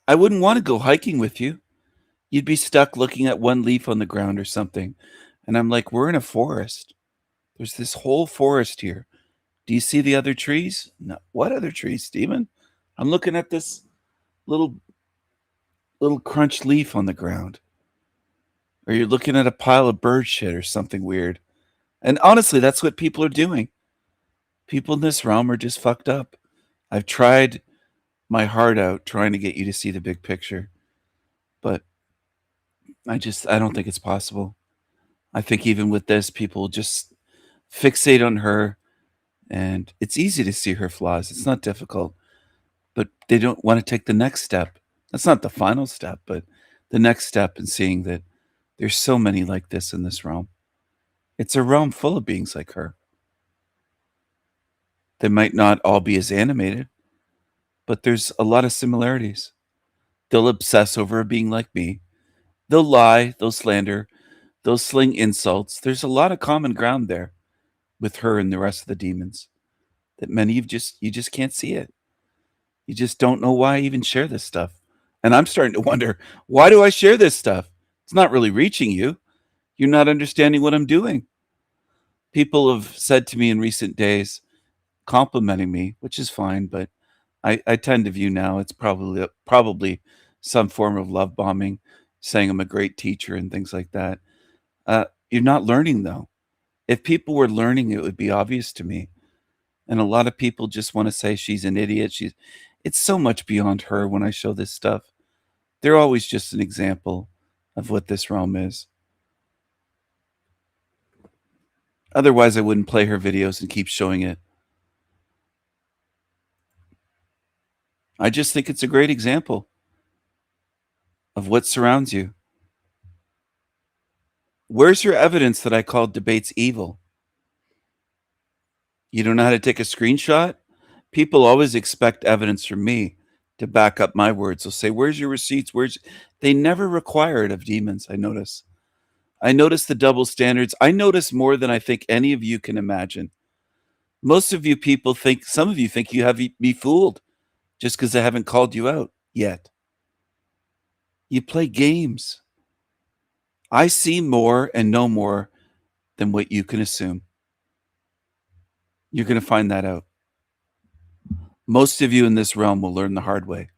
I wouldn't want to go hiking with you. You'd be stuck looking at one leaf on the ground or something. And I'm like, we're in a forest. There's this whole forest here. Do you see the other trees? No. What other trees, Stephen? I'm looking at this little crunched leaf on the ground. Or you're looking at a pile of bird shit or something weird. And honestly, that's what people are doing. People in this realm are just fucked up. I've tried my heart out trying to get you to see the big picture. But I don't think it's possible. I think even with this, people just fixate on her. And it's easy to see her flaws. It's not difficult. But they don't want to take the next step. That's not the final step, but the next step in seeing that there's so many like this in this realm. It's a realm full of beings like her. They might not all be as animated, but there's a lot of similarities. They'll obsess over a being like me. They'll lie, they'll slander, they'll sling insults. There's a lot of common ground there with her and the rest of the demons that many of you just can't see it. You just don't know why I even share this stuff. And I'm starting to wonder, why do I share this stuff? It's not really reaching you. You're not understanding what I'm doing. People have said to me in recent days, complimenting me, which is fine, but I tend to view now it's probably some form of love bombing, saying I'm a great teacher and things like that. You're not learning, though. If people were learning, it would be obvious to me. And a lot of people just want to say she's an idiot. It's so much beyond her when I show this stuff. They're always just an example of what this realm is. Otherwise, I wouldn't play her videos and keep showing it. I just think it's a great example of what surrounds you. Where's your evidence that I called debates evil? You don't know how to take a screenshot? People always expect evidence from me to back up my words. They'll say, where's your receipts? They never require it of demons, I notice. I notice the double standards. I notice more than I think any of you can imagine. Most of you people think, some of you think you have me fooled just because I haven't called you out yet. You play games. I see more and know more than what you can assume. You're going to find that out. Most of you in this realm will learn the hard way.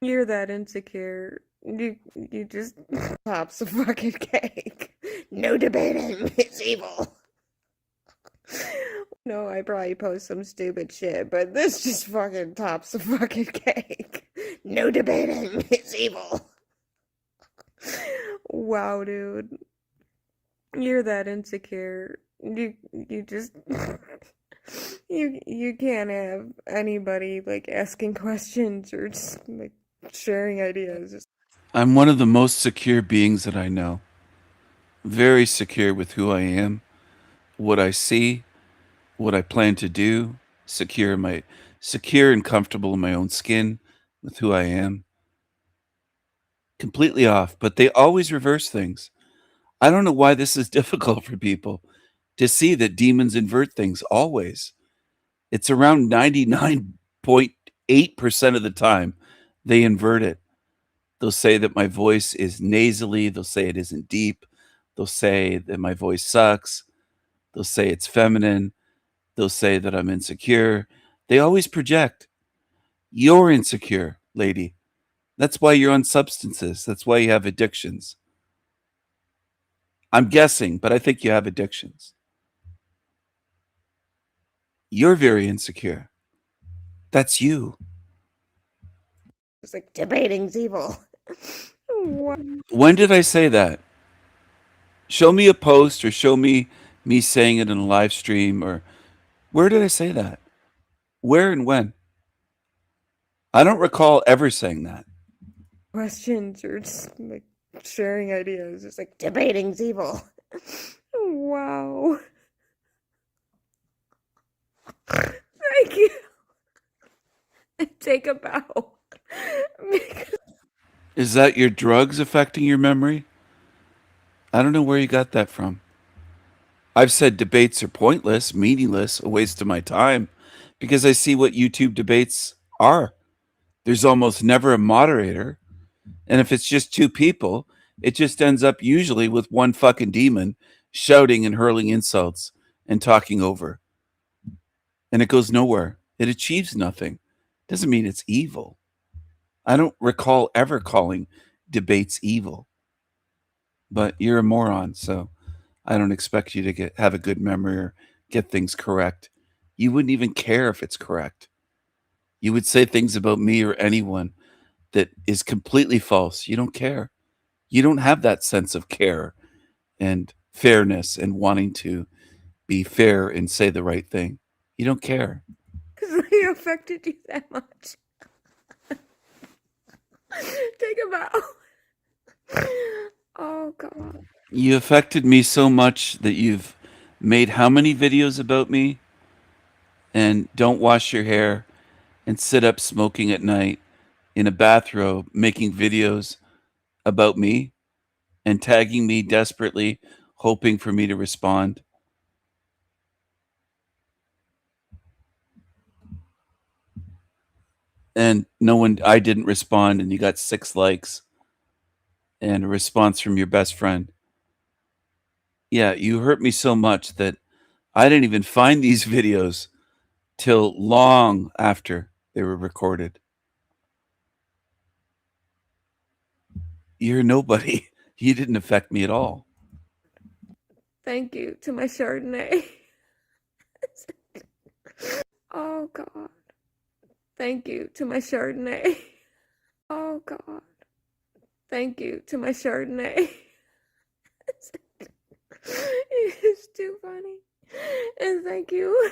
You're that insecure. You just tops a fucking cake. No debating. It's evil. No, I probably post some stupid shit, but this just fucking tops the fucking cake. No debating. It's evil. Wow, dude. You're that insecure. You just you can't have anybody like asking questions or just like sharing ideas. I'm one of the most secure beings that I know. Very secure with who I am, what I see, what I plan to do, secure and comfortable in my own skin with who I am. Completely off, but they always reverse things. I don't know why this is difficult for people to see that demons invert things always. It's around 99.8% of the time they invert it. They'll say that my voice is nasally. They'll say it isn't deep. They'll say that my voice sucks. They'll say it's feminine. They'll say that I'm insecure. They always project. You're insecure, lady. That's why you're on substances. That's why you have addictions. I'm guessing, but I think you have addictions. You're very insecure. That's you. It's like debating's evil. What? When did I say that? Show me a post or show me saying it in a live stream, or where did I say that? Where and when? I don't recall ever saying that. Questions or just like sharing ideas. It's like debating's evil. Wow. Thank you. Take a bow. Is that your drugs affecting your memory? I don't know where you got that from. I've said debates are pointless, meaningless, a waste of my time, because I see what YouTube debates are. There's almost never a moderator. And if it's just two people, it just ends up usually with one fucking demon shouting and hurling insults and talking over. And it goes nowhere. It achieves nothing. Doesn't mean it's evil. I don't recall ever calling debates evil. But you're a moron, so I don't expect you to have a good memory or get things correct. You wouldn't even care if it's correct. You would say things about me or anyone that is completely false. You don't care. You don't have that sense of care and fairness and wanting to be fair and say the right thing. You don't care. Because we affected you that much. Take a bow. Oh, God. You affected me so much that you've made how many videos about me? And don't wash your hair and sit up smoking at night in a bathrobe making videos about me and tagging me desperately, hoping for me to respond. And I didn't respond, and you got 6 likes and a response from your best friend. Yeah, you hurt me so much that I didn't even find these videos till long after they were recorded. You're nobody. You didn't affect me at all. Thank you to my Chardonnay. Oh, God. Thank you to my Chardonnay. Oh, God. Thank you to my Chardonnay. It's too funny. And thank you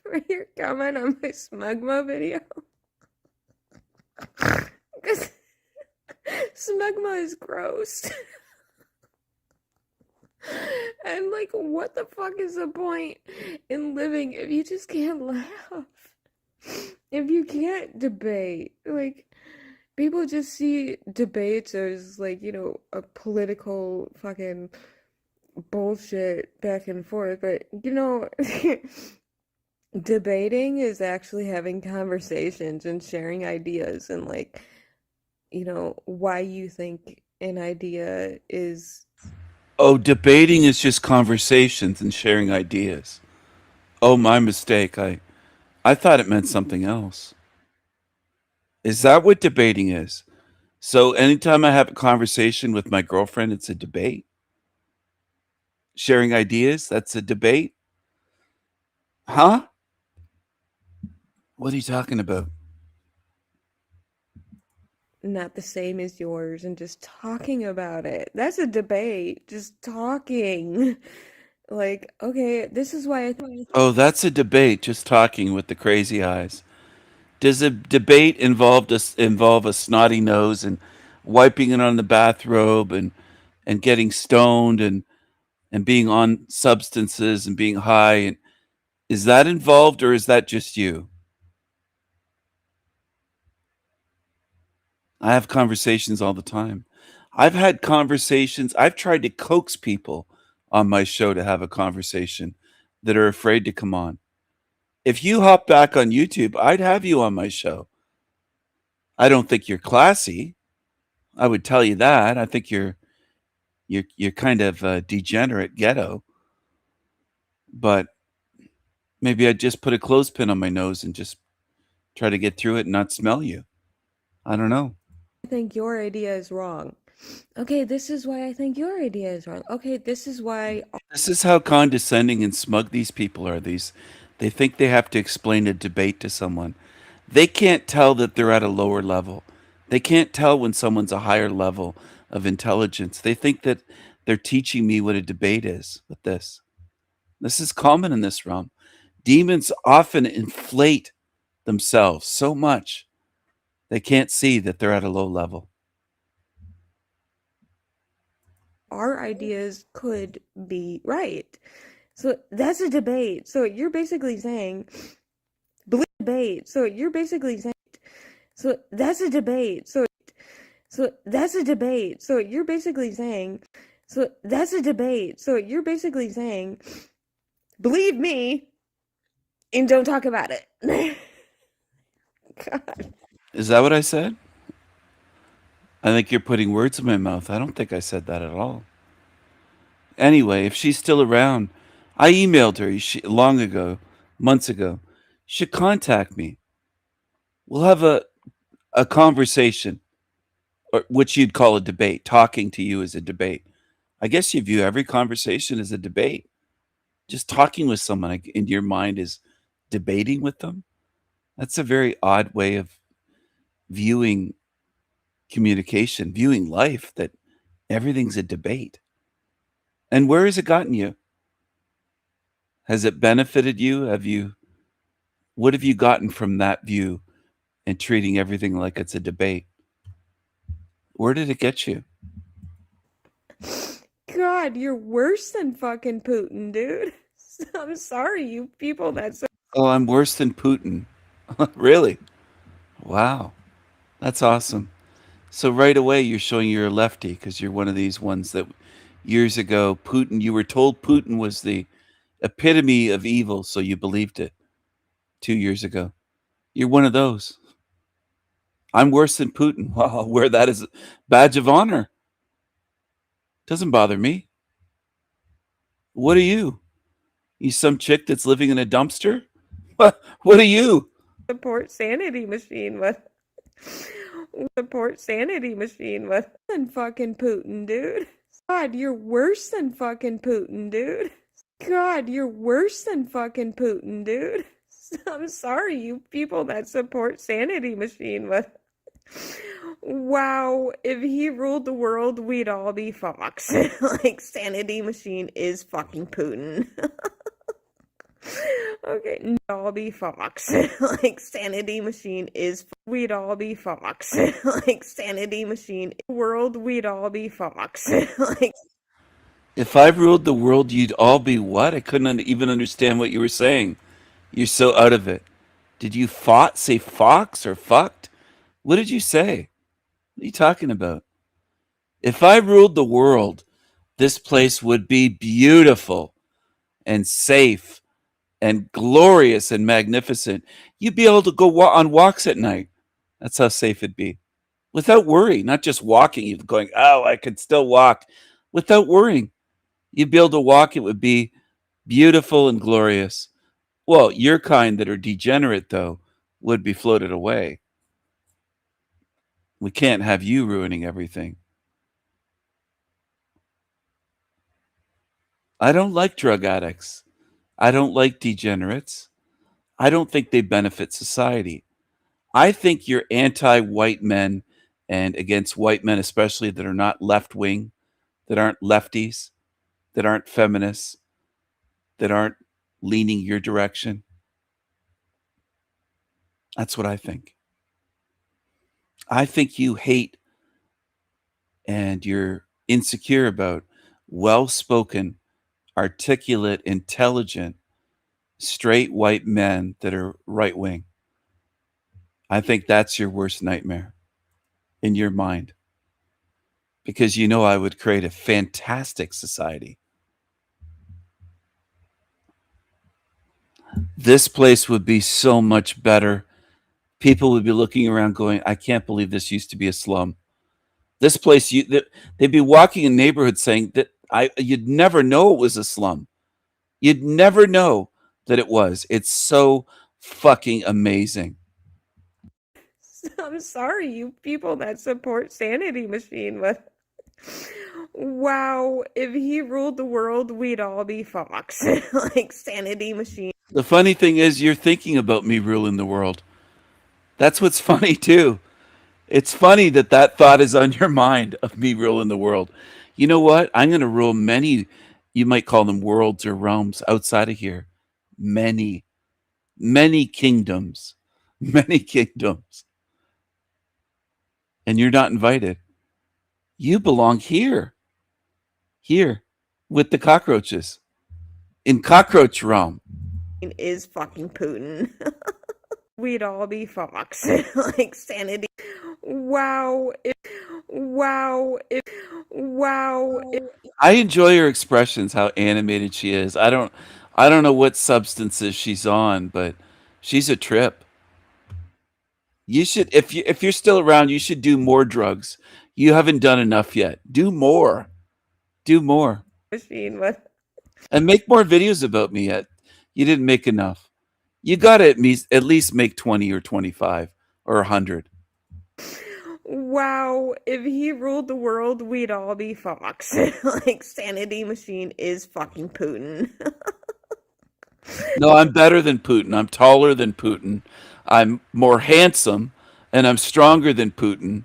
for your comment on my Smugma video. Because Smugma is gross. And like, what the fuck is the point in living if you just can't laugh? If you can't debate, like, people just see debates as like, you know, a political fucking bullshit back and forth, but you know, debating is actually having conversations and sharing ideas and like, you know, why you think an idea is. Oh, debating is just conversations and sharing ideas. Oh, my mistake. I thought it meant something else. Is that what debating is? So anytime I have a conversation with my girlfriend, it's a debate? Sharing ideas, that's a debate? Huh? What are you talking about? Not the same as yours and just talking about it. That's a debate. Just talking. Like, okay, this is why I thought. Oh, that's a debate, just talking with the crazy eyes. Does a debate involve a snotty nose and wiping it on the bathrobe and getting stoned and being on substances and being high? And is that involved, or is that just you? I have conversations all the time. I've had conversations. I've tried to coax people on my show to have a conversation that are afraid to come on. If you hop back on YouTube, I'd have you on my show. I don't think you're classy. I would tell you that. I think you're kind of degenerate ghetto. But maybe I'd just put a clothespin on my nose and just try to get through it and not smell you. I don't know. I think your idea is wrong. Okay, this is why I think your idea is wrong. Okay, this is why. This is how condescending and smug these people are. They think they have to explain a debate to someone. They can't tell that they're at a lower level. They can't tell when someone's a higher level of intelligence. They think that they're teaching me what a debate is with this. This is common in this realm. Demons often inflate themselves so much they can't see that they're at a low level. Our ideas could be right. So that's a debate. So you're basically saying, debate. So you're basically saying, so that's a debate. So that's a debate. So you're basically saying, So that's a debate. So you're basically saying, believe me and don't talk about it. God. Is that what I said? I think you're putting words in my mouth. I don't think I said that at all. Anyway, if she's still around, I emailed her long ago, months ago. She should contact me. We'll have a conversation, or which you'd call a debate. Talking to you is a debate. I guess you view every conversation as a debate. Just talking with someone in your mind is debating with them. That's a very odd way of viewing communication, viewing life, that everything's a debate. And where has it gotten you? Has it benefited you? What have you gotten from that view and treating everything like it's a debate? Where did it get you? God, you're worse than fucking Putin, dude. I'm sorry, you people that's Oh, I'm worse than Putin. Really? Wow. That's awesome. So right away you're showing you're a lefty because you're one of these ones that years ago, Putin, you were told Putin was the epitome of evil, so you believed it 2 years ago. You're one of those. I'm worse than Putin. Well, I'll wear that as a badge of honor. Doesn't bother me. What are you? You some chick that's living in a dumpster? What are you? support sanity machine with than fucking Putin, dude. God, you're worse than fucking Putin, dude. God, you're worse than fucking Putin, dude. I'm sorry, you people that support sanity machine with wow, if he ruled the world, we'd all be fucks. Like, sanity machine is fucking Putin. Okay, all be fucks. Like, sanity machine is we'd all be fucks. Like, sanity machine world, we'd all be fucks. Like, If I ruled the world, you'd all be what? I couldn't even understand what you were saying. You're so out of it. Did you say fox or fucked? What did you say? What are you talking about? If I ruled the world, this place would be beautiful and safe and glorious and magnificent. You'd be able to go on walks at night. That's how safe it'd be. Without worry, not just walking, you're going, oh, I could still walk. Without worrying. You'd be able to walk. It would be beautiful and glorious. Well, your kind that are degenerate, though, would be floated away. We can't have you ruining everything. I don't like drug addicts. I don't like degenerates. I don't think they benefit society. I think you're anti-white men and against white men, especially that are not left-wing, that aren't lefties, that aren't feminists, that aren't leaning your direction. That's what I think. I think you hate and you're insecure about well-spoken, articulate, intelligent, straight white men that are right-wing. I think that's your worst nightmare in your mind. Because you know I would create a fantastic society. This place would be so much better. People would be looking around going, I can't believe this used to be a slum. This place, they'd be walking in neighborhoods saying that you'd never know it was a slum. You'd never know that it was. It's so fucking amazing. I'm sorry, you people that support sanity machine with wow, if he ruled the world, we'd all be fucks. Like, sanity machine. The funny thing is, you're thinking about me ruling the world. That's what's funny, too. It's funny that that thought is on your mind of me ruling the world. You know what? I'm going to rule many, you might call them worlds or realms outside of here. Many kingdoms. Many kingdoms. And you're not invited. You belong here. Here. With the cockroaches. In cockroach realm. Is fucking Putin. We'd all be fucks. Like, sanity. Wow. I enjoy her expressions, how animated she is. I don't know what substances she's on, but she's a trip. You should, if you're still around, you should do more drugs. You haven't done enough yet. Do more. Do more. Machine, what? And make more videos about me yet. You didn't make enough. You gotta at least make 20 or 25 or 100. Wow, if he ruled the world, we'd all be fucked. Like, Sanity Machine is fucking Putin. No, I'm better than Putin. I'm taller than Putin. I'm more handsome, and I'm stronger than Putin.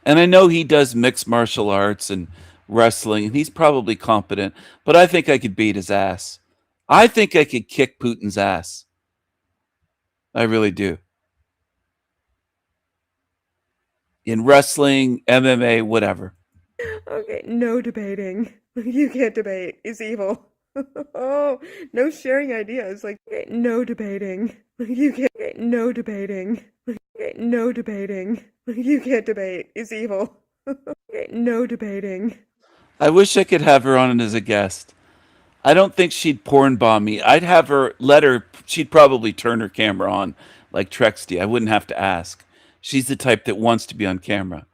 And I know he does mixed martial arts and wrestling, and he's probably competent, but I think I could beat his ass. I think I could kick Putin's ass. I really do. In wrestling, MMA, whatever. Okay, no debating. You can't debate. It's evil. Oh, no sharing ideas. Like, okay, no debating. You can't. Okay, no debating. Okay, no debating. You can't debate. It's evil. Okay, no debating. I wish I could have her on as a guest. I don't think she'd porn bomb me. I'd have her, she'd probably turn her camera on like Trexty. I wouldn't have to ask. She's the type that wants to be on camera.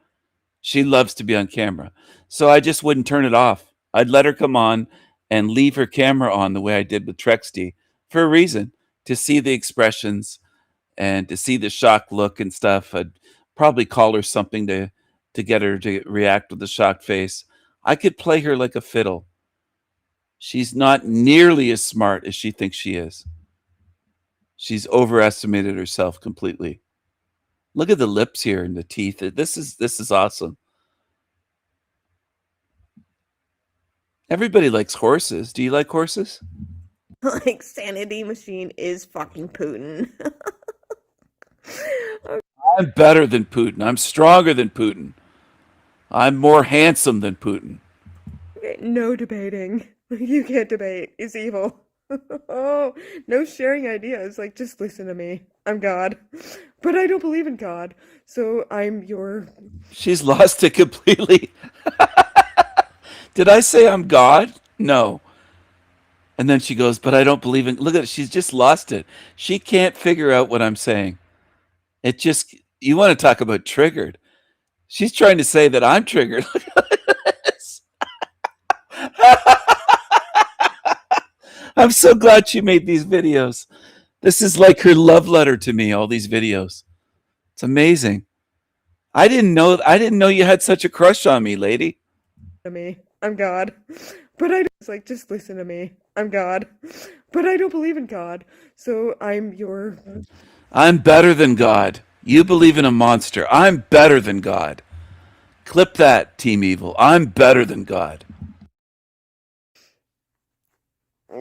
She loves to be on camera. So I just wouldn't turn it off. I'd let her come on and leave her camera on the way I did with Trexty for a reason, to see the expressions and to see the shocked look and stuff. I'd probably call her something to get her to react with a shocked face. I could play her like a fiddle. She's not nearly as smart as she thinks she is. She's overestimated herself completely. Look at the lips here and the teeth. This is awesome. Everybody likes horses. Do you like horses? Like, Sanity Machine is fucking Putin. I'm better than Putin. I'm stronger than Putin. I'm more handsome than Putin. Okay, no debating. You can't debate. It's evil. Oh, no sharing ideas. Like, just listen to me. I'm God. But I don't believe in God. So I'm your... She's lost it completely. Did I say I'm God? No. And then she goes, but I don't believe in... Look at it. She's just lost it. She can't figure out what I'm saying. It just... You want to talk about triggered. She's trying to say that I'm triggered. Look at this. I'm so glad she made these videos. This is like her love letter to me, all these videos. It's amazing. I didn't know you had such a crush on me, lady. Me. I'm God. But I don't... It's like, just listen to me. I'm God. But I don't believe in God. So I'm your... I'm better than God. You believe in a monster. I'm better than God. Clip that, Team Evil. I'm better than God.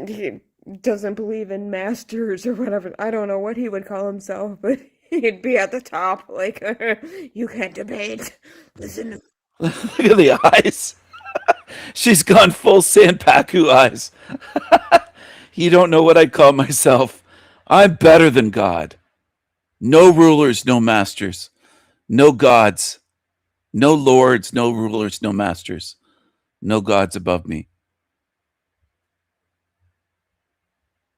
He doesn't believe in masters or whatever. I don't know what he would call himself, but he'd be at the top. Like, you can't debate. Listen to... Look at the eyes. She's gone full Sanpaku eyes. You don't know what I'd call myself. I'm better than God. No rulers, no masters. No gods. No lords, no rulers, no masters. No gods above me.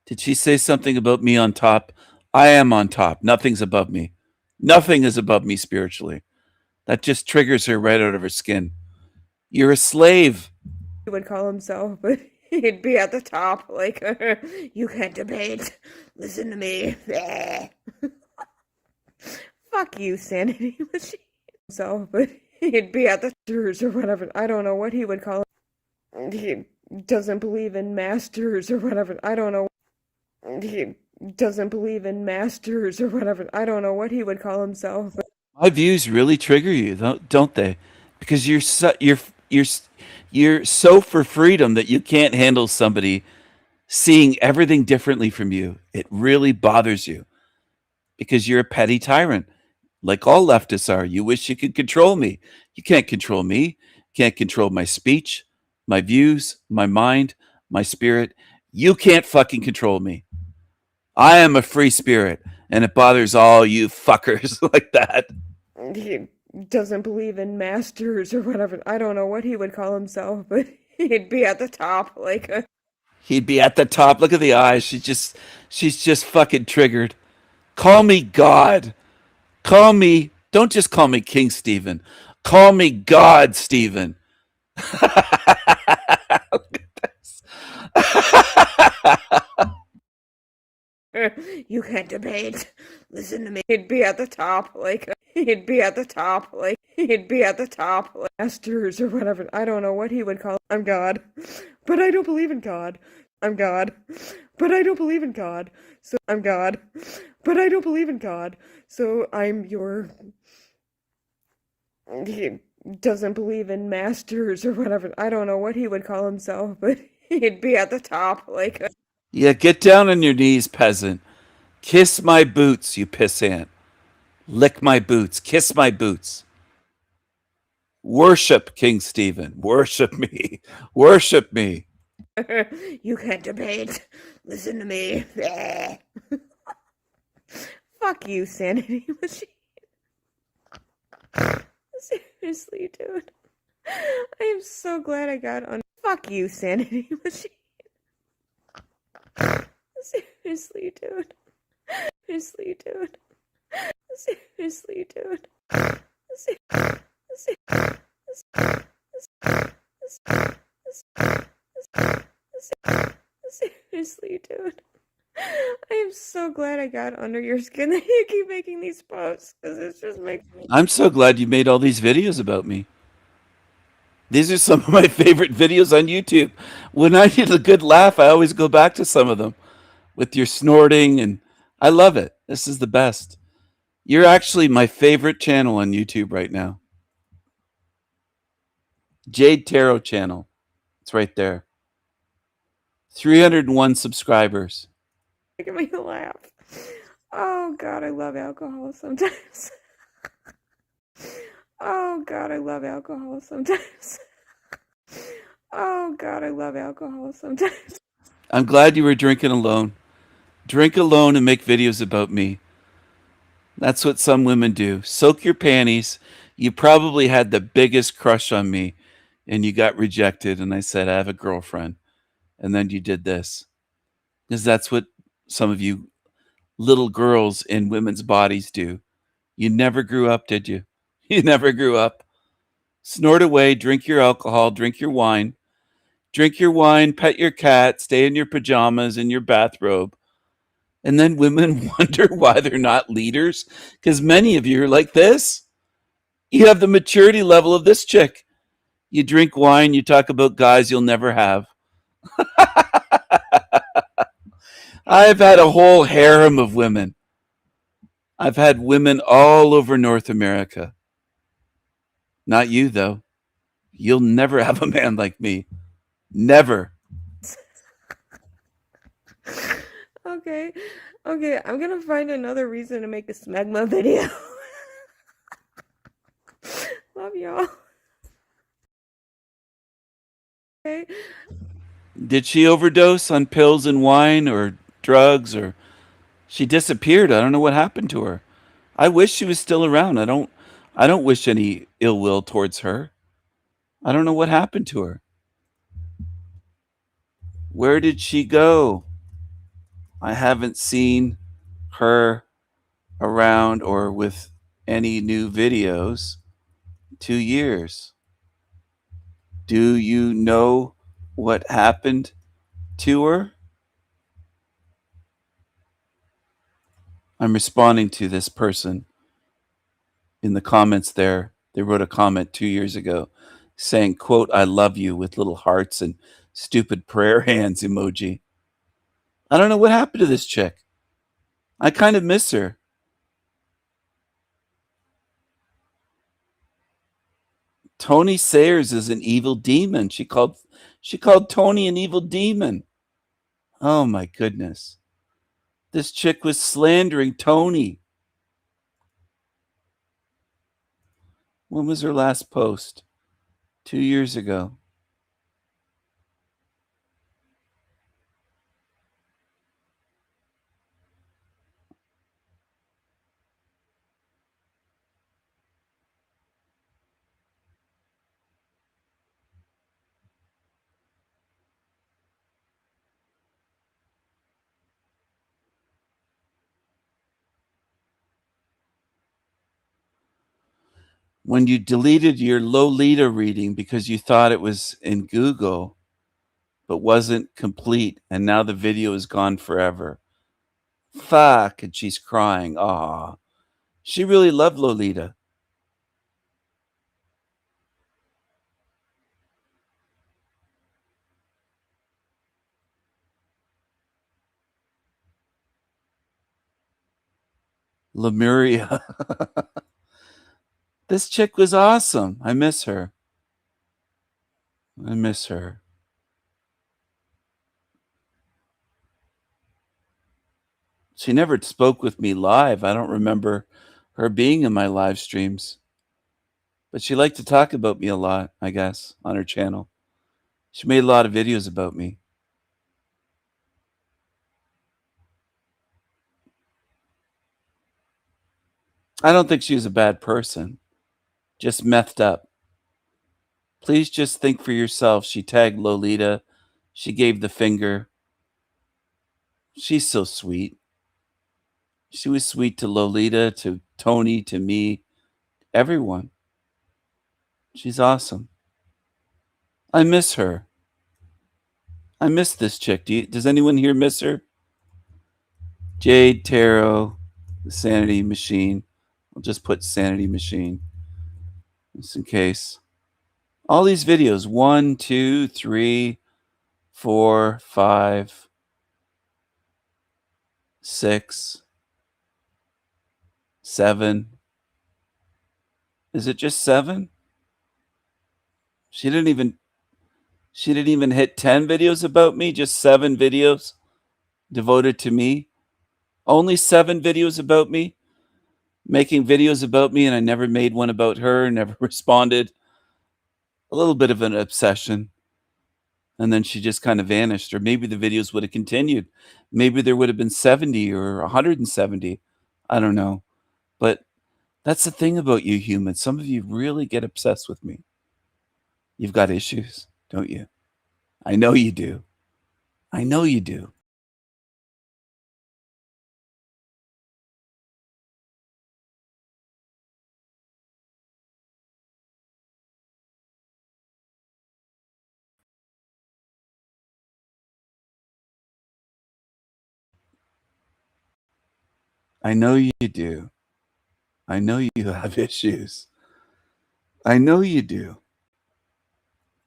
Did she say something about me on top? I am on top. Nothing's above me. Nothing is above me spiritually. That just triggers her right out of her skin. You're a slave. He would call himself, but he'd be at the top. Like, you can't debate. Listen to me. Fuck you, Sanity Machine. So, but he'd be at the masters or whatever. I don't know what he would call it. He doesn't believe in masters or whatever. I don't know. He doesn't believe in masters or whatever. I don't know what he would call himself. But... My views really trigger you, don't they? Because you're so for freedom that you can't handle somebody seeing everything differently from you. It really bothers you because you're a petty tyrant, like all leftists are. You wish you could control me. You can't control me. You can't control my speech, my views, my mind, my spirit. You can't fucking control me. I am a free spirit, and it bothers all you fuckers like that. He doesn't believe in masters or whatever. I don't know what he would call himself, but he'd be at the top like a. He'd be at the top. Look at the eyes. She's just fucking triggered. Call me God. Call me. Don't just call me King Stephen. Call me God Stephen. You can't debate. Listen to me. He'd be at the top like a. He'd be at the top like. He'd be at the top like masters or whatever. I don't know what he would call. I'm God, but I don't believe in God. I'm God, but I don't believe in God. So I'm God, but I don't believe in God. So I'm your. He doesn't believe in masters or whatever. I don't know what he would call himself, but he'd be at the top like a. Yeah, get down on your knees, peasant. Kiss my boots, you pissant. Lick my boots. Kiss my boots. Worship King Stephen. Worship me. Worship me. You can't debate. Listen to me. Fuck you, sanity machine. Seriously, dude. I am so glad I got on. Fuck you, sanity machine. Seriously, dude. Seriously, dude. Seriously, dude. Seriously, dude. I am so glad I got under your skin that you keep making these posts because it just makes me. I'm so glad you made all these videos about me. These are some of my favorite videos on YouTube. When I need a good laugh, I always go back to some of them with your snorting, and I love it. This is the best. You're actually my favorite channel on YouTube right now. Jade Tarot channel. It's right there. 301 subscribers. Making me laugh. Oh God, I love alcohol sometimes. Oh God, I love alcohol sometimes. Oh God, I love alcohol sometimes. I'm glad you were drinking alone. Drink alone and make videos about me. That's what some women do. Soak your panties. You probably had the biggest crush on me and you got rejected. And I said, I have a girlfriend. And then you did this. Because that's what some of you little girls in women's bodies do. You never grew up, did you? You never grew up. Snort away, drink your alcohol, drink your wine. Drink your wine, pet your cat, stay in your pajamas, in your bathrobe. And then women wonder why they're not leaders. Because many of you are like this. You have the maturity level of this chick. You drink wine, you talk about guys you'll never have. I've had a whole harem of women. I've had women all over North America. Not you, though. You'll never have a man like me. Never. Okay, okay, I'm gonna find another reason to make a smegma video. Love y'all. Okay. Did she overdose on pills and wine or drugs, or she disappeared? I don't know what happened to her. I wish she was still around. I don't wish any ill will towards her. I don't know what happened to her. Where did she go? I haven't seen her around or with any new videos. 2 years. Do you know what happened to her? I'm responding to this person in the comments there. They wrote a comment 2 years ago saying, quote, I love you, with little hearts and stupid prayer hands emoji. I don't know what happened to this chick. I kind of miss her. Tony Sayers is an evil demon. She called Tony an evil demon. Oh my goodness. This chick was slandering Tony. When was her last post? 2 years ago. when you deleted your Lolita reading because you thought it was in Google but wasn't complete, and now the video is gone forever. Fuck, and she's crying. Aw, she really loved Lolita. Lemuria. This chick was awesome. I miss her. I miss her. She never spoke with me live. I don't remember her being in my live streams. But she liked to talk about me a lot, I guess, on her channel. She made a lot of videos about me. I don't think she was a bad person. Just methed up. Please just think for yourself. She tagged Lolita. She gave the finger. She's so sweet. She was sweet to Lolita, to Tony, to me, everyone. She's awesome. I miss her. I miss this chick. Does anyone here miss her? Jade Tarot, the Sanity Machine. I'll just put Sanity Machine just in case. All these videos, 1, 2, 3, 4, 5, 6, 7. Is it just 7? She didn't even hit 10 videos about me, just 7 videos devoted to me. Only 7 videos about me, making videos about me, and I never made one about her, never responded. A little bit of an obsession. And then she just kind of vanished. Or maybe the videos would have continued. Maybe there would have been 70 or 170. I don't know. But that's the thing about you humans. Some of you really get obsessed with me. You've got issues, don't you? I know you do. I know you do. I know you do. I know you have issues. I know you do.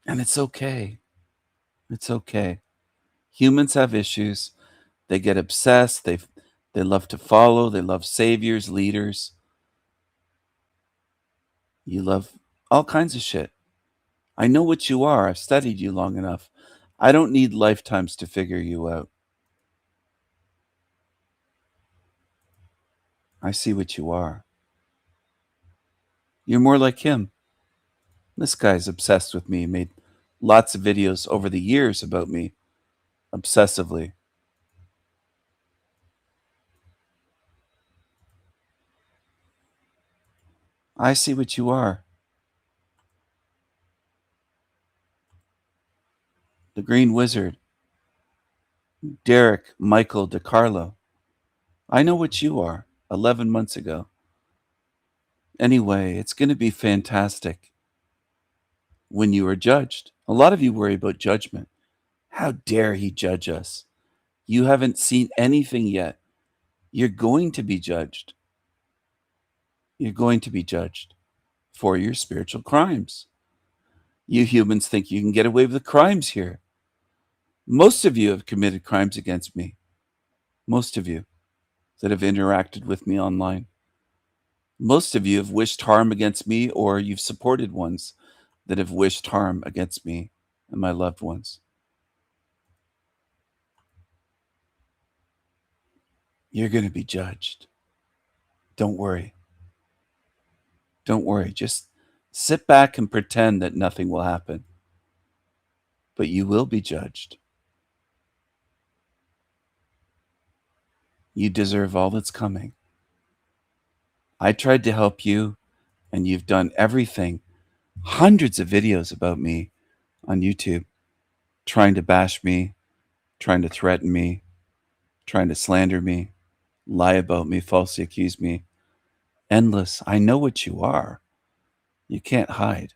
And it's okay. It's okay. Humans have issues. They get obsessed. They love to follow. They love saviors, leaders. You love all kinds of shit. I know what you are. I've studied you long enough. I don't need lifetimes to figure you out. I see what you are. You're more like him. This guy's obsessed with me. Made lots of videos over the years about me, obsessively. I see what you are. The Green Wizard. Derek Michael DiCarlo. I know what you are. 11 months ago. Anyway, it's going to be fantastic when you are judged. A lot of you worry about judgment. How dare he judge us? You haven't seen anything yet. You're going to be judged. You're going to be judged for your spiritual crimes. You humans think you can get away with the crimes here. Most of you have committed crimes against me. Most of you that have interacted with me online. Most of you have wished harm against me, or you've supported ones that have wished harm against me and my loved ones. You're going to be judged. Don't worry. Don't worry. Just sit back and pretend that nothing will happen. But you will be judged. You deserve all that's coming. I tried to help you, and you've done everything. Hundreds of videos about me on YouTube, trying to bash me, trying to threaten me, trying to slander me, lie about me, falsely accuse me. Endless. I know what you are. You can't hide.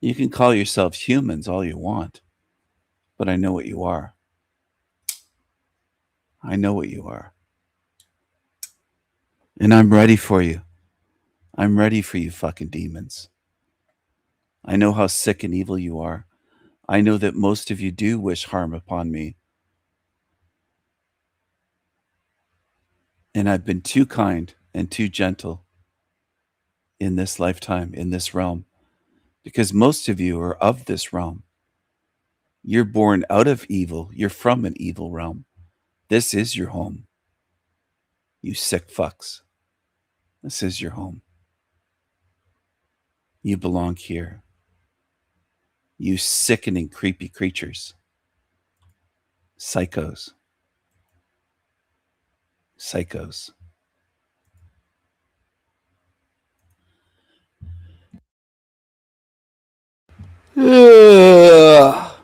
You can call yourselves humans all you want, but I know what you are. I know what you are. And I'm ready for you. I'm ready for you fucking demons. I know how sick and evil you are. I know that most of you do wish harm upon me. And I've been too kind and too gentle in this lifetime, in this realm, because most of you are of this realm. You're born out of evil. You're from an evil realm. This is your home. You sick fucks. This is your home. You belong here. You sickening, creepy creatures. Psychos. Psychos. Oh,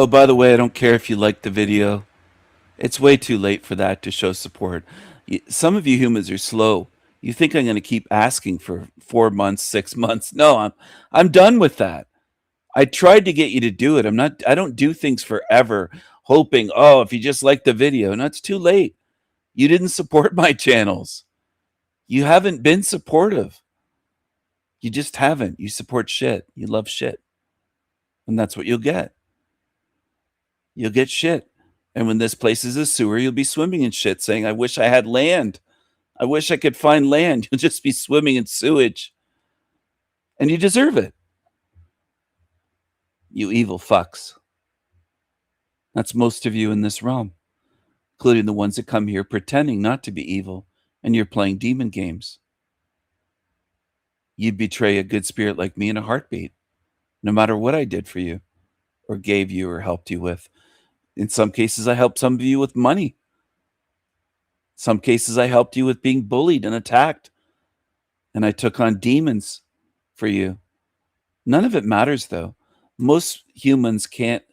by the way, I don't care if you like the video. It's way too late for that to show support. Some of you humans are slow. You think I'm going to keep asking for 4 months, 6 months? No, I'm done with that. I tried to get you to do it. I don't do things forever hoping, oh, if you just like the video. No, it's too late. You didn't support my channels. You haven't been supportive. You just haven't. You support shit. You love shit. And that's what you'll get. You'll get shit. And when this place is a sewer, you'll be swimming in shit saying, I wish I had land. I wish I could find land. You'll just be swimming in sewage. And you deserve it. You evil fucks. That's most of you in this realm, including the ones that come here pretending not to be evil, and you're playing demon games. You'd betray a good spirit like me in a heartbeat, no matter what I did for you, or gave you, or helped you with. In some cases, I helped some of you with money. Some cases, I helped you with being bullied and attacked. And I took on demons for you. None of it matters, though. Most humans can't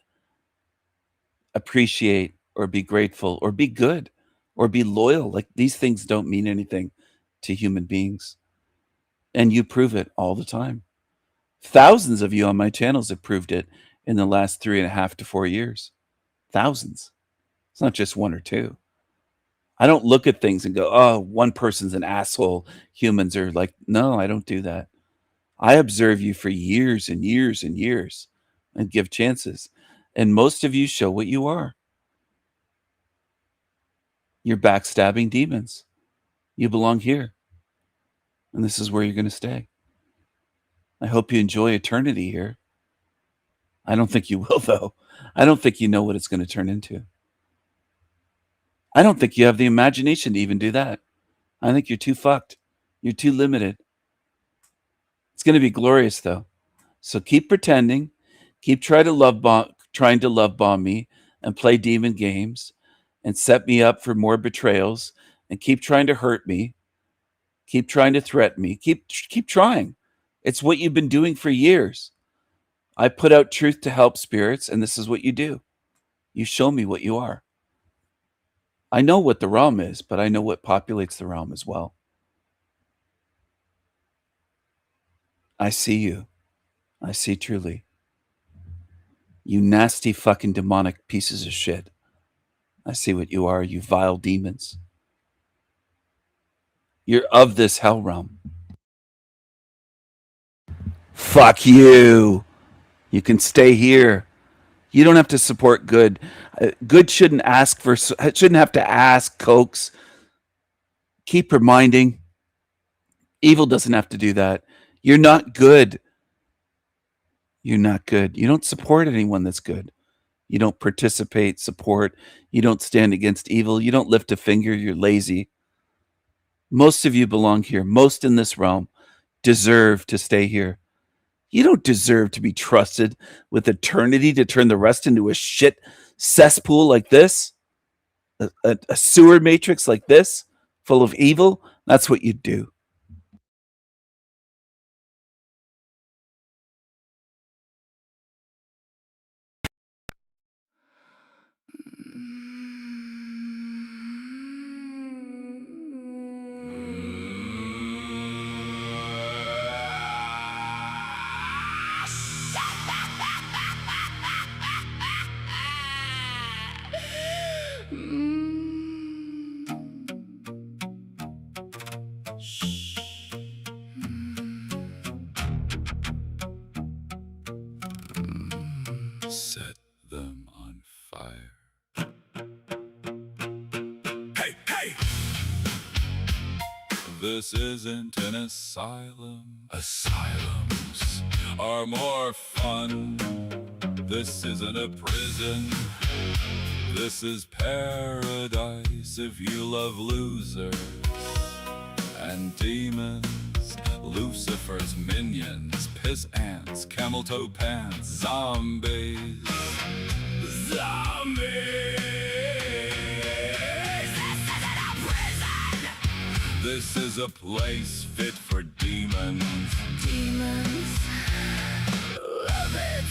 appreciate or be grateful or be good or be loyal. Like, these things don't mean anything to human beings. And you prove it all the time. Thousands of you on my channels have proved it in the last 3.5 to 4 years. Thousands. It's not just one or two. I don't look at things and go, oh, one person's an asshole. Humans are like, no, I don't do that. I observe you for years and years and years and give chances. And most of you show what you are. You're backstabbing demons. You belong here. And this is where you're going to stay. I hope you enjoy eternity here. I don't think you will, though. I don't think you know what it's going to turn into. I don't think you have the imagination to even do that. I think you're too fucked. You're too limited. It's going to be glorious, though. So keep pretending. Keep trying to love bomb me and play demon games and set me up for more betrayals and keep trying to hurt me. Keep trying to threaten me. Keep trying. It's what you've been doing for years. I put out truth to help spirits, and this is what you do. You show me what you are. I know what the realm is, but I know what populates the realm as well. I see you. I see truly. You nasty fucking demonic pieces of shit. I see what you are, you vile demons. You're of this hell realm. Fuck you. You can stay here. You don't have to support good. Good shouldn't have to ask, coax. Keep reminding. Evil doesn't have to do that. You're not good. You're not good. You don't support anyone that's good. You don't participate, support. You don't stand against evil. You don't lift a finger. You're lazy. Most of you belong here. Most in this realm deserve to stay here. You don't deserve to be trusted with eternity to turn the rest into a shit cesspool like this, a sewer matrix like this, full of evil. That's what you do. set them on fire. Hey, hey! This isn't an asylum. Asylums are more fun. This isn't a prison. This is paradise if you love losers and demons. Lucifer's minions, piss ants, camel toe pants, zombies. Zombies! This is a place fit for demons. Demons love it.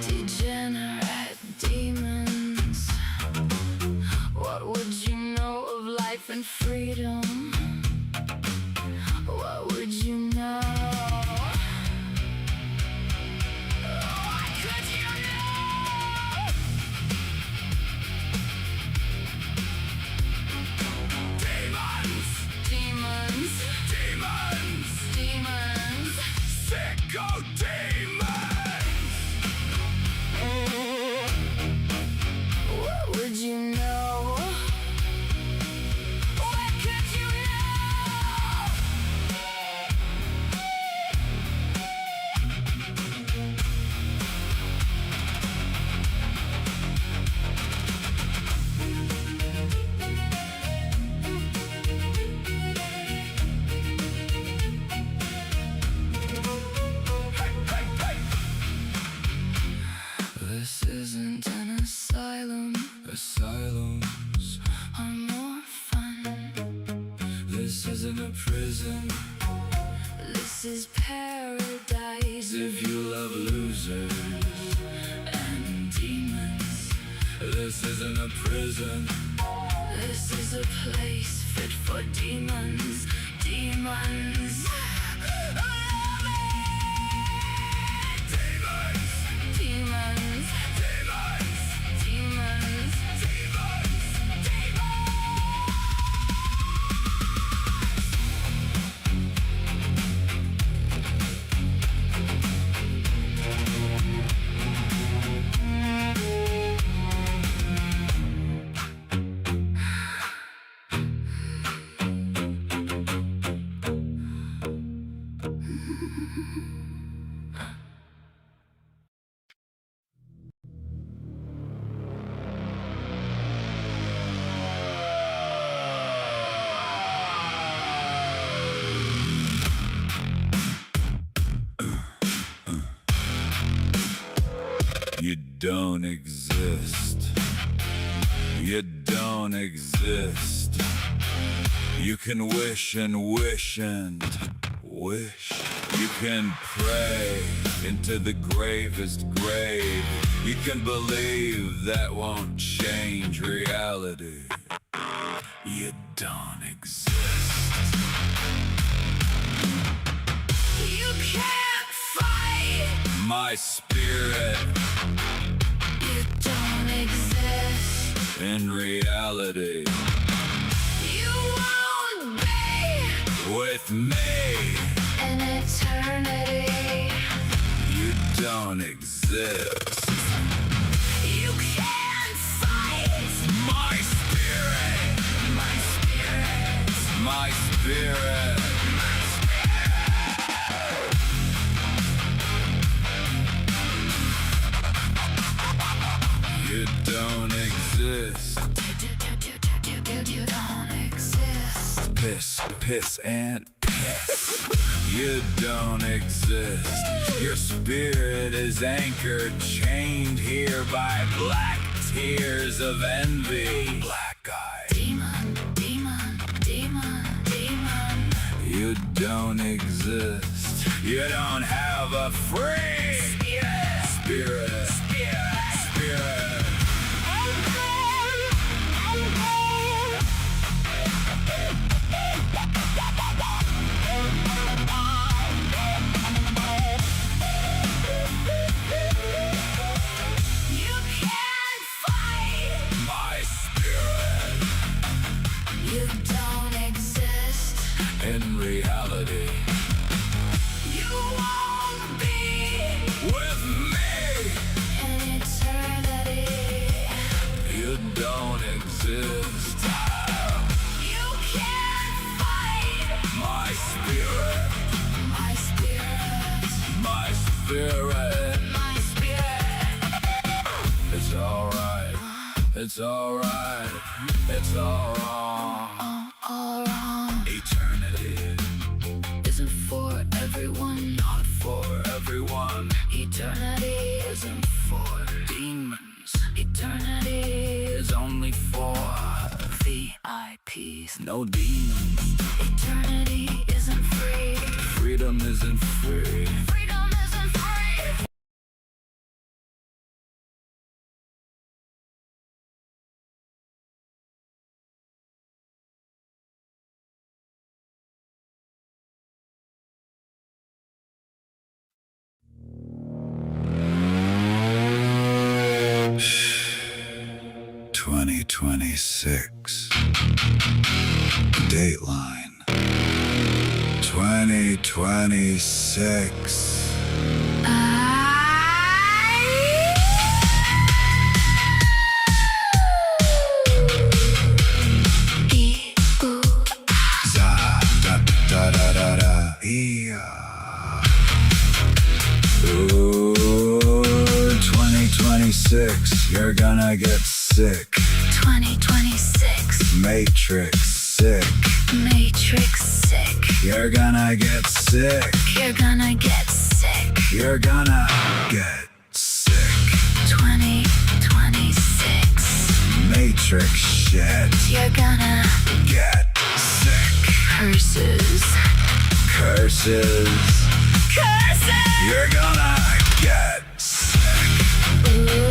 Degenerate demons. What would you know of life and freedom? What would you know? This isn't an asylum. Asylums are more fun. This isn't a prison. This is paradise if you love losers and demons. This isn't a prison. This is a place fit for demons. Demons. You don't exist. You don't exist. You can wish and wish and wish. You can pray into the gravest grave. You can believe that won't change reality. You don't exist. You can't fight My spirit You don't exist. in reality You won't be with me. an eternity. You don't exist. You can't fight My spirit, my spirit. my spirit. You don't exist. You don't exist. Piss, piss, and piss. You don't exist. Your spirit is anchored, chained here by black tears of envy. Black eye. Demon, demon, demon, demon. You don't exist. You don't have a free spirit. Spirit. Spirit. Spirit. You can't fight My spirit. You don't exist in reality. You wanna be with me in eternity. You don't exist. You can't fight my spirit. My spirit. My spirit. My spirit. It's alright. It's alright. It's all wrong. All wrong. Eternity isn't for everyone. Not for everyone. Eternity isn't for demons. Eternity is only for VIPs. No demons. Eternity isn't free. Freedom isn't free. Freedom isn't free. Shh. 2026. Dateline. 2026. Za, da, da, da, da, da, Ooh, 2026, you're gonna get sick. 2026. Matrix sick. Matrix sick. You're gonna get sick. You're gonna get sick. You're gonna get sick. 2026. Matrix shit. You're gonna get sick. Curses. Curses. Curses. You're gonna get sick. Ooh.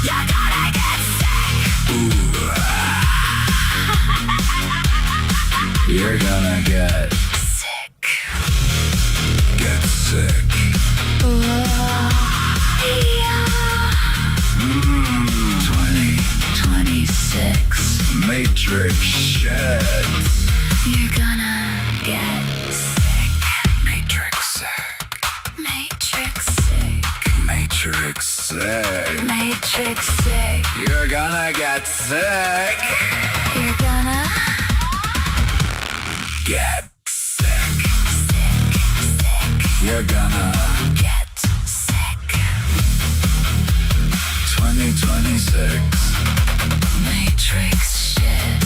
You're gonna get sick. Ooh. You're gonna get sick. Get sick. Mm. 2026. Matrix shit. You're gonna get sick. Matrix sick. Matrix sick. Matrix sick. Matrix sick. You're gonna get sick. You're gonna get sick. Sick. Sick. You're gonna get sick. 2026. Matrix shit.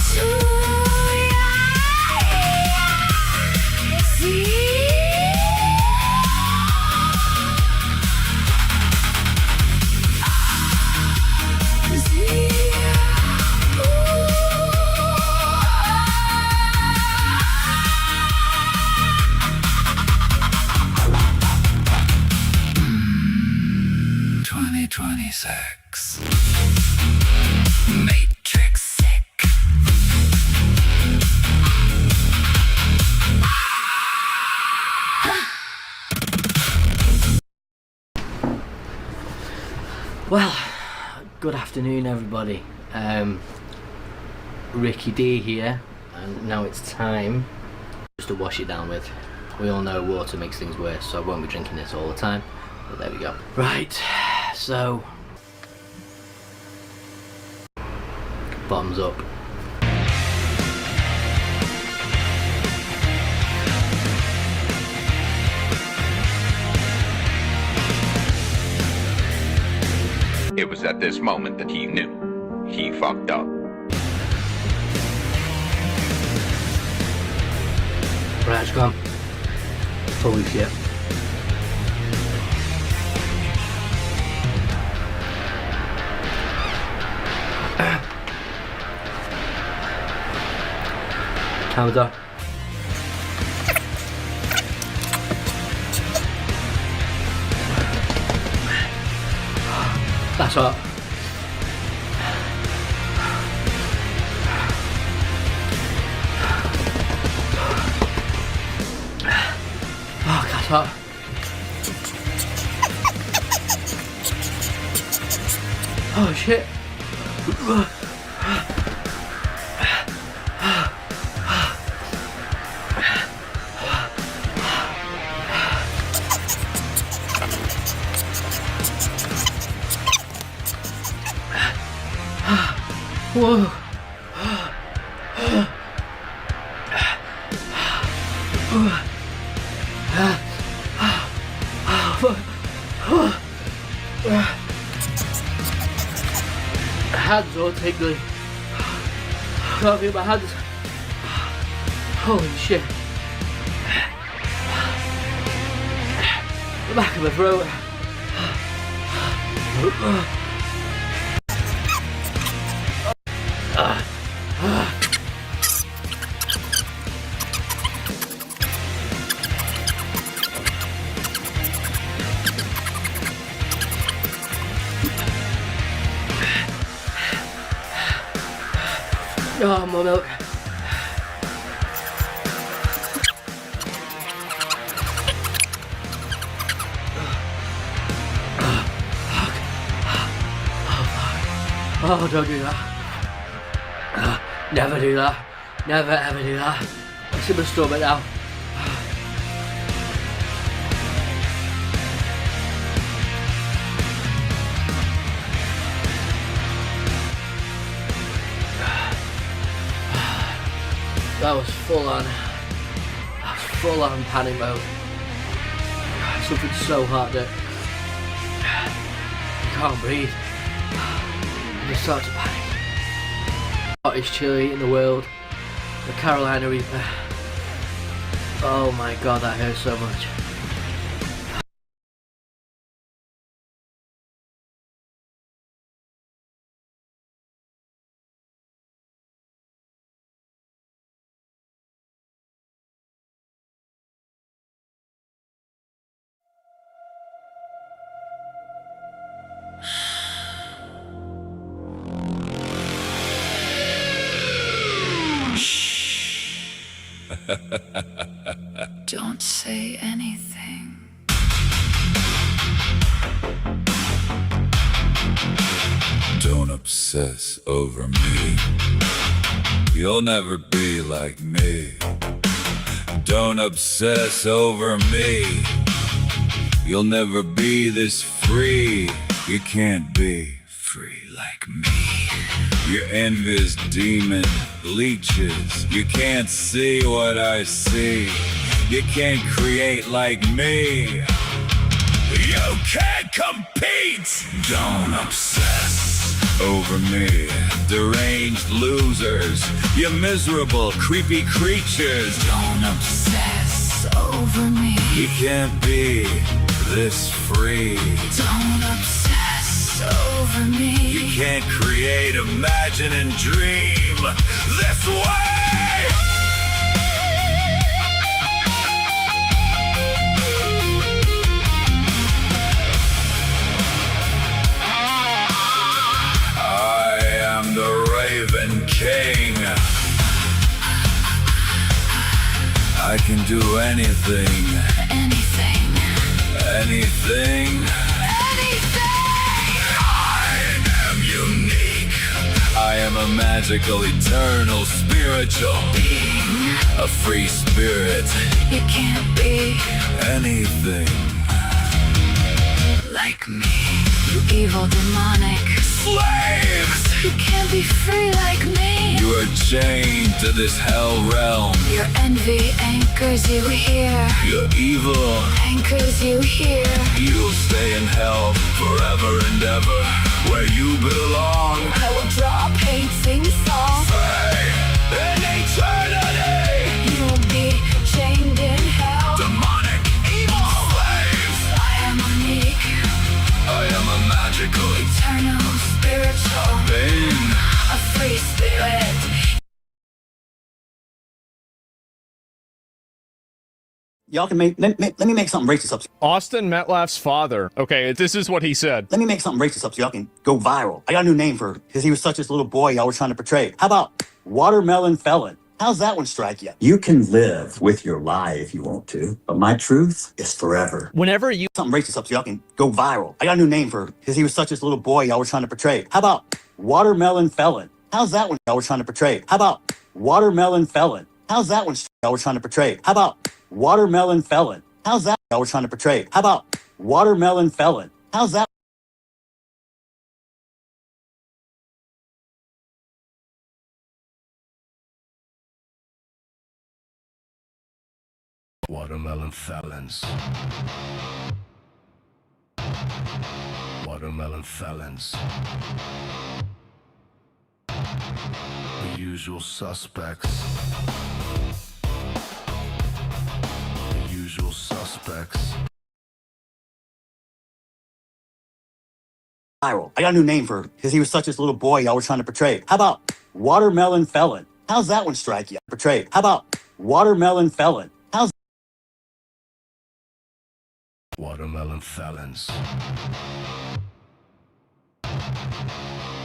Mm, 2026. Matrix sick. Well, good afternoon everybody. Ricky D here, and now it's time just to wash it down with. We all know water makes things worse, so I won't be drinking this all the time, but there we go. Right, so bottoms up. It was at this moment that he knew. He fucked up. Right, it's gone. Fully shit. How's that? That's hot. Oh, that's hot. Oh shit. Whoa. Hands all tingly. Can't feel my hands. Holy shit. The back of my throat. Oh, more milk. Oh, don't do that. Never do that. Never ever do that. It's in my stomach now. That was full on. That was full on panic mode. Something so hard that you can't breathe. You start to panic. Hottest chili in the world. The Carolina Reaper. Oh my god, that hurts so much. Don't say anything. Don't obsess over me. You'll never be like me. Don't obsess over me. You'll never be this free. You can't be free like me. Your envy's demon leeches. You can't see what I see. You can't create like me. You can't compete. Don't obsess over me. Deranged losers. You miserable, creepy creatures. Don't obsess over me. You can't be this free. Don't obsess over me. You can't create, imagine, and dream this way! I am the Raven King. I can do anything. Anything. Anything. I am a magical, eternal, spiritual being. A free spirit. You can't be anything like me. You evil, demonic slaves. You can't be free like me. You are chained to this hell realm. Your envy anchors you here. Your evil anchors you here. You'll stay in hell forever and ever, where you belong. I will draw a painting song. Say, in eternity. You'll be chained in hell. Demonic, evil slaves. I am unique. I am a magical, eternal, spiritual being. A free spirit. Y'all can let me make something racist up. Austin Metlaf's father. Okay, this is what he said. Let me make something racist up so y'all can go viral. I got a new name for because he was such this little boy y'all were trying to portray. How about Watermelon Felon? How's that one strike you? You can live with your lie if you want to, but my truth is forever. Whenever you Something racist up so y'all can go viral. I got a new name for because he was such this little boy y'all were trying to portray. How about watermelon felon? How's that one y'all were trying to portray? How about watermelon felon? How's that one y'all were trying to portray? How about watermelon felon? How's that y'all were trying to portray? How about watermelon felon? How's that? Watermelon felons. Watermelon felons. The usual suspects. The usual suspects. Viral. I got a new name for because he was such this little boy y'all were trying to portray. How about watermelon felon? How's that one strike you? Portray. How about watermelon felon? How's Watermelon felons.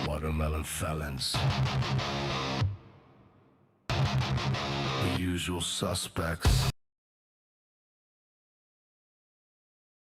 Watermelon felons. The usual suspects.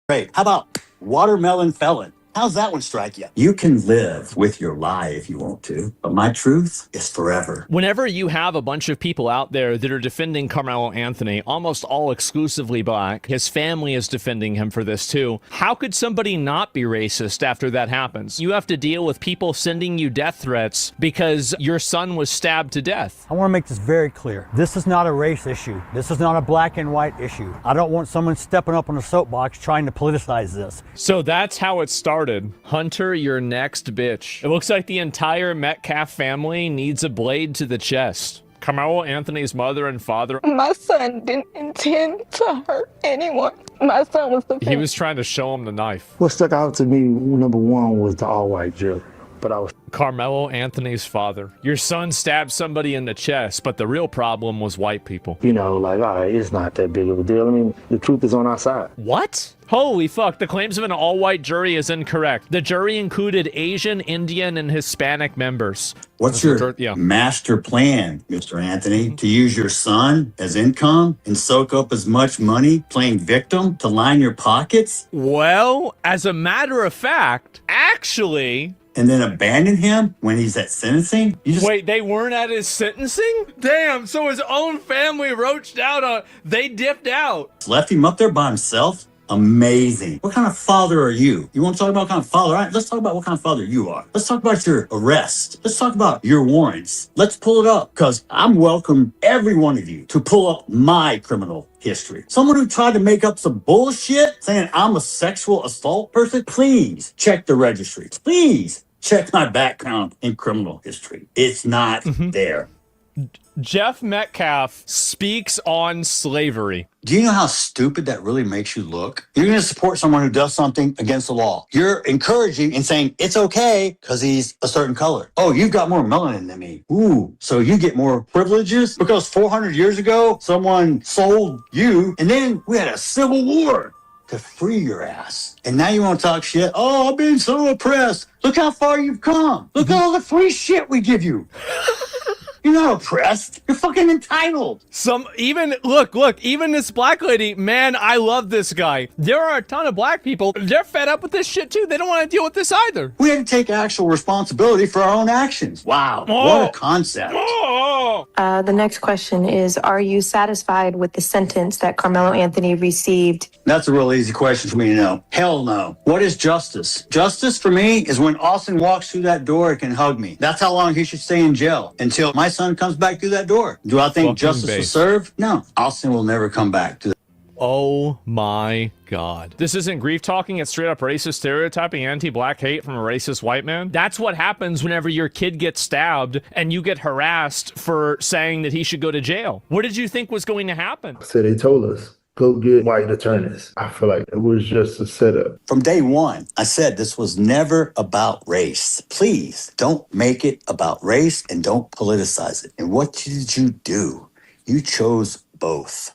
Great. How about watermelon felon? How's that one strike you? You can live with your lie if you want to, but my truth is forever. Whenever you have a bunch of people out there that are defending Carmelo Anthony, almost all exclusively black, his family is defending him for this too. How could somebody not be racist after that happens? You have to deal with people sending you death threats because your son was stabbed to death. I want to make this very clear. This is not a race issue. This is not a black and white issue. I don't want someone stepping up on a soapbox trying to politicize this. So that's how it started. Hunter, your next bitch. It looks like the entire Metcalf family needs a blade to the chest. Carmelo Anthony's mother and father. My son didn't intend to hurt anyone. My son was the He was trying to show him the knife. What stuck out to me, number one, was the all-white jury. But I was Carmelo Anthony's father. Your son stabbed somebody in the chest, but the real problem was white people. like, all right, it's not that big of a deal. I mean, the truth is on our side. What? Holy fuck, the claims of an all-white jury is incorrect. The jury included Asian, Indian, and Hispanic members. What's your master plan, Mr. Anthony? To use your son as income and soak up as much money playing victim to line your pockets? Well, as a matter of fact, actually... And then abandon him when he's at sentencing? Wait, they weren't at his sentencing? Damn, so his own family roached out on... They dipped out. Left him up there by himself? Amazing. What kind of father are you? You want to talk about what kind of father? All right, let's talk about what kind of father you are. Let's talk about your arrest. Let's talk about your warrants. Let's pull it up, because I'm welcome every one of you to pull up my criminal history. Someone who tried to make up some bullshit saying I'm a sexual assault person, please check the registry. Please check my background in criminal history. It's not there. Jeff Metcalf speaks on slavery. Do you know how stupid that really makes you look? You're going to support someone who does something against the law. You're encouraging and saying it's okay because he's a certain color. Oh, you've got more melanin than me. Ooh, so you get more privileges because 400 years ago, someone sold you and then we had a civil war to free your ass. And now you want to talk shit? Oh, I've been so oppressed. Look how far you've come. Look at all the free shit we give you. You're not oppressed. You're fucking entitled. Look, even this black lady, man, I love this guy. There are a ton of black people. They're fed up with this shit too. They don't want to deal with this either. We had to take actual responsibility for our own actions. Wow, what a concept. The next question is, are you satisfied with the sentence that Carmelo Anthony received? That's a real easy question for me to know. Hell no. What is justice? Justice for me is when Austin walks through that door and can hug me. That's how long he should stay in jail, until my son comes back through that door. Do I think justice was served? No. Austin will never come back to that. Oh my God. This isn't grief talking, it's straight up racist stereotyping, anti-black hate from a racist white man. That's what happens whenever your kid gets stabbed and you get harassed for saying that he should go to jail. What did you think was going to happen? So they told us, go get white attorneys. I feel like it was just a setup. From day one, I said this was never about race. Please don't make it about race and don't politicize it. And what did you do? You chose both.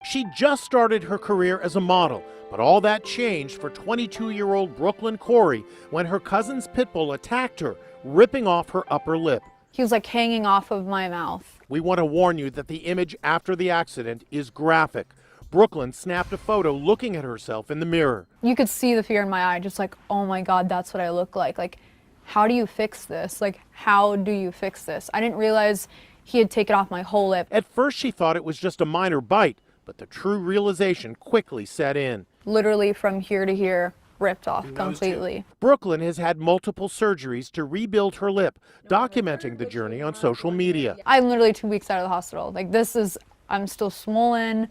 She just started her career as a model, but all that changed for 22-year-old Brooklyn Corey when her cousin's pit bull attacked her, ripping off her upper lip. He was like hanging off of my mouth. We want to warn you that the image after the accident is graphic. Brooklyn snapped a photo looking at herself in the mirror. You could see the fear in my eye, just like, oh my God, that's what I look like. Like, how do you fix this? Like, how do you fix this? I didn't realize he had taken off my whole lip. At first she thought it was just a minor bite, but the true realization quickly set in. Literally from here to here, ripped off completely. Brooklyn has had multiple surgeries to rebuild her lip, documenting the journey on social media. I'm literally 2 weeks out of the hospital. Like, this is, I'm still swollen.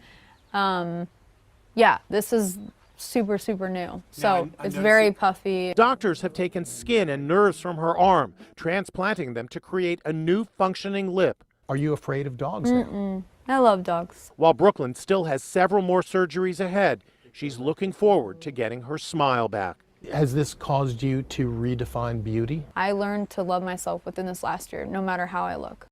Yeah, this is super, super new. So it's very puffy. Doctors have taken skin and nerves from her arm, transplanting them to create a new functioning lip. Are you afraid of dogs now? I love dogs. While Brooklyn still has several more surgeries ahead, she's looking forward to getting her smile back. Has this caused you to redefine beauty? I learned to love myself within this last year, no matter how I look.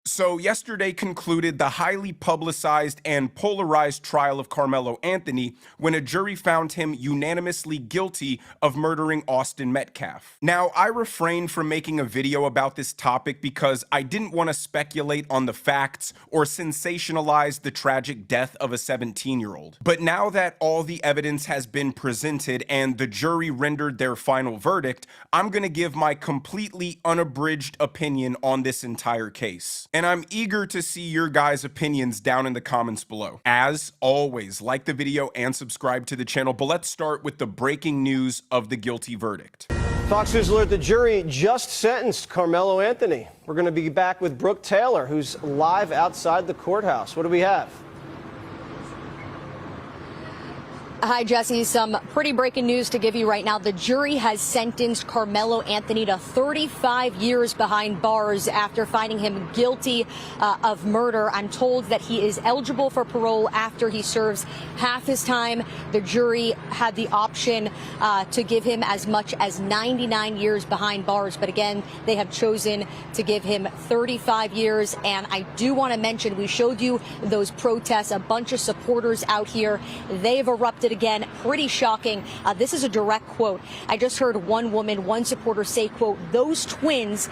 So yesterday concluded the highly publicized and polarized trial of Carmelo Anthony when a jury found him unanimously guilty of murdering Austin Metcalf. Now, I refrained from making a video about this topic because I didn't want to speculate on the facts or sensationalize the tragic death of a 17-year-old. But now that all the evidence has been presented and the jury rendered their final verdict, I'm going to give my completely unabridged opinion on this entire case. And I'm eager to see your guys' opinions down in the comments below. As always, like the video and subscribe to the channel, but let's start with the breaking news of the guilty verdict. Fox News alert, the jury just sentenced Carmelo Anthony. We're going to be back with Brooke Taylor, who's live outside the courthouse. What do we have? Hi, Jesse. Some pretty breaking news to give you right now. The jury has sentenced Carmelo Anthony to 35 years behind bars after finding him guilty of murder. I'm told that he is eligible for parole after he serves half his time. The jury had the option to give him as much as 99 years behind bars. But again, they have chosen to give him 35 years. And I do want to mention, we showed you those protests, a bunch of supporters out here. They've erupted again. Pretty shocking. This is a direct quote. I just heard one supporter say, quote, those twins,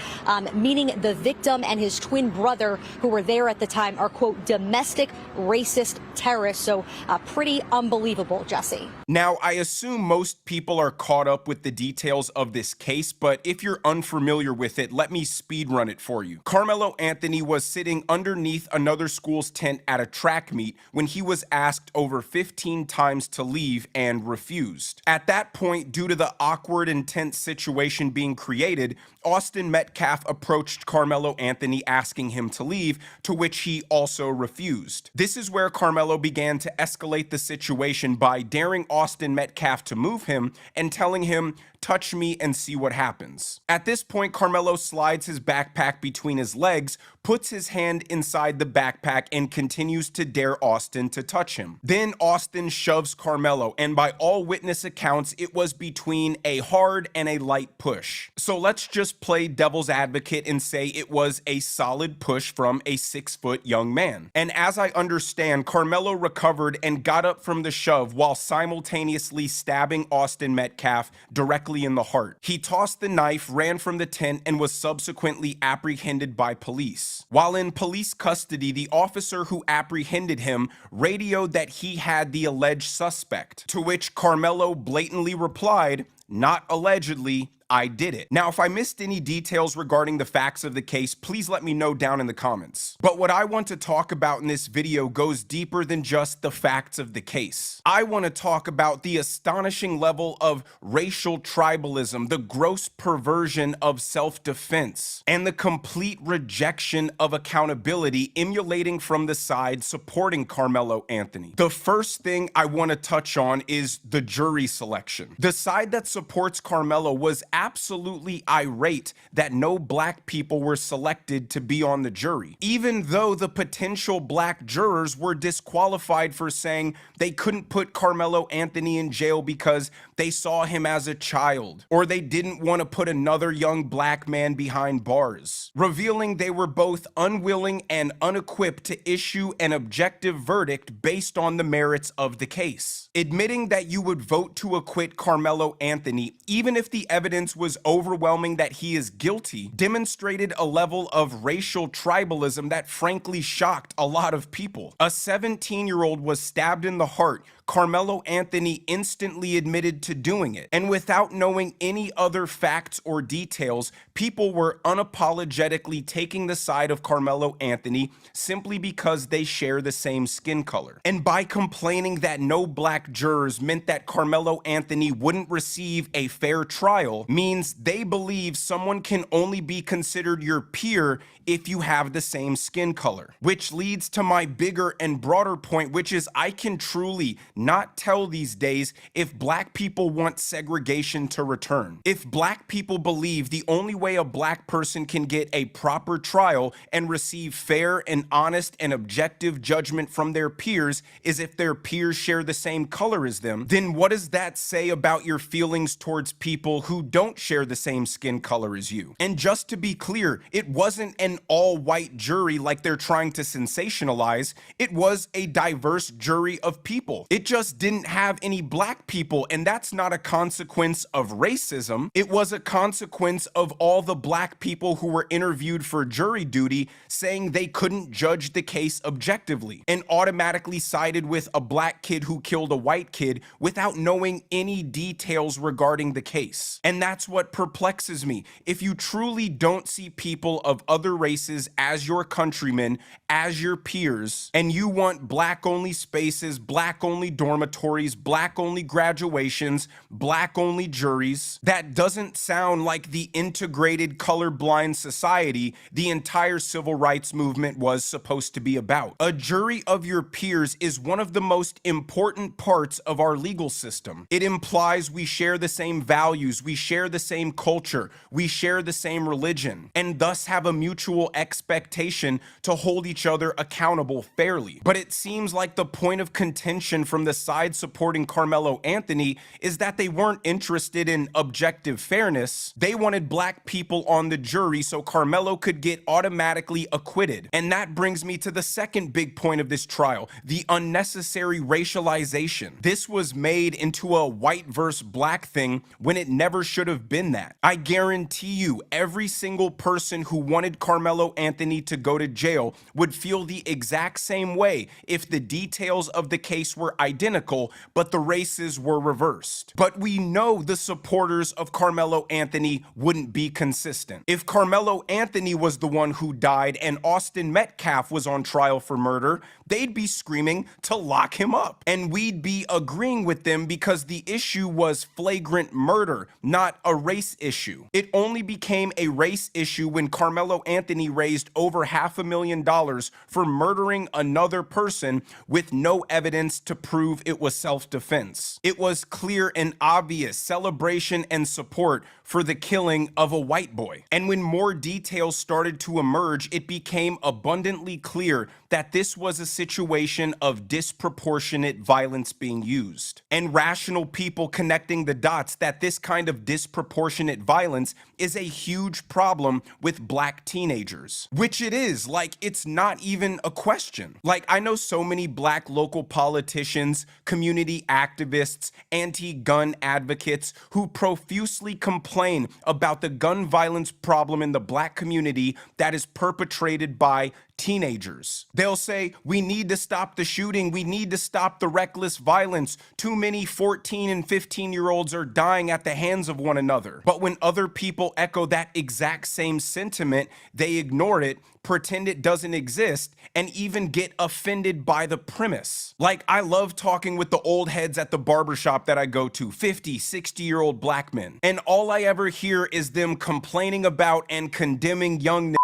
meaning the victim and his twin brother who were there at the time, are, quote, domestic racist terrorists. So pretty unbelievable, Jesse. Now, I assume most people are caught up with the details of this case, but if you're unfamiliar with it, let me speed run it for you. Carmelo Anthony was sitting underneath another school's tent at a track meet when he was asked over 15 times to leave and refused. At that point, due to the awkward and tense situation being created, Austin Metcalf approached Carmelo Anthony asking him to leave, to which he also refused. This is where Carmelo began to escalate the situation by daring Austin Metcalf to move him and telling him, touch me and see what happens. At this point, Carmelo slides his backpack between his legs, puts his hand inside the backpack, and continues to dare Austin to touch him. Then Austin shoves Carmelo, and by all witness accounts, it was between a hard and a light push. So let's just play devil's advocate and say it was a solid push from a 6-foot young man. And as I understand, Carmelo recovered and got up from the shove while simultaneously stabbing Austin Metcalf directly in the heart. He tossed the knife, ran from the tent, and was subsequently apprehended by police. While in police custody, the officer who apprehended him radioed that he had the alleged suspect, to which Carmelo blatantly replied, not allegedly, I did it. Now, if I missed any details regarding the facts of the case, please let me know down in the comments. But what I want to talk about in this video goes deeper than just the facts of the case. I want to talk about the astonishing level of racial tribalism, the gross perversion of self-defense, and the complete rejection of accountability emulating from the side supporting Carmelo Anthony. The first thing I want to touch on is the jury selection. The side that supports Carmelo was absolutely irate that no black people were selected to be on the jury, even though the potential black jurors were disqualified for saying they couldn't put Carmelo Anthony in jail because they saw him as a child, or they didn't want to put another young black man behind bars, revealing they were both unwilling and unequipped to issue an objective verdict based on the merits of the case. Admitting that you would vote to acquit Carmelo Anthony, even if the evidence was overwhelming that he is guilty, demonstrated a level of racial tribalism that frankly shocked a lot of people. A 17-year-old was stabbed in the heart. Carmelo Anthony instantly admitted to doing it. And without knowing any other facts or details, people were unapologetically taking the side of Carmelo Anthony simply because they share the same skin color. And by complaining that no black jurors meant that Carmelo Anthony wouldn't receive a fair trial means they believe someone can only be considered your peer if you have the same skin color. Which leads to my bigger and broader point, which is I can truly not tell these days if black people want segregation to return. If black people believe the only way a black person can get a proper trial and receive fair and honest and objective judgment from their peers is if their peers share the same color as them, then what does that say about your feelings towards people who don't share the same skin color as you? And just to be clear, it wasn't an all-white jury like they're trying to sensationalize. It was a diverse jury of people. It just didn't have any black people, and that's not a consequence of racism. It was a consequence of all the black people who were interviewed for jury duty saying they couldn't judge the case objectively and automatically sided with a black kid who killed a white kid without knowing any details regarding the case. And that's what perplexes me. If you truly don't see people of other races as your countrymen, as your peers, and you want black-only spaces, black-only dormitories, black-only graduations, black-only juries, that doesn't sound like the integrated colorblind society the entire civil rights movement was supposed to be about. A jury of your peers is one of the most important parts of our legal system. It implies we share the same values, we share the same culture, we share the same religion, and thus have a mutual expectation to hold each other accountable fairly. But it seems like the point of contention from the side supporting Carmelo Anthony is that they weren't interested in objective fairness. They wanted black people on the jury so Carmelo could get automatically acquitted. And that brings me to the second big point of this trial, the unnecessary racialization. This was made into a white versus black thing when it never should have been that. I guarantee you, every single person who wanted Carmelo Anthony to go to jail would feel the exact same way if the details of the case were identical, but the races were reversed. But we know the supporters of Carmelo Anthony wouldn't be consistent. If Carmelo Anthony was the one who died and Austin Metcalf was on trial for murder, they'd be screaming to lock him up. And we'd be agreeing with them because the issue was flagrant murder, not a race issue. It only became a race issue when Carmelo Anthony raised over $500,000 for murdering another person with no evidence to prove it was self-defense. It was clear and obvious celebration and support for the killing of a white boy. And when more details started to emerge, it became abundantly clear that this was a situation of disproportionate violence being used. And rational people connecting the dots that this kind of disproportionate violence is a huge problem with black teenagers. Which it is, like, it's not even a question. Like, I know so many black local politicians, community activists, anti-gun advocates who profusely complain about the gun violence problem in the black community that is perpetrated by teenagers. They'll say, we need to stop the shooting. We need to stop the reckless violence. Too many 14 and 15-year-olds are dying at the hands of one another. But when other people echo that exact same sentiment, they ignore it, pretend it doesn't exist, and even get offended by the premise. Like, I love talking with the old heads at the barbershop that I go to, 50, 60-year-old black men. And all I ever hear is them complaining about and condemning young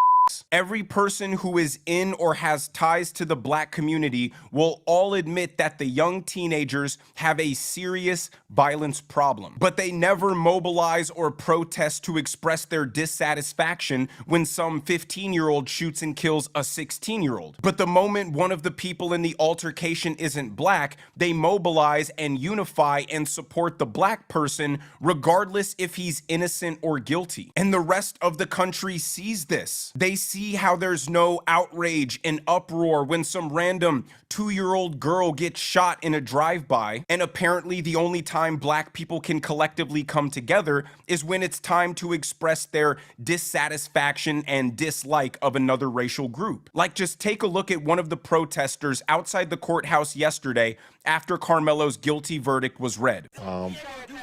Every person who is in or has ties to the black community will all admit that the young teenagers have a serious violence problem, but they never mobilize or protest to express their dissatisfaction when some 15-year-old shoots and kills a 16-year-old. But the moment one of the people in the altercation isn't black, they mobilize and unify and support the black person regardless if he's innocent or guilty. And the rest of the country sees this. They see how there's no outrage and uproar when some random 2-year-old girl gets shot in a drive-by, and apparently the only time black people can collectively come together is when it's time to express their dissatisfaction and dislike of another racial group. Like, just take a look at one of the protesters outside the courthouse yesterday after Carmelo's guilty verdict was read.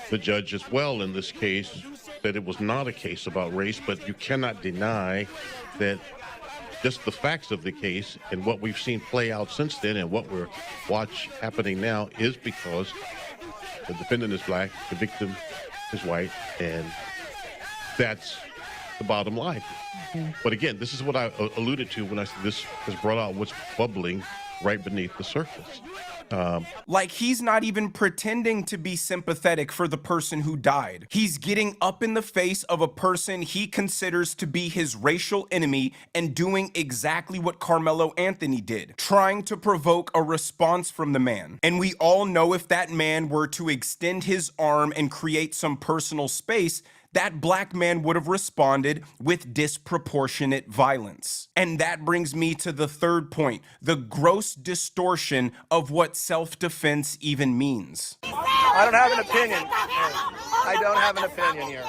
The judge as well in this case said it was not a case about race, but you cannot deny that just the facts of the case and what we've seen play out since then and what we're happening now is because the defendant is black, the victim is white, and that's the bottom line. But again, this is what I alluded to when I said this has brought out what's bubbling right beneath the surface. Like, he's not even pretending to be sympathetic for the person who died. He's getting up in the face of a person he considers to be his racial enemy and doing exactly what Carmelo Anthony did, trying to provoke a response from the man. And we all know if that man were to extend his arm and create some personal space, that black man would have responded with disproportionate violence. And that brings me to the third point, the gross distortion of what self-defense even means. I don't have an opinion. I don't have an opinion here.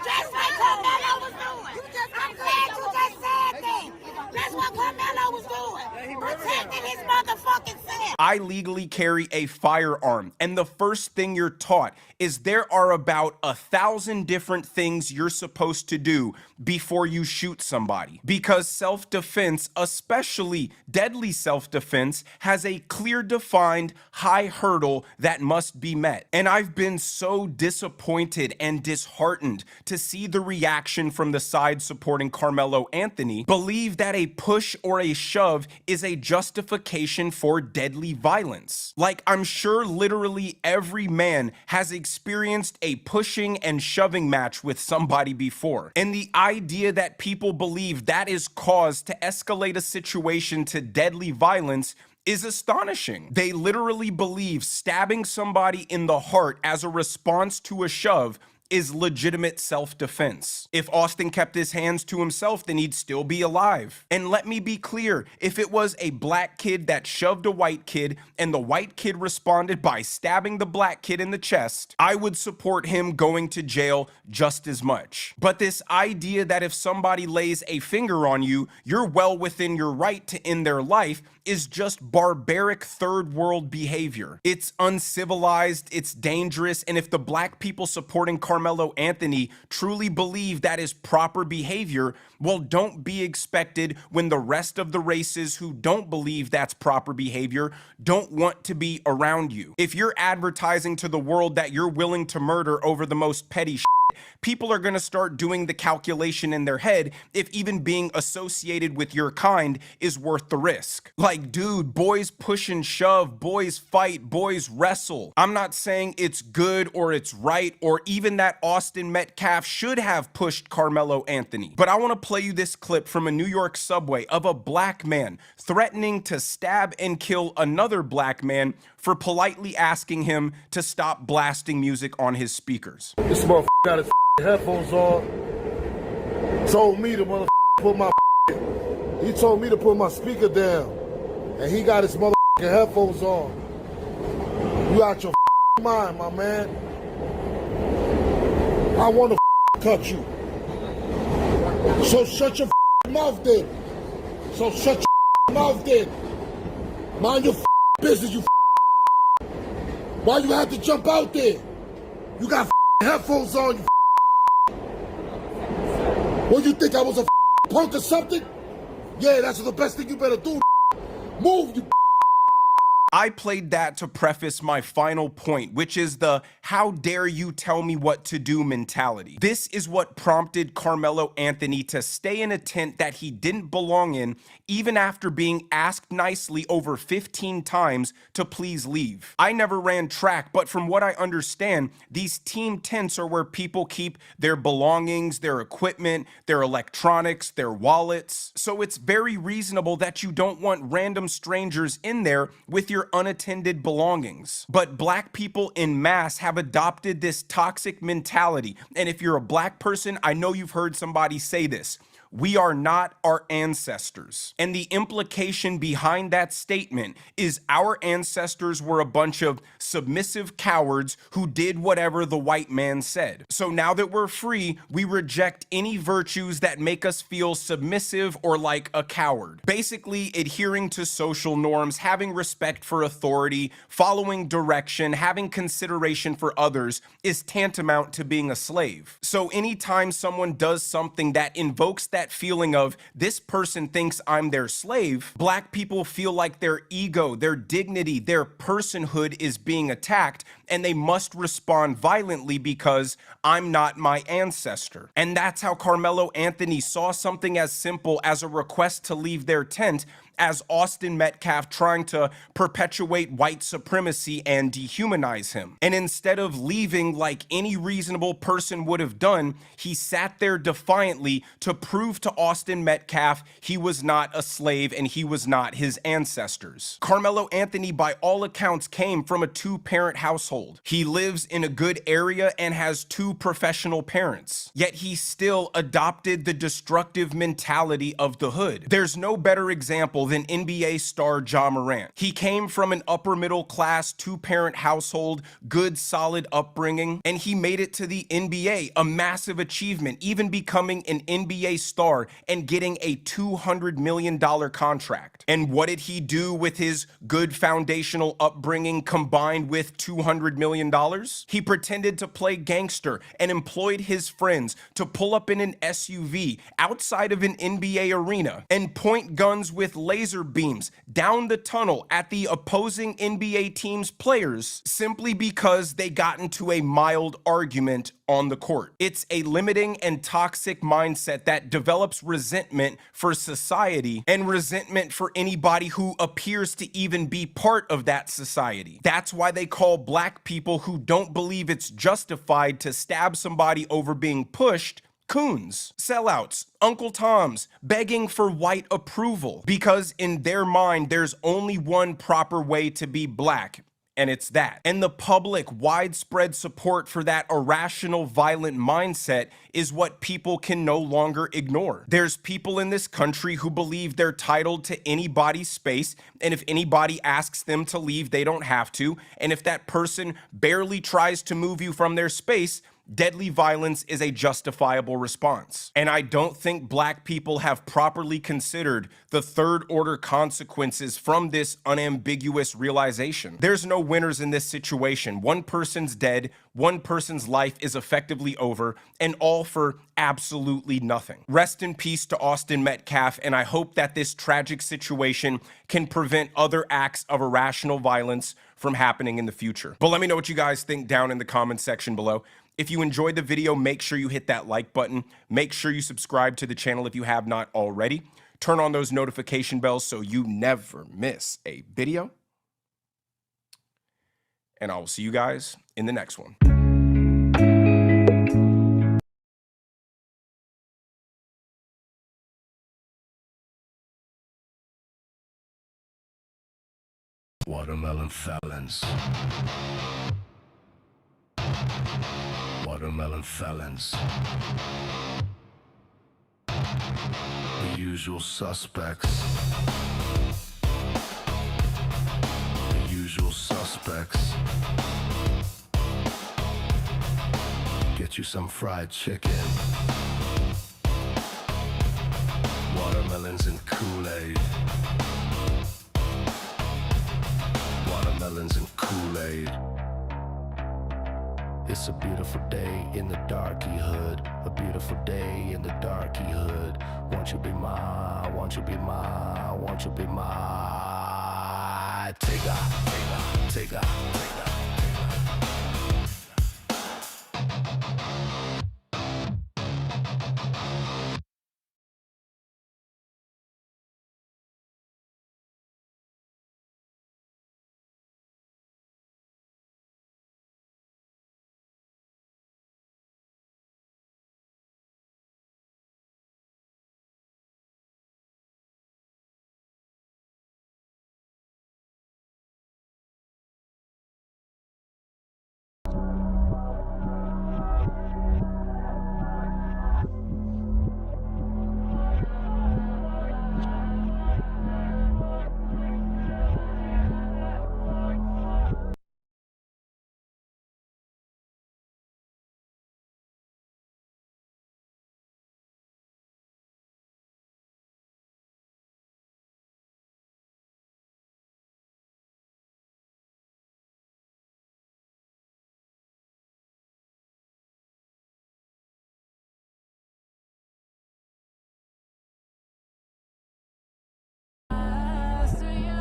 Just like Carmelo was doing. I'm glad you just said that. That's what Carmelo was doing. Protecting his motherfucking self. I legally carry a firearm, and the first thing you're taught is there are about 1,000 different things you're supposed to do before you shoot somebody. Because self-defense, especially deadly self-defense, has a clear defined high hurdle that must be met. And I've been so disappointed and disheartened to see the reaction from the side supporting Carmelo Anthony believe that a push or a shove is a justification for deadly violence. Like, I'm sure literally every man has experienced a pushing and shoving match with somebody before. And the idea that people believe that is cause to escalate a situation to deadly violence is astonishing. They literally believe stabbing somebody in the heart as a response to a shove is legitimate self-defense. If Austin kept his hands to himself, then he'd still be alive. And let me be clear, if it was a black kid that shoved a white kid and the white kid responded by stabbing the black kid in the chest, I would support him going to jail just as much. But this idea that if somebody lays a finger on you, you're well within your right to end their life is just barbaric third world behavior. It's uncivilized, it's dangerous, and if the black people supporting Carmelo Anthony truly believe that is proper behavior, well, don't be expected when the rest of the races who don't believe that's proper behavior don't want to be around you. If you're advertising to the world that you're willing to murder over the most petty shit, people are going to start doing the calculation in their head if even being associated with your kind is worth the risk. Like, dude, boys push and shove, boys fight, boys wrestle. I'm not saying it's good or it's right or even that Austin Metcalf should have pushed Carmelo Anthony. But I want to play you this clip from a New York subway of a black man threatening to stab and kill another black man for politely asking him to stop blasting music on his speakers. This motherfucker got his headphones on. Told me to put my he told me to put my speaker down. And he got his motherfucking headphones on. You out your mind, my man. I want to cut you. So shut your mouth then. So shut your mouth then. Mind your business, you. Why you have to jump out there? You got headphones on, you. What, you think I was a punk or something? Yeah, that's the best thing you better do. Move, you. I played that to preface my final point, which is the "how dare you tell me what to do" mentality. This is what prompted Carmelo Anthony to stay in a tent that he didn't belong in, even after being asked nicely over 15 times to please leave. I never ran track, but from what I understand, these team tents are where people keep their belongings, their equipment, their electronics, their wallets. So it's very reasonable that you don't want random strangers in there with your unattended belongings. But black people in mass have adopted this toxic mentality. And if you're a black person, I know you've heard somebody say this: we are not our ancestors. And the implication behind that statement is our ancestors were a bunch of submissive cowards who did whatever the white man said. So now that we're free, we reject any virtues that make us feel submissive or like a coward. Basically, adhering to social norms, having respect for authority, following direction, having consideration for others is tantamount to being a slave. So anytime someone does something that invokes that feeling of "this person thinks I'm their slave," black people feel like their ego, their dignity, their personhood is being attacked, and they must respond violently because I'm not my ancestor. And that's how Carmelo Anthony saw something as simple as a request to leave their tent as Austin Metcalf trying to perpetuate white supremacy and dehumanize him. And instead of leaving like any reasonable person would have done, he sat there defiantly to prove to Austin Metcalf he was not a slave and he was not his ancestors. Carmelo Anthony, by all accounts, came from a two-parent household. He lives in a good area and has two professional parents. Yet he still adopted the destructive mentality of the hood. There's no better example than NBA star Ja Morant. He came from an upper middle class, two-parent household, good, solid upbringing, and he made it to the NBA, a massive achievement, even becoming an NBA star and getting a $200 million contract. And what did he do with his good foundational upbringing combined with $200 million? He pretended to play gangster and employed his friends to pull up in an SUV outside of an NBA arena and point guns with laser beams down the tunnel at the opposing NBA team's players simply because they got into a mild argument on the court. It's a limiting and toxic mindset that develops resentment for society and resentment for anybody who appears to even be part of that society. That's why they call black people who don't believe it's justified to stab somebody over being pushed coons, sellouts, Uncle Toms, begging for white approval, because in their mind, there's only one proper way to be black, and it's that. And the public widespread support for that irrational, violent mindset is what people can no longer ignore. There's people in this country who believe they're titled to anybody's space, and if anybody asks them to leave, they don't have to. And if that person barely tries to move you from their space, deadly violence is a justifiable response. And I don't think black people have properly considered the third order consequences from this unambiguous realization. There's no winners in this situation. One person's dead, one person's life is effectively over, and all for absolutely nothing. Rest in peace to Austin Metcalf, and I hope that this tragic situation can prevent other acts of irrational violence from happening in the future. But let me know what you guys think down in the comment section below. If you enjoyed the video, make sure you hit that like button. Make sure you subscribe to the channel if you have not already. Turn on those notification bells so you never miss a video. And I will see you guys in the next one. Watermelon felons. Watermelon felons. The usual suspects. The usual suspects. Get you some fried chicken. Watermelons and Kool-Aid. Watermelons and Kool-Aid. It's a beautiful day in the darky hood. A beautiful day in the darky hood. Won't you be my, won't you be my, won't you be my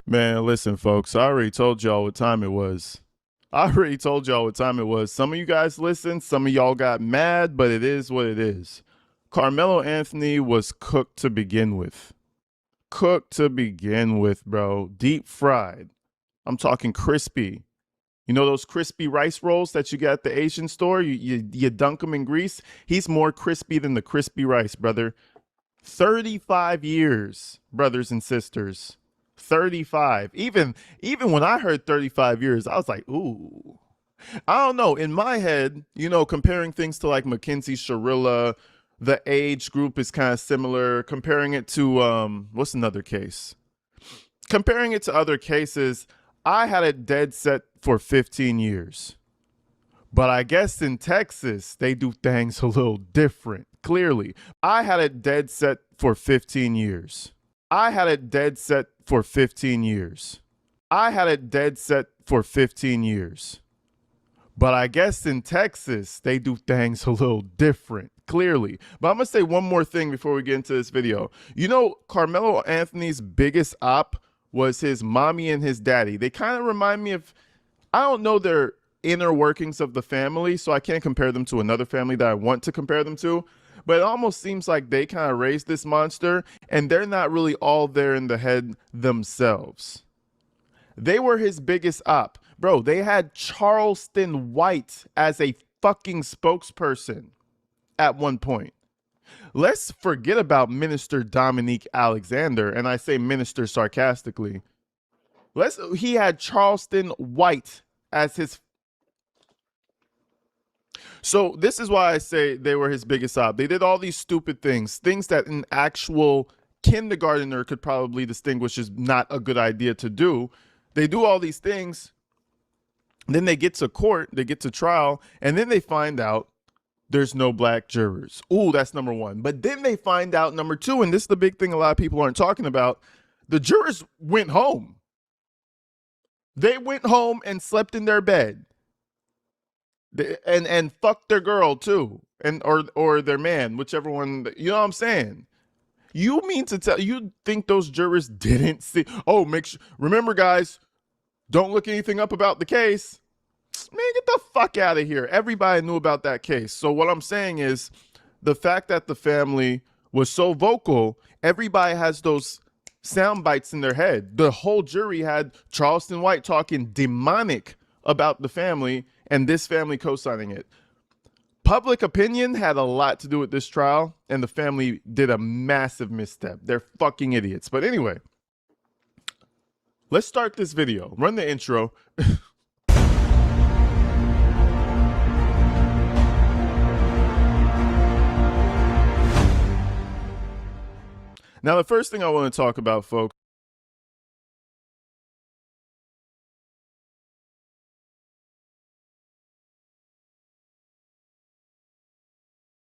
Man, listen, folks, I already told y'all what time it was. Some of you guys listened, some of y'all got mad, but it is what it is. Carmelo Anthony was cooked to begin with. Bro. Deep fried. I'm talking crispy. You know those crispy rice rolls that you get at the Asian store? You dunk them in grease? He's more crispy than the crispy rice, brother. 35 years, brothers and sisters. 35. Even when I heard 35 years, I was like, ooh. I don't know. In my head, comparing things to like Mackenzie Shirilla, the age group is kind of similar. Comparing it to, what's another case? Comparing it to other cases, I had it dead set for 15 years. But I guess in Texas, they do things a little different. Clearly, I had it dead set for 15 years. But I guess in Texas, they do things a little different, clearly. But I'm going to say one more thing before we get into this video. Carmelo Anthony's biggest op was his mommy and his daddy. They kind of remind me of, I don't know their inner workings of the family, so I can't compare them to another family that I want to compare them to. But it almost seems like they kind of raised this monster, and they're not really all there in the head themselves. They were his biggest op. Bro, they had Charleston White as a fucking spokesperson at one point. Let's forget about Minister Dominique Alexander, and I say minister sarcastically. He had Charleston White as his. So this is why I say they were his biggest op. They did all these stupid things that an actual kindergartner could probably distinguish as not a good idea to do. They do all these things. Then they get to court, they get to trial, and then they find out there's no black jurors. Ooh, that's number one. But then they find out, number two, and this is the big thing a lot of people aren't talking about, the jurors went home. They went home and slept in their bed. And fucked their girl too, or their man, whichever one. You know what I'm saying? You mean to tell you think those jurors didn't see? Oh, remember, guys, don't look anything up about the case. Man, get the fuck out of here. Everybody knew about that case. So what I'm saying is, the fact that the family was so vocal, everybody has those sound bites in their head. The whole jury had Charleston White talking demonic about the family, and this family co-signing it. Public opinion had a lot to do with this trial, and the family did a massive misstep. They're fucking idiots. But anyway, let's start this video. Run the intro. Now, the first thing I want to talk about, folks,